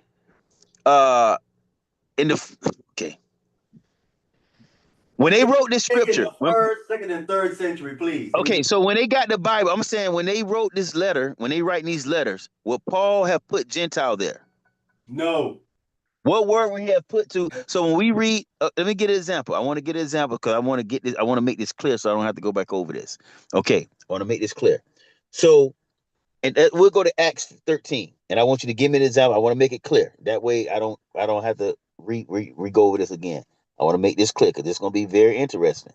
in the okay, when they wrote this In scripture. the 1st, 2nd, and 3rd century, please. Okay, so when they got the Bible, I'm saying when they wrote this letter, when they writing these letters, will Paul have put Gentile there? No. What word would he have put to? So when we read, let me get an example. I want to get an example because I want to get this. I want to make this clear so I don't have to go back over this. Okay, I want to make this clear. So, and we'll go to Acts 13, and I want you to give me an example. I want to make it clear. That way, I don't have to go over this again. I want to make this clear because this is going to be very interesting.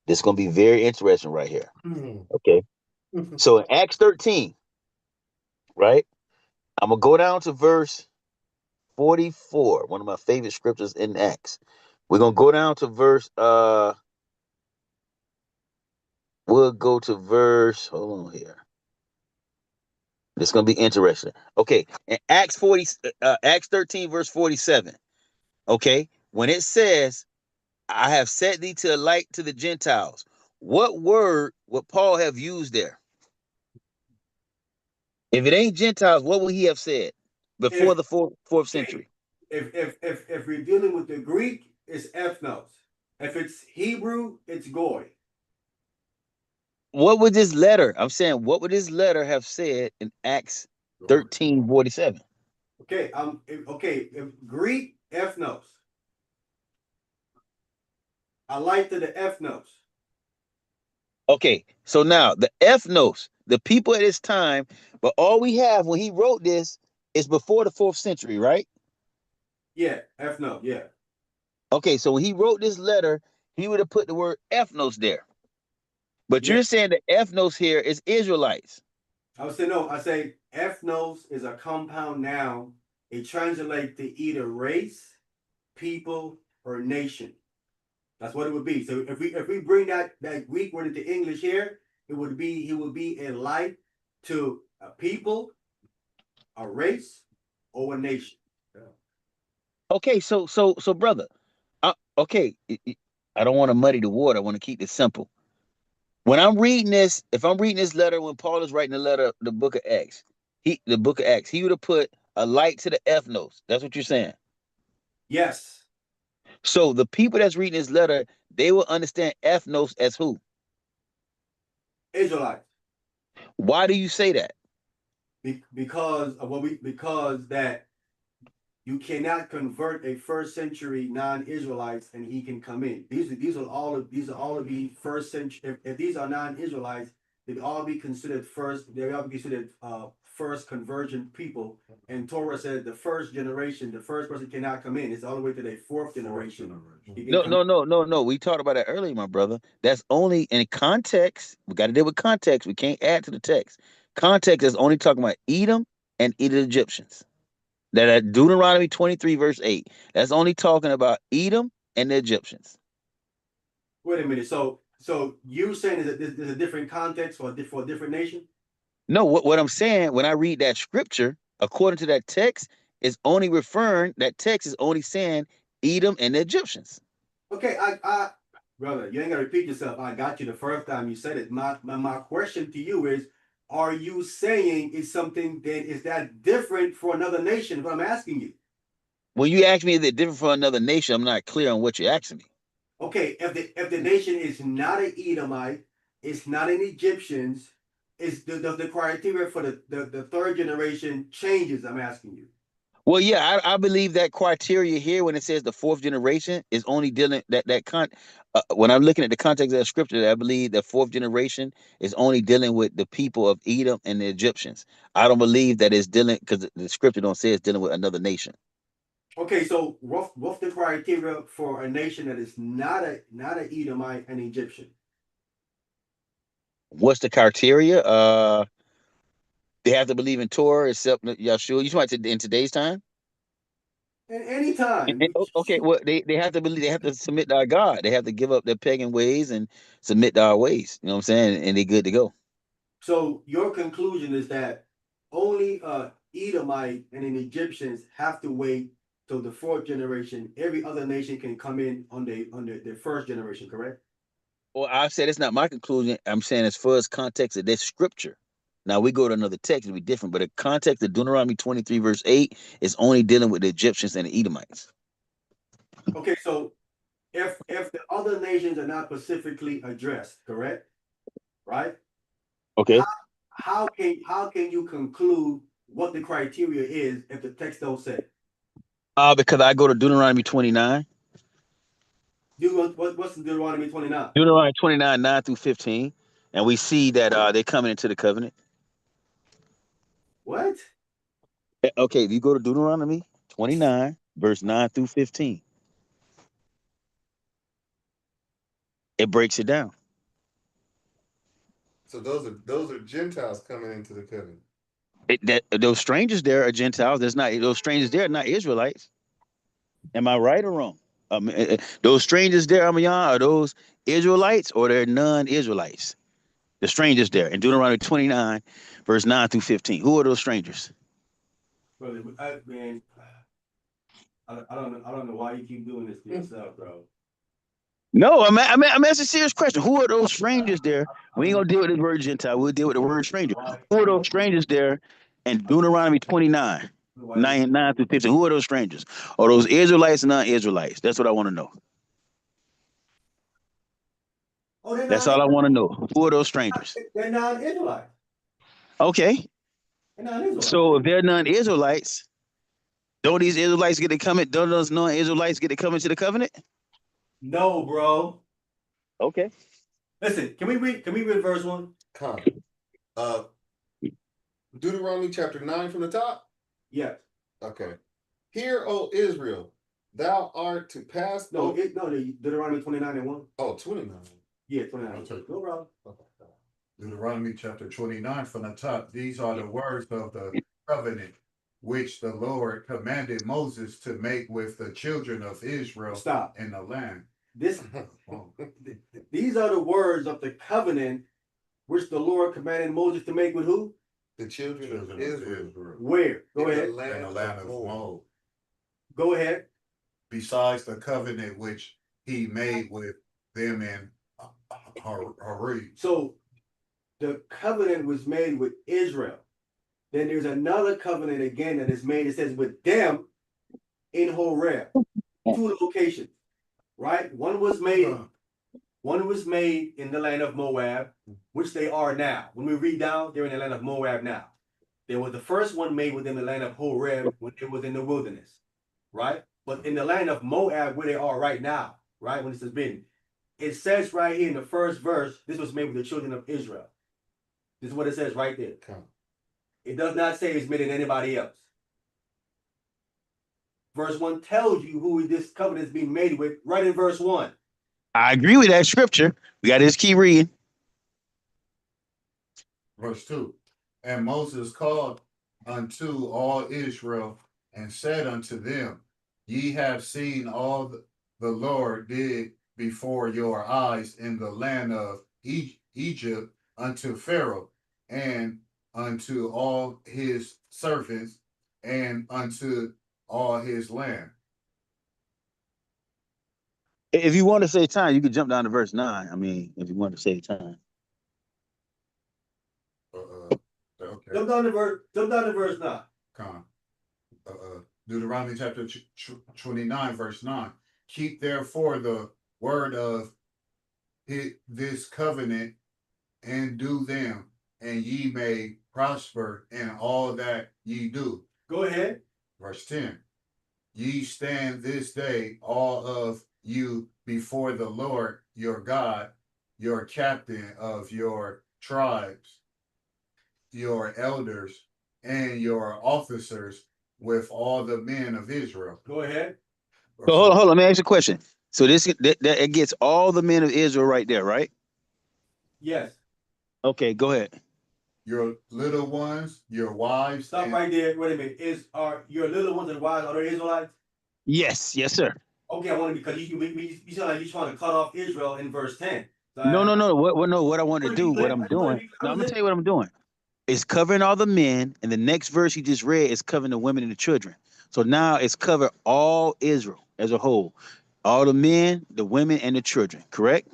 This is going to be very interesting right here. Okay. So in Acts 13, right? I'm gonna go down to verse 44, one of my favorite scriptures in Acts. We're gonna go down to verse we'll go to verse, hold on here. It's gonna be interesting. Okay, in Acts 13, verse 47. Okay, when it says, I have set thee to a light to the Gentiles, what word would Paul have used there? If it ain't Gentiles, what would he have said before the fourth century? If we're dealing with the Greek, it's ethnos. If it's Hebrew, it's goy. What would this letter? I'm saying, what would this letter have said in Acts 13:47? Okay, if Greek ethnos. I like the ethnos. Okay, so now the ethnos, the people at this time, but all we have when he wrote this is before the 4th century, right? Yeah, ethnos, yeah. Okay, so when he wrote this letter, he would have put the word ethnos there. But you're saying the ethnos here is Israelites. I would say no. I say ethnos is a compound noun. It translates to either race, people, or nation. That's what it would be. So if we bring that Greek word into English here, he would be a light to a people, a race, or a nation. Okay, so brother, okay, I don't want to muddy the water. I want to keep it simple. When I'm reading this, if I'm reading this letter, when Paul is writing the letter, the book of Acts, the book of Acts, he would have put a light to the ethnos. That's what you're saying. Yes, So the people that's reading this letter, they will understand ethnos as who? Israelites. Why do you say that? Because of because that you cannot convert a first century non-Israelites and he can come in. These are all of the first century. If these are non-Israelites, they'd all be considered first. They all be considered first conversion people. And Torah said the first generation, the first person cannot come in. It's all the way to the fourth generation. No. We talked about that earlier, my brother. That's only in context. We got to deal with context. We can't add to the text. Context is only talking about Edom and the Egyptians. That at Deuteronomy 23, verse 8. That's only talking about Edom and the Egyptians. Wait a minute. So you saying that there's a different context for a different nation? No, what I'm saying, when I read that scripture, according to that text, is only referring, that text is only saying Edom and the Egyptians. Okay, I brother, you ain't gotta repeat yourself. I got you the first time you said it. My question to you is, are you saying it's something that is that different for another nation? What I'm asking you. When you ask me if they're different from another nation, I'm not clear on what you're asking me. Okay, if the nation is not an Edomite, it's not an Egyptians, is the criteria for the third generation changes? I'm asking you. Well, yeah, I believe that criteria here, when it says the fourth generation, is only dealing when I'm looking at the context of that scripture, I believe the fourth generation is only dealing with the people of Edom and the Egyptians. I don't believe that it's dealing, because the scripture don't say it's dealing with another nation. Okay, so what's the criteria for a nation that is not an Edomite and Egyptian? What's the criteria? They have to believe in Torah, except Yahshua. You talking about in today's time? At any time. Okay, well, they have to believe, they have to submit to our God. They have to give up their pagan ways and submit to our ways. You know what I'm saying? And they're good to go. So your conclusion is that only Edomite and the Egyptians have to wait till the fourth generation. Every other nation can come in on their first generation, correct? Well, I've said it's not my conclusion. I'm saying as far as context of this scripture. Now we go to another text, it'll be different, but the context of Deuteronomy 23, verse 8 is only dealing with the Egyptians and the Edomites. Okay, so if the other nations are not specifically addressed, correct? Right? Okay. How can you conclude what the criteria is if the text don't say? Because I go to Deuteronomy 29. What's Deuteronomy 29? Deuteronomy 29, 9 through 15. And we see that they're coming into the covenant. What? Okay, if you go to Deuteronomy 29, verse 9 through 15, it breaks it down. So those are Gentiles coming into the covenant. Those strangers there are Gentiles. Those strangers there are not Israelites. Am I right or wrong? Those strangers there, Amayan, are those Israelites or they're non-Israelites? The strangers there in Deuteronomy 29, verse 9 through 15. Who are those strangers? Brother, man, I don't know why you keep doing this to yourself, bro. No, I'm asking a serious question. Who are those strangers there? We ain't gonna deal with the word Gentile. We'll deal with the word stranger. Who are those strangers there in Deuteronomy 29, 9 through 15? Who are those strangers? Are those Israelites and non-Israelites? That's what I want to know. That's all I want to know. Who are those strangers? They're non-Israelites. Okay. They're non-Israelites. So if they're non-Israelites, don't these Israelites get to come in? Don't those non-Israelites get to come into the covenant? No, bro. Okay. Listen, can we read verse 1? Come. Deuteronomy chapter 9 from the top? Yes. Okay. Hear, O Israel, thou art to pass. Deuteronomy 29 and 1. Oh, 29. Yeah, 29. No problem. Deuteronomy chapter 29 from the top. These are the words of the covenant which the Lord commanded Moses to make with the children of Israel in the land. These are the words of the covenant which the Lord commanded Moses to make with who? The children of Israel. Where? Go ahead. In the land of Moab. Go ahead. Besides the covenant which he made with them in Horeb. So the covenant was made with Israel. Then there's another covenant again that is made. It says with them in Horeb. Two locations, right? One was made in the land of Moab, which they are now. When we read down, they're in the land of Moab now. There was the first one made within the land of Horeb when it was in the wilderness, right? But in the land of Moab, where they are right now, right? When this has been, it says right here in the first verse, this was made with the children of Israel. This is what it says right there. Okay. It does not say it's made in anybody else. Verse 1 tells you who this covenant is being made with, right in verse 1. I agree with that scripture. We got to just keep reading. Verse 2. And Moses called unto all Israel and said unto them, Ye have seen all the Lord did before your eyes in the land of Egypt unto Pharaoh and unto all his servants and unto all his land. If you want to save time, you can jump down to verse 9. I mean, if you want to save time. Okay. Jump down to verse 9. Con. Deuteronomy chapter 29, verse 9. Keep therefore the word of this covenant and do them, and ye may prosper in all that ye do. Go ahead. Verse 10. Ye stand this day, all of you, before the Lord your God, your captain of your tribes, your elders, and your officers, with all the men of Israel. Go ahead. So hold on. Let me ask you a question. So it gets all the men of Israel right there, right? Yes. Okay, go ahead. Your little ones, your wives. Stop right there. Wait a minute. Are your little ones and wives, are they Israelites? Yes, sir. Okay, I want to, because you sound like you're trying to cut off Israel in verse 10. So No. What I want to do, what I'm doing. No, I'm gonna tell you what I'm doing. It's covering all the men, and the next verse you just read is covering the women and the children. So now it's covered all Israel as a whole, all the men, the women, and the children. Correct?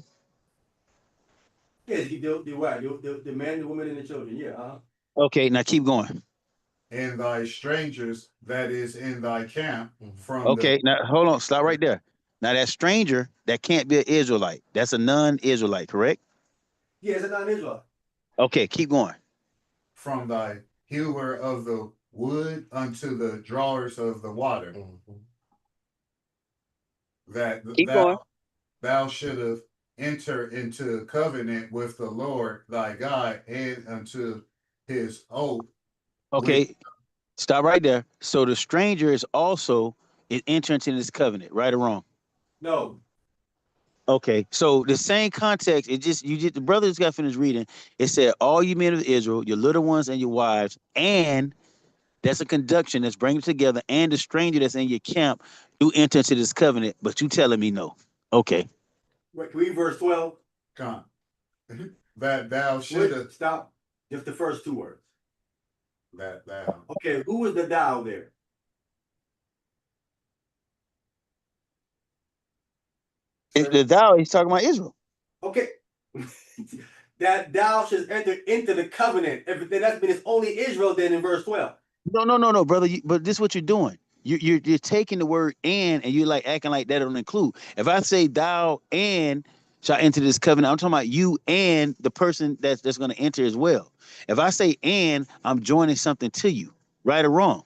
Yes, the man, the woman, and the children. Yeah. Okay, now keep going. And thy strangers that is in thy camp from Okay, now hold on, stop right there. Now that stranger, that can't be an Israelite. That's a non-Israelite, correct? Yeah, it's a non-Israelite. Okay, keep going. From thy hewer of the wood unto the drawers of the water, that Keep going. thou shouldst enter into covenant with the Lord thy God and unto his oath. Okay, stop right there. So the stranger is also entering into this covenant, right or wrong? No. Okay, so the same context, the brothers got finished reading. It said, all you men of Israel, your little ones and your wives, and that's a conjunction that's bringing together, and the stranger that's in your camp, do enter into this covenant, but you telling me no. Okay. Read verse 12. Come. That thou shouldst. Stop. Just the first two words. That thou. Okay, who was the thou there? The thou, he's talking about Israel. Okay. That thou should enter into the covenant. Everything that's been, it's only Israel then in verse 12. No, brother. But this is what you're doing. You're taking the word and you're like acting like that don't include. If I say thou and shall enter this covenant, I'm talking about you and the person that's going to enter as well. If I say and, I'm joining something to you, right or wrong?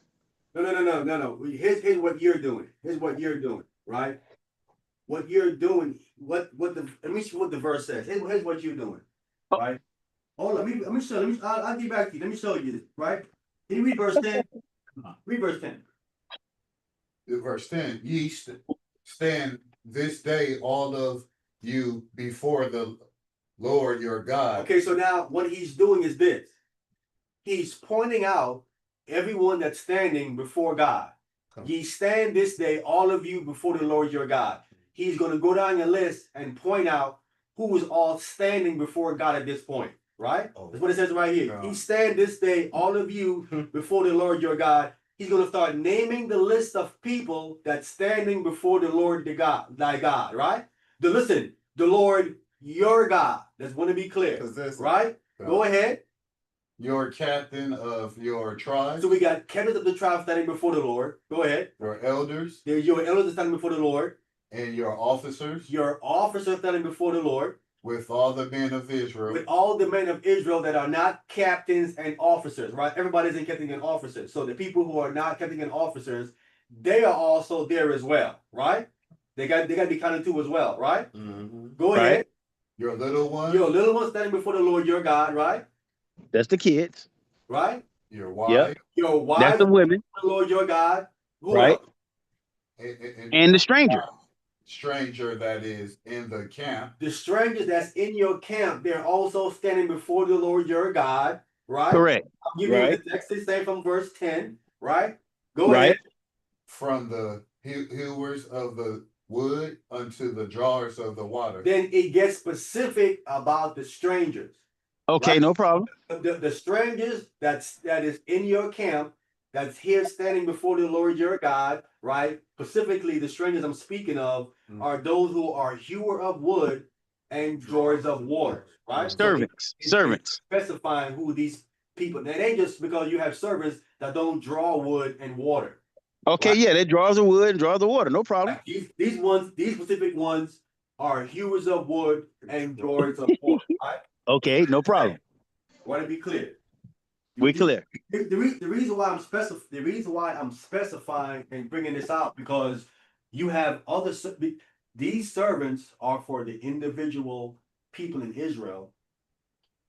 No. Here's what you're doing. Here's what you're doing, right? What you're doing, let me see what the verse says. Here's what you're doing, right? Oh, let me show. I'll get back to you. Let me show you this, right? Can you read verse 10? Read verse 10. Verse 10, ye stand this day, all of you, before the Lord your God. Okay, so now what he's doing is this. He's pointing out everyone that's standing before God. Ye stand this day, all of you, before the Lord your God. He's going to go down your list and point out who is all standing before God at this point, right? That's what it says right here. He stand this day, all of you, before the Lord your God. He's going to start naming the list of people that's standing before the Lord thy God, right? The Lord your God. That's going to be clear, right? Go ahead. your captain of your tribe, So we got captains of the tribe standing before the Lord. Go ahead. your elders, There's your elders standing before the Lord. and your officers, Your officers standing before the Lord. with all the men of Israel, With all the men of Israel that are not captains and officers, right? Everybody's in captains and officers. So the people who are not captains and officers, they are also there as well, right? They got to be counted too as well, right? Go Right. ahead. your little ones, Your little ones standing before the Lord your God, right? That's the kids. Right? your Yep. wife, Your wives, That's the women. the Lord your God. Who Right. else? And the stranger. stranger that is in the camp, The strangers that's in your camp, they're also standing before the Lord your God, right? Correct. I'll give you Right. the text, say from verse 10, right? Go Right. ahead. from the hewers of the wood unto the drawers of the water. Then it gets specific about the strangers. Okay, Right. no problem. The strangers that is in your camp, that's here standing before the Lord your God, right? Specifically, the strangers I'm speaking of are those who are hewer of wood and drawers of water, right? Servants. So Servants. specifying who these people. That ain't just because you have servants that don't draw wood and water. Okay, Right. yeah, that draws the wood and draws the water. No problem. Like these specific ones are hewers of wood and drawers of water, right? Okay, no problem. Want to be clear. We clear. The reason why I'm specifying and bringing this out because you have these servants are for the individual people in Israel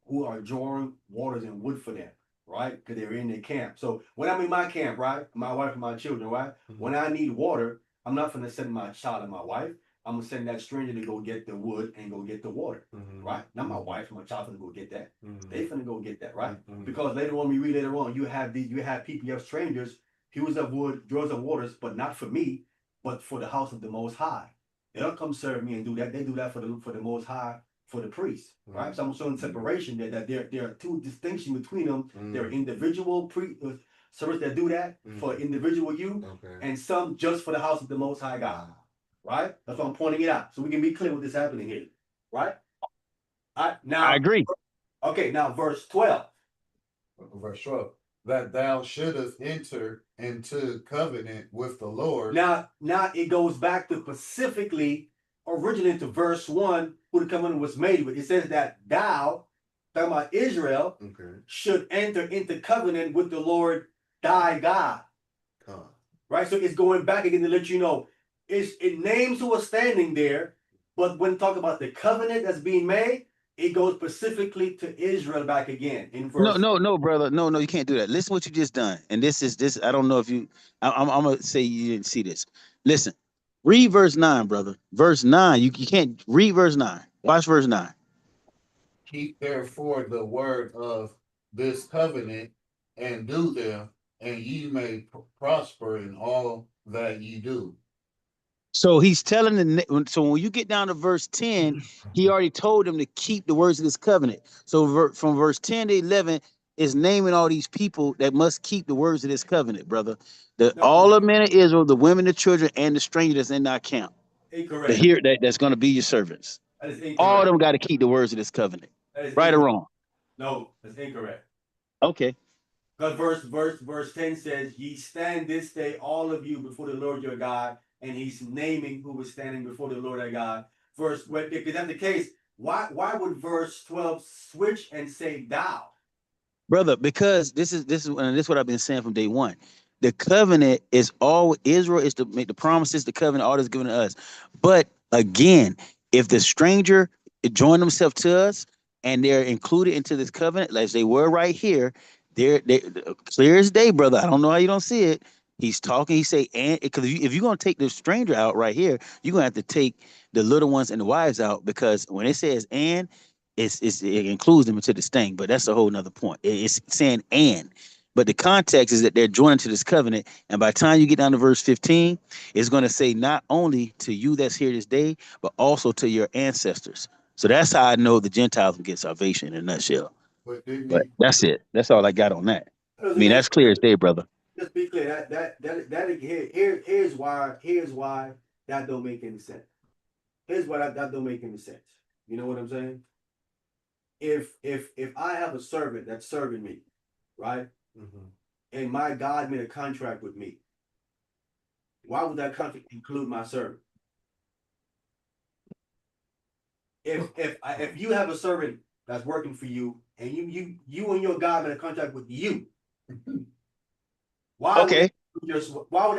who are drawing waters and wood for them, right? Because they're in their camp. So when I'm in my camp, right, my wife and my children, right, when I need water, I'm not going to send my child and my wife. I'm gonna send that stranger to go get the wood and go get the water, right? Not my wife and my child finna go get that. They finna go get that, right? Because later on, we read later on, you have people, you have strangers, hewers of wood, drawers of waters, but not for me, but for the house of the Most High. They don't come serve me and do that. They do that for the Most High, for the priest, right? So I'm showing separation there. That there are two distinctions between them. There are individual servants that do that for individual you, and some just for the house of the Most High God. Right? That's why I'm pointing it out. So we can be clear with this happening here. Right? Now I agree. Okay, now verse 12. Verse 12. That thou shouldest enter into covenant with the Lord. Now it goes back to specifically originally to verse 1, who the covenant was made with. It says that thou, talking about Israel, should enter into covenant with the Lord thy God. Right? So it's going back again to let you know. It names who are standing there, but when talking about the covenant that's being made, it goes specifically to Israel back again in verse. No, brother. No, you can't do that. Listen what you just done. And this. I don't know if you. I'm gonna say you didn't see this. Listen, read verse 9, brother. Verse 9. You can't read verse 9. Watch verse 9. Keep therefore the word of this covenant and do them, and ye may prosper in all that ye do. So he's telling so when you get down to verse 10, he already told them to keep the words of this covenant. So from verse 10 to 11 is naming all these people that must keep the words of this covenant, brother. All the men of Israel, the women, the children, and the strangers in our camp. Incorrect. That's going to be your servants. That is incorrect. All of them got to keep the words of this covenant. Right or wrong? No, that's incorrect. Okay. Because verse 10 says, ye stand this day, all of you, before the Lord your God. And he's naming who was standing before the Lord our God. If that's the case, why would verse 12 switch and say thou? Brother, because this is what I've been saying from day one. The covenant is all Israel is to make the promises, the covenant, all that's given to us. But again, if the stranger join themselves to us and they're included into this covenant, like they were right here, they're clear as day, brother. I don't know how you don't see it. He's talking. He say, and because if you're gonna take the stranger out right here, you're gonna have to take the little ones and the wives out, because when it says and, it includes them into this thing. But that's a whole nother point. It's saying and, but the context is that they're joined to this covenant. And by the time you get down to verse 15, it's gonna say not only to you that's here this day, but also to your ancestors. So that's how I know the Gentiles can get salvation in a nutshell. But that's it. That's all I got on that. I mean, that's clear as day, brother. Let's be clear. Here's why that don't make any sense. Here's why that don't make any sense. You know what I'm saying? if I have a servant that's serving me, right? And my God made a contract with me, why would that contract include my servant? If you have a servant that's working for you and you and your God made a contract with you, why would Okay. it just why would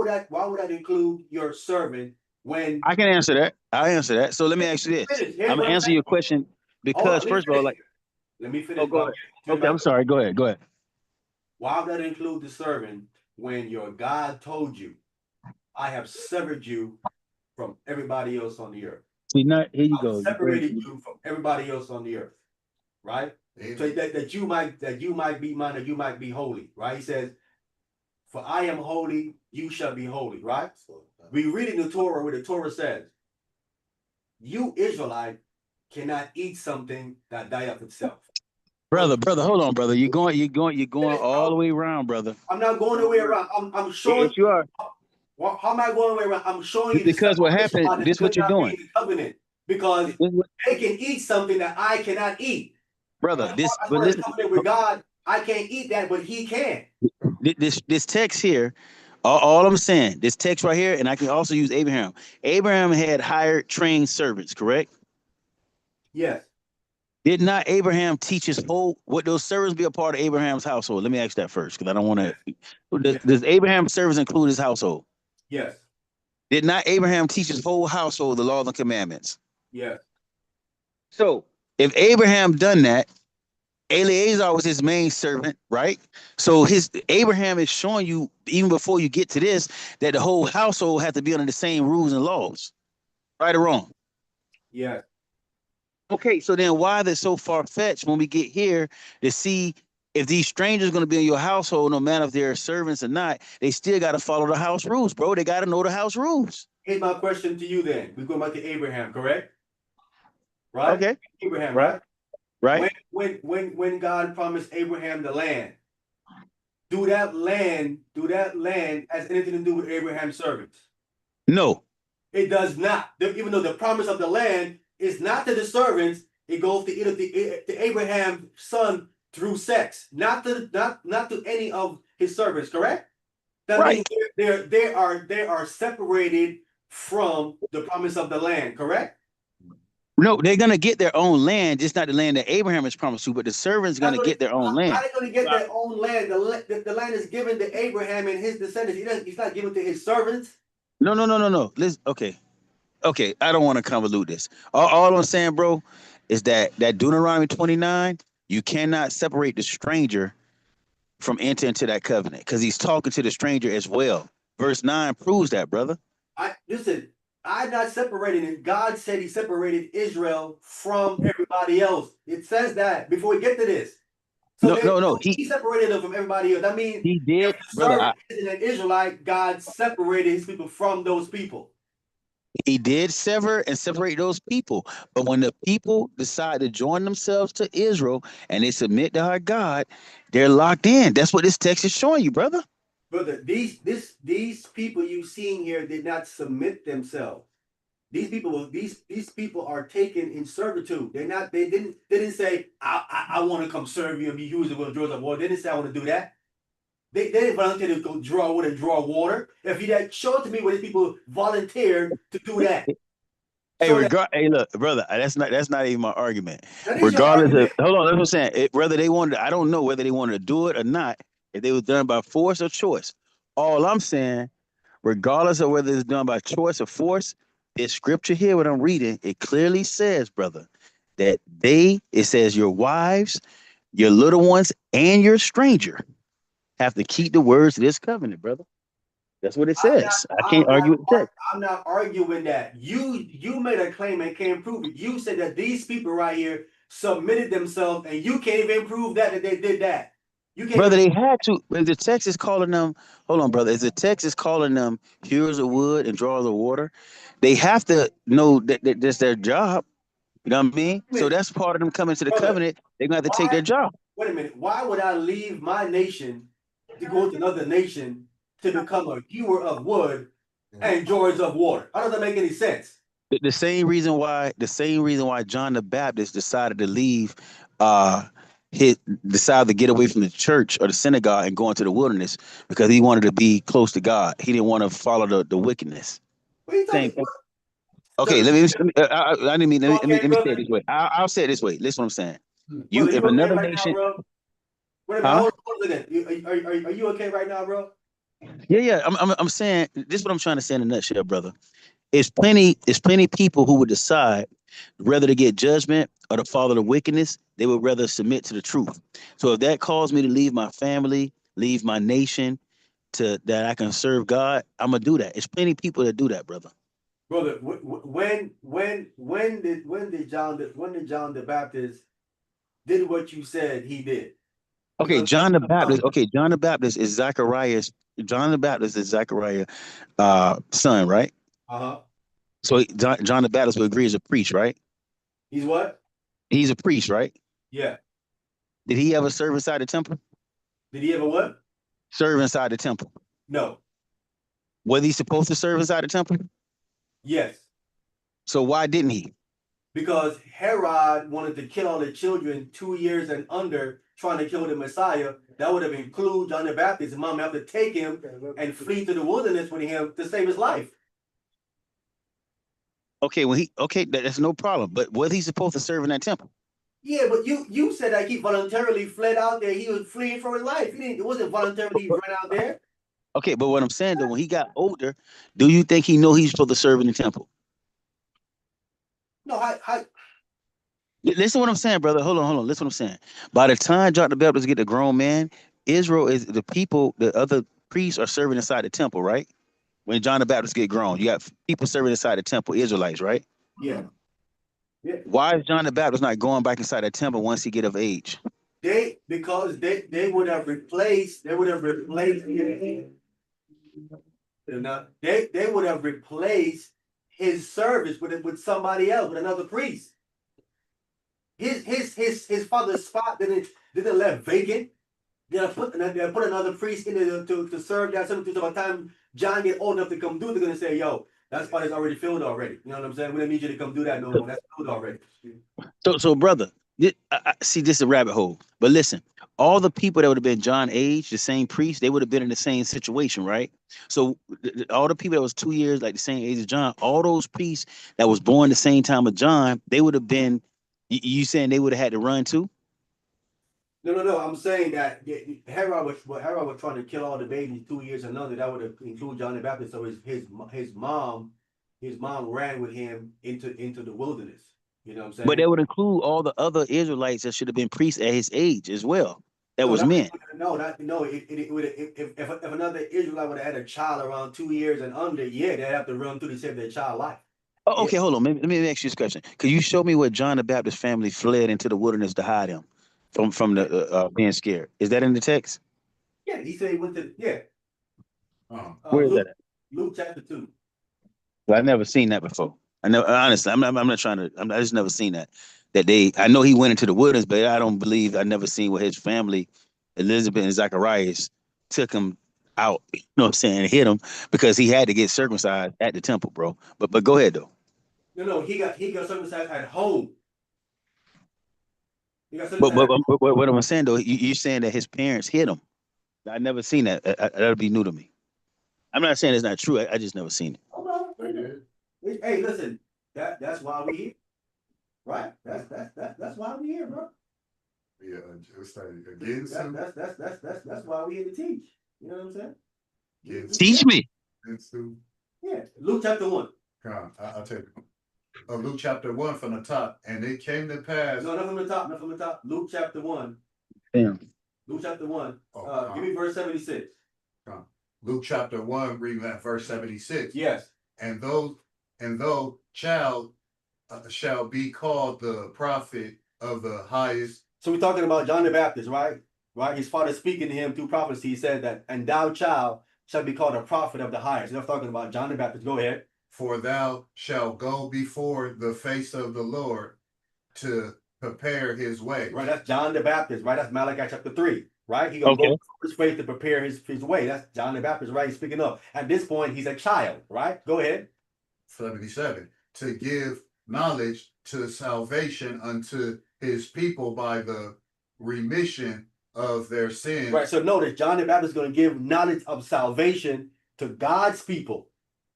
that include your servant when I can answer that. I'll answer that. So let me ask you this. finish? Here's I'm what gonna I'm answer saying. your question Hold because on, first of all, like, let me oh, finish. go ahead. Okay, I'm sorry. Go ahead. Go ahead. Why would that include the servant when your God told you, I have severed you from everybody else on the earth? See, now here you I go. separated you from everybody else on the earth, right? So that you might be mine, that you might be holy, right? He says, "For I am holy, you shall be holy," right? We read in the Torah where the Torah says, "You Israelite cannot eat something that die of itself." Brother, hold on, brother. You're going all the way around, brother. I'm not going the way around. I'm showing Yes, you are. Well, how am I going away around? I'm showing you the Because what separation happened, why this could what you're not be doing. in the covenant. Because This what- they can eat something that I cannot eat. brother, As this far as but for the listen, covenant with God, I can't eat that, but he can. this text here, all I'm saying, this text right here, and I can also use Abraham. Abraham had hired trained servants, correct? Yes. Did not Abraham teach his whole, would those servants be a part of Abraham's household? Let me ask that first, because I don't want to. Does Abraham's servants include his household? Yes. Did not Abraham teach his whole household the laws and commandments? Yes. So if Abraham done that, Eleazar was his main servant, right? So his Abraham is showing you, even before you get to this, that the whole household had to be under the same rules and laws, right or wrong? Yes. Okay, so then why is it so far-fetched when we get here to see if these strangers are going to be in your household, no matter if they're servants or not, they still got to follow the house rules, bro. They got to know the house rules. Here's my question to you then. We're going back to Abraham, correct? Right? Okay. Abraham, Right. right? Right. When God promised Abraham the land, do that land has anything to do with Abraham's servants? No. It does not. Even though the promise of the land is not to the servants, it goes to Abraham's son through sex, not to any of his servants. Correct? That Right. means they are separated from the promise of the land. Correct? No, they're going to get their own land, just not the land that Abraham has promised to, but the servants going to get their own How land. are they going to get their own land? The land is given to Abraham and his descendants. He's not given to his servants. No. Listen, okay. I don't want to convolute this. All I'm saying, bro, is that Deuteronomy 29, you cannot separate the stranger from entering into that covenant because he's talking to the stranger as well. Verse 9 proves that, brother. I'm not separating it. God said he separated Israel from everybody else. It says that before we get to this. So No. He separated them from everybody else. That means he did, if the brother. servant isn't an Israelite, God separated his people from those people. He did sever and separate those people. But when the people decide to join themselves to Israel and they submit to our God, they're locked in. That's what this text is showing you, brother. Brother, these people you seeing here did not submit themselves. These people are taken in servitude. They didn't say, I want to come serve you and be used with drawers of water. They didn't say I want to do that. They didn't volunteer to go draw wood and draw water. If you had show it to me where these people volunteered to do that. Hey, look, brother, that's not even my argument. That is your Regardless argument. of, hold on, that's what I'm saying. Whether they wanted, I don't know whether they wanted to do it or not. If they was done by force or choice, all I'm saying, regardless of whether it's done by choice or force, this scripture here, what I'm reading, it clearly says, brother, that it says your wives, your little ones, and your stranger have to keep the words of this covenant, brother. That's what it says. I can't argue with that. I'm not arguing that. You made a claim and can't prove it. You said that these people right here submitted themselves, and you can't even prove that they did that. You can't. Brother, they had to. If the text is calling them, hold on, brother. If the text is calling them hewers of wood and drawers of water, they have to know that that's their job. You know what I mean? So that's part of them coming to the covenant. They're gonna have to take their job. Wait a minute. Why would I leave my nation to go to another nation to become a hewer of wood and drawers of water? How does that make any sense? The same reason why John the Baptist decided to leave, he decided to get away from the church or the synagogue and go into the wilderness because he wanted to be close to God. He didn't want to follow the wickedness. What are you Same talking thing. about? Okay, I didn't mean, Okay, let me say it brother. this way. I'll say it this way. Listen what I'm saying. Brother, If you okay another right now, nation, bro? Wait a minute, huh? hold on a second. Are you okay right now, bro? Yeah. I'm saying this is what I'm trying to say in a nutshell, brother. It's plenty people who would decide whether to get judgment or to follow the wickedness. They would rather submit to the truth. So if that calls me to leave my family, leave my nation, to that I can serve God, I'm gonna do that. It's plenty people that do that, brother. Brother, when did John the Baptist did what you said he did? Okay, Because John the Baptist. Okay, John the Baptist is Zachariah's. John the Baptist is Zachariah, son, right? uh-huh. So John the Baptist would agree is a priest, right? He's what? He's a priest, right? Yeah. Did he ever serve inside the temple? Did he ever what? Serve inside the temple. No. Was he supposed to serve inside the temple? Yes. So why didn't he? Because Herod wanted to kill all the children 2 years and under, trying to kill the Messiah. That would have included John the Baptist. His mom had to take him and flee to the wilderness with him to save his life. Okay, that's no problem. But was he supposed to serve in that temple? Yeah, but you said that he voluntarily fled out there. He was fleeing for his life. It wasn't voluntarily he ran out there. Okay, but what I'm saying though, when he got older, do you think he know he's supposed to serve in the temple? No, Listen to what I'm saying, brother. Hold on. Listen what I'm saying. By the time John the Baptist get a grown man, Israel is the people, the other priests are serving inside the temple, right? When John the Baptist get grown, you got people serving inside the temple, Israelites, right? yeah. Yeah. Why is John the Baptist not going back inside the temple once he get of age? Because they would have replaced they would have replaced his service with somebody else, with another priest. His father's spot didn't left vacant. They put another priest in there to serve that. So by the time John get old enough to come do it, they're gonna say, "Yo, that spot is already filled already." You know what I'm saying? We don't need you to come do that no more. That's filled already. So brother, I see this is a rabbit hole. But listen, all the people that would have been John age, the same priest, they would have been in the same situation, right? So all the people that was 2 years like the same age as John, all those priests that was born the same time as John, they would have been. You saying they would have had to run too? No. I'm saying that Herod was trying to kill all the babies 2 years and under. That would have include John the Baptist. So his mom ran with him into the wilderness. You know what I'm saying? But that would include all the other Israelites that should have been priests at his age as well. That No, was men. It would if another Israelite would have had a child around 2 years and under, yeah, they'd have to run through to save their child life. Oh, okay, hold on. Let me ask you this question. Could you show me where John the Baptist family fled into the wilderness to hide him from the being scared? Is that in the text? Yeah, he said he went to Where is that at? Luke chapter 2. Well, I've never seen that before. I know, honestly, I'm not trying to. I just never seen that. I know he went into the wilderness, but I never seen where his family, Elizabeth and Zacharias, took him out. You know what I'm saying? And hit him because he had to get circumcised at the temple, bro. But go ahead though. No, he got circumcised at home. He got But circumcised. what I'm saying though, you're saying that his parents hit him. I never seen that. That'll be new to me. I'm not saying it's not true. I just never seen it. Hey, listen, that's why we here, right? That's why we here, bro. Yeah, just like again, That's why we here to teach. You know what I'm saying? Teach me. Yeah, Luke chapter 1. I'll take it. Luke chapter 1 from the top, and it came to pass. No, not from the top. Luke chapter 1. Damn. Luke chapter 1. Give me verse 76. Luke chapter 1, reading that verse 76. Yes. And though child shall be called the prophet of the highest. So we're talking about John the Baptist, right? Right. His father speaking to him through prophecy. He said that, and thou child shall be called a prophet of the highest. They're talking about John the Baptist. Go ahead. For thou shalt go before the face of the Lord to prepare his way. Right. That's John the Baptist. Right. That's Malachi chapter 3. Right. He gonna go before his faith to prepare his way. That's John the Baptist. Right. He's speaking up. At this point, he's a child. Right. Go ahead. 77. to give knowledge to salvation unto his people by the remission of their sins. Right. So notice John the Baptist is going to give knowledge of salvation to God's people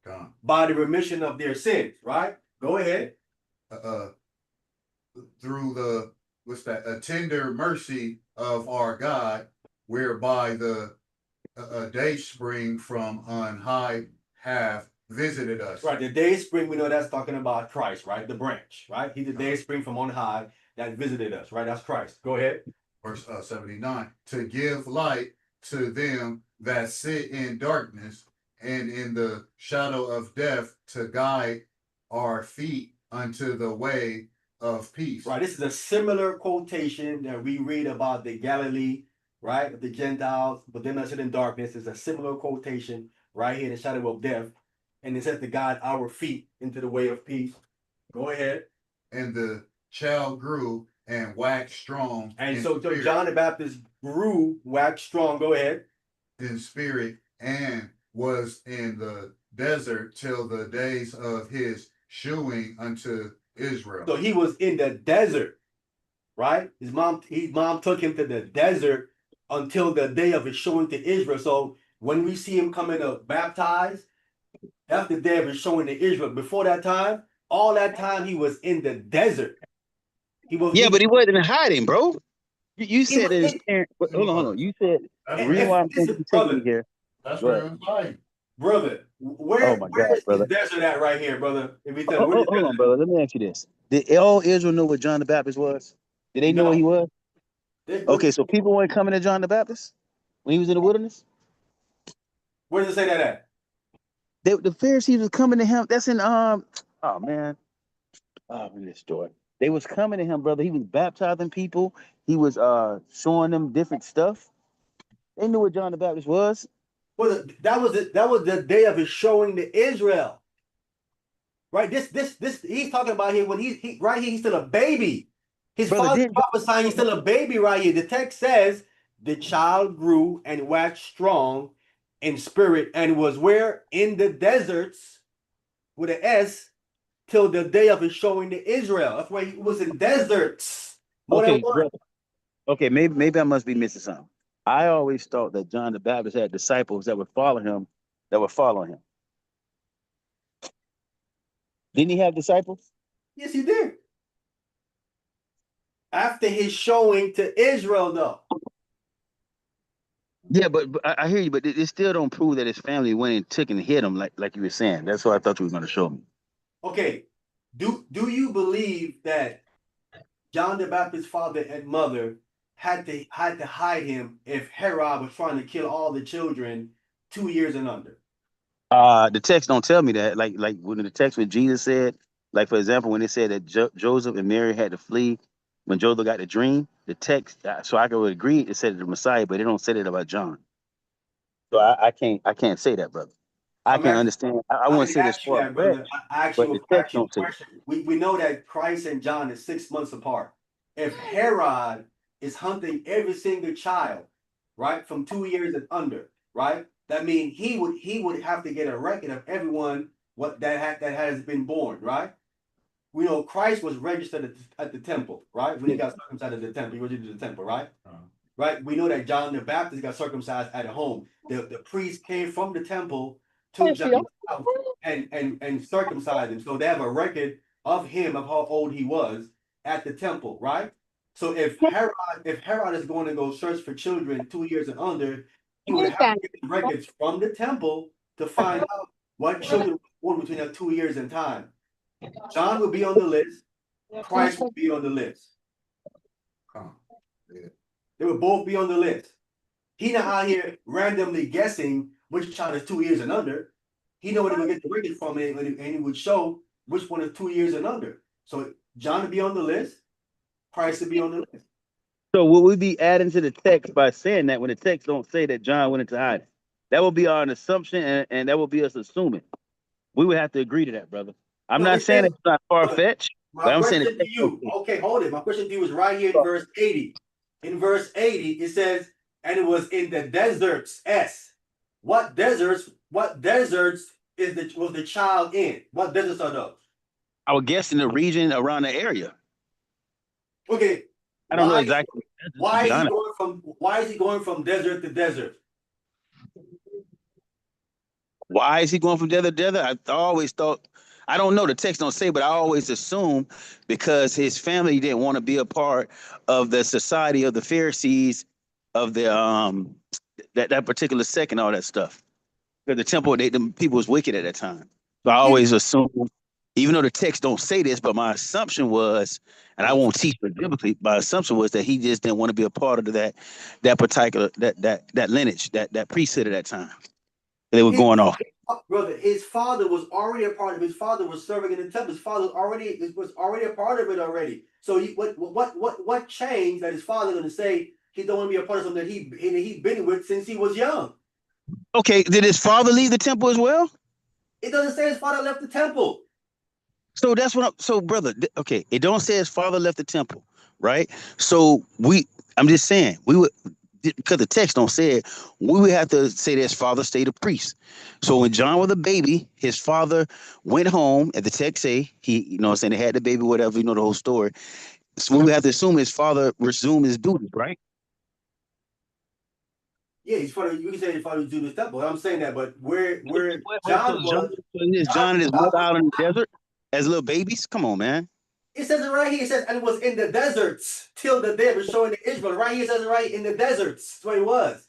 God. by the remission of their sins. Right. Go ahead. Through the a tender mercy of our God, whereby the day spring from on high have visited us. Right. The day spring, we know that's talking about Christ, right? The branch, right? He's the day spring from on high that visited us, right? That's Christ. Go ahead. Verse 79, to give light to them that sit in darkness and in the shadow of death, to guide our feet unto the way of peace. Right. This is a similar quotation that we read about the Galilee, right? The Gentiles, but them that sit in darkness is a similar quotation right here in the shadow of death. And it says to guide our feet into the way of peace. Go ahead. And the child grew and waxed strong. And so John the Baptist grew, waxed strong. Go ahead. In spirit, and was in the desert till the days of his shewing unto Israel. So he was in the desert, right? His mom took him to the desert until the day of his showing to Israel. So when we see him coming to baptize, that's the day of his showing to Israel. Before that time, all that time he was in the desert. But he wasn't hiding, bro. You said that his parents. Hold on. You said the reason why I'm taking you here. That's where it was like. Brother, where is the desert at right here, brother? Hold on, brother. Let me ask you this. Did all Israel know what John the Baptist was? Did they know what he was? Okay, so people weren't coming to John the Baptist when he was in the wilderness? Where does it say that at? The Pharisees was coming to him. That's in in this story. They was coming to him, brother. He was baptizing people. He was showing them different stuff. They knew what John the Baptist was. Well, that was the day of his showing to Israel. Right? This he's talking about here when he right here, he's still a baby. His father prophesying he's still a baby right here. The text says the child grew and waxed strong in spirit and was where? In the deserts with an S till the day of his showing to Israel. That's why he was in deserts. Okay, maybe I must be missing something. I always thought that John the Baptist had disciples that would follow him, Didn't he have disciples? Yes, he did. After his showing to Israel, though. Yeah, but I hear you, but it still don't prove that his family went and took and hit him like you were saying. That's what I thought you were going to show me. Okay, do you believe that John the Baptist's father and mother had to hide him if Herod was trying to kill all the children 2 years and under? The text don't tell me that. Like when the text when Jesus said, like for example, when it said that Joseph and Mary had to flee when Joseph got the dream, the text, so I could agree it said the Messiah, but it don't say that about John. So I can't say that, brother. I can't understand. I wouldn't say this for brother. I actually question. We know that Christ and John is 6 months apart. If Herod is hunting every single child, right, from 2 years and under, right, that means he would have to get a record of everyone that has been born, right? We know Christ was registered at the temple, right? When he got circumcised at the temple, he registered at the temple, right? Right. We know that John the Baptist got circumcised at home. The priest came from the temple to John's house and circumcised him. So they have a record of him, of how old he was at the temple, right? So if Herod is going to go search for children 2 years and under, he would have to get the records from the temple to find out what children were born between that 2 years in time. John will be on the list. Christ will be on the list. They will both be on the list. He not out here randomly guessing which child is 2 years and under. He know where to get the record from it, and he would show which one is 2 years and under. So John will be on the list. Christ will be on the list. So will we be adding to the text by saying that when the text don't say that John went into hiding? That will be our assumption, and that will be us assuming. We would have to agree to that, brother. I'm not saying it's not far-fetched, but I'm saying to you. Okay, hold it. My question to you is right here in verse 80. In verse 80, it says, and it was in the deserts. What deserts was the child in? What deserts are those? I would guess in the region around the area. Okay. I don't know why- exactly. Why is John- he going from desert to desert? Why is he going from desert to desert? I always thought, I don't know, the text don't say, but I always assume because his family didn't want to be a part of the society of the Pharisees of the that particular sect and all that stuff. Because the temple, the people was wicked at that time. So I always assume, even though the text don't say this, but my assumption was, and I won't teach it biblically, my assumption was that he just didn't want to be a part of that particular that lineage, that priesthood at that time. They were going off. Brother, his father was already a part of it. His father was serving in the temple. His father was already a part of it already. So what changed that his father gonna say he don't want to be a part of something that he been with since he was young? Okay, did his father leave the temple as well? It doesn't say his father left the temple. So that's what so brother, okay, it don't say his father left the temple, right? So I'm just saying, we would, because the text don't say it, we would have to say that his father stayed a priest. So when John was a baby, his father went home, at the text say, he, you know what I'm saying, they had the baby, whatever, you know the whole story. So we would have to assume his father resumed his duties, right? Yeah, his father. You can say his father was doing the temple. I'm saying that, but where John was, John and his mother out in the desert as little babies? Come on, man. it says it right here. It says, and it was in the deserts till the day was showing the Israel. Right here it says it right in the deserts. That's where he was.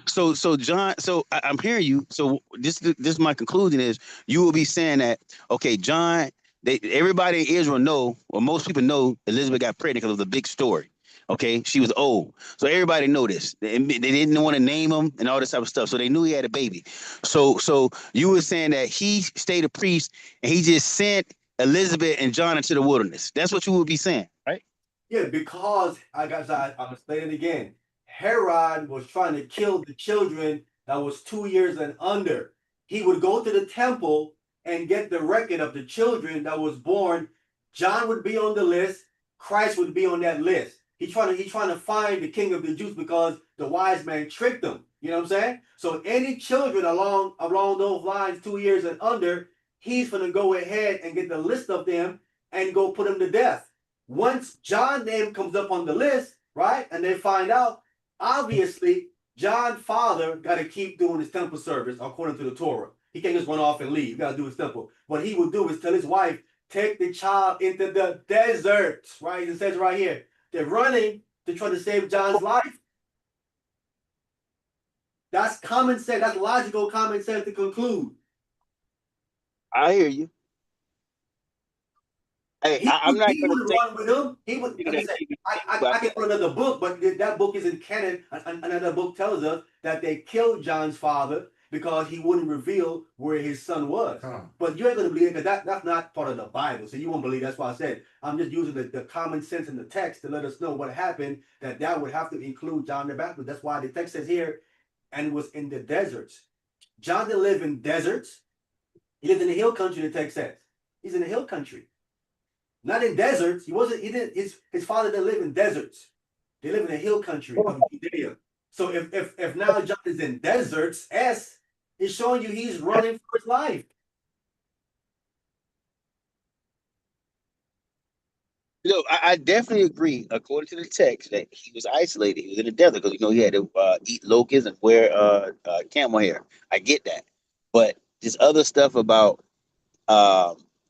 So John, so I'm hearing you. So this my conclusion is you will be saying that, okay, John, everybody in Israel know, or most people know, Elizabeth got pregnant because of the big story. Okay, she was old, so everybody know this. They didn't want to name him and all this type of stuff, so they knew he had a baby. So you were saying that he stayed a priest and he just sent Elizabeth and John into the wilderness. That's what you would be saying, right? Yeah, because I'm gonna say it again. Herod was trying to kill the children that was 2 years and under. He would go to the temple and get the record of the children that was born. John would be on the list. Christ would be on that list. He's trying to find the king of the Jews because the wise man tricked them. You know what I'm saying? So any children along those lines, 2 years and under, he's gonna go ahead and get the list of them and go put them to death. Once John's name comes up on the list, right, and they find out, obviously, John's father got to keep doing his temple service according to the Torah. He can't just run off and leave. He got to do his temple. What he would do is tell his wife, take the child into the desert, right? It says right here, they're running to try to save John's life. That's common sense. That's logical common sense to conclude. I hear you. Hey, I'm not He going would to run with him. He would. Like I said, I can put another book, but that book isn't canon. Another book tells us that they killed John's father because he wouldn't reveal where his son was. But you ain't gonna believe it because that's not part of the Bible, so you won't believe. That's why I said I'm just using the common sense in the text to let us know what happened. That would have to include John the Baptist. That's why the text says here, and was in the deserts. John didn't live in deserts. He lived in the hill country. The text says he's in the hill country. Not in deserts. He wasn't. He didn't. His father didn't live in deserts. They live in the hill country of Judea. So if now John is in deserts, is showing you he's running for his life. No, I definitely agree. According to the text, that he was isolated. He was in the desert because he had to eat locusts and wear camel hair. I get that, but this other stuff about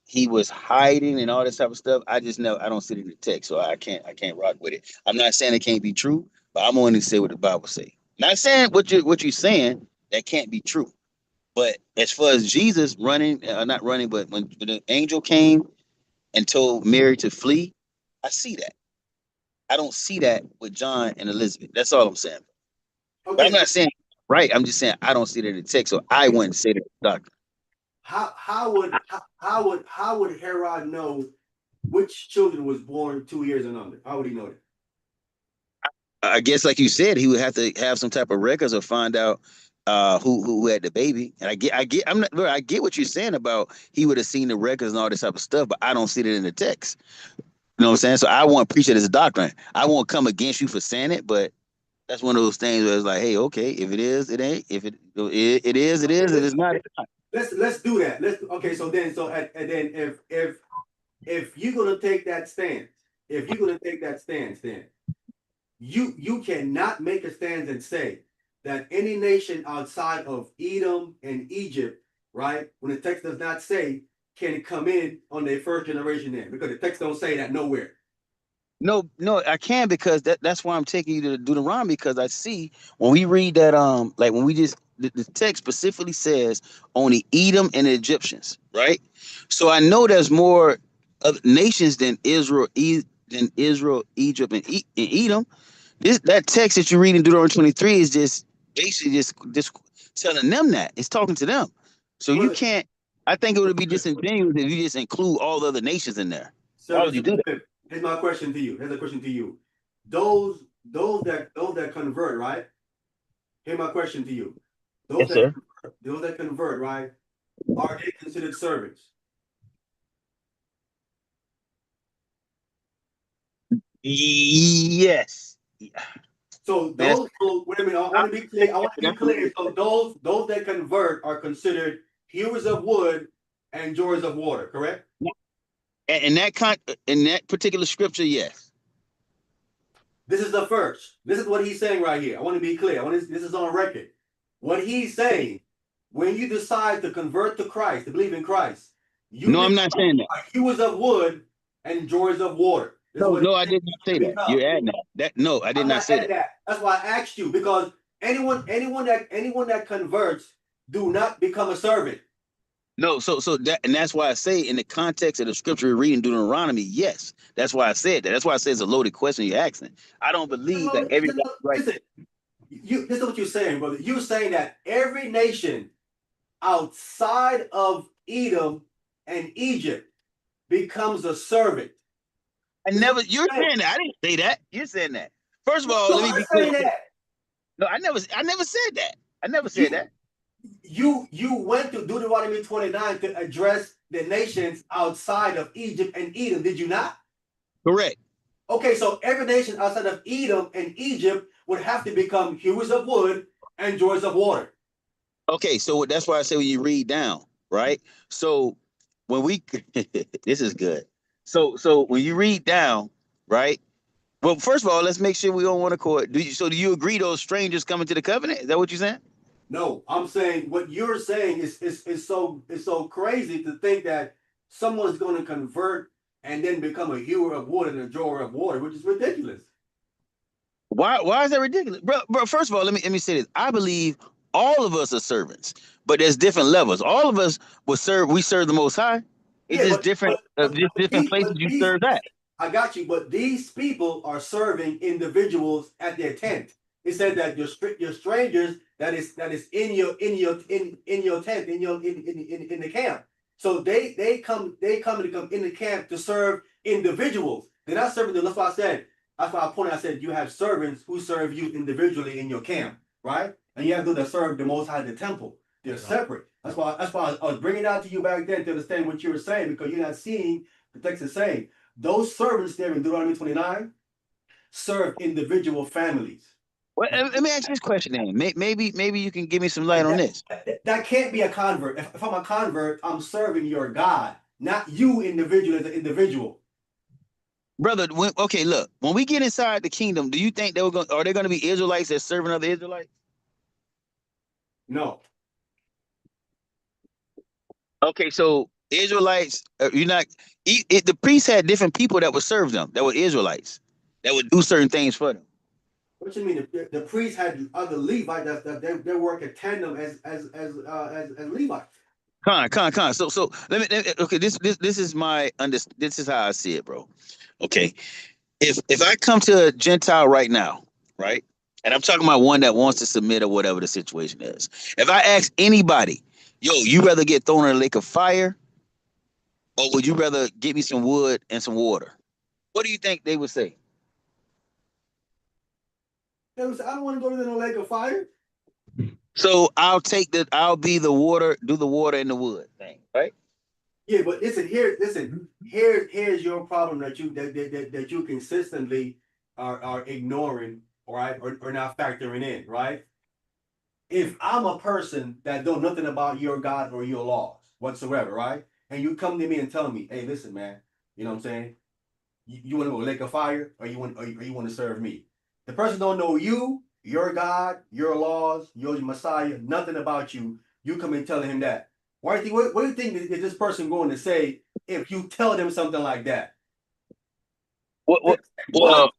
he was hiding and all this type of stuff. I don't see it in the text, so I can't rock with it. I'm not saying it can't be true, but I'm only say what the Bible say. Not saying what you're saying that can't be true. But as far as Jesus running, not running, but when the angel came and told Mary to flee, I see that. I don't see that with John and Elizabeth. That's all I'm saying. Okay. But I'm not saying right. I'm just saying I don't see that in the text, so I wouldn't say that, doctor. How would Herod know which children was born 2 years and under? How would he know that? I guess, like you said, he would have to have some type of records or find out who had the baby. And I get what you're saying about he would have seen the records and all this type of stuff, but I don't see it in the text. You know what I'm saying? So I won't preach it as a doctrine. I won't come against you for saying it, but that's one of those things where it's like, hey, okay, if it is, it ain't. If it is, it is. It is not. Let's do that. Okay. So then if if you're gonna take that stance, then you cannot make a stance and say that any nation outside of Edom and Egypt, right? When the text does not say can come in on their first generation then, because the text don't say that nowhere. No, no, I can because that's why I'm taking you to Deuteronomy, because I see when we read that like when we just the text specifically says only Edom and the Egyptians, right? So I know there's more other nations than Israel, Egypt, and Edom. That text that you read in Deuteronomy 23 is just basically just telling them that. It's talking to them. So you Brother, can't. I think it would be disingenuous if you just include all the other nations in there. Why would you do that? Here's my question to you. Here's a question to you. Those that convert, right? Here's my question to you. Yes, sir. Those that convert, right? Are they considered servants? Yes. So those, wait a minute, I want to be clear. I want to be clear. So those that convert are considered hewers of wood and drawers of water, correct? In that particular scripture, yes. This is the first. This is what he's saying right here. I want to be clear. This is on record. What he's saying, when you decide to convert to Christ, to believe in Christ, I'm not saying that. Hewers of wood and drawers of water. No, I did not say that. You're adding that. No, I did not say that. That's why I asked you, because anyone that converts do not become a servant. No, so that's why I say in the context of the scripture we're reading Deuteronomy, yes. That's why I said that. That's why I say it's a loaded question you're asking. I don't believe that everybody. Listen, this is what you're saying, brother. You're saying that every nation outside of Edom and Egypt becomes a servant. You're saying that. I didn't say that. You're saying that. First of all, let me be clear. No, I never said that. I never said that. You went to Deuteronomy 29 to address the nations outside of Egypt and Edom, did you not? Correct. Okay, so every nation outside of Edom and Egypt would have to become hewers of wood and drawers of water. Okay, so that's why I say when you read down, right? So when we this is good. So when you read down, right? Well, first of all, let's make sure we on one accord. Do you agree those strangers coming to the covenant? Is that what you're saying? No, I'm saying what you're saying is so crazy to think that someone's going to convert and then become a hewer of wood and a drawer of water, which is ridiculous. Why is that ridiculous, bro? First of all, let me say this. I believe all of us are servants, but there's different levels. All of us will serve. We serve the Most High. It's just different. Different places you serve that. I got you, but these people are serving individuals at their tent. It said that your strangers that is in your tent in the camp. So they come in the camp to serve individuals. They're not serving them. That's why I said. That's why I pointed. I said you have servants who serve you individually in your camp, right? And you have those that serve the Most High, the temple. They're separate. That's why I was bringing it out to you back then to understand what you were saying, because you're not seeing the text is saying those servants there in Deuteronomy 29 serve individual families. Well, let me ask you this question then. Maybe you can give me some light on this. That can't be a convert. If I'm a convert, I'm serving your God, not you individual as an individual. Brother, okay, look. When we get inside the kingdom, do you think are there going to be Israelites that serving other Israelites? No. Okay, so Israelites, the priests had different people that would serve them, that were Israelites, that would do certain things for them. What you mean? The priests had other Levites that they work in tandem as Levites. Con. So let me okay. This is my this is how I see it, bro. Okay, if I come to a Gentile right now, right, and I'm talking about one that wants to submit or whatever the situation is. If I ask anybody, yo, you rather get thrown in a lake of fire, or would you rather get me some wood and some water? What do you think they would say? They would say, I don't want to go to the lake of fire. So I'll be the water, do the water and the wood thing, right? Yeah, but here's your problem that you consistently are ignoring, right, or not factoring in, right? If I'm a person that know nothing about your God or your laws whatsoever, right, and you come to me and tell me, hey, listen, man, You know what I'm saying? You want to go lake of fire, or you want to serve me? The person don't know you, your God, your laws, your Messiah, nothing about you. You come and telling him that. What do you think is this person going to say if you tell them something like that? Well, What?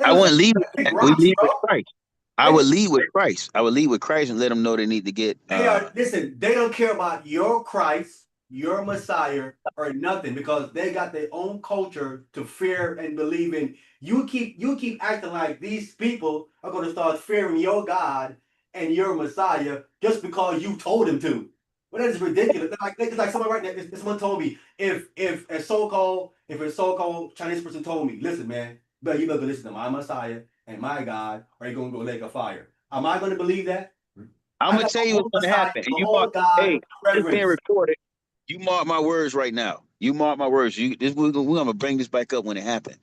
I wouldn't lead with Big that. We rocks, lead bro. with Christ. I would lead with Christ. I would lead with Christ and let them know they need to get. Listen, they don't care about your Christ, your Messiah, or nothing because they got their own culture to fear and believe in. You keep acting like these people are going to start fearing your God and your Messiah just because you told them to. Well, that is ridiculous. It's like someone right now. Someone told me if a so-called Chinese person told me, listen, man, you better listen to my Messiah and my God, or you're gonna go lake of fire. Am I going to believe that? I'm gonna tell you what's gonna happen. And you mark, hey, it's being recorded. You mark my words right now. You mark my words. We're gonna bring this back up when it happened.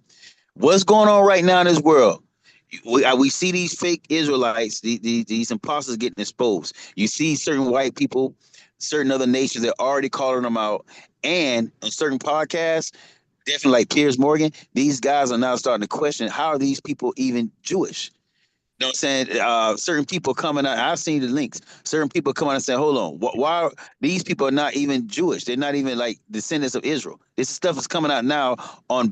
What's going on right now in this world? We see these fake Israelites, these imposters getting exposed. You see certain white people, certain other nations that are already calling them out, and on certain podcasts, definitely like Piers Morgan, these guys are now starting to question, how are these people even Jewish? You know what I'm saying? Certain people coming out, I've seen the links. Certain people come out and say, hold on, why these people are not even Jewish? They're not even like descendants of Israel. This stuff is coming out now on